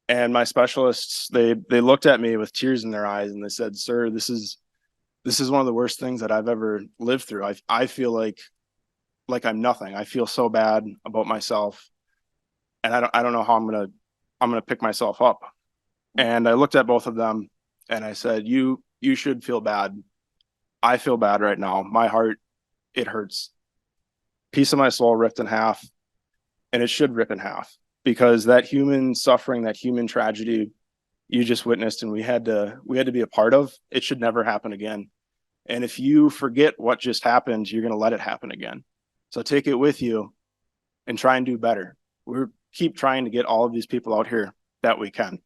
And my specialists, they looked at me with tears in their eyes and they said, sir, this is one of the worst things that I've ever lived through. I feel like I'm nothing. I feel so bad about myself. And I don't know how I'm gonna pick myself up. And I looked at both of them and I said, you should feel bad. I feel bad right now. My heart, it hurts. Piece of my soul ripped in half, and it should rip in half because that human suffering, that human tragedy you just witnessed and we had to be a part of, it should never happen again. And if you forget what just happened, you're going to let it happen again. So take it with you and try and do better. We keep trying to get all of these people out here that we can.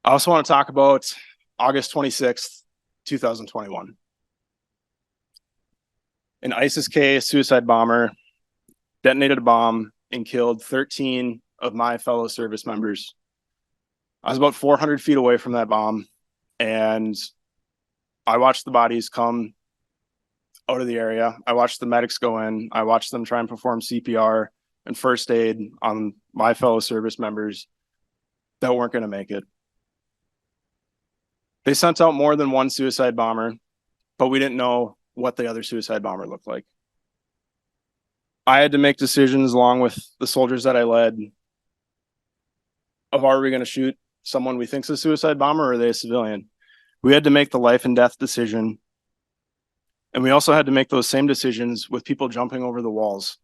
I also want to talk about August 26th, 2021. An ISIS-K suicide bomber detonated a bomb and killed 13 of my fellow service members. I was about 400 feet away from that bomb, and I watched the bodies come out of the area. I watched the medics go in. I watched them try and perform CPR and first aid on my fellow service members that weren't going to make it. They sent out more than one suicide bomber, but we didn't know what the other suicide bomber looked like. I had to make decisions along with the soldiers that I led of are we going to shoot someone we think's a suicide bomber, or are they a civilian? We had to make the life and death decision. And we also had to make those same decisions with people jumping over the walls.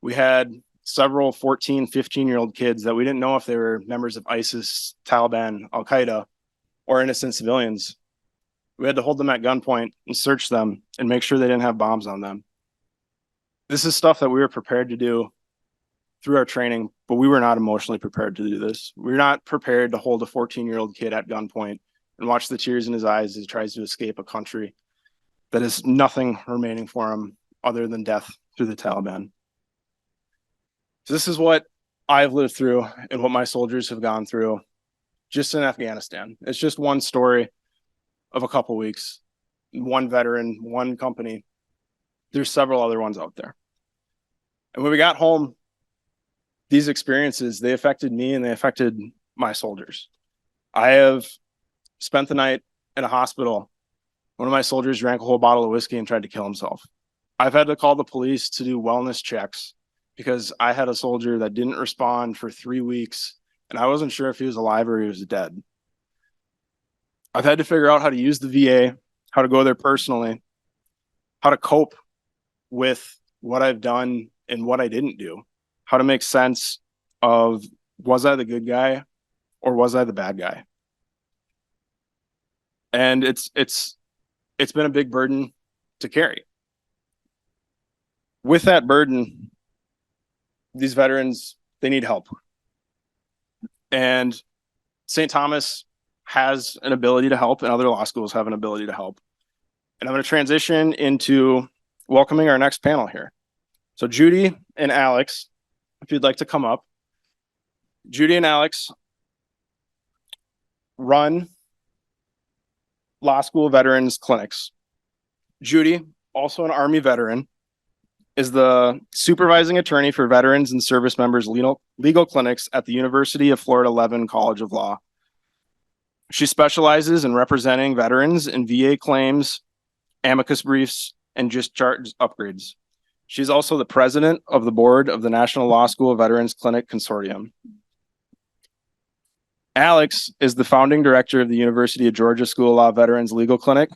We had several 14, 15-year-old kids that we didn't know if they were members of ISIS, Taliban, Al-Qaeda, or innocent civilians. We had to hold them at gunpoint and search them and make sure they didn't have bombs on them. This is stuff that we were prepared to do through our training, but we were not emotionally prepared to do this. We're not prepared to hold a 14-year-old kid at gunpoint and watch the tears in his eyes as he tries to escape a country that has nothing remaining for him other than death through the Taliban. So this is what I've lived through and what my soldiers have gone through just in Afghanistan. It's just one story of a couple weeks, one veteran, one company. There's several other ones out there. And when we got home, these experiences, they affected me and they affected my soldiers. I have spent the night in a hospital. One of my soldiers drank a whole bottle of whiskey and tried to kill himself. I've had to call the police to do wellness checks because I had a soldier that didn't respond for 3 weeks and I wasn't sure if he was alive or he was dead. I've had to figure out how to use the VA, how to go there personally, how to cope with what I've done and what I didn't do, how to make sense of, was I the good guy or was I the bad guy? And it's been a big burden to carry. With that burden, these veterans, they need help. And St. Thomas has an ability to help, and other law schools have an ability to help. And I'm going to transition into welcoming our next panel here. So Judy and Alex, if you'd like to come up. Judy and Alex run law school veterans clinics. Judy, also an Army veteran, is the supervising attorney for veterans and service members legal clinics at the University of Florida Levin College of Law. She specializes in representing veterans in VA claims, amicus briefs, and discharge upgrades. She's also the president of the board of the National Law School Veterans Clinic Consortium. Alex is the founding director of the University of Georgia School of Law Veterans Legal Clinic.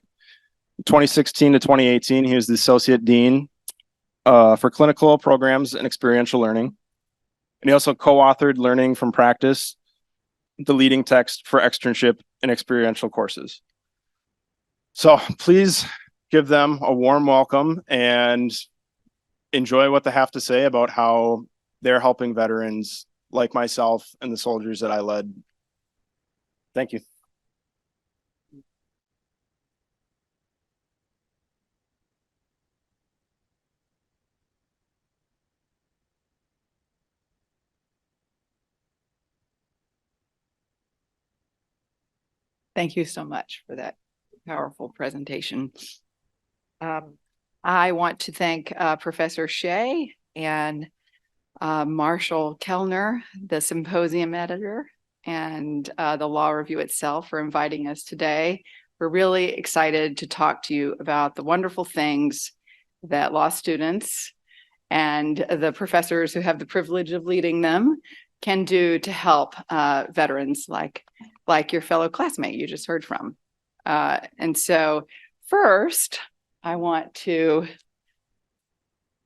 In 2016 to 2018, he was the associate dean for clinical programs and experiential learning. And he also co-authored Learning from Practice, the leading text for externship and experiential courses. So please give them a warm welcome and enjoy what they have to say about how they're helping veterans like myself and the soldiers that I led. Thank you. Thank you so much for that powerful presentation. I want to thank Professor Shea and Marshall Kelner, the Symposium editor, and the law review itself for inviting us today. We're really excited to talk to you about the wonderful things that law students and the professors who have the privilege of leading them can do to help veterans like your fellow classmate you just heard from. And so first, I want to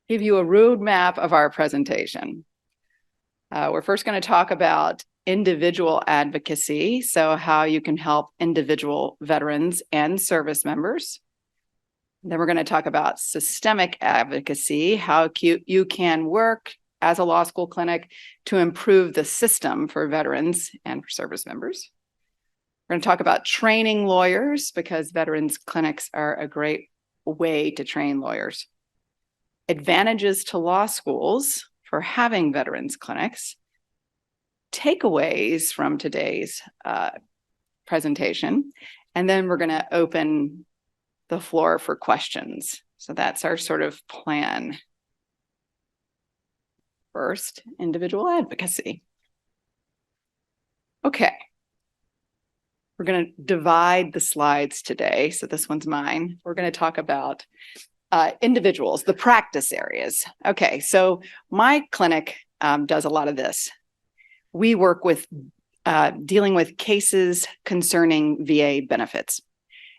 give you a roadmap of our presentation. We're first going to talk about individual advocacy, so how you can help individual veterans and service members. Then we're going to talk about systemic advocacy, how you can work as a law school clinic to improve the system for veterans and for service members. We're going to talk about training lawyers, because veterans clinics are a great way to train lawyers. Advantages to law schools for having veterans clinics. Takeaways from today's presentation. And then we're going to open the floor for questions. So that's our sort of plan. First, individual advocacy. Okay. We're going to divide the slides today. So this one's mine. We're going to talk about individuals, the practice areas. Okay, so my clinic does a lot of this. We work with dealing with cases concerning VA benefits.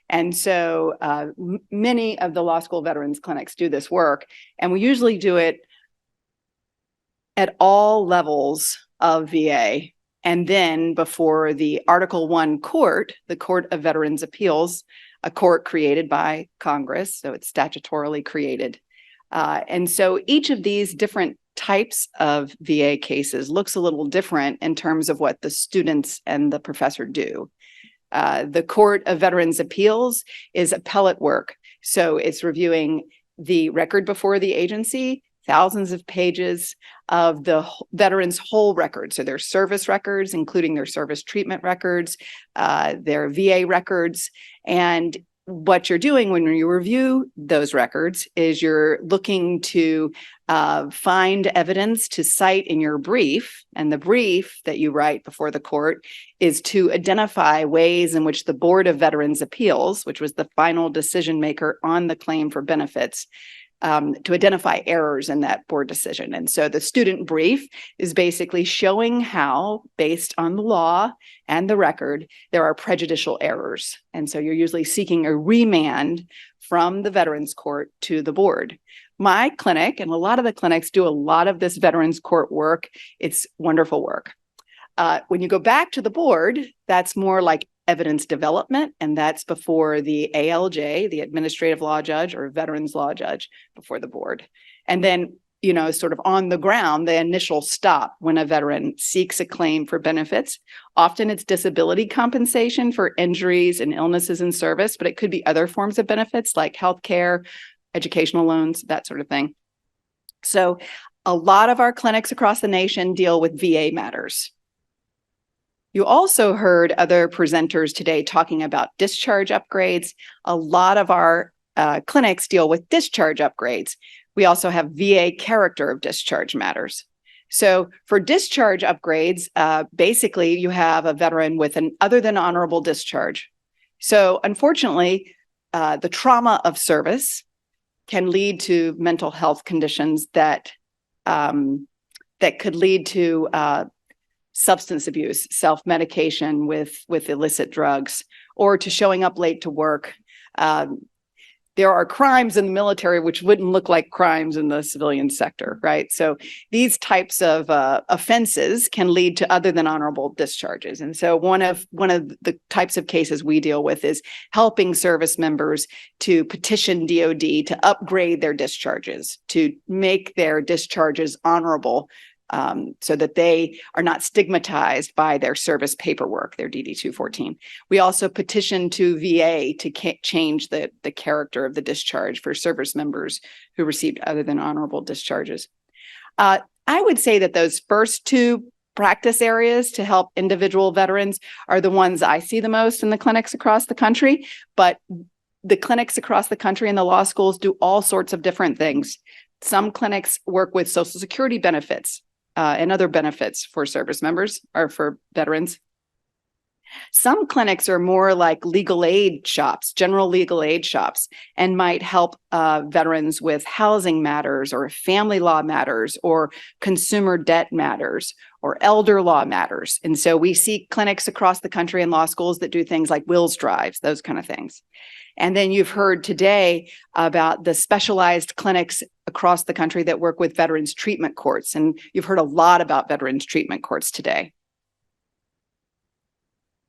And so many of the law school veterans clinics do this work, and we usually do it at all levels of VA. And then before the Article I court, the Court of Veterans Appeals, a court created by Congress, so it's statutorily created. And so each of these different types of VA cases looks a little different in terms of what the students and the professor do. The Court of Veterans Appeals is appellate work. So it's reviewing the record before the agency, thousands of pages of the veterans' whole record. So their service records, including their service treatment records, their VA records. And what you're doing when you review those records is you're looking to find evidence to cite in your brief. And the brief that you write before the court is to identify ways in which the Board of Veterans Appeals, which was the final decision maker on the claim for benefits, to identify errors in that board decision. And so the student brief is basically showing how, based on the law and the record, there are prejudicial errors. And so you're usually seeking a remand from the Veterans Court to the board. My clinic, and a lot of the clinics do a lot of this Veterans Court work. It's wonderful work. When you go back to the board, that's more like evidence development, and that's before the ALJ, the administrative law judge, or veterans law judge before the board. And then, you know, sort of on the ground, the initial stop when a veteran seeks a claim for benefits. Often it's disability compensation for injuries and illnesses in service, but it could be other forms of benefits like healthcare, educational loans, that sort of thing. So a lot of our clinics across the nation deal with VA matters. You also heard other presenters today talking about discharge upgrades. A lot of our clinics deal with discharge upgrades. We also have VA character of discharge matters. So for discharge upgrades, basically you have a veteran with an other than honorable discharge. So unfortunately, the trauma of service can lead to mental health conditions that could lead to substance abuse, self-medication with illicit drugs, or to showing up late to work. There are crimes in the military which wouldn't look like crimes in the civilian sector, right? So these types of offenses can lead to other than honorable discharges. And so one of the types of cases we deal with is helping service members to petition DoD to upgrade their discharges, to make their discharges honorable, so that they are not stigmatized by their service paperwork, their DD-214. We also petition to VA to change the character of the discharge for service members who received other than honorable discharges. I would say that those first two practice areas to help individual veterans are the ones I see the most in the clinics across the country, but the clinics across the country and the law schools do all sorts of different things. Some clinics work with Social Security benefits, and other benefits for service members or for veterans. Some clinics are more like legal aid shops, general legal aid shops, and might help veterans with housing matters or family law matters or consumer debt matters or elder law matters. And so we see clinics across the country and law schools that do things like wills drives, those kind of things. And then you've heard today about the specialized clinics across the country that work with veterans treatment courts. And you've heard a lot about veterans treatment courts today.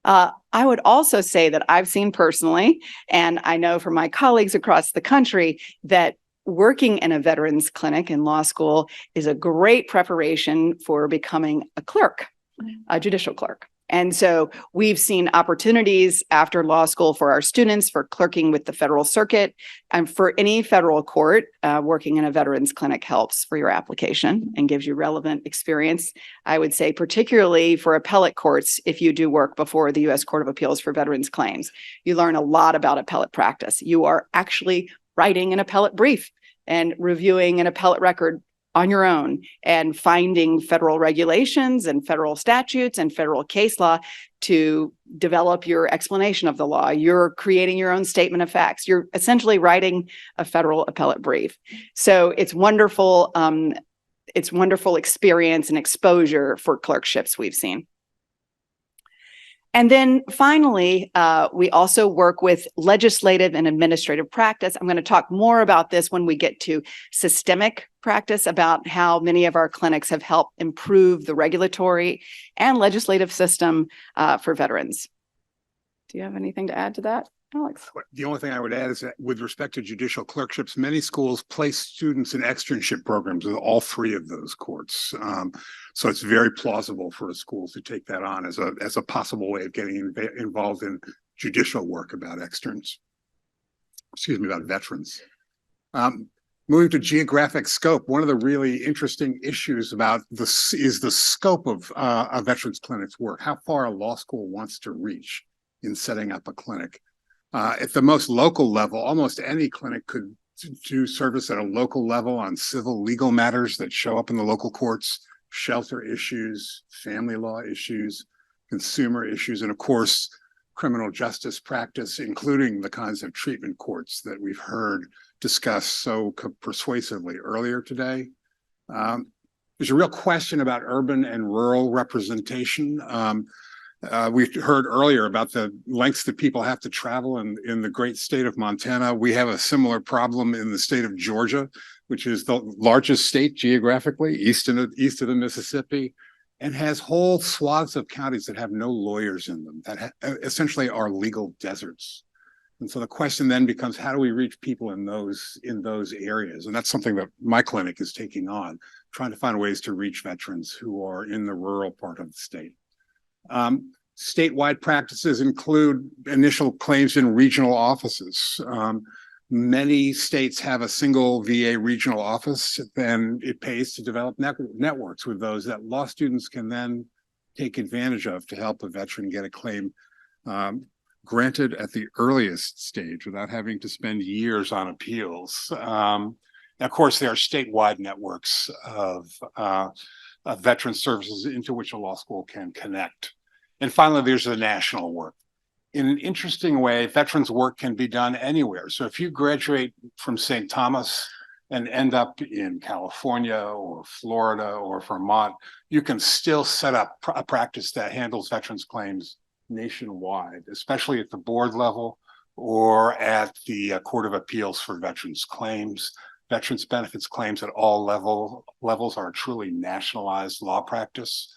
I would also say that I've seen personally, and I know from my colleagues across the country, that working in a veterans clinic in law school is a great preparation for becoming a clerk, a judicial clerk. And so we've seen opportunities after law school for our students for clerking with the federal circuit, and for any federal court. Working in a veterans clinic helps for your application and gives you relevant experience. I would say particularly for appellate courts, if you do work before the U.S. Court of Appeals for Veterans Claims, you learn a lot about appellate practice. You are actually writing an appellate brief and reviewing an appellate record on your own and finding federal regulations and federal statutes and federal case law to develop your explanation of the law. You're creating your own statement of facts. You're essentially writing a federal appellate brief. So it's wonderful. It's wonderful experience and exposure for clerkships we've seen. And then finally, we also work with legislative and administrative practice. I'm going to talk more about this when we get to systemic practice, about how many of our clinics have helped improve the regulatory and legislative system for veterans. Do you have anything to add to that, Alex? The only thing I would add is that with respect to judicial clerkships, many schools place students in externship programs with all three of those courts. So it's very plausible for a school to take that on as a possible way of getting involved in judicial work about about veterans. Moving to geographic scope, one of the really interesting issues about this is the scope of a veterans clinic's work, how far a law school wants to reach in setting up a clinic. At the most local level, almost any clinic could do service at a local level on civil legal matters that show up in the local courts, shelter issues, family law issues, consumer issues, and of course, criminal justice practice, including the kinds of treatment courts that we've heard discussed so persuasively earlier today. There's a real question about urban and rural representation. We heard earlier about the lengths that people have to travel in the great state of Montana. We have a similar problem in the state of Georgia, which is the largest state geographically, east of the Mississippi, and has whole swaths of counties that have no lawyers in them, that essentially are legal deserts. And so the question then becomes, how do we reach people in those areas? And that's something that my clinic is taking on, trying to find ways to reach veterans who are in the rural part of the state. Statewide practices include initial claims in regional offices. Many states have a single VA regional office, then it pays to develop networks with those that law students can then take advantage of to help a veteran get a claim granted at the earliest stage without having to spend years on appeals. Of course, there are statewide networks of veteran services into which a law school can connect. And finally, there's the national work. In an interesting way, veterans work can be done anywhere. So if you graduate from St. Thomas and end up in California or Florida or Vermont, you can still set up a practice that handles veterans claims nationwide, especially at the board level or at the Court of Appeals for Veterans Claims. Veterans benefits claims at all levels are a truly nationalized law practice.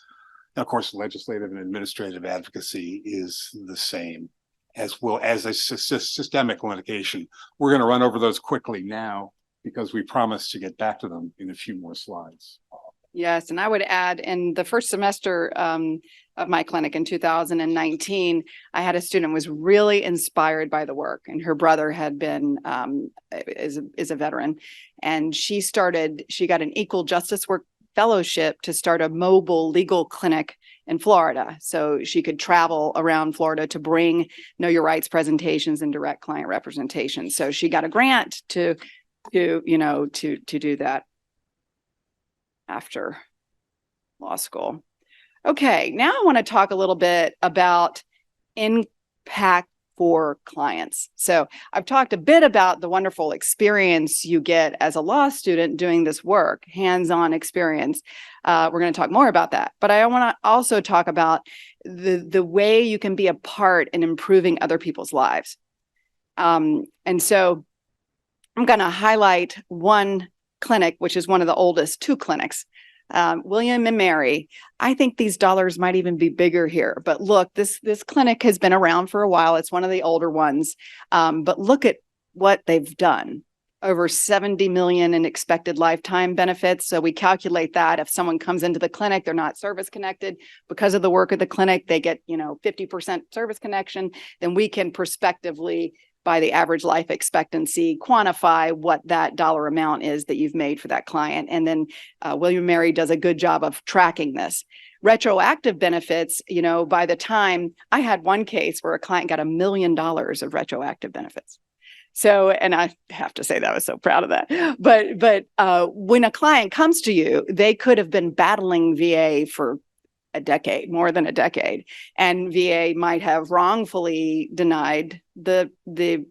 And of course, legislative and administrative advocacy is the same, as a systemic litigation. We're going to run over those quickly now because we promised to get back to them in a few more slides. Yes, and I would add, in the first semester of my clinic in 2019, I had a student who was really inspired by the work, and her brother had been is a veteran, and she got an Equal Justice Work Fellowship to start a mobile legal clinic in Florida, so she could travel around Florida to bring Know Your Rights presentations and direct client representation. So she got a grant to do that after law school. Okay, now I want to talk a little bit about impact for clients. So I've talked a bit about the wonderful experience you get as a law student doing this work, hands-on experience. We're going to talk more about that, but I want to also talk about the way you can be a part in improving other people's lives. And so I'm going to highlight one clinic, which is one of the oldest two clinics, William and Mary. I think these dollars might even be bigger here, but look, this clinic has been around for a while. It's one of the older ones, but look at what they've done. Over 70 million in expected lifetime benefits. So we calculate that if someone comes into the clinic, they're not service connected because of the work of the clinic, they get 50% service connection, then we can prospectively, by the average life expectancy, quantify what that dollar amount is that you've made for that client. And then William & Mary does a good job of tracking this. Retroactive benefits, by the time I had one case where a client got $1 million of retroactive benefits. So, and I have to say that I was so proud of that. But when a client comes to you, they could have been battling VA for a decade, more than a decade, and VA might have wrongfully denied the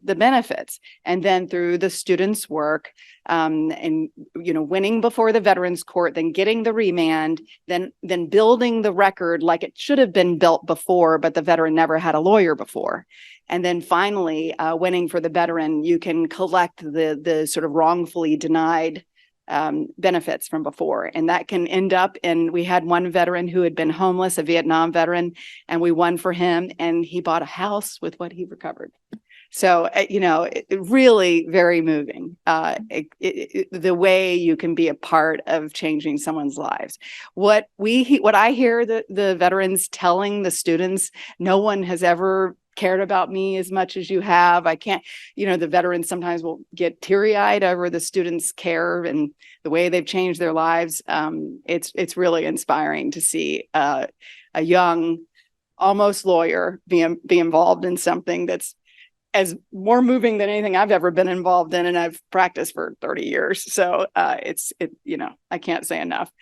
benefits. And then through the students' work, and winning before the Veterans Court, then getting the remand, then building the record like it should have been built before, but the veteran never had a lawyer before. And then finally, winning for the veteran, you can collect the sort of wrongfully denied benefits from before. And that can end up in, we had one veteran who had been homeless, a Vietnam veteran, and we won for him, and he bought a house with what he recovered. So, really very moving, the way you can be a part of changing someone's lives. What I hear the veterans telling the students, no one has ever cared about me as much as you have. I can't, the veterans sometimes will get teary-eyed over the students' care and the way they've changed their lives. It's really inspiring to see a young, almost lawyer be involved in something that's as more moving than anything I've ever been involved in, and I've practiced for 30 years. So I can't say enough.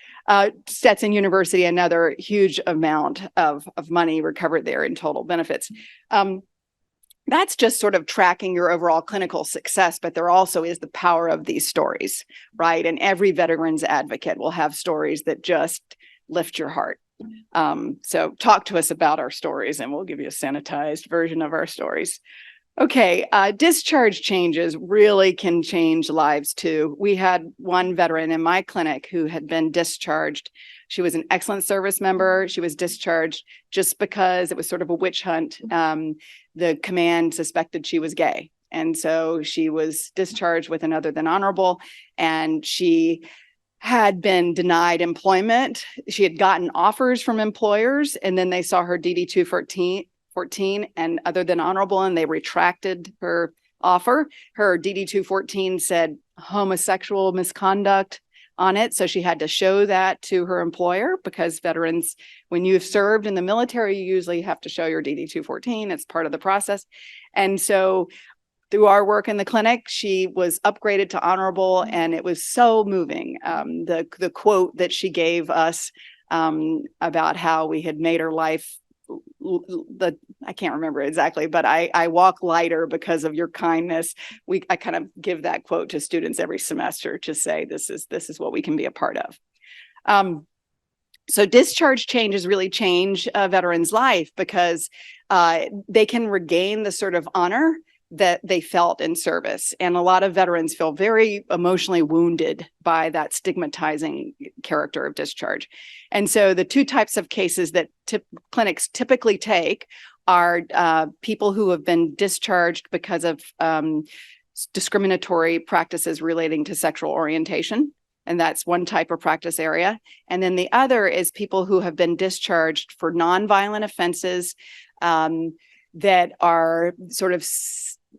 Stetson University, another huge amount of money recovered there in total benefits. That's just sort of tracking your overall clinical success, but there also is the power of these stories, right? And every veterans advocate will have stories that just lift your heart. So talk to us about our stories, and we'll give you a sanitized version of our stories. Okay, discharge changes really can change lives too. We had one veteran in my clinic who had been discharged. She was an excellent service member. She was discharged just because it was sort of a witch hunt. The command suspected she was gay. And so she was discharged with an other than honorable, and she had been denied employment. She had gotten offers from employers, and then they saw her DD-214 and other than honorable, and they retracted her offer. Her DD-214 said homosexual misconduct on it. So she had to show that to her employer, because veterans, when you've served in the military, you usually have to show your DD-214. It's part of the process. And so through our work in the clinic, she was upgraded to honorable, and it was so moving. The quote that she gave us about how we had made her life, I can't remember exactly, but I walk lighter because of your kindness. I kind of give that quote to students every semester to say this is what we can be a part of. So discharge changes really change a veteran's life, because they can regain the sort of honor that they felt in service. And a lot of veterans feel very emotionally wounded by that stigmatizing character of discharge. And so the two types of cases that clinics typically take are people who have been discharged because of discriminatory practices relating to sexual orientation. And that's one type of practice area. And then the other is people who have been discharged for nonviolent offenses that are sort of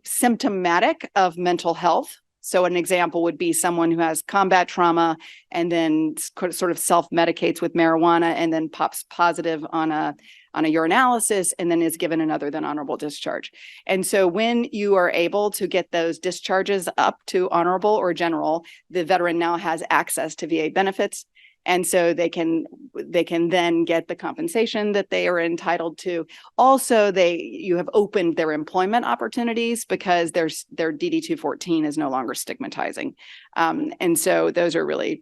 symptomatic of mental health. So an example would be someone who has combat trauma and then sort of self-medicates with marijuana and then pops positive on a urinalysis and then is given an other than honorable discharge. And so when you are able to get those discharges up to honorable or general, the veteran now has access to VA benefits. And so they can then get the compensation that they are entitled to. Also, you have opened their employment opportunities because their DD-214 is no longer stigmatizing. And so those are really,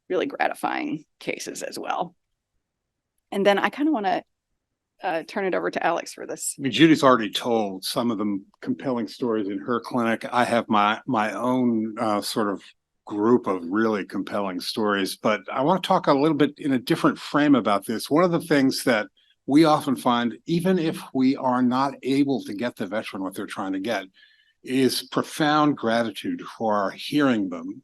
really gratifying cases as well. And then I kind of want to turn it over to Alex for this. I mean, Judy's already told some of the compelling stories in her clinic. I have my own sort of group of really compelling stories, but I want to talk a little bit in a different frame about this. One of the things that we often find, even if we are not able to get the veteran what they're trying to get, is profound gratitude for hearing them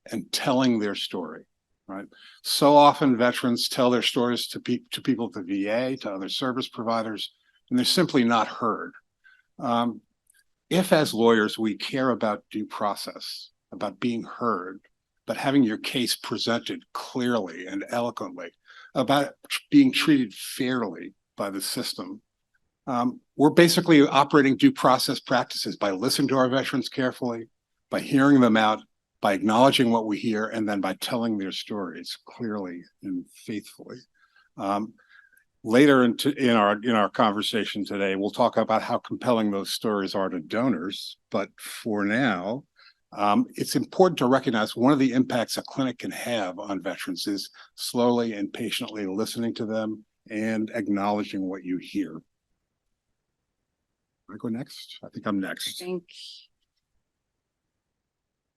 and telling their story, right? So often veterans tell their stories to people at the VA, to other service providers, and they're simply not heard. If as lawyers we care about due process, about being heard, about having your case presented clearly and eloquently, about being treated fairly by the system, we're basically operating due process practices by listening to our veterans carefully, by hearing them out, by acknowledging what we hear, and then by telling their stories clearly and faithfully. Later in our conversation today, we'll talk about how compelling those stories are to donors. But for now, it's important to recognize one of the impacts a clinic can have on veterans is slowly and patiently listening to them and acknowledging what you hear. I go next? I think I'm next.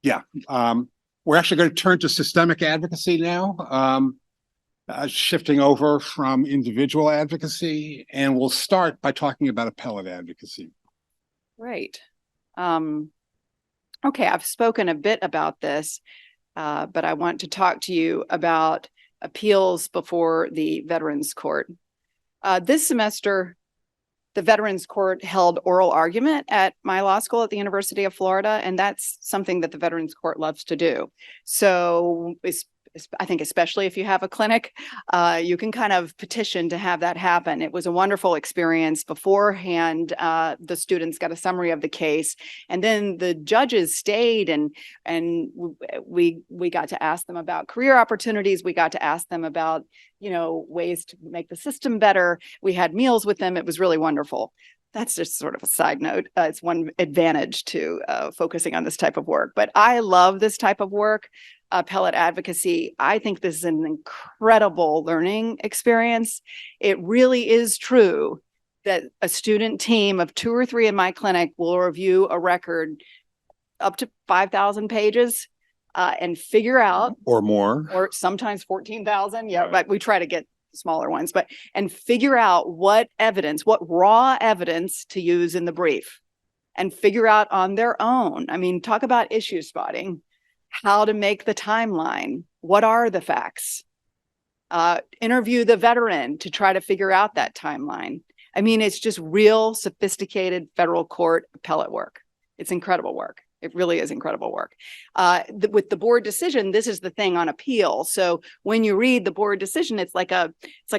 Yeah, we're actually going to turn to systemic advocacy now, shifting over from individual advocacy, and we'll start by talking about appellate advocacy. Great. Okay, I've spoken a bit about this, but I want to talk to you about appeals before the Veterans Court. This semester, the Veterans Court held oral argument at my law school at the University of Florida, and that's something that the Veterans Court loves to do. So I think especially if you have a clinic, you can kind of petition to have that happen. It was a wonderful experience. Beforehand, the students got a summary of the case, and then the judges stayed and we got to ask them about career opportunities. We got to ask them about, ways to make the system better. We had meals with them. It was really wonderful. That's just sort of a side note. It's one advantage to focusing on this type of work. But I love this type of work, appellate advocacy. I think this is an incredible learning experience. It really is true that a student team of 2 or 3 in my clinic will review a record up to 5,000 pages and figure out, or more, or sometimes 14,000. Yeah, but we try to get smaller ones, and figure out what raw evidence to use in the brief, and figure out on their own. I mean, talk about issue spotting, how to make the timeline. What are the facts? Interview the veteran to try to figure out that timeline. I mean, it's just real sophisticated federal court appellate work. It's incredible work. It really is incredible work. With the board decision, this is the thing on appeal. So when you read the board decision, it's like a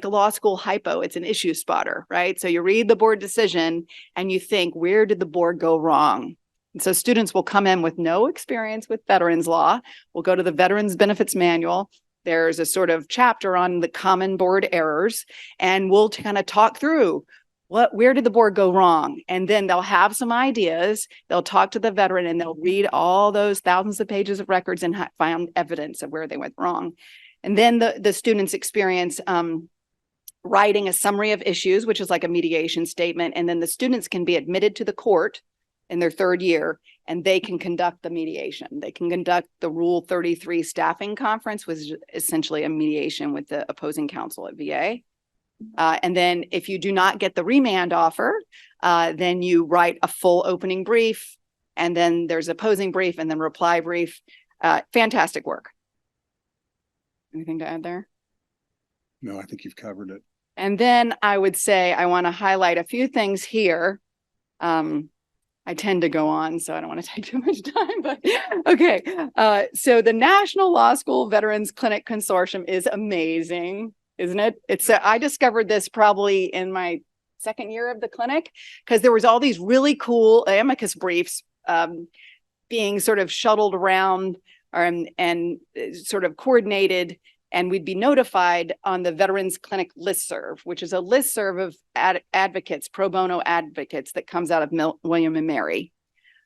law school hypo. It's an issue spotter, right? So you read the board decision and you think, where did the board go wrong? And so students will come in with no experience with veterans law. We'll go to the Veterans Benefits Manual. There's a sort of chapter on the common board errors, and we'll kind of talk through where did the board go wrong? And then they'll have some ideas. They'll talk to the veteran and they'll read all those thousands of pages of records and find evidence of where they went wrong. And then the students experience writing a summary of issues, which is like a mediation statement. And then the students can be admitted to the court in their 3rd year, and they can conduct the mediation. They can conduct the Rule 33 staffing conference, which is essentially a mediation with the opposing counsel at VA. And then if you do not get the remand offer, then you write a full opening brief, and then there's opposing brief and then reply brief. Fantastic work. Anything to add there? No, I think you've covered it. And then I would say I want to highlight a few things here. I tend to go on, so I don't want to take too much time, but okay. So the National Law School Veterans Clinic Consortium is amazing, isn't it? I discovered this probably in my 2nd year of the clinic, because there was all these really cool amicus briefs being sort of shuttled around and sort of coordinated, and we'd be notified on the Veterans Clinic listserv, which is a listserv of advocates, pro bono advocates that comes out of William and Mary.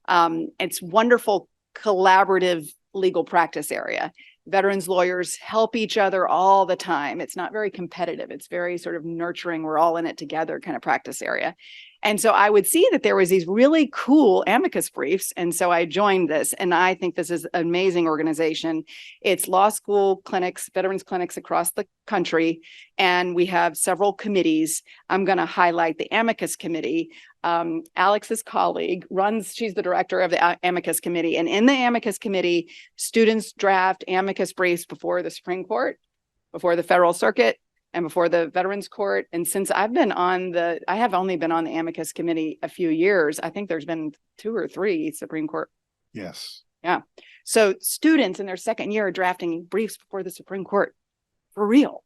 It's wonderful collaborative legal practice area. Veterans lawyers help each other all the time. It's not very competitive. It's very sort of nurturing. We're all in it together kind of practice area. And so I would see that there was these really cool amicus briefs. And so I joined this, and I think this is an amazing organization. It's law school clinics, veterans clinics across the country. And we have several committees. I'm going to highlight the amicus committee. Alex's colleague she's the director of the amicus committee. And in the amicus committee, students draft amicus briefs before the Supreme Court, before the Federal Circuit, and before the Veterans Court. And since I have only been on the amicus committee a few years. I think there's been 2 or 3 Supreme Court. Yes. Yeah. So students in their 2nd year are drafting briefs before the Supreme Court. For real.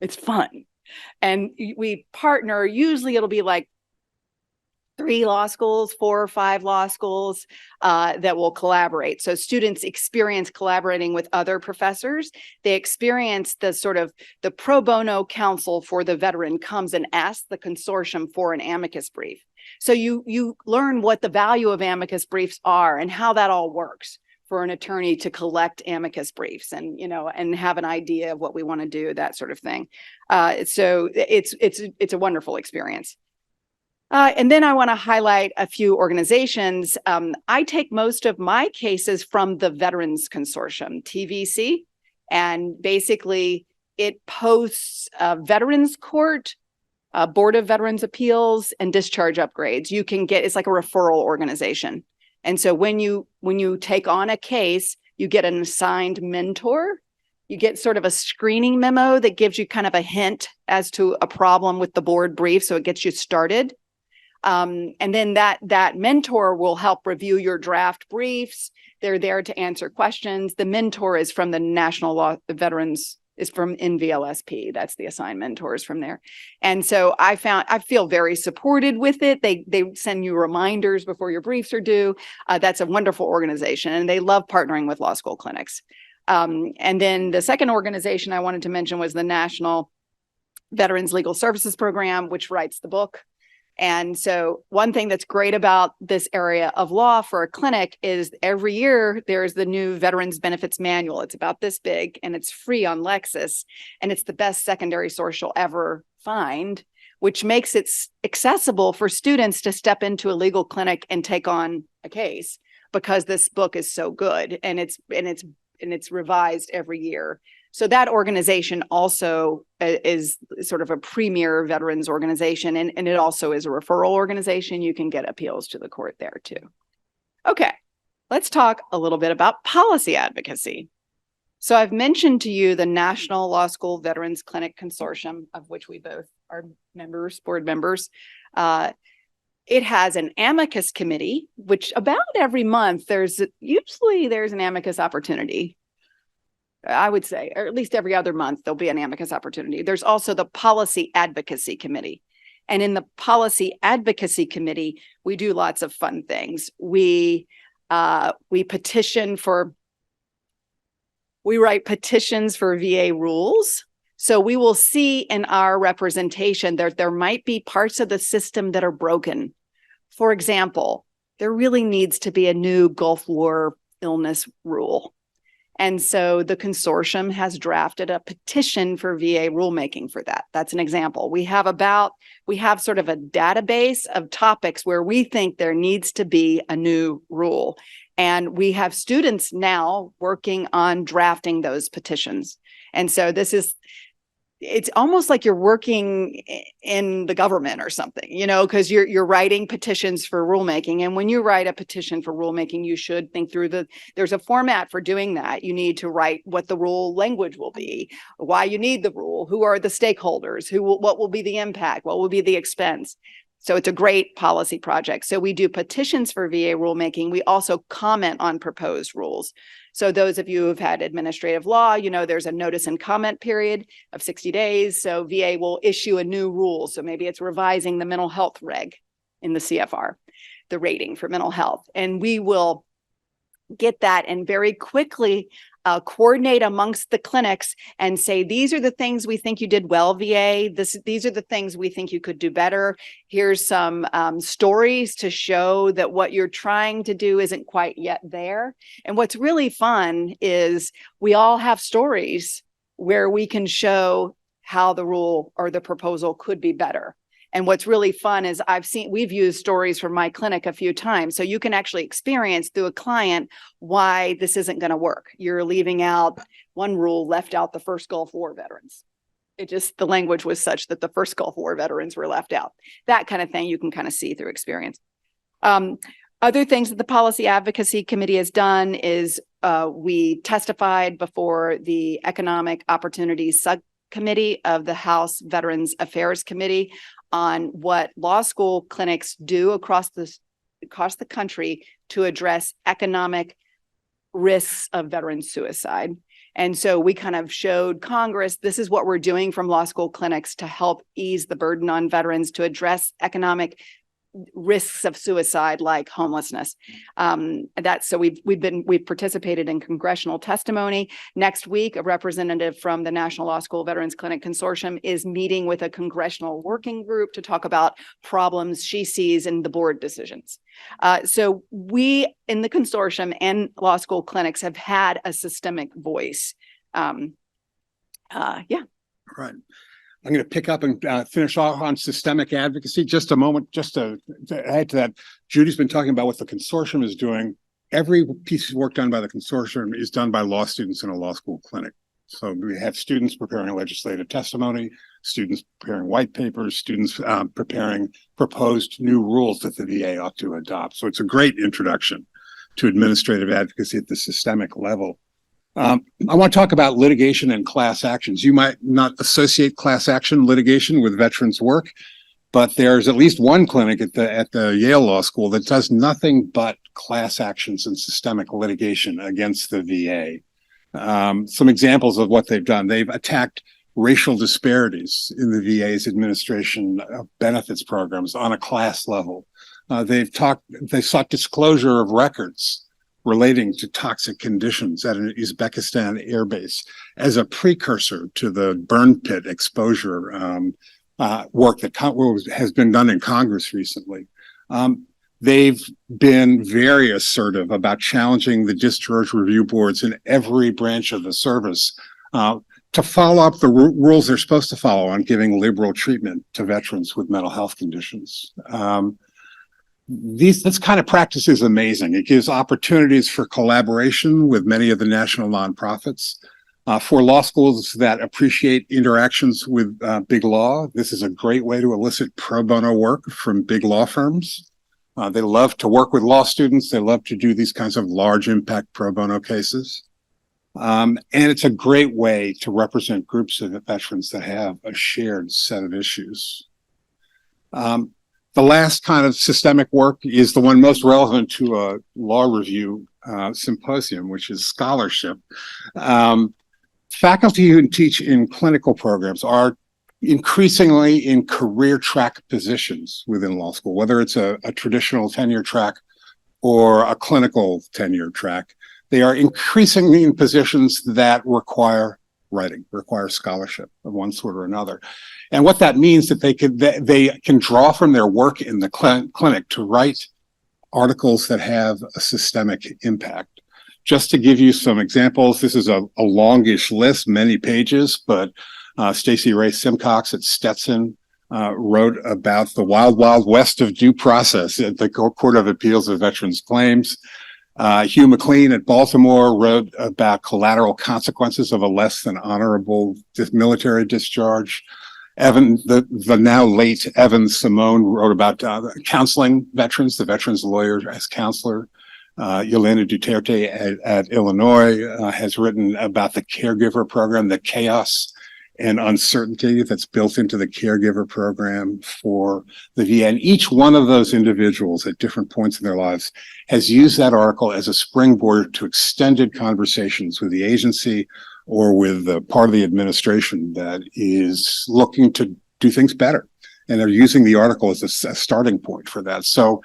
It's fun. And we partner, usually it'll be like 3 law schools, 4 or 5 law schools that will collaborate. So students experience collaborating with other professors. They experience the sort of the pro bono counsel for the veteran comes and asks the consortium for an amicus brief. So you learn what the value of amicus briefs are and how that all works for an attorney to collect amicus briefs and, and have an idea of what we want to do, that sort of thing. So it's a wonderful experience. And then I want to highlight a few organizations. I take most of my cases from the Veterans Consortium, TVC, and basically it posts Veterans Court, Board of Veterans Appeals, and discharge upgrades. You can get, it's like a referral organization. And so when you take on a case, you get an assigned mentor. You get sort of a screening memo that gives you kind of a hint as to a problem with the board brief, so it gets you started. And then that mentor will help review your draft briefs. They're there to answer questions. The mentor is from the National Law Veterans, is from NVLSP. That's the assigned mentors from there. And so I feel very supported with it. They send you reminders before your briefs are due. That's a wonderful organization, and they love partnering with law school clinics. And then the second organization I wanted to mention was the National Veterans Legal Services Program, which writes the book. And so one thing that's great about this area of law for a clinic is every year there's the new Veterans Benefits Manual. It's about this big and it's free on Lexis. And it's the best secondary source you'll ever find, which makes it accessible for students to step into a legal clinic and take on a case, because this book is so good and it's revised every year. So that organization also is sort of a premier veterans organization, and it also is a referral organization. You can get appeals to the court there too. Okay, let's talk a little bit about policy advocacy. So I've mentioned to you the National Law School Veterans Clinic Consortium, of which we both are members, board members. It has an amicus committee, which about every month there's an amicus opportunity. I would say, or at least every other month, there'll be an amicus opportunity. There's also the Policy Advocacy Committee. And in the Policy Advocacy Committee, we do lots of fun things. We write petitions for VA rules. So we will see in our representation that there might be parts of the system that are broken. For example, there really needs to be a new Gulf War illness rule. And so the consortium has drafted a petition for VA rulemaking for that. That's an example. We have sort of a database of topics where we think there needs to be a new rule. And we have students now working on drafting those petitions. And so it's almost like you're working in the government or something, because you're writing petitions for rulemaking. And when you write a petition for rulemaking, you should think through there's a format for doing that. You need to write what the rule language will be, why you need the rule, who are the stakeholders, what will be the impact, what will be the expense. So it's a great policy project. So we do petitions for VA rulemaking. We also comment on proposed rules. So those of you who've had administrative law, there's a notice and comment period of 60 days. So VA will issue a new rule. So maybe it's revising the mental health reg in the CFR, the rating for mental health. And we will get that and very quickly coordinate amongst the clinics and say, these are the things we think you did well, VA. These are the things we think you could do better. Here's some stories to show that what you're trying to do isn't quite yet there. And what's really fun is we all have stories where we can show how the rule or the proposal could be better. And what's really fun is we've used stories from my clinic a few times. So you can actually experience through a client why this isn't going to work. You're leaving out one rule, left out the first Gulf War veterans. The language was such that the first Gulf War veterans were left out. That kind of thing you can kind of see through experience. Other things that the Policy Advocacy Committee has done is we testified before the Economic Opportunities Subcommittee of the House Veterans Affairs Committee on what law school clinics do across the country to address economic risks of veteran suicide. And so we kind of showed Congress, this is what we're doing from law school clinics to help ease the burden on veterans, to address economic risks of suicide like homelessness. So we've participated in congressional testimony. Next week, a representative from the National Law School Veterans Clinic Consortium is meeting with a congressional working group to talk about problems she sees in the board decisions. So we in the consortium and law school clinics have had a systemic voice. Yeah. Right. I'm going to pick up and finish off on systemic advocacy. Just a moment, just to add to that. Judy's been talking about what the consortium is doing. Every piece of work done by the consortium is done by law students in a law school clinic. So we have students preparing legislative testimony, students preparing white papers, students preparing proposed new rules that the VA ought to adopt. So it's a great introduction to administrative advocacy at the systemic level. I want to talk about litigation and class actions. You might not associate class action litigation with veterans work, but there's at least one clinic at the Yale Law School that does nothing but class actions and systemic litigation against the VA. Some examples of what they've done. They've attacked racial disparities in the VA's administration of benefits programs on a class level. They sought disclosure of records relating to toxic conditions at an Uzbekistan air base as a precursor to the burn pit exposure work that has been done in Congress recently. They've been very assertive about challenging the discharge review boards in every branch of the service to follow up the rules they're supposed to follow on giving liberal treatment to veterans with mental health conditions. This kind of practice is amazing. It gives opportunities for collaboration with many of the national nonprofits. For law schools that appreciate interactions with big law, this is a great way to elicit pro bono work from big law firms. They love to work with law students. They love to do these kinds of large impact pro bono cases. And it's a great way to represent groups of veterans that have a shared set of issues. The last kind of systemic work is the one most relevant to a law review symposium, which is scholarship. Faculty who teach in clinical programs are increasingly in career track positions within law school, whether it's a traditional tenure track or a clinical tenure track. They are increasingly in positions that require writing, require scholarship of one sort or another. And what that means that they can draw from their work in the clinic to write articles that have a systemic impact. Just to give you some examples, this is a longish list, many pages, but Stacey Ray Simcox at Stetson wrote about the wild, wild west of due process at the Court of Appeals of Veterans Claims. Hugh McLean at Baltimore wrote about collateral consequences of a less than honorable military discharge. The now late Evan Simone wrote about counseling veterans, the veterans lawyer as counselor. Yelena Duterte at Illinois has written about the caregiver program, the chaos and uncertainty that's built into the caregiver program for the VA. And each one of those individuals at different points in their lives has used that article as a springboard to extended conversations with the agency or with the part of the administration that is looking to do things better. And they're using the article as a starting point for that. So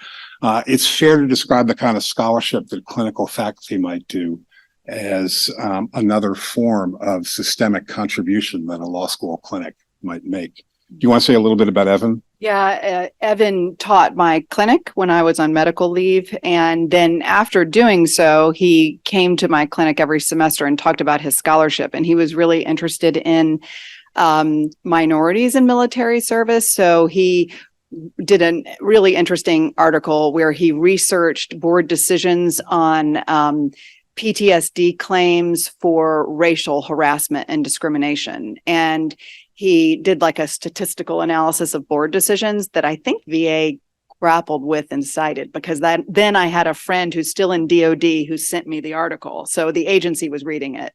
it's fair to describe the kind of scholarship that clinical faculty might do as another form of systemic contribution that a law school clinic might make. Do you want to say a little bit about Evan? Yeah, Evan taught my clinic when I was on medical leave. And then after doing so, he came to my clinic every semester and talked about his scholarship. And he was really interested in minorities in military service. So he did a really interesting article where he researched board decisions on PTSD claims for racial harassment and discrimination. And he did like a statistical analysis of board decisions that I think VA grappled with and cited, because then I had a friend who's still in DOD who sent me the article. So the agency was reading it.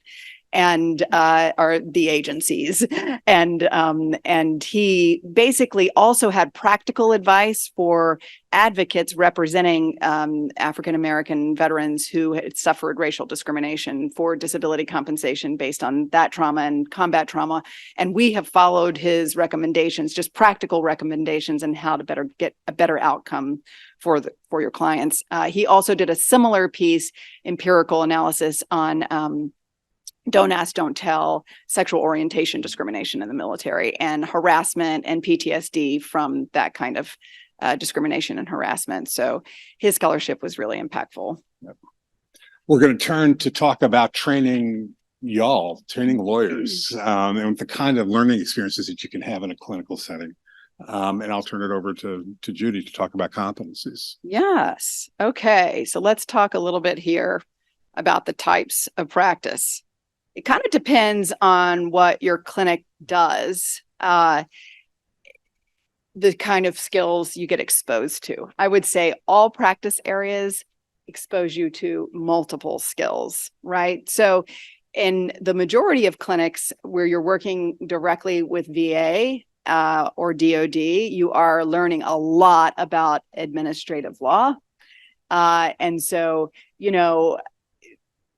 and are the agencies. And he basically also had practical advice for advocates representing African-American veterans who had suffered racial discrimination for disability compensation based on that trauma and combat trauma. And we have followed his recommendations, just practical recommendations on how to get a better outcome for your clients. He also did a similar piece, empirical analysis on don't ask, don't tell, sexual orientation discrimination in the military, and harassment and PTSD from that kind of discrimination and harassment. So his scholarship was really impactful. We're going to turn to talk about training lawyers, and the kind of learning experiences that you can have in a clinical setting. And I'll turn it over to Judy to talk about competencies. Yes. Okay. So let's talk a little bit here about the types of practice. It kind of depends on what your clinic does, the kind of skills you get exposed to. I would say all practice areas expose you to multiple skills, right? So in the majority of clinics where you're working directly with VA or DOD, you are learning a lot about administrative law. And so,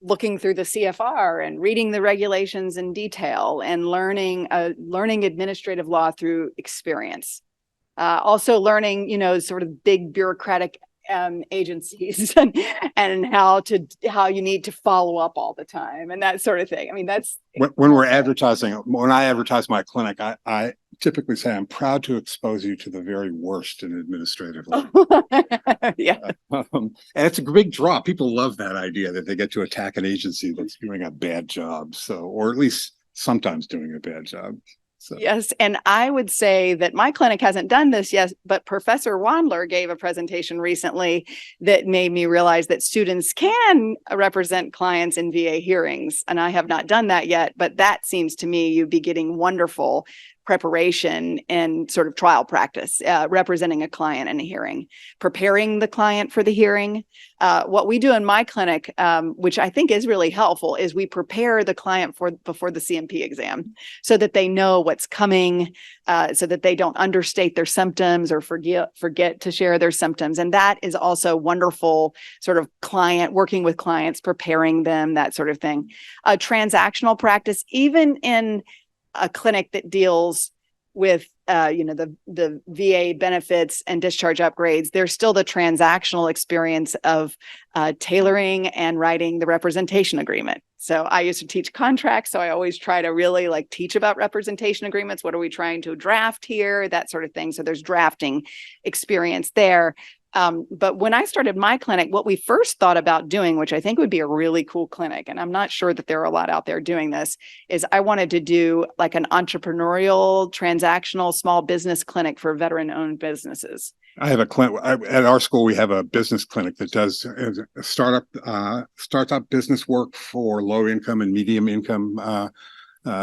looking through the CFR and reading the regulations in detail and learning administrative law through experience. Also learning, sort of big bureaucratic agencies and how you need to follow up all the time and that sort of thing. I mean, that's when I advertise my clinic, I typically say I'm proud to expose you to the very worst in administrative law. Yeah. And it's a big draw. People love that idea that they get to attack an agency that's doing a bad job. Or at least sometimes doing a bad job. So. Yes. And I would say that my clinic hasn't done this yet, but Professor Wandler gave a presentation recently that made me realize that students can represent clients in VA hearings. And I have not done that yet, but that seems to me you'd be getting wonderful preparation and sort of trial practice, representing a client in a hearing, preparing the client for the hearing. What we do in my clinic, which I think is really helpful, is we prepare the client before the CMP exam so that they know what's coming, so that they don't understate their symptoms or forget to share their symptoms. And that is also wonderful sort of working with clients, preparing them, that sort of thing. Transactional practice, even in a clinic that deals with the VA benefits and discharge upgrades, there's still the transactional experience of tailoring and writing the representation agreement. So I used to teach contracts, so I always try to really teach about representation agreements. What are we trying to draft here? That sort of thing. So there's drafting experience there. But when I started my clinic, what we first thought about doing, which I think would be a really cool clinic, and I'm not sure that there are a lot out there doing this, is I wanted to do like an entrepreneurial, transactional, small business clinic for veteran-owned businesses. I have a clinic at our school. We have a business clinic that does startup business work for low income and medium income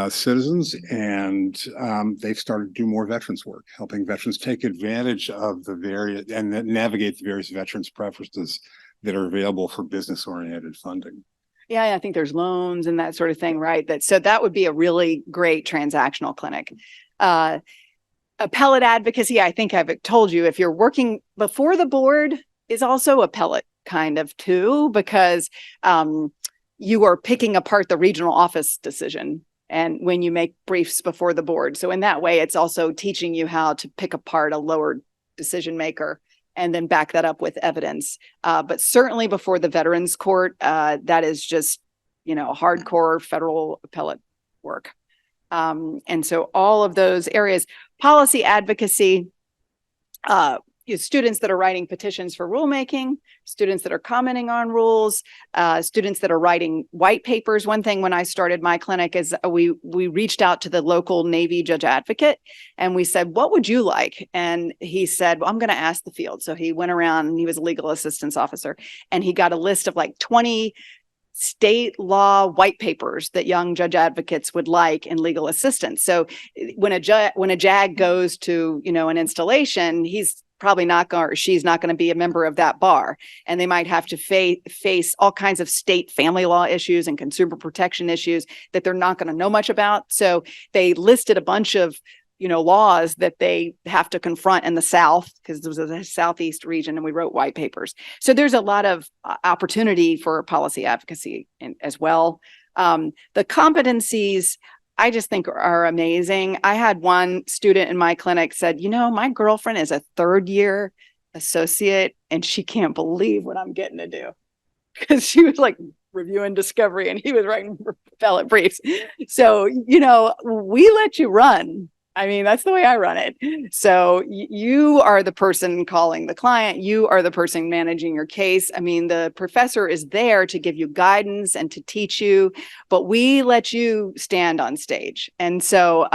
citizens, and they've started to do more veterans work, helping veterans take advantage of the various and navigate the various veterans preferences that are available for business oriented funding. Yeah, I think there's loans and that sort of thing, right? So that would be a really great transactional clinic. Appellate advocacy, I think I've told you, if you're working before the board, is also appellate kind of too, because you are picking apart the regional office decision and when you make briefs before the board. So in that way, it's also teaching you how to pick apart a lower decision maker and then back that up with evidence. But certainly before the Veterans Court, that is just, hardcore federal appellate work. And so all of those areas, policy advocacy, students that are writing petitions for rulemaking, students that are commenting on rules, students that are writing white papers. One thing when I started my clinic is we reached out to the local Navy judge advocate and we said, what would you like? And he said, well, I'm going to ask the field. So he went around and he was a legal assistance officer and he got a list of 20 state law white papers that young judge advocates would like in legal assistance. So when a JAG goes to, an installation, he's probably not going, or she's not going to be a member of that bar. And they might have to face all kinds of state family law issues and consumer protection issues that they're not going to know much about. So they listed a bunch of, laws that they have to confront in the South, because this was a Southeast region, and we wrote white papers. So there's a lot of opportunity for policy advocacy as well. The competencies, I just think, are amazing. I had one student in my clinic said, my girlfriend is a 3rd-year associate and she can't believe what I'm getting to do, because she was like reviewing discovery and he was writing appellate briefs. So, we let you run. I mean, that's the way I run it. So you are the person calling the client. You are the person managing your case. I mean, the professor is there to give you guidance and to teach you, but we let you stand on stage. And so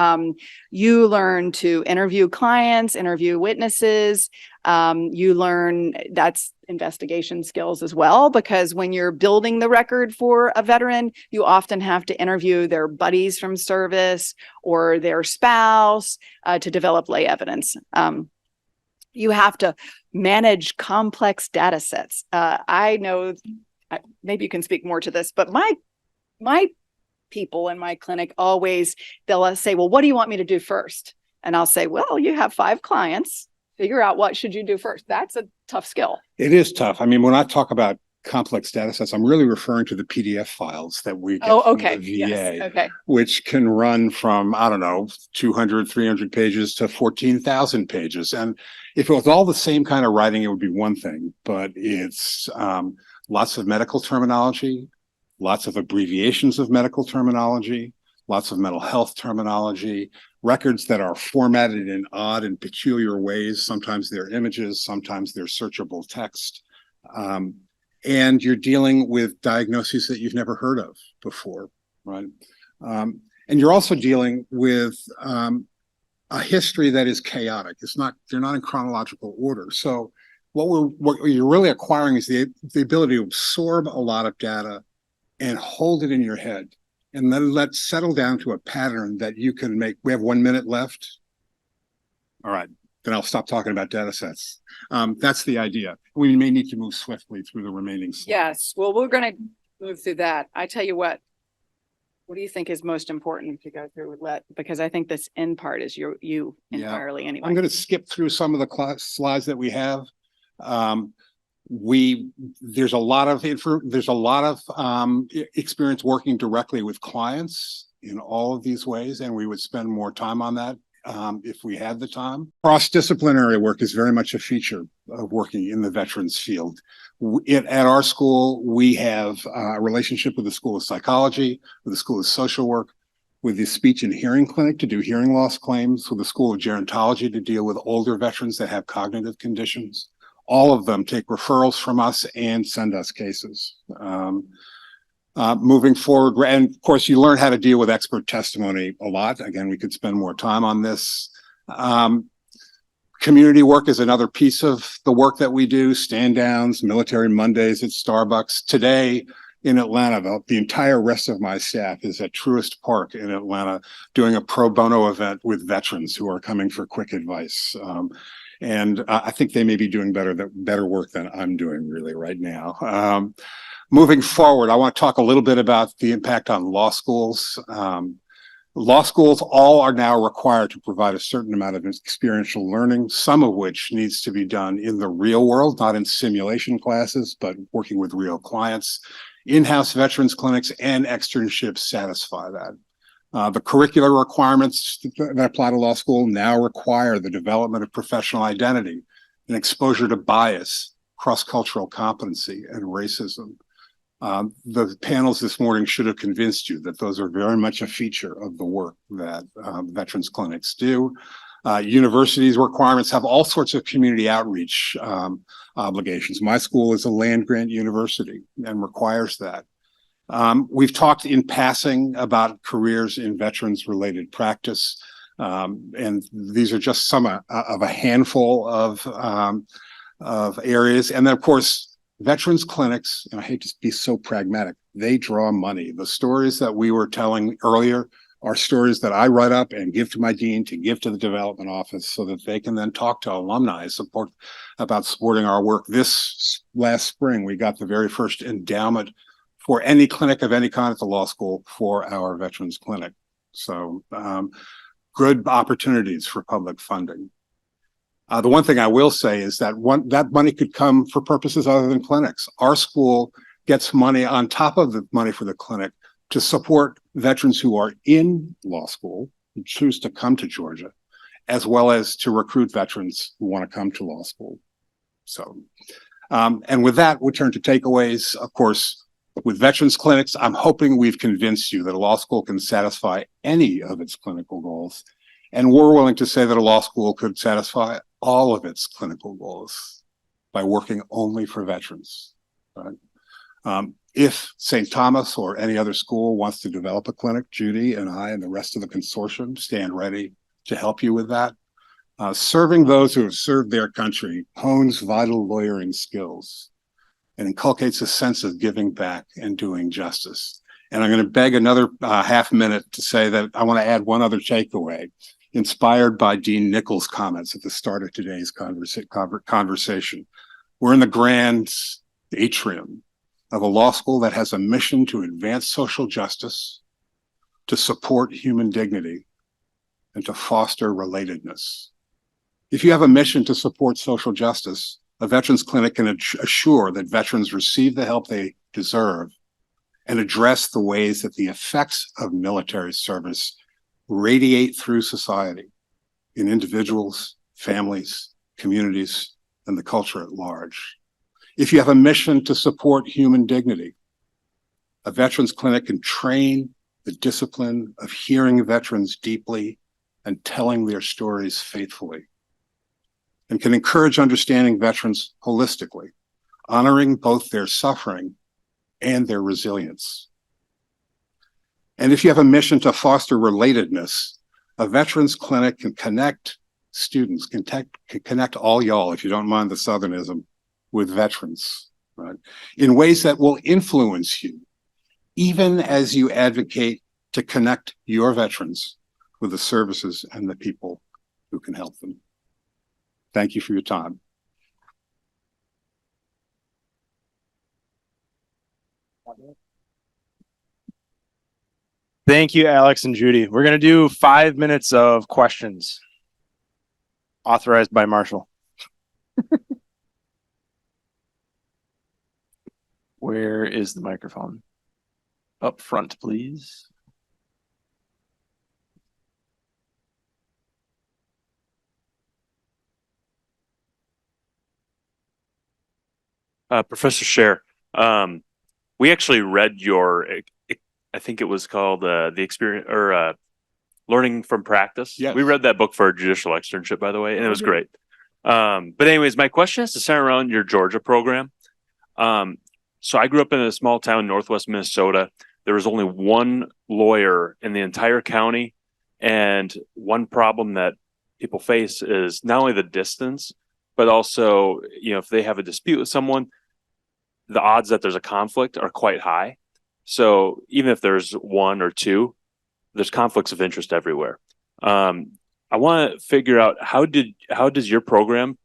you learn to interview clients, interview witnesses. You learn that's investigation skills as well, because when you're building the record for a veteran, you often have to interview their buddies from service or their spouse to develop lay evidence. You have to manage complex data sets. I know, maybe you can speak more to this, but my people in my clinic always, they'll say, well, what do you want me to do first? And I'll say, well, you have 5 clients. Figure out what should you do first. That's a tough skill. It is tough. I mean, when I talk about complex data sets, I'm really referring to the PDF files that we get from the VA, yes. which can run from, 200, 300 pages to 14,000 pages. And if it was all the same kind of writing, it would be one thing, but it's lots of medical terminology, lots of abbreviations of medical terminology, lots of mental health terminology, records that are formatted in odd and peculiar ways. Sometimes they're images, sometimes they're searchable text. And you're dealing with diagnoses that you've never heard of before, right? And you're also dealing with a history that is chaotic. They're not in chronological order. So what you're really acquiring is the ability to absorb a lot of data and hold it in your head, and then let's settle down to a pattern that you can make. We have 1 minute left. All right, then I'll stop talking about data sets. That's the idea. We may need to move swiftly through the remaining slides. Yes, well, we're going to move through that. I tell you what do you think is most important to go through with because I think this end part is you entirely anyway. I'm going to skip through some of the slides that we have. There's a lot of experience working directly with clients in all of these ways, and we would spend more time on that if we had the time. Cross-disciplinary work is very much a feature of working in the veterans field. At our school, we have a relationship with the School of Psychology, with the School of Social Work, with the Speech and Hearing Clinic to do hearing loss claims, with the School of Gerontology to deal with older veterans that have cognitive conditions. All of them take referrals from us and send us cases. Moving forward, and of course, you learn how to deal with expert testimony a lot. Again, we could spend more time on this. Community work is another piece of the work that we do. Stand downs, Military Mondays at Starbucks. Today in Atlanta, the entire rest of my staff is at Truist Park in Atlanta doing a pro bono event with veterans who are coming for quick advice. And I think they may be doing better work than I'm doing really right now. Moving forward, I want to talk a little bit about the impact on law schools. Law schools all are now required to provide a certain amount of experiential learning, some of which needs to be done in the real world, not in simulation classes, but working with real clients. In-house veterans clinics and externships satisfy that. The curricular requirements that apply to law school now require the development of professional identity and exposure to bias, cross-cultural competency, and racism. The panels this morning should have convinced you that those are very much a feature of the work that veterans clinics do. Universities' requirements have all sorts of community outreach obligations. My school is a land-grant university and requires that. We've talked in passing about careers in veterans-related practice, and these are just some of a handful of areas. And then, of course, veterans clinics, and I hate to be so pragmatic, they draw money. The stories that we were telling earlier are stories that I write up and give to my dean to give to the development office so that they can then talk to alumni about supporting our work. This last spring, we got the very first endowment for any clinic of any kind at the law school for our veterans clinic. So good opportunities for public funding. The one thing I will say is that that money could come for purposes other than clinics. Our school gets money on top of the money for the clinic to support veterans who are in law school, who choose to come to Georgia, as well as to recruit veterans who want to come to law school. So, and with that, we'll turn to takeaways. Of course, with veterans clinics, I'm hoping we've convinced you that a law school can satisfy any of its clinical goals. And we're willing to say that a law school could satisfy all of its clinical goals by working only for veterans. Right? If St. Thomas or any other school wants to develop a clinic, Judy and I and the rest of the consortium stand ready to help you with that. Serving those who have served their country hones vital lawyering skills and inculcates a sense of giving back and doing justice. And I'm going to beg another half minute to say that I want to add one other takeaway, inspired by Dean Nichols' comments at the start of today's conversation. We're in the grand atrium of a law school that has a mission to advance social justice, to support human dignity, and to foster relatedness. If you have a mission to support social justice, a veterans clinic can assure that veterans receive the help they deserve and address the ways that the effects of military service radiate through society in individuals, families, communities, and the culture at large. If you have a mission to support human dignity, a veterans clinic can train the discipline of hearing veterans deeply and telling their stories faithfully, and can encourage understanding veterans holistically, honoring both their suffering and their resilience. And if you have a mission to foster relatedness, a veterans clinic can connect students, can connect all y'all, if you don't mind the Southernism, with veterans, right? In ways that will influence you, even as you advocate to connect your veterans with the services and the people who can help them. Thank you for your time. Thank you, Alex and Judy. We're going to do 5 minutes of questions authorized by Marshall. Where is the microphone? Up front, please. Professor Shea, we actually read your, I think it was called the experience or learning from practice. Yes. We read that book for our judicial externship, by the way, and it was great. But anyways, my question has to center around your Georgia program. So I grew up in a small town in Northwest Minnesota. There was only one lawyer in the entire county. And one problem that people face is not only the distance, but also, if they have a dispute with someone, the odds that there's a conflict are quite high. So even if there's one or two, there's conflicts of interest everywhere. I want to figure out how does your program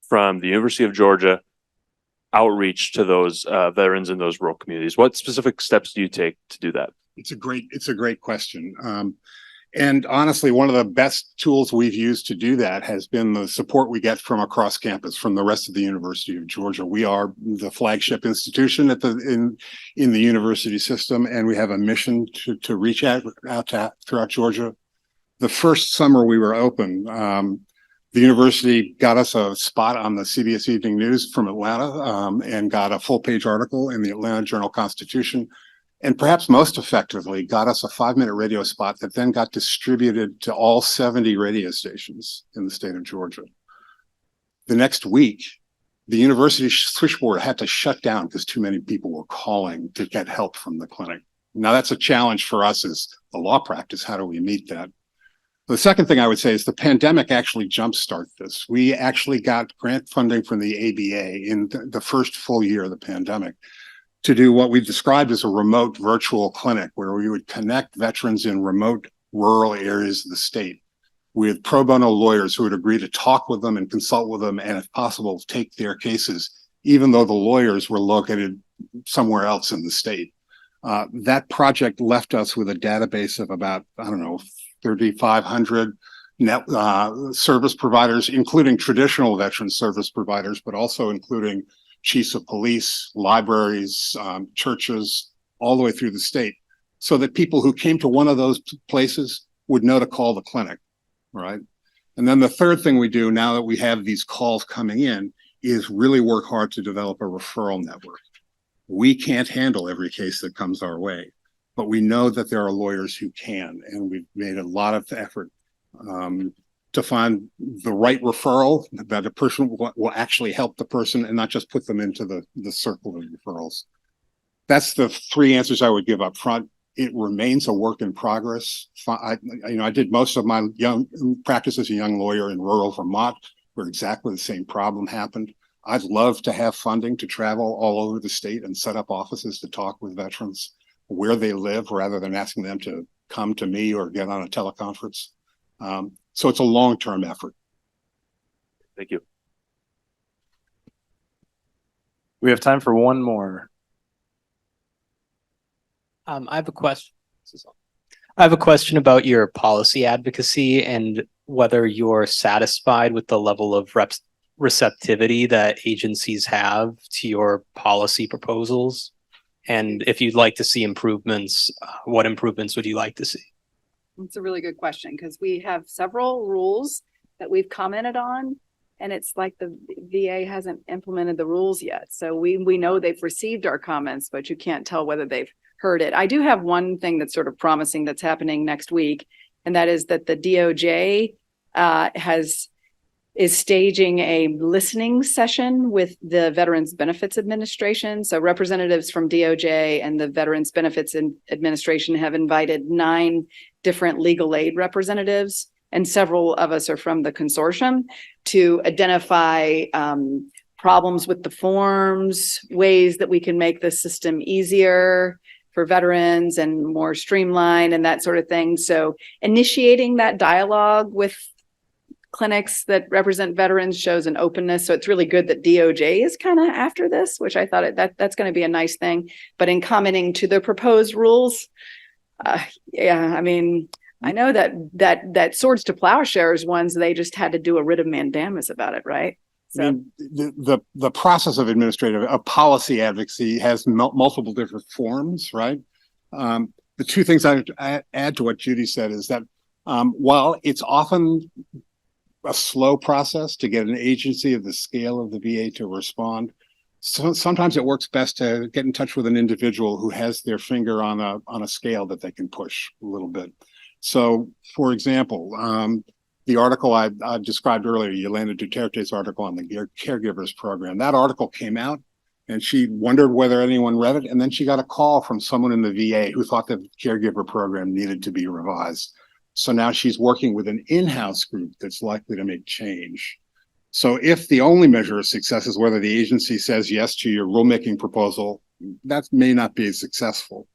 from the University of Georgia outreach to those veterans in those rural communities? What specific steps do you take to do that? It's a great question. And honestly, one of the best tools we've used to do that has been the support we get from across campus, from the rest of the University of Georgia. We are the flagship institution in the university system, and we have a mission to reach out to throughout Georgia. The first summer we were open, the university got us a spot on the CBS Evening News from Atlanta, and got a full-page article in the Atlanta Journal-Constitution. And perhaps most effectively, got us a 5-minute radio spot that then got distributed to all 70 radio stations in the state of Georgia. The next week, the university switchboard had to shut down because too many people were calling to get help from the clinic. Now that's a challenge for us as a law practice. How do we meet that? The second thing I would say is the pandemic actually jumpstarted this. We actually got grant funding from the ABA in the first full year of the pandemic to do what we described as a remote virtual clinic, where we would connect veterans in remote rural areas of the state with pro bono lawyers who would agree to talk with them and consult with them, and if possible, take their cases, even though the lawyers were located somewhere else in the state. That project left us with a database of about, 3,500 net service providers, including traditional veteran service providers, but also including chiefs of police, libraries, churches, all the way through the state, so that people who came to one of those places would know to call the clinic, right? And then the third thing we do now that we have these calls coming in is really work hard to develop a referral network. We can't handle every case that comes our way, but we know that there are lawyers who can, and we've made a lot of effort to find the right referral that a person will actually help the person and not just put them into the circle of referrals. That's the three answers I would give up front. It remains a work in progress. I did most of my young practice as a young lawyer in rural Vermont, where exactly the same problem happened. I'd love to have funding to travel all over the state and set up offices to talk with veterans where they live, rather than asking them to come to me or get on a teleconference. So it's a long-term effort. Thank you. We have time for one more. I have a question. I have a question about your policy advocacy and whether you're satisfied with the level of receptivity that agencies have to your policy proposals. And if you'd like to see improvements, what improvements would you like to see? It's a really good question, because we have several rules that we've commented on, and it's like the VA hasn't implemented the rules yet. So we know they've received our comments, but you can't tell whether they've heard it. I do have one thing that's sort of promising that's happening next week, and that is that the DOJ is staging a listening session with the Veterans Benefits Administration. So representatives from DOJ and the Veterans Benefits Administration have invited 9 different legal aid representatives, and several of us are from the consortium, to identify problems with the forms, ways that we can make the system easier for veterans and more streamlined and that sort of thing. So initiating that dialogue with clinics that represent veterans shows an openness. So it's really good that DOJ is kind of after this, which I thought that's going to be a nice thing. But in commenting to the proposed rules, I mean, I know that Swords to Plowshares ones, they just had to do a writ of mandamus about it, right? So I mean, the process of policy advocacy has multiple different forms, right? The two things I add to what Judy said is that while it's often a slow process to get an agency of the scale of the VA to respond, so sometimes it works best to get in touch with an individual who has their finger on a scale that they can push a little bit. So, for example, the article I described earlier, Yolanda Duterte's article on the caregivers program, that article came out and she wondered whether anyone read it. And then she got a call from someone in the VA who thought the caregiver program needed to be revised. So now she's working with an in-house group that's likely to make change. So if the only measure of success is whether the agency says yes to your rulemaking proposal, that may not be as successful.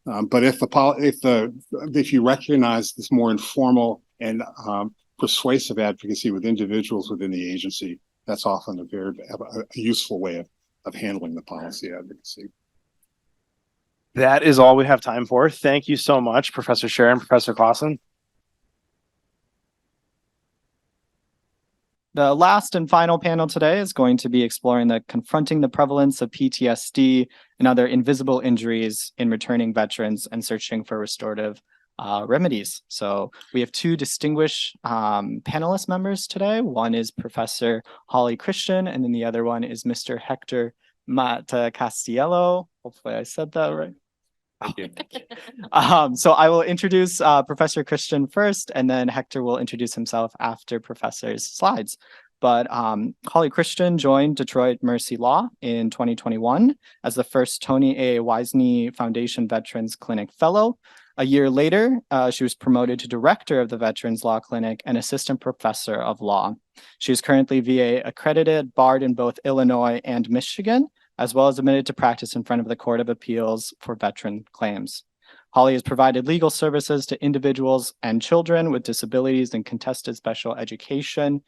But if you recognize this more informal and persuasive advocacy with individuals within the agency, that's often a useful way of handling the policy advocacy. That is all we have time for. Thank you so much, Professor Shea and Professor Clausen. The last and final panel today is going to be exploring confronting the prevalence of PTSD and other invisible injuries in returning veterans and searching for restorative remedies. So we have 2 distinguished panelist members today. One is Professor Holly Christian, and then the other one is Mr. Hector Mata Castiello. Hopefully I said that right. Thank you. So I will introduce Professor Christian first, and then Hector will introduce himself after Professor's slides. But Holly Christian joined Detroit Mercy Law in 2021 as the first Tony A. Wisney Foundation Veterans Clinic Fellow. A year later, she was promoted to Director of the Veterans Law Clinic and Assistant Professor of Law. She is currently VA accredited, barred in both Illinois and Michigan, as well as admitted to practice in front of the Court of Appeals for Veteran Claims. Holly has provided legal services to individuals and children with disabilities in contested special education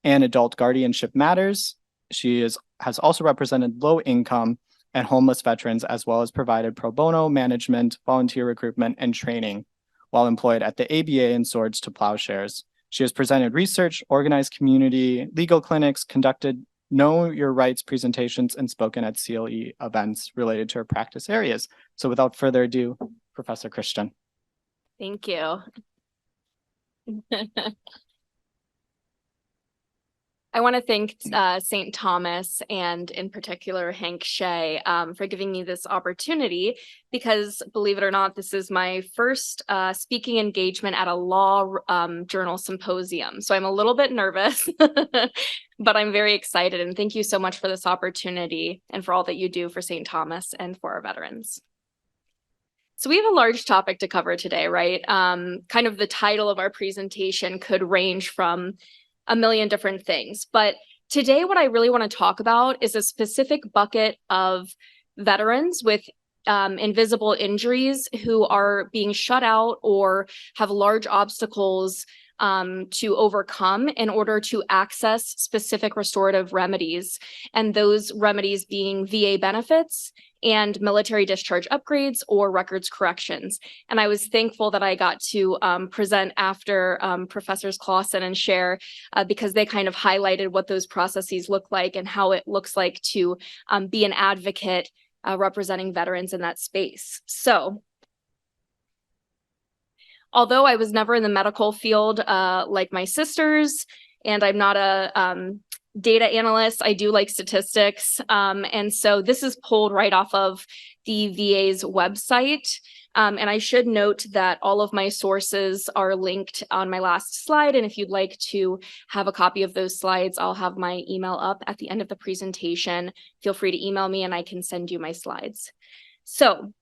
and adult guardianship matters. She has also represented low-income and homeless veterans, as well as provided pro bono management, volunteer recruitment, and training while employed at the ABA and Swords to Plowshares. She has presented research, organized community legal clinics, conducted Know Your Rights presentations, and spoken at CLE events related to her practice areas. So without further ado, Professor Christian. Thank you. I want to thank St. Thomas and in particular Hank Shea for giving me this opportunity because, believe it or not, this is my first speaking engagement at a law journal symposium. So I'm a little bit nervous, but I'm very excited. And thank you so much for this opportunity and for all that you do for St. Thomas and for our veterans. So we have a large topic to cover today, right? Kind of the title of our presentation could range from a million different things. But today, what I really want to talk about is a specific bucket of veterans with invisible injuries who are being shut out or have large obstacles to overcome in order to access specific restorative remedies. And those remedies being VA benefits and military discharge upgrades or records corrections. And I was thankful that I got to present after Professors Clausen and Shea because they kind of highlighted what those processes look like and how it looks like to be an advocate representing veterans in that space. So, although I was never in the medical field like my sisters, and I'm not a data analyst, I do like statistics. And so this is pulled right off of the VA's website. And I should note that all of my sources are linked on my last slide. And if you'd like to have a copy of those slides, I'll have my email up at the end of the presentation. Feel free to email me and I can send you my slides. So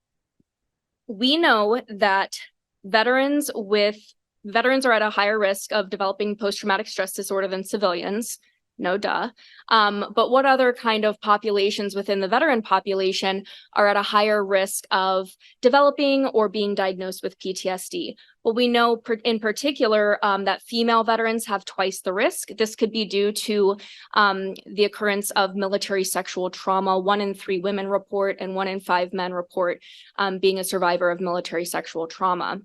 we know that veterans are at a higher risk of developing post-traumatic stress disorder than civilians. No duh. But what other kind of populations within the veteran population are at a higher risk of developing or being diagnosed with PTSD? Well, we know in particular that female veterans have twice the risk. This could be due to the occurrence of military sexual trauma. 1 in 3 women report and 1 in 5 men report being a survivor of military sexual trauma.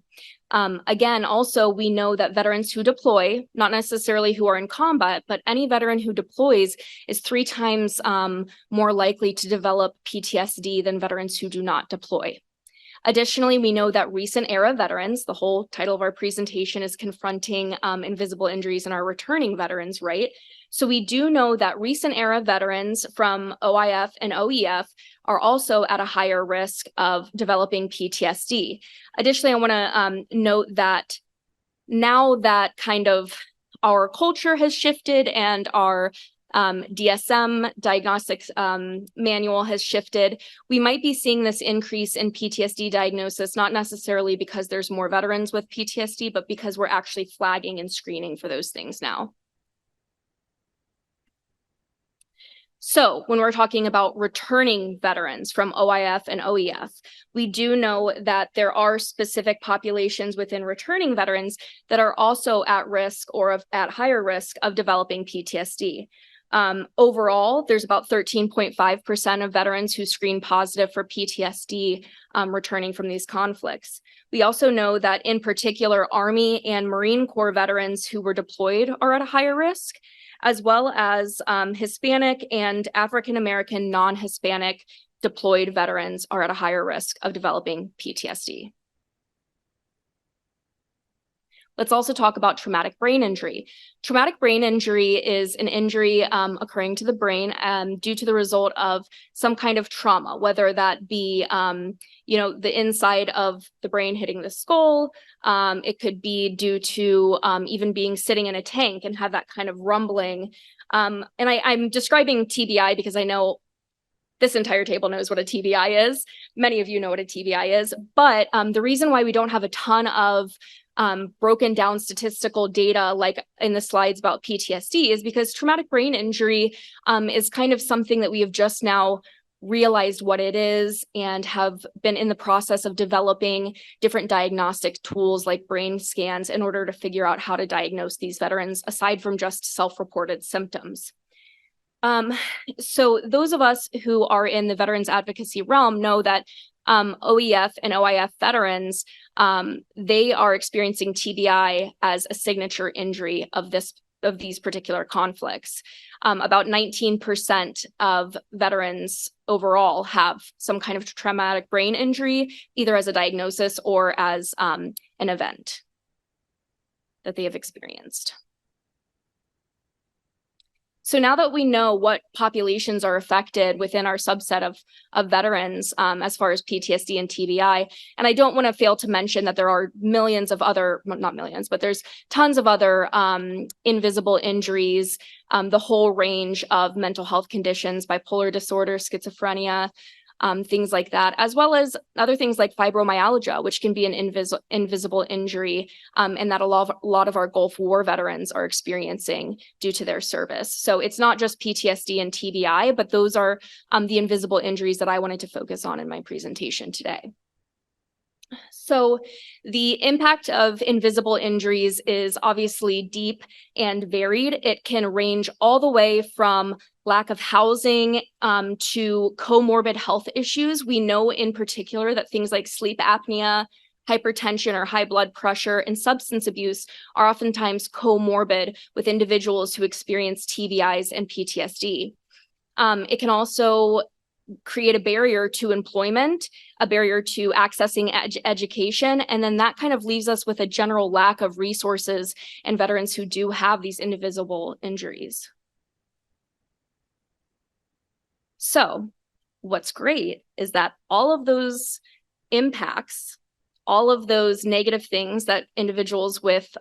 Again, also, we know that veterans who deploy, not necessarily who are in combat, but any veteran who deploys is 3 times more likely to develop PTSD than veterans who do not deploy. Additionally, we know that recent era veterans, the whole title of our presentation is confronting invisible injuries in our returning veterans, right? So we do know that recent era veterans from OIF and OEF are also at a higher risk of developing PTSD. Additionally, I want to note that now that kind of our culture has shifted and our DSM diagnostics manual has shifted, we might be seeing this increase in PTSD diagnosis, not necessarily because there's more veterans with PTSD, but because we're actually flagging and screening for those things now. So when we're talking about returning veterans from OIF and OEF, we do know that there are specific populations within returning veterans that are also at risk or at higher risk of developing PTSD. Overall, there's about 13.5% of veterans who screen positive for PTSD returning from these conflicts. We also know that in particular, Army and Marine Corps veterans who were deployed are at a higher risk, as well as Hispanic and African-American non-Hispanic deployed veterans are at a higher risk of developing PTSD. Let's also talk about traumatic brain injury. Traumatic brain injury is an injury occurring to the brain due to the result of some kind of trauma, whether that be, the inside of the brain hitting the skull. It could be due to even being sitting in a tank and have that kind of rumbling. And I'm describing TBI because I know this entire table knows what a TBI is. Many of you know what a TBI is, but the reason why we don't have a ton of broken down statistical data like in the slides about PTSD is because traumatic brain injury is kind of something that we have just now realized what it is and have been in the process of developing different diagnostic tools like brain scans in order to figure out how to diagnose these veterans aside from just self-reported symptoms. So those of us who are in the veterans advocacy realm know that OEF and OIF veterans, they are experiencing TBI as a signature injury of these particular conflicts. About 19% of veterans overall have some kind of traumatic brain injury, either as a diagnosis or as an event that they have experienced. So now that we know what populations are affected within our subset of veterans as far as PTSD and TBI, and I don't want to fail to mention that there are millions of other, well, not millions, but there's tons of other invisible injuries, the whole range of mental health conditions, bipolar disorder, schizophrenia, things like that, as well as other things like fibromyalgia, which can be an invisible injury, and that a lot of our Gulf War veterans are experiencing due to their service. So it's not just PTSD and TBI, but those are the invisible injuries that I wanted to focus on in my presentation today. So the impact of invisible injuries is obviously deep and varied. It can range all the way from lack of housing to comorbid health issues. We know in particular that things like sleep apnea, hypertension or high blood pressure, and substance abuse are oftentimes comorbid with individuals who experience TBIs and PTSD. It can also create a barrier to employment, a barrier to accessing education, and then that kind of leaves us with a general lack of resources and veterans who do have these invisible injuries. So what's great is that all of those impacts, all of those negative things that individuals with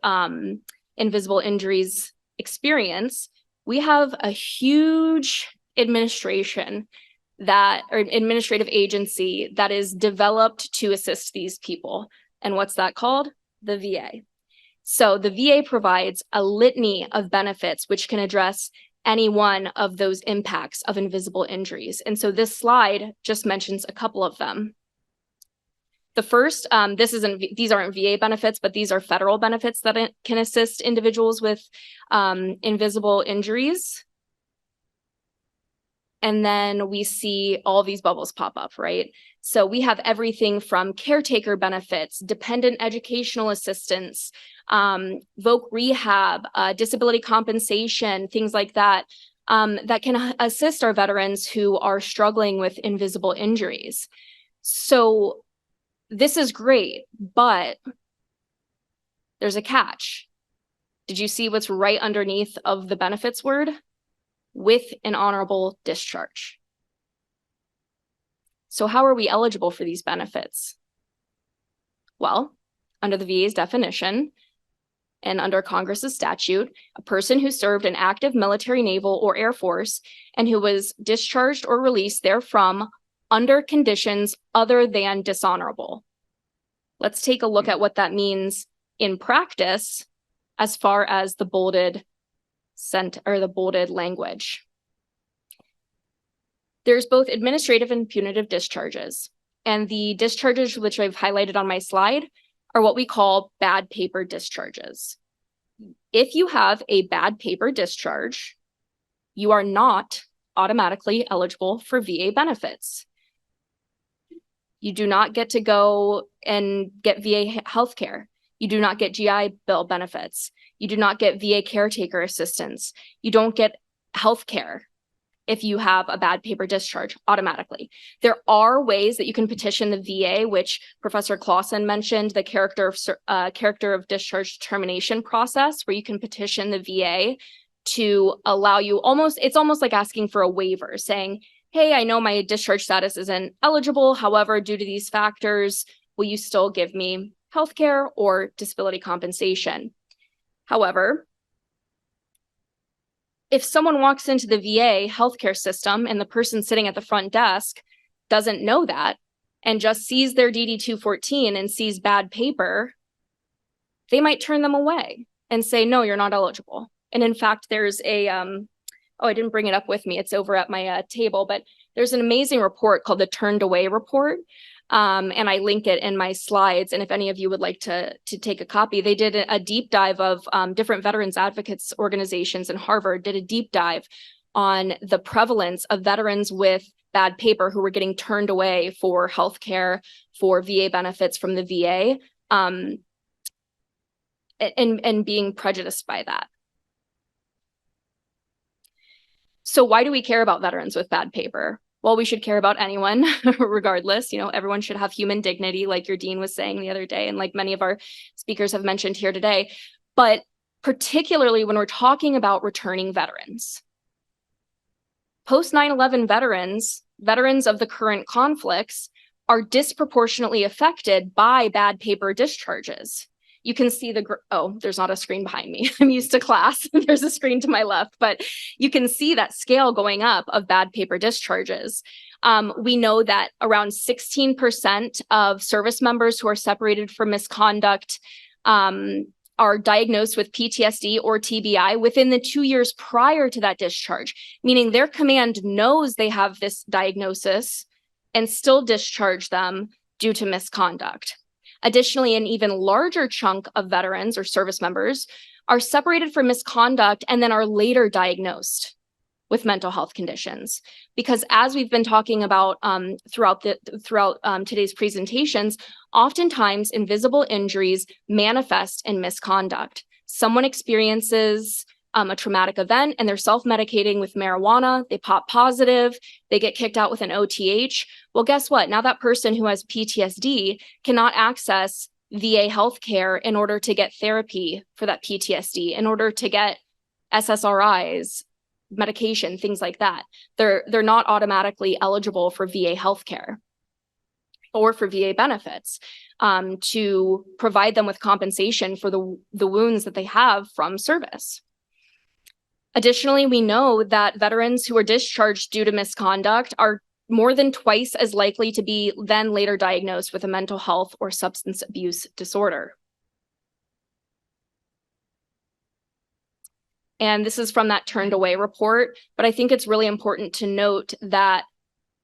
invisible injuries experience, we have a huge administrative agency that is developed to assist these people. And what's that called? The VA. So the VA provides a litany of benefits which can address any one of those impacts of invisible injuries. And so this slide just mentions a couple of them. The first, these aren't VA benefits, but these are federal benefits that can assist individuals with invisible injuries. And then we see all these bubbles pop up, right? So we have everything from caretaker benefits, dependent educational assistance, voc rehab, disability compensation, things like that, that can assist our veterans who are struggling with invisible injuries. So this is great, but there's a catch. Did you see what's right underneath of the benefits word? With an honorable discharge. So how are we eligible for these benefits? Well, under the VA's definition and under Congress's statute, a person who served in active military, naval, or Air Force and who was discharged or released therefrom under conditions other than dishonorable. Let's take a look at what that means in practice as far as the bolded language. There's both administrative and punitive discharges, and the discharges which I've highlighted on my slide are what we call bad paper discharges. If you have a bad paper discharge, you are not automatically eligible for VA benefits. You do not get to go and get VA healthcare. You do not get GI Bill benefits. You do not get VA caretaker assistance. You don't get health care if you have a bad paper discharge automatically. There are ways that you can petition the VA, which Professor Clausen mentioned, the character of discharge determination process, where you can petition the VA to allow you it's almost like asking for a waiver, saying, hey, I know my discharge status isn't eligible. However, due to these factors, will you still give me healthcare or disability compensation? However, if someone walks into the VA healthcare system and the person sitting at the front desk doesn't know that and just sees their DD-214 and sees bad paper, they might turn them away and say, no, you're not eligible. And in fact, there's a, I didn't bring it up with me. It's over at my table, but There's an amazing report called the Turned Away Report. And I link it in my slides. And if any of you would like to take a copy, they did a deep dive of different veterans advocates organizations, and Harvard did a deep dive on the prevalence of veterans with bad paper who were getting turned away for healthcare, for VA benefits from the VA, and being prejudiced by that. So why do we care about veterans with bad paper? Well, we should care about anyone regardless. You know, everyone should have human dignity, like your dean was saying the other day, and like many of our speakers have mentioned here today. But particularly when we're talking about returning veterans. Post 9/11 veterans of the current conflicts are disproportionately affected by bad paper discharges. You can see oh, there's not a screen behind me. I'm used to class. There's a screen to my left, but you can see that scale going up of bad paper discharges. We know that around 16% of service members who are separated for misconduct are diagnosed with PTSD or TBI within the 2 years prior to that discharge, meaning their command knows they have this diagnosis and still discharge them due to misconduct. Additionally, an even larger chunk of veterans or service members are separated for misconduct and then are later diagnosed with mental health conditions. Because as we've been talking about throughout today's presentations, oftentimes invisible injuries manifest in misconduct. Someone experiences a traumatic event and they're self-medicating with marijuana, they pop positive, they get kicked out with an OTH. Well, guess what? Now that person who has PTSD cannot access VA healthcare in order to get therapy for that PTSD, in order to get SSRIs, medication, things like that. They're not automatically eligible for VA healthcare or for VA benefits to provide them with compensation for the wounds that they have from service. Additionally, we know that veterans who are discharged due to misconduct are more than twice as likely to be then later diagnosed with a mental health or substance abuse disorder. And this is from that Turned Away report, but I think it's really important to note that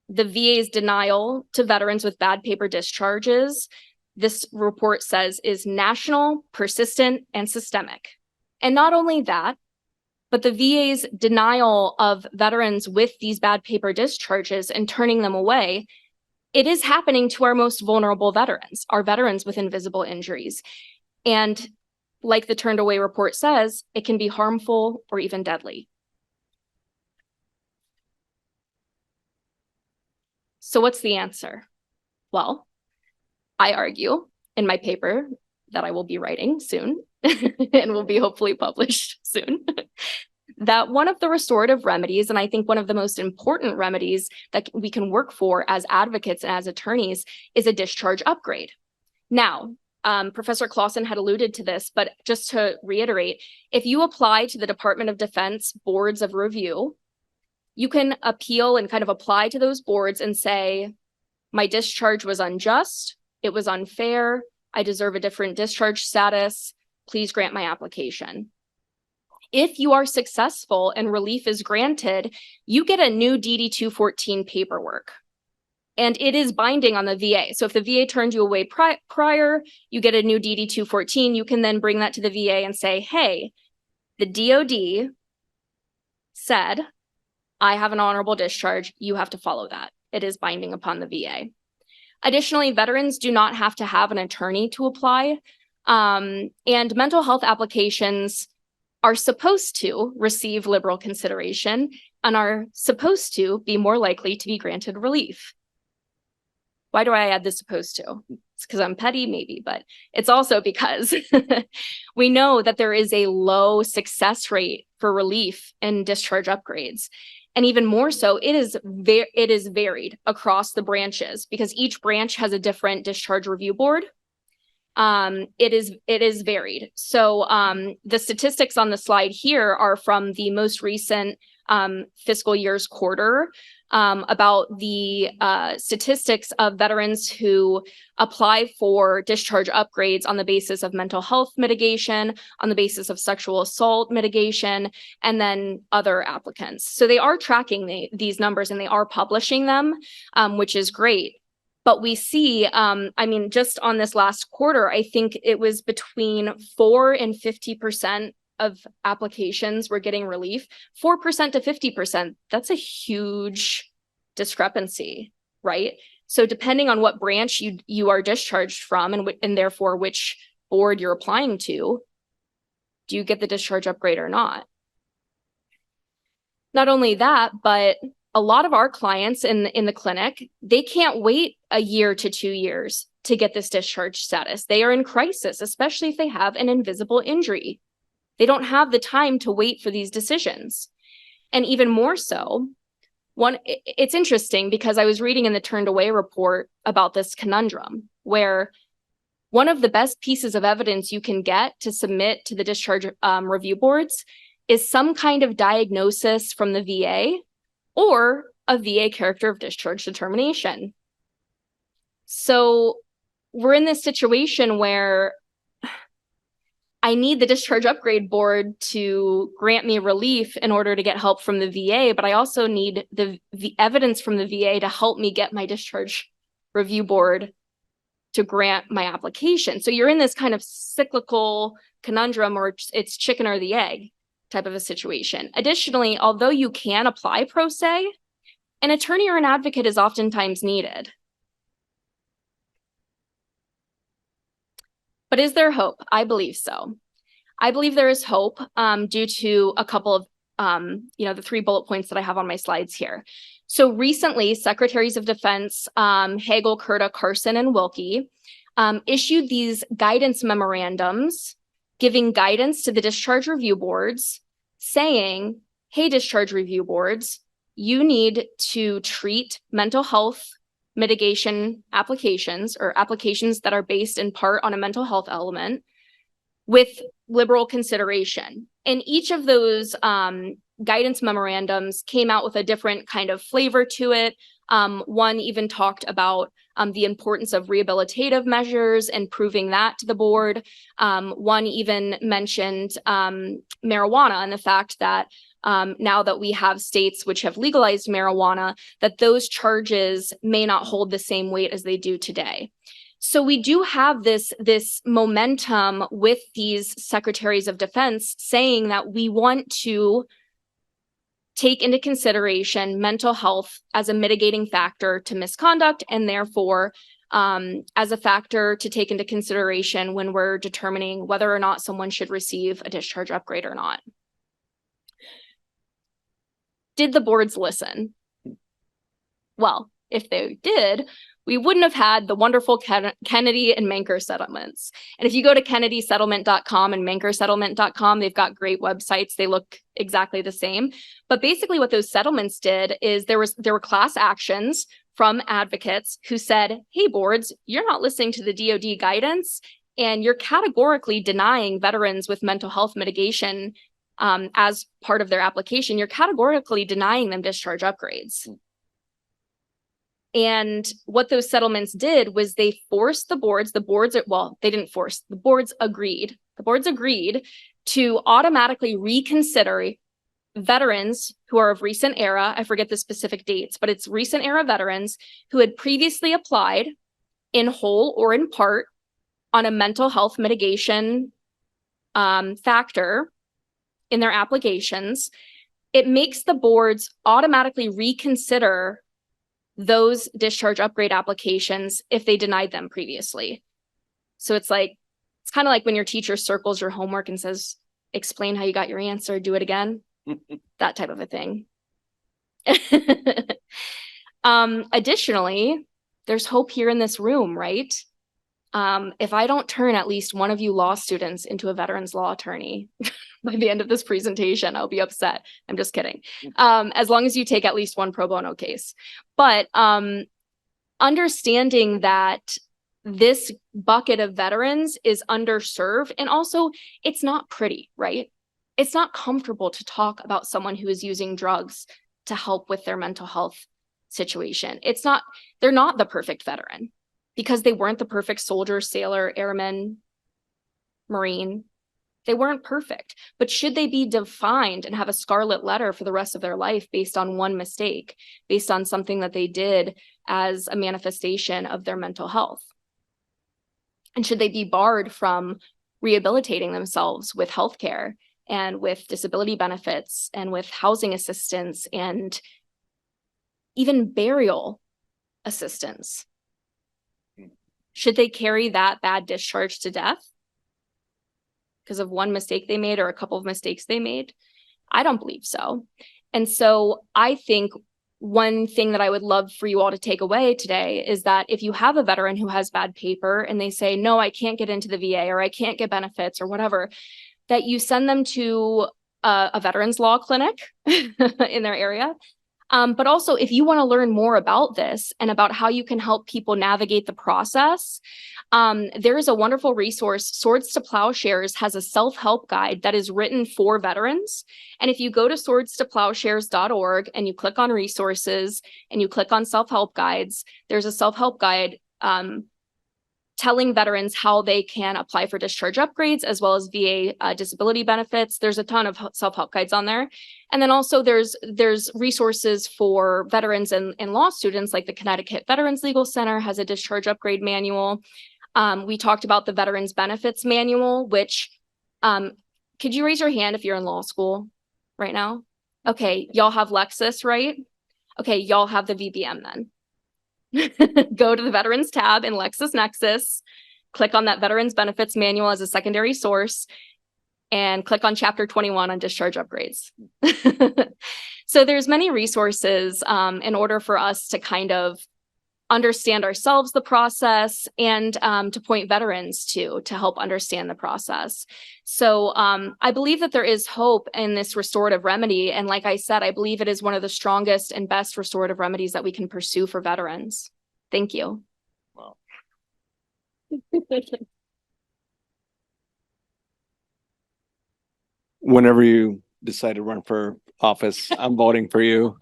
the VA's denial to veterans with bad paper discharges, this report says, is national, persistent, and systemic. And not only that, but the VA's denial of veterans with these bad paper discharges and turning them away, it is happening to our most vulnerable veterans, our veterans with invisible injuries. And like the Turned Away report says, it can be harmful or even deadly. So what's the answer? Well, I argue in my paper that I will be writing soon and will be hopefully published soon, that one of the restorative remedies, and I think one of the most important remedies that we can work for as advocates and as attorneys, is a discharge upgrade. Now, Professor Clausen had alluded to this, but just to reiterate, if you apply to the Department of Defense boards of review, you can appeal and kind of apply to those boards and say, my discharge was unjust, it was unfair, I deserve a different discharge status, please grant my application. If you are successful and relief is granted, you get a new DD-214 paperwork. And it is binding on the VA. So if the VA turned you away prior, you get a new DD-214. You can then bring that to the VA and say, hey, the DOD said, I have an honorable discharge. You have to follow that. It is binding upon the VA. Additionally, veterans do not have to have an attorney to apply. And mental health applications are supposed to receive liberal consideration and are supposed to be more likely to be granted relief. Why do I add the supposed to? It's because I'm petty, maybe, but it's also because we know that there is a low success rate for relief and discharge upgrades. And even more so, it is varied across the branches because each branch has a different discharge review board. It is varied. So the statistics on the slide here are from the most recent fiscal year's quarter about the statistics of veterans who apply for discharge upgrades on the basis of mental health mitigation, on the basis of sexual assault mitigation, and then other applicants. So they are tracking these numbers and they are publishing them, which is great. But we see, I mean, just on this last quarter, I think it was between 4 and 50% of applications were getting relief. 4% to 50%, that's a huge discrepancy, right? So depending on what branch you are discharged from and therefore which board you're applying to, do you get the discharge upgrade or not? Not only that, but a lot of our clients in the clinic, they can't wait a year to 2 years to get this discharge status. They are in crisis, especially if they have an invisible injury. They don't have the time to wait for these decisions. And even more so, it's interesting because I was reading in the Turned Away report about this conundrum where one of the best pieces of evidence you can get to submit to the discharge review boards is some kind of diagnosis from the VA or a VA character of discharge determination. So we're in this situation where I need the discharge upgrade board to grant me relief in order to get help from the VA, but I also need the evidence from the VA to help me get my discharge review board to grant my application. So you're in this kind of cyclical conundrum, or it's chicken or the egg type of a situation. Additionally, although you can apply pro se, an attorney or an advocate is oftentimes needed. But is there hope? I believe so. I believe there is hope due to a couple of, the 3 bullet points that I have on my slides here. So recently, Secretaries of Defense Hagel, Kurta, Carson, and Wilkie issued these guidance memorandums giving guidance to the discharge review boards saying, hey, discharge review boards, you need to treat mental health mitigation applications or applications that are based in part on a mental health element with liberal consideration. And each of those guidance memorandums came out with a different kind of flavor to it. One even talked about the importance of rehabilitative measures and proving that to the board. One even mentioned marijuana and the fact that now that we have states which have legalized marijuana, that those charges may not hold the same weight as they do today. So we do have this momentum with these secretaries of defense saying that we want to take into consideration mental health as a mitigating factor to misconduct, and therefore as a factor to take into consideration when we're determining whether or not someone should receive a discharge upgrade or not. Did the boards listen? Well, if they did, we wouldn't have had the wonderful Kennedy and Manker settlements. And if you go to kennedysettlement.com and mankersettlement.com, they've got great websites. They look exactly the same. But basically what those settlements did is there were class actions from advocates who said, hey, boards, you're not listening to the DoD guidance, and you're categorically denying veterans with mental health mitigation as part of their application. You're categorically denying them discharge upgrades. And what those settlements did was they forced the boards, they didn't force, the boards agreed to automatically reconsider veterans who are of recent era. I forget the specific dates, but it's recent era veterans who had previously applied in whole or in part on a mental health mitigation factor in their applications. It makes the boards automatically reconsider those discharge upgrade applications if they denied them previously. So it's kind of like when your teacher circles your homework and says, explain how you got your answer, do it again. That type of a thing. Additionally, there's hope here in this room, right? If I don't turn at least one of you law students into a veterans law attorney by the end of this presentation, I'll be upset. I'm just kidding. As long as you take at least one pro bono case. But understanding that this bucket of veterans is underserved, and also it's not pretty, right? It's not comfortable to talk about someone who is using drugs to help with their mental health situation. They're not the perfect veteran because they weren't the perfect soldier, sailor, airman, Marine. They weren't perfect, but should they be defined and have a scarlet letter for the rest of their life based on one mistake, based on something that they did as a manifestation of their mental health? And should they be barred from rehabilitating themselves with healthcare and with disability benefits and with housing assistance and even burial assistance? Should they carry that bad discharge to death because of one mistake they made or a couple of mistakes they made? I don't believe so. And so I think one thing that I would love for you all to take away today is that if you have a veteran who has bad paper and they say, no, I can't get into the VA or I can't get benefits or whatever, that you send them to a veterans law clinic in their area. But also, if you want to learn more about this and about how you can help people navigate the process, there is a wonderful resource. Swords to Plowshares has a self-help guide that is written for veterans. And if you go to swordstoplowshares.org and you click on resources and you click on self-help guides, there's a self-help guide telling veterans how they can apply for discharge upgrades as well as VA disability benefits. There's a ton of self-help guides on there. And then also there's resources for veterans and law students, like the Connecticut Veterans Legal Center has a discharge upgrade manual. We talked about the Veterans Benefits Manual, which could you raise your hand if you're in law school right now? Okay, y'all have Lexis, right? Okay, y'all have the VBM then. Go to the Veterans tab in LexisNexis, click on that Veterans Benefits Manual as a secondary source, and click on Chapter 21 on discharge upgrades. So there's many resources in order for us to kind of understand ourselves, the process, and to point veterans to help understand the process. So I believe that there is hope in this restorative remedy. And like I said, I believe it is one of the strongest and best restorative remedies that we can pursue for veterans. Thank you. Wow. Whenever you decide to run for office, I'm voting for you.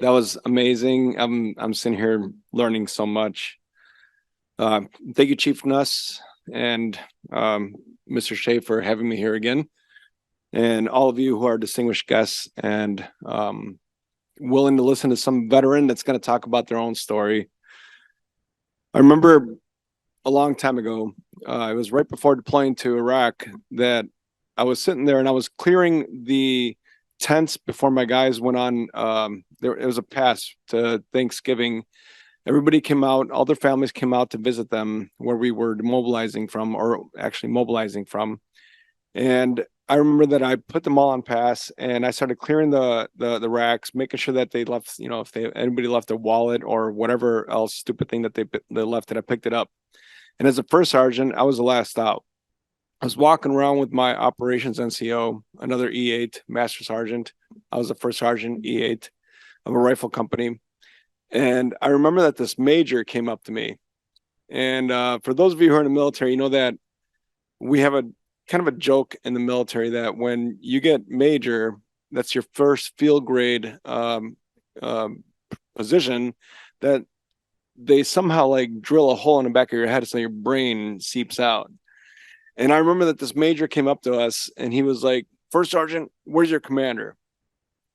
That was amazing. I'm sitting here learning so much. Thank you, Chief Nuss and Mr. Shea for having me here again, and all of you who are distinguished guests and willing to listen to some veteran that's going to talk about their own story. I remember a long time ago, it was right before deploying to Iraq, that I was sitting there and I was clearing the tents before my guys went on. It was a pass to Thanksgiving. Everybody came out, all their families came out to visit them where we were demobilizing from, or actually mobilizing from. And I remember that I put them all on pass and I started clearing the racks, making sure that they left, you know, if anybody left a wallet or whatever else stupid thing that they left, that I picked it up. And as a first sergeant, I was the last out. I was walking around with my operations NCO, another E8 master sergeant. I was the first sergeant E8 of a rifle company. And I remember that this major came up to me. And for those of you who are in the military, you know that we have a kind of a joke in the military that when you get major, that's your first field grade position, that they somehow like drill a hole in the back of your head so your brain seeps out. And I remember that this major came up to us and he was like, "First Sergeant, where's your commander?"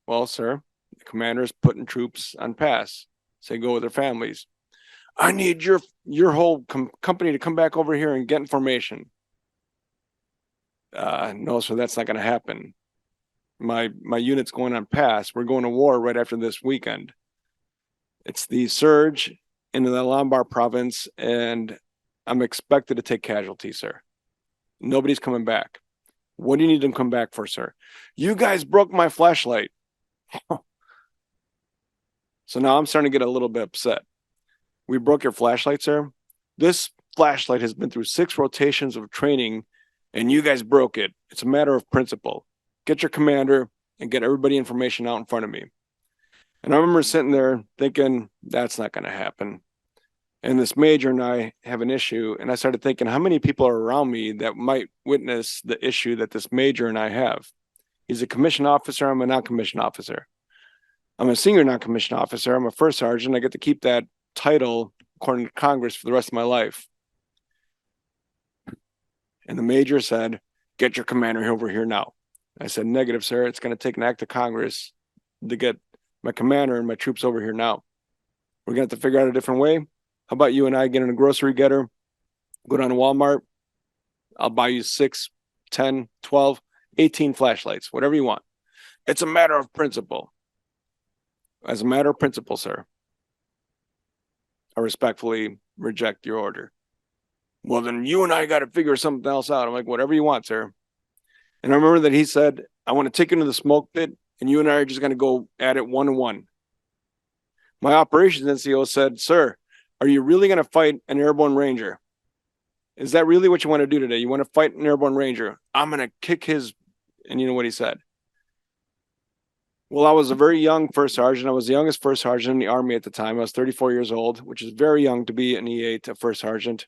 "Well, sir, the commander's putting troops on pass. Say go with their families." "I need your whole company to come back over here and get in formation." "No, sir, that's not going to happen. My unit's going on pass. We're going to war right after this weekend. It's the surge into the Lombard province, and I'm expected to take casualties, sir. Nobody's coming back." "What do you need them to come back for, sir?" "You guys broke my flashlight." So now I'm starting to get a little bit upset. "We broke your flashlight, sir? This flashlight has been through 6 rotations of training and you guys broke it. It's a matter of principle. Get your commander and get everybody information out in front of me." And I remember sitting there thinking, that's not going to happen. And this major and I have an issue. And I started thinking, how many people are around me that might witness the issue that this major and I have? He's a commissioned officer. I'm a non-commissioned officer. I'm a senior non-commissioned officer. I'm a first sergeant. I get to keep that title according to Congress for the rest of my life. And the major said, get your commander over here now. I said, negative, sir. It's going to take an act of Congress to get my commander and my troops over here now. We're going to have to figure out a different way. How about you and I get in a grocery getter, go down to Walmart. I'll buy you 6, 10, 12, 18 flashlights, whatever you want. It's a matter of principle. As a matter of principle, sir, I respectfully reject your order. Well, then you and I got to figure something else out. I'm like, whatever you want, sir. And I remember that he said, I want to take you into the smoke pit, and you and I are just going to go at it one-on-one. My operations NCO said, sir, are you really going to fight an airborne ranger? Is that really what you want to do today? You want to fight an airborne ranger? I'm going to kick his, and you know what he said? Well, I was a very young first sergeant. I was the youngest first sergeant in the Army at the time. I was 34 years old, which is very young to be an E8, a first sergeant.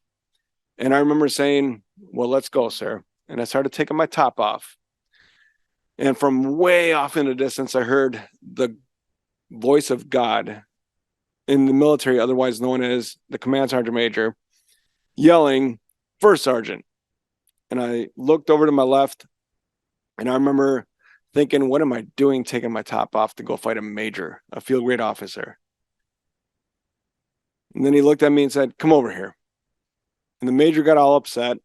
And I remember saying, well, let's go, sir. And I started taking my top off. And from way off in the distance, I heard the voice of God in the military, otherwise known as the command sergeant major, yelling, first sergeant. And I looked over to my left, and I remember thinking, what am I doing taking my top off to go fight a major, a field grade officer? And then he looked at me and said, come over here. And the major got all upset.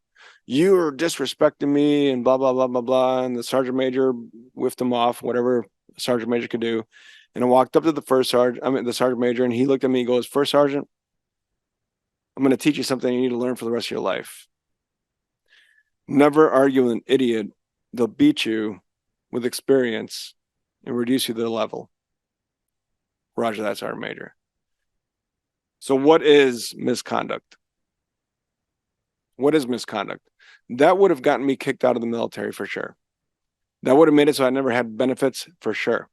You're disrespecting me and blah, blah, blah, blah, blah. And the sergeant major whiffed him off, whatever a sergeant major could do. And I walked up to the the sergeant major, and he looked at me and goes, first sergeant, I'm going to teach you something you need to learn for the rest of your life. Never argue with an idiot. They'll beat you with experience and reduce you to the level. Roger that, sergeant major. So what is misconduct? What is misconduct? That would have gotten me kicked out of the military for sure. That would have made it so I never had benefits for sure.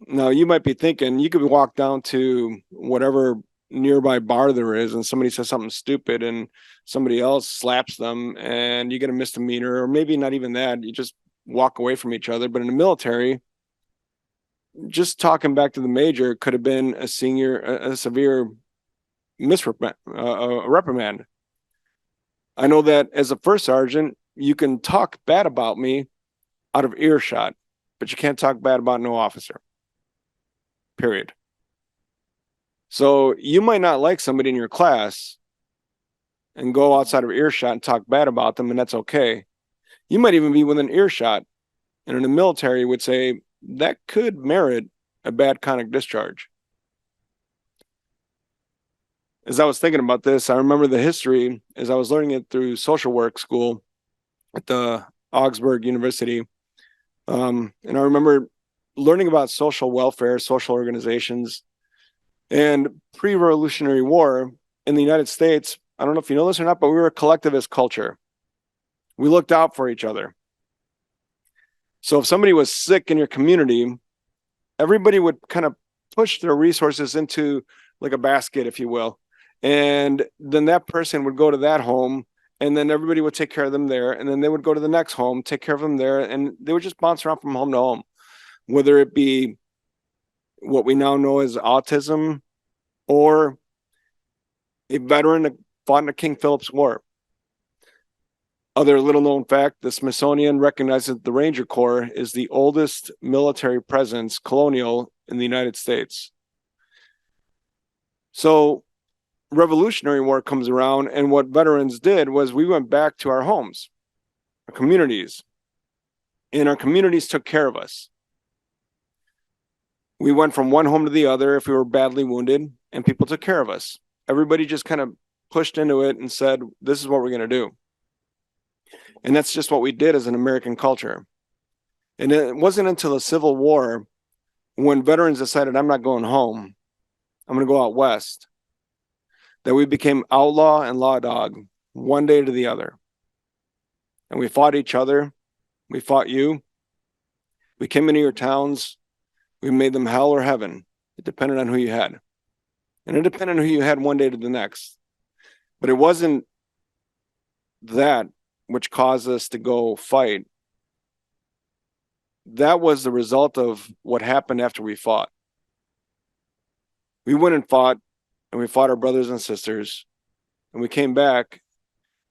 Now, you might be thinking, you could walk down to whatever nearby bar there is and somebody says something stupid and somebody else slaps them and you get a misdemeanor, or maybe not even that, you just walk away from each other. But in the military, just talking back to the major could have been a severe reprimand. I know that as a first sergeant, you can talk bad about me out of earshot, but you can't talk bad about no officer. Period. So you might not like somebody in your class and go outside of earshot and talk bad about them, and that's okay. You might even be within earshot, and in the military would say that could merit a bad conduct discharge. As I was thinking about this, I remember the history as I was learning it through social work school at the Augsburg University. And I remember learning about social welfare, social organizations, and pre-Revolutionary War in the United States. I don't know if you know this or not, but we were a collectivist culture. We looked out for each other. So if somebody was sick in your community, everybody would kind of push their resources into like a basket, if you will. And then that person would go to that home, and then everybody would take care of them there. And then they would go to the next home, take care of them there. And they would just bounce around from home to home, whether it be what we now know as autism or a veteran that fought in the King Philip's War. Other little known fact, the Smithsonian recognizes the Ranger Corps is the oldest military presence, colonial, in the United States. So Revolutionary War comes around, and what veterans did was we went back to our homes, our communities, and our communities took care of us. We went from one home to the other if we were badly wounded, and people took care of us. Everybody just kind of pushed into it and said, this is what we're going to do. And that's just what we did as an American culture. And it wasn't until the Civil War when veterans decided, I'm not going home, I'm going to go out west, that we became outlaw and law dog one day to the other. And we fought each other. We fought you. We came into your towns. We made them hell or heaven. It depended on who you had. And it depended on who you had one day to the next. But it wasn't that which caused us to go fight. That was the result of what happened after we fought. We went and fought, and we fought our brothers and sisters, and we came back,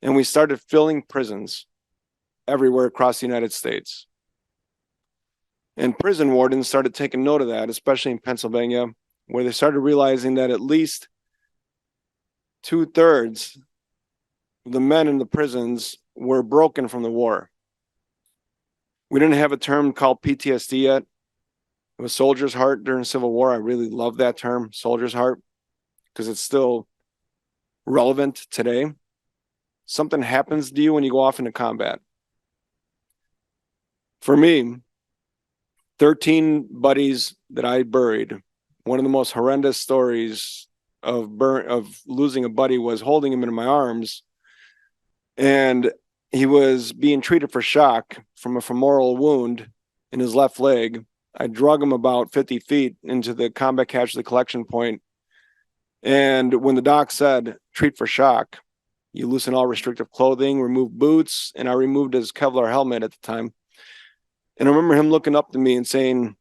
and we started filling prisons everywhere across the United States. And prison wardens started taking note of that, especially in Pennsylvania, where they started realizing that at least 2/3 of the men in the prisons were broken from the war. We didn't have a term called PTSD yet. It was soldier's heart during the Civil War. I really love that term, soldier's heart, because it's still relevant today. Something happens to you when you go off into combat. For me, 13 buddies that I buried, one of the most horrendous stories of losing a buddy was holding him in my arms, and he was being treated for shock from a femoral wound in his left leg. I drug him about 50 feet into the combat casualty collection point. And when the doc said, treat for shock, you loosen all restrictive clothing, remove boots, and I removed his Kevlar helmet at the time. And I remember him looking up to me and saying,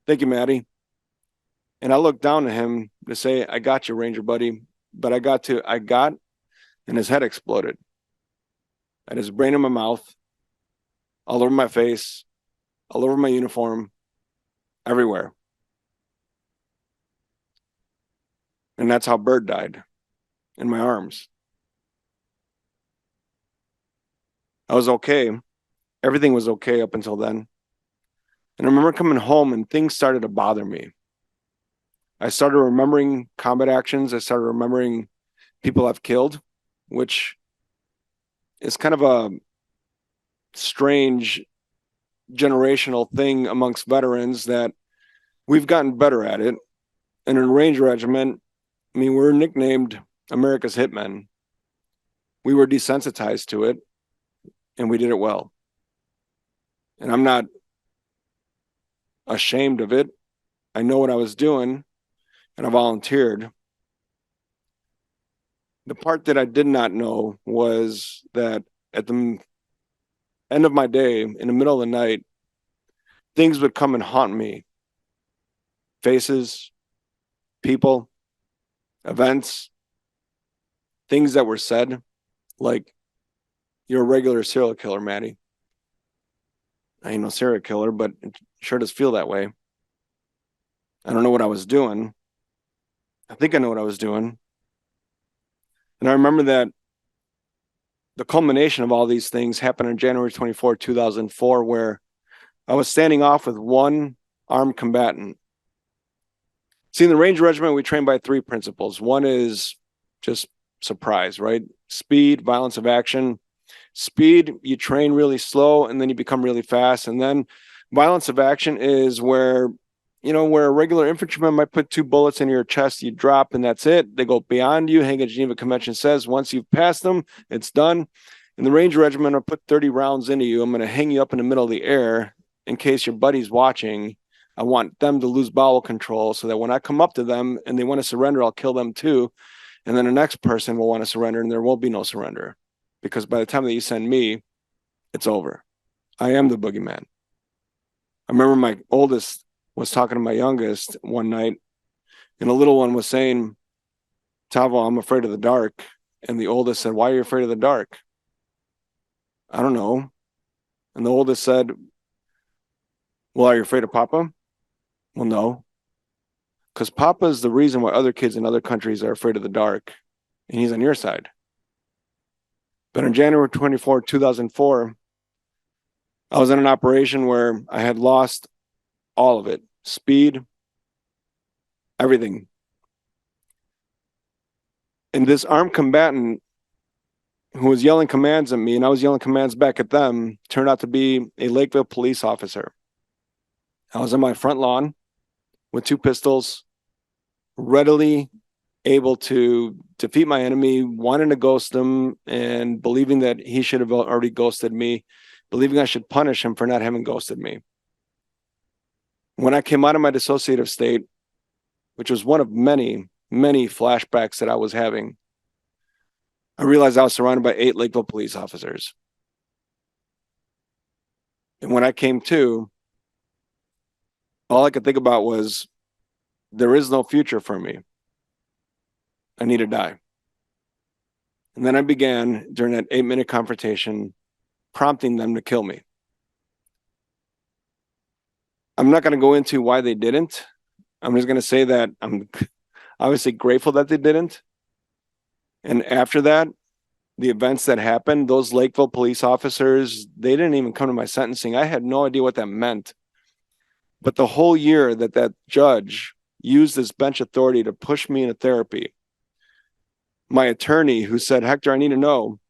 thank you, Maddie. And I looked down at him to say, I got you, Ranger buddy. But and his head exploded. I had his brain in my mouth, all over my face, all over my uniform, everywhere. And that's how Bird died, in my arms. I was okay. Everything was okay up until then. And I remember coming home and things started to bother me. I started remembering combat actions. I started remembering people I've killed, which is kind of a strange generational thing amongst veterans that we've gotten better at it. And in Ranger Regiment, I mean, we're nicknamed America's Hitmen. We were desensitized to it, and we did it well. And I'm not ashamed of it. I know what I was doing, and I volunteered. The part that I did not know was that at the end of my day, in the middle of the night, things would come and haunt me. Faces, people, events, things that were said, like, you're a regular serial killer, Maddie. I ain't no serial killer, but it sure does feel that way. I don't know what I was doing. I think I know what I was doing. And I remember that the culmination of all these things happened on January 24, 2004, where I was standing off with one armed combatant. See, in the Ranger Regiment, we train by 3 principles. One is just surprise, right? Speed, violence of action. Speed, you train really slow and then you become really fast. And then violence of action is where, where a regular infantryman might put 2 bullets in your chest, you drop, and that's it. They go beyond you. Hague Geneva Convention says once you've passed them, it's done. In the Ranger Regiment, I'll put 30 rounds into you. I'm going to hang you up in the middle of the air in case your buddy's watching. I want them to lose bowel control so that when I come up to them and they want to surrender, I'll kill them too. And then the next person will want to surrender and there won't be no surrender. Because by the time that you send me, it's over. I am the boogeyman. I remember my oldest was talking to my youngest one night, and the little one was saying, Tavo, I'm afraid of the dark. And the oldest said, why are you afraid of the dark? I don't know. And the oldest said, well, are you afraid of Papa? Well, no. Because Papa is the reason why other kids in other countries are afraid of the dark. And he's on your side. But on January 24, 2004, I was in an operation where I had lost all of it. Speed, everything. And this armed combatant who was yelling commands at me, and I was yelling commands back at them, turned out to be a Lakeville police officer. I was on my front lawn with 2 pistols, readily able to defeat my enemy, wanting to ghost him, and believing that he should have already ghosted me, believing I should punish him for not having ghosted me. When I came out of my dissociative state, which was one of many, many flashbacks that I was having, I realized I was surrounded by 8 Lakeville police officers. And when I came to, all I could think about was, there is no future for me. I need to die. And then I began, during that 8-minute confrontation, prompting them to kill me. I'm not going to go into why they didn't. I'm just going to say that I'm obviously grateful that they didn't. And after that, the events that happened, those Lakeville police officers, they didn't even come to my sentencing. I had no idea what that meant. But the whole year that that judge used his bench authority to push me into therapy, my attorney, who said, Hector, I need to know,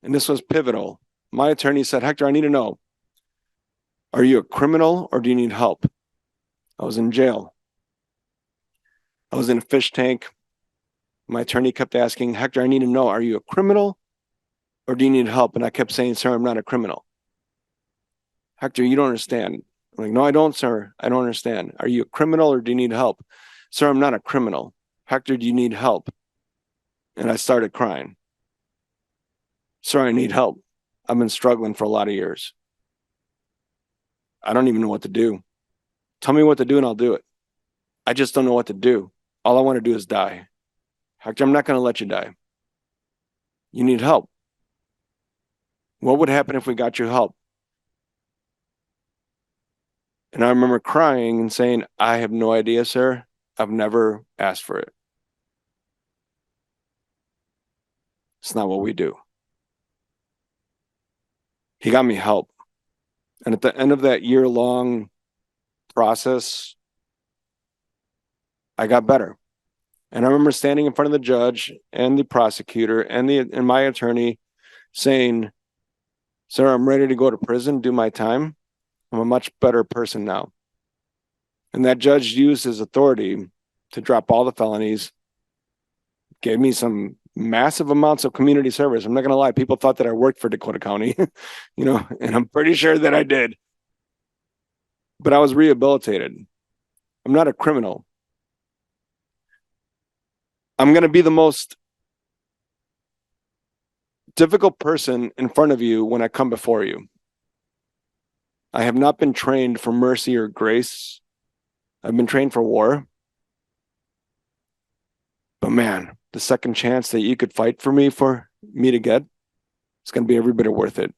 and this was pivotal. My attorney said, Hector, I need to know, are you a criminal or do you need help? I was in jail. I was in a fish tank. My attorney kept asking, Hector, I need to know, are you a criminal or do you need help? And I kept saying, sir, I'm not a criminal. Hector, you don't understand. I'm like, no, I don't, sir. I don't understand. Are you a criminal or do you need help? Sir, I'm not a criminal. Hector, do you need help? And I started crying. Sir, I need help. I've been struggling for a lot of years. I don't even know what to do. Tell me what to do and I'll do it. I just don't know what to do. All I want to do is die. Hector, I'm not going to let you die. You need help. What would happen if we got you help? And I remember crying and saying, I have no idea, sir. I've never asked for it. It's not what we do. He got me help. And at the end of that year-long process, I got better. And I remember standing in front of the judge and the prosecutor and my attorney saying, sir, I'm ready to go to prison, do my time. I'm a much better person now. And that judge used his authority to drop all the felonies, gave me some massive amounts of community service. I'm not going to lie. People thought that I worked for Dakota County, and I'm pretty sure that I did. But I was rehabilitated. I'm not a criminal. I'm going to be the most difficult person in front of you when I come before you. I have not been trained for mercy or grace. I've been trained for war. But man, the second chance that you could fight for me to get, it's going to be every bit worth it.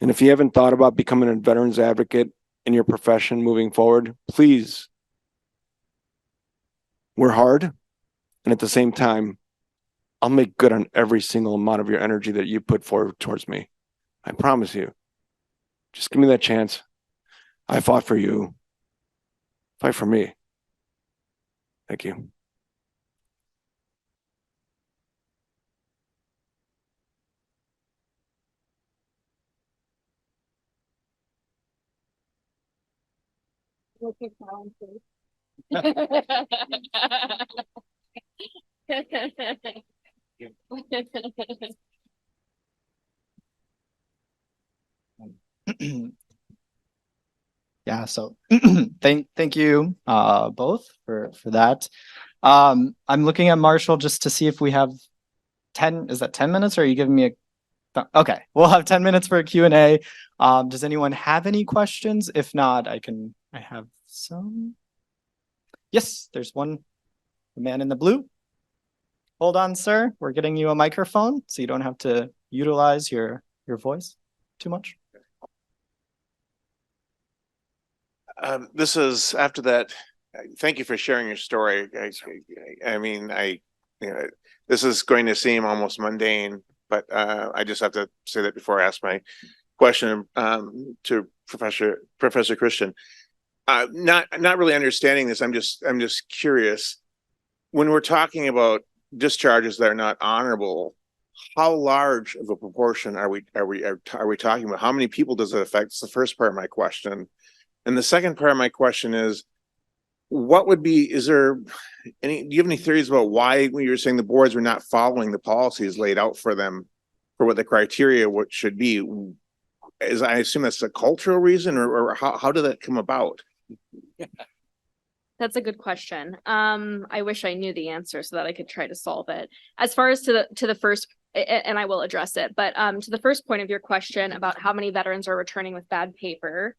And if you haven't thought about becoming a veterans advocate in your profession moving forward, please. We're hard. And at the same time, I'll make good on every single amount of your energy that you put forward towards me. I promise you. Just give me that chance. I fought for you. Fight for me. Thank you. Yeah, so thank you both for that. I'm looking at Marshall just to see if we have 10, is that 10 minutes or are you giving me okay, we'll have 10 minutes for a Q&A. Does anyone have any questions? If not, I have some. Yes, there's one, the man in the blue. Hold on, sir. We're getting you a microphone so you don't have to utilize your voice too much. This is after that. Thank you for sharing your story. This is going to seem almost mundane, but I just have to say that before I ask my question to Professor Christian. Not really understanding this. I'm just curious. When we're talking about discharges that are not honorable, how large of a proportion are we talking about? How many people does it affect? It's the first part of my question. And the second part of my question is, do you have any theories about why, when you're saying the boards were not following the policies laid out for them for what the criteria should be? I assume that's a cultural reason, or how did that come about? That's a good question. I wish I knew the answer so that I could try to solve it. As far as to the first, and I will address it, but to the first point of your question about how many veterans are returning with bad paper.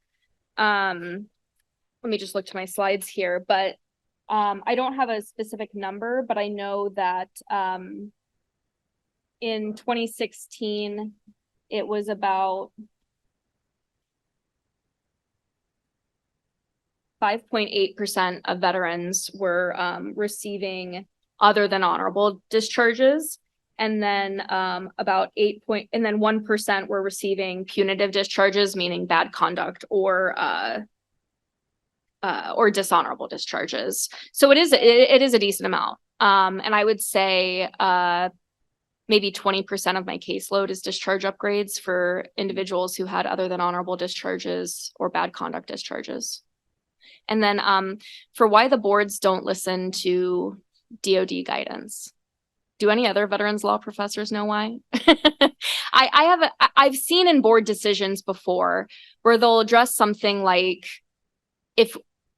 Let me just look to my slides here, but I don't have a specific number, but I know that in 2016, it was about 5.8% of veterans were receiving other than honorable discharges. And then about 1% were receiving punitive discharges, meaning bad conduct or dishonorable discharges. So it is a decent amount. And I would say maybe 20% of my caseload is discharge upgrades for individuals who had other than honorable discharges or bad conduct discharges. And then for why the boards don't listen to DoD guidance. Do any other veterans law professors know why? I've seen in board decisions before where they'll address something like, if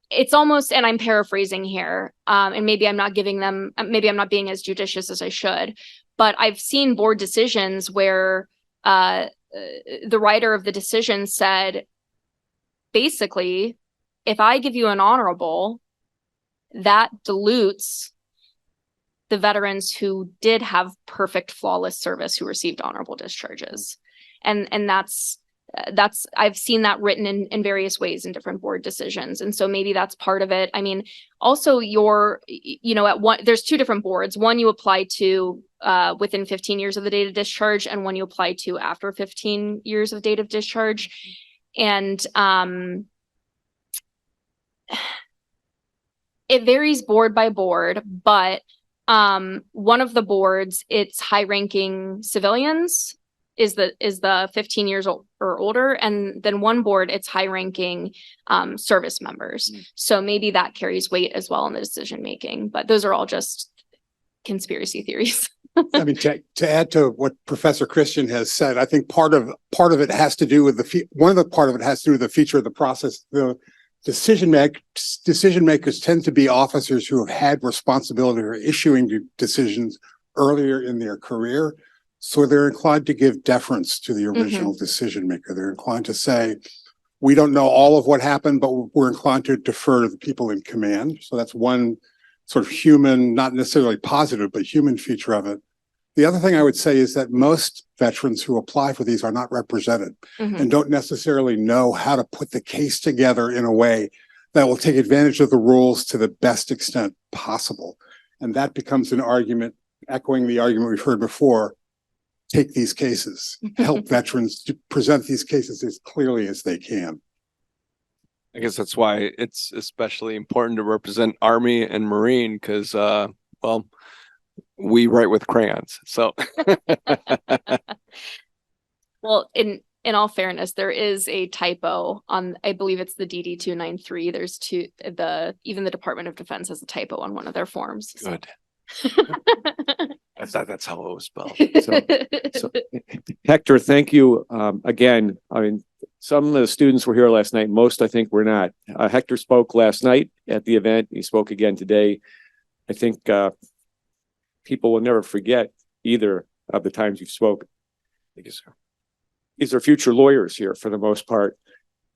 it's almost, and I'm paraphrasing here, and maybe I'm not being as judicious as I should, but I've seen board decisions where the writer of the decision said, basically, if I give you an honorable, that dilutes the veterans who did have perfect, flawless service who received honorable discharges. And that's I've seen that written in various ways in different board decisions. And so maybe that's part of it. I mean, also there's two different boards. One you apply to within 15 years of the date of discharge, and one you apply to after 15 years of date of discharge. And it varies board by board, but one of the boards, it's high-ranking civilians is the 15 years old or older, and then one board, it's high-ranking service members. So maybe that carries weight as well in the decision making, but those are all just conspiracy theories. I mean, to add to what Professor Christian has said, I think part of it has to do with the feature of the process. The decision makers tend to be officers who have had responsibility for issuing decisions earlier in their career. So they're inclined to give deference to the original decision maker. They're inclined to say, we don't know all of what happened, but we're inclined to defer to the people in command. So that's one sort of human, not necessarily positive, but human feature of it. The other thing I would say is that most veterans who apply for these are not represented and don't necessarily know how to put the case together in a way that will take advantage of the rules to the best extent possible. And that becomes an argument, echoing the argument we've heard before. Take these cases, help veterans to present these cases as clearly as they can. I guess that's why it's especially important to represent Army and Marine, because, we write with crayons. So, well, in all fairness, there is a typo on, I believe it's the DD 293. There's even the Department of Defense has a typo on one of their forms. Good. I thought that's how it was spelled. So Hector, thank you again. I mean, some of the students were here last night. Most, I think, were not. Hector spoke last night at the event. He spoke again today. I think people will never forget either of the times you've spoken. Thank you, sir. These are future lawyers here for the most part.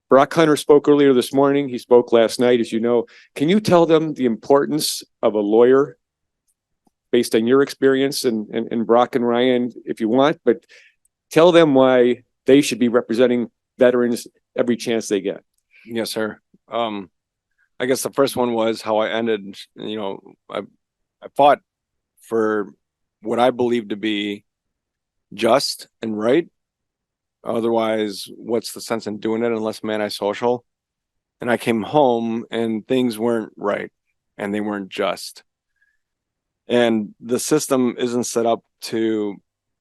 Brock Hunter spoke earlier this morning. He spoke last night, as you know. Can you tell them the importance of a lawyer based on your experience and Brock and Ryan, if you want, but tell them why they should be representing veterans every chance they get. Yes, sir. I guess the first one was how I ended, I fought for what I believe to be just and right. Otherwise, what's the sense in doing it unless man I social? And I came home and things weren't right and they weren't just. And the system isn't set up to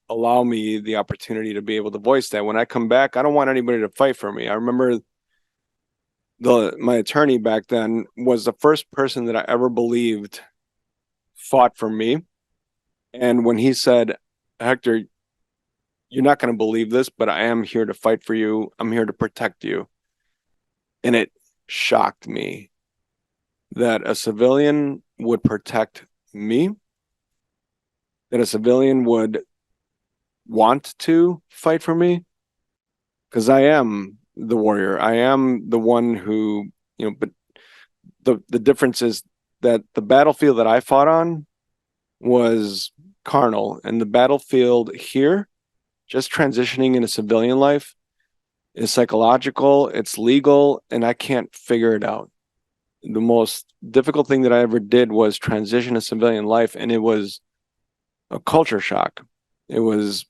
allow me the opportunity to be able to voice that. When I come back, I don't want anybody to fight for me. I remember my attorney back then was the first person that I ever believed fought for me. And when he said, Hector, you're not going to believe this, but I am here to fight for you. I'm here to protect you. And it shocked me that a civilian would protect me, that a civilian would want to fight for me, because I am the warrior. I am the one who, but the difference is that the battlefield that I fought on was carnal, and the battlefield here, just transitioning into civilian life, is psychological, it's legal, and I can't figure it out. The most difficult thing that I ever did was transition to civilian life, and it was a culture shock. It was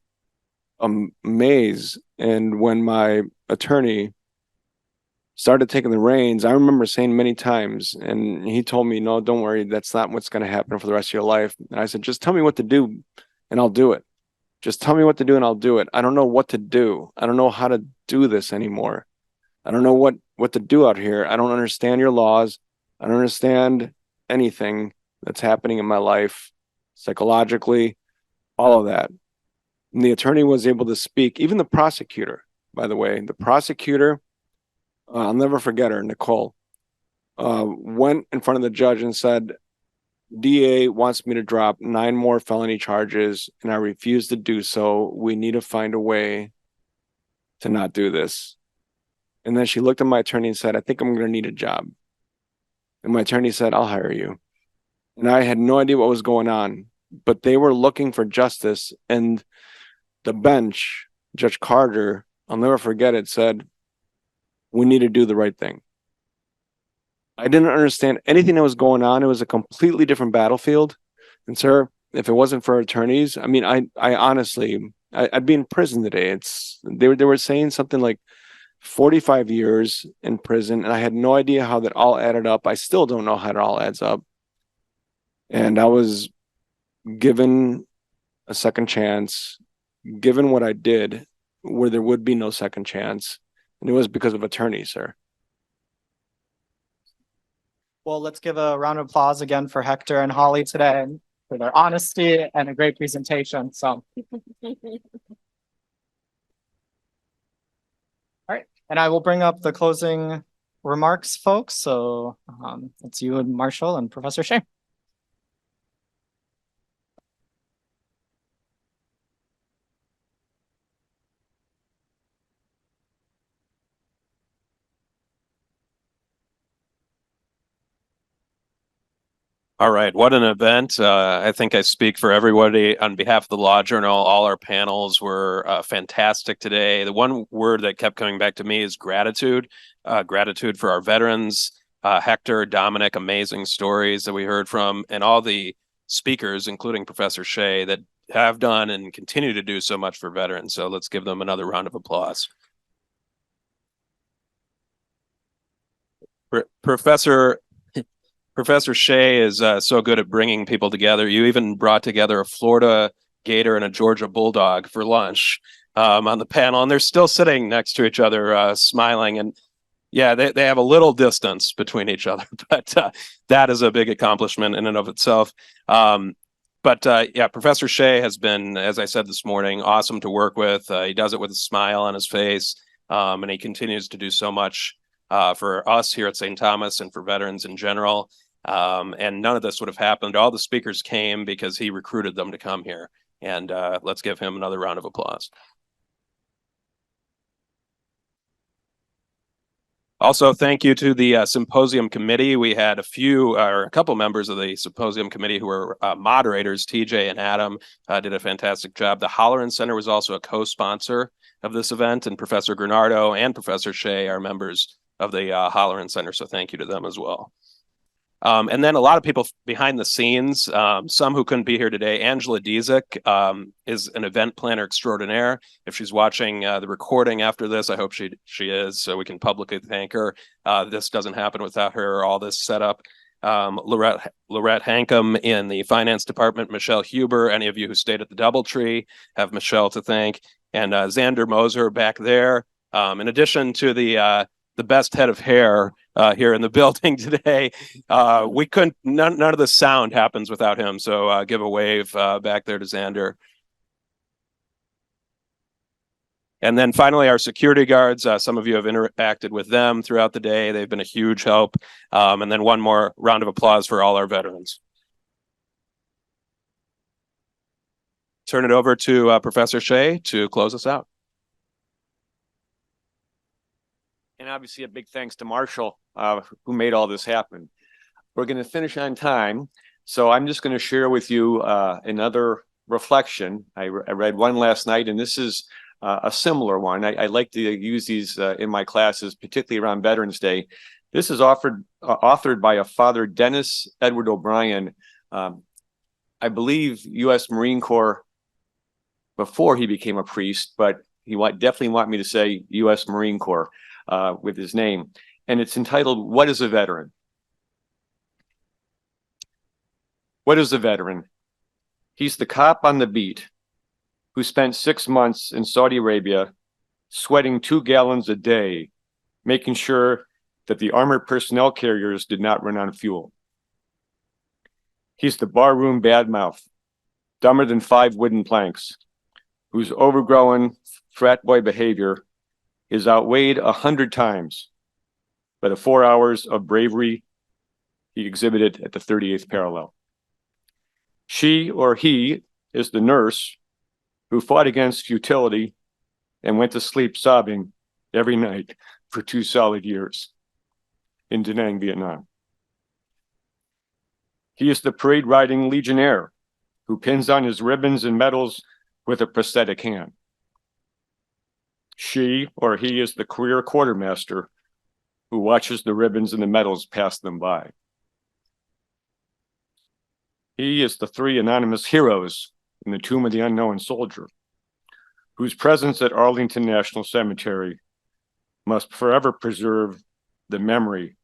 a maze. And when my attorney started taking the reins, I remember saying many times, and he told me, no, don't worry, that's not what's going to happen for the rest of your life. And I said, just tell me what to do and I'll do it. Just tell me what to do and I'll do it. I don't know what to do. I don't know how to do this anymore. I don't know what to do out here. I don't understand your laws. I don't understand anything that's happening in my life, psychologically, all of that. And the attorney was able to speak, even the prosecutor, by the way, the prosecutor, I'll never forget her, Nicole, went in front of the judge and said, DA wants me to drop 9 more felony charges, and I refuse to do so. We need to find a way to not do this. And then she looked at my attorney and said, I think I'm going to need a job. And my attorney said, I'll hire you. And I had no idea what was going on, but they were looking for justice. And the bench, Judge Carter, I'll never forget it, said, we need to do the right thing. I didn't understand anything that was going on. It was a completely different battlefield. And sir, if it wasn't for attorneys, I mean, I honestly, I'd be in prison today. They were saying something like 45 years in prison, and I had no idea how that all added up. I still don't know how it all adds up. And I was given a second chance, given what I did, where there would be no second chance. And it was because of attorneys, sir. Well, let's give a round of applause again for Hector and Holly today for their honesty and a great presentation. So, all right. And I will bring up the closing remarks, folks. So it's you and Marshall and Professor Shea. All right, what an event. I think I speak for everybody on behalf of the Law Journal. All our panels were fantastic today. The one word that kept coming back to me is gratitude. Gratitude for our veterans, Hector, Dominic, amazing stories that we heard from, and all the speakers, including Professor Shea, that have done and continue to do so much for veterans. So let's give them another round of applause. Professor Shea is so good at bringing people together. You even brought together a Florida Gator and a Georgia Bulldog for lunch on the panel, and they're still sitting next to each other, smiling. And yeah, they have a little distance between each other, but that is a big accomplishment in and of itself. Yeah, Professor Shea has been, as I said this morning, awesome to work with. He does it with a smile on his face, and he continues to do so much for us here at St. Thomas and for veterans in general. And none of this would have happened. All the speakers came because he recruited them to come here. And let's give him another round of applause. Also, thank you to the Symposium Committee. We had a couple members of the Symposium Committee who were moderators. TJ and Adam did a fantastic job. The Holleran Center was also a co-sponsor of this event, and Professor Granardo and Professor Shea are members of the Holleran Center, so thank you to them as well. And then a lot of people behind the scenes, some who couldn't be here today. Angela Diezik is an event planner extraordinaire. If she's watching the recording after this, I hope she is, so we can publicly thank her. This doesn't happen without her, all this setup. Lorette Hankum in the finance department, Michelle Huber, any of you who stayed at the Doubletree have Michelle to thank, and Xander Moser back there. In addition to the best head of hair here in the building today. We couldn't, none of the sound happens without him. So give a wave back there to Xander. And then finally, our security guards, some of you have interacted with them throughout the day. They've been a huge help. And then one more round of applause for all our veterans. Turn it over to Professor Shea to close us out. And obviously a big thanks to Marshall, who made all this happen. We're going to finish on time. So I'm just going to share with you another reflection. I read one last night, and this is a similar one. I like to use these in my classes, particularly around Veterans Day. This is authored by a Father Dennis Edward O'Brien, I believe U.S. Marine Corps before he became a priest, but he definitely want me to say U.S. Marine Corps with his name. And it's entitled, "What is a Veteran?" What is a veteran? He's the cop on the beat who spent 6 months in Saudi Arabia sweating 2 gallons a day, making sure that the armored personnel carriers did not run on fuel. He's the barroom badmouth, dumber than 5 wooden planks, whose overgrown frat boy behavior is outweighed 100 times by the 4 hours of bravery he exhibited at the 38th parallel. She or he is the nurse who fought against futility and went to sleep sobbing every night for 2 solid years in Da Nang, Vietnam. He is the parade riding legionnaire who pins on his ribbons and medals with a prosthetic hand. She or he is the career quartermaster who watches the ribbons and the medals pass them by. He is the 3 anonymous heroes in the Tomb of the Unknown Soldier, whose presence at Arlington National Cemetery must forever preserve the memory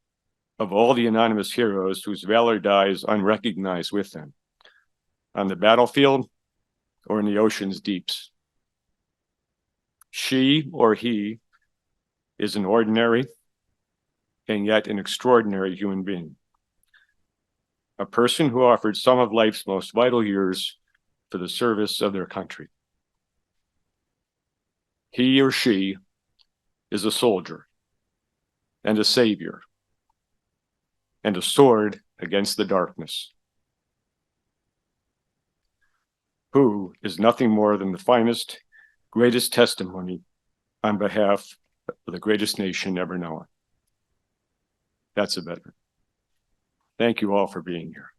of all the anonymous heroes whose valor dies unrecognized with them, on the battlefield or in the ocean's deeps. She or he is an ordinary and yet an extraordinary human being, a person who offered some of life's most vital years for the service of their country. He or she is a soldier and a savior and a sword against the darkness, who is nothing more than the finest, greatest testimony on behalf of the greatest nation ever known. That's a veteran. Thank you all for being here.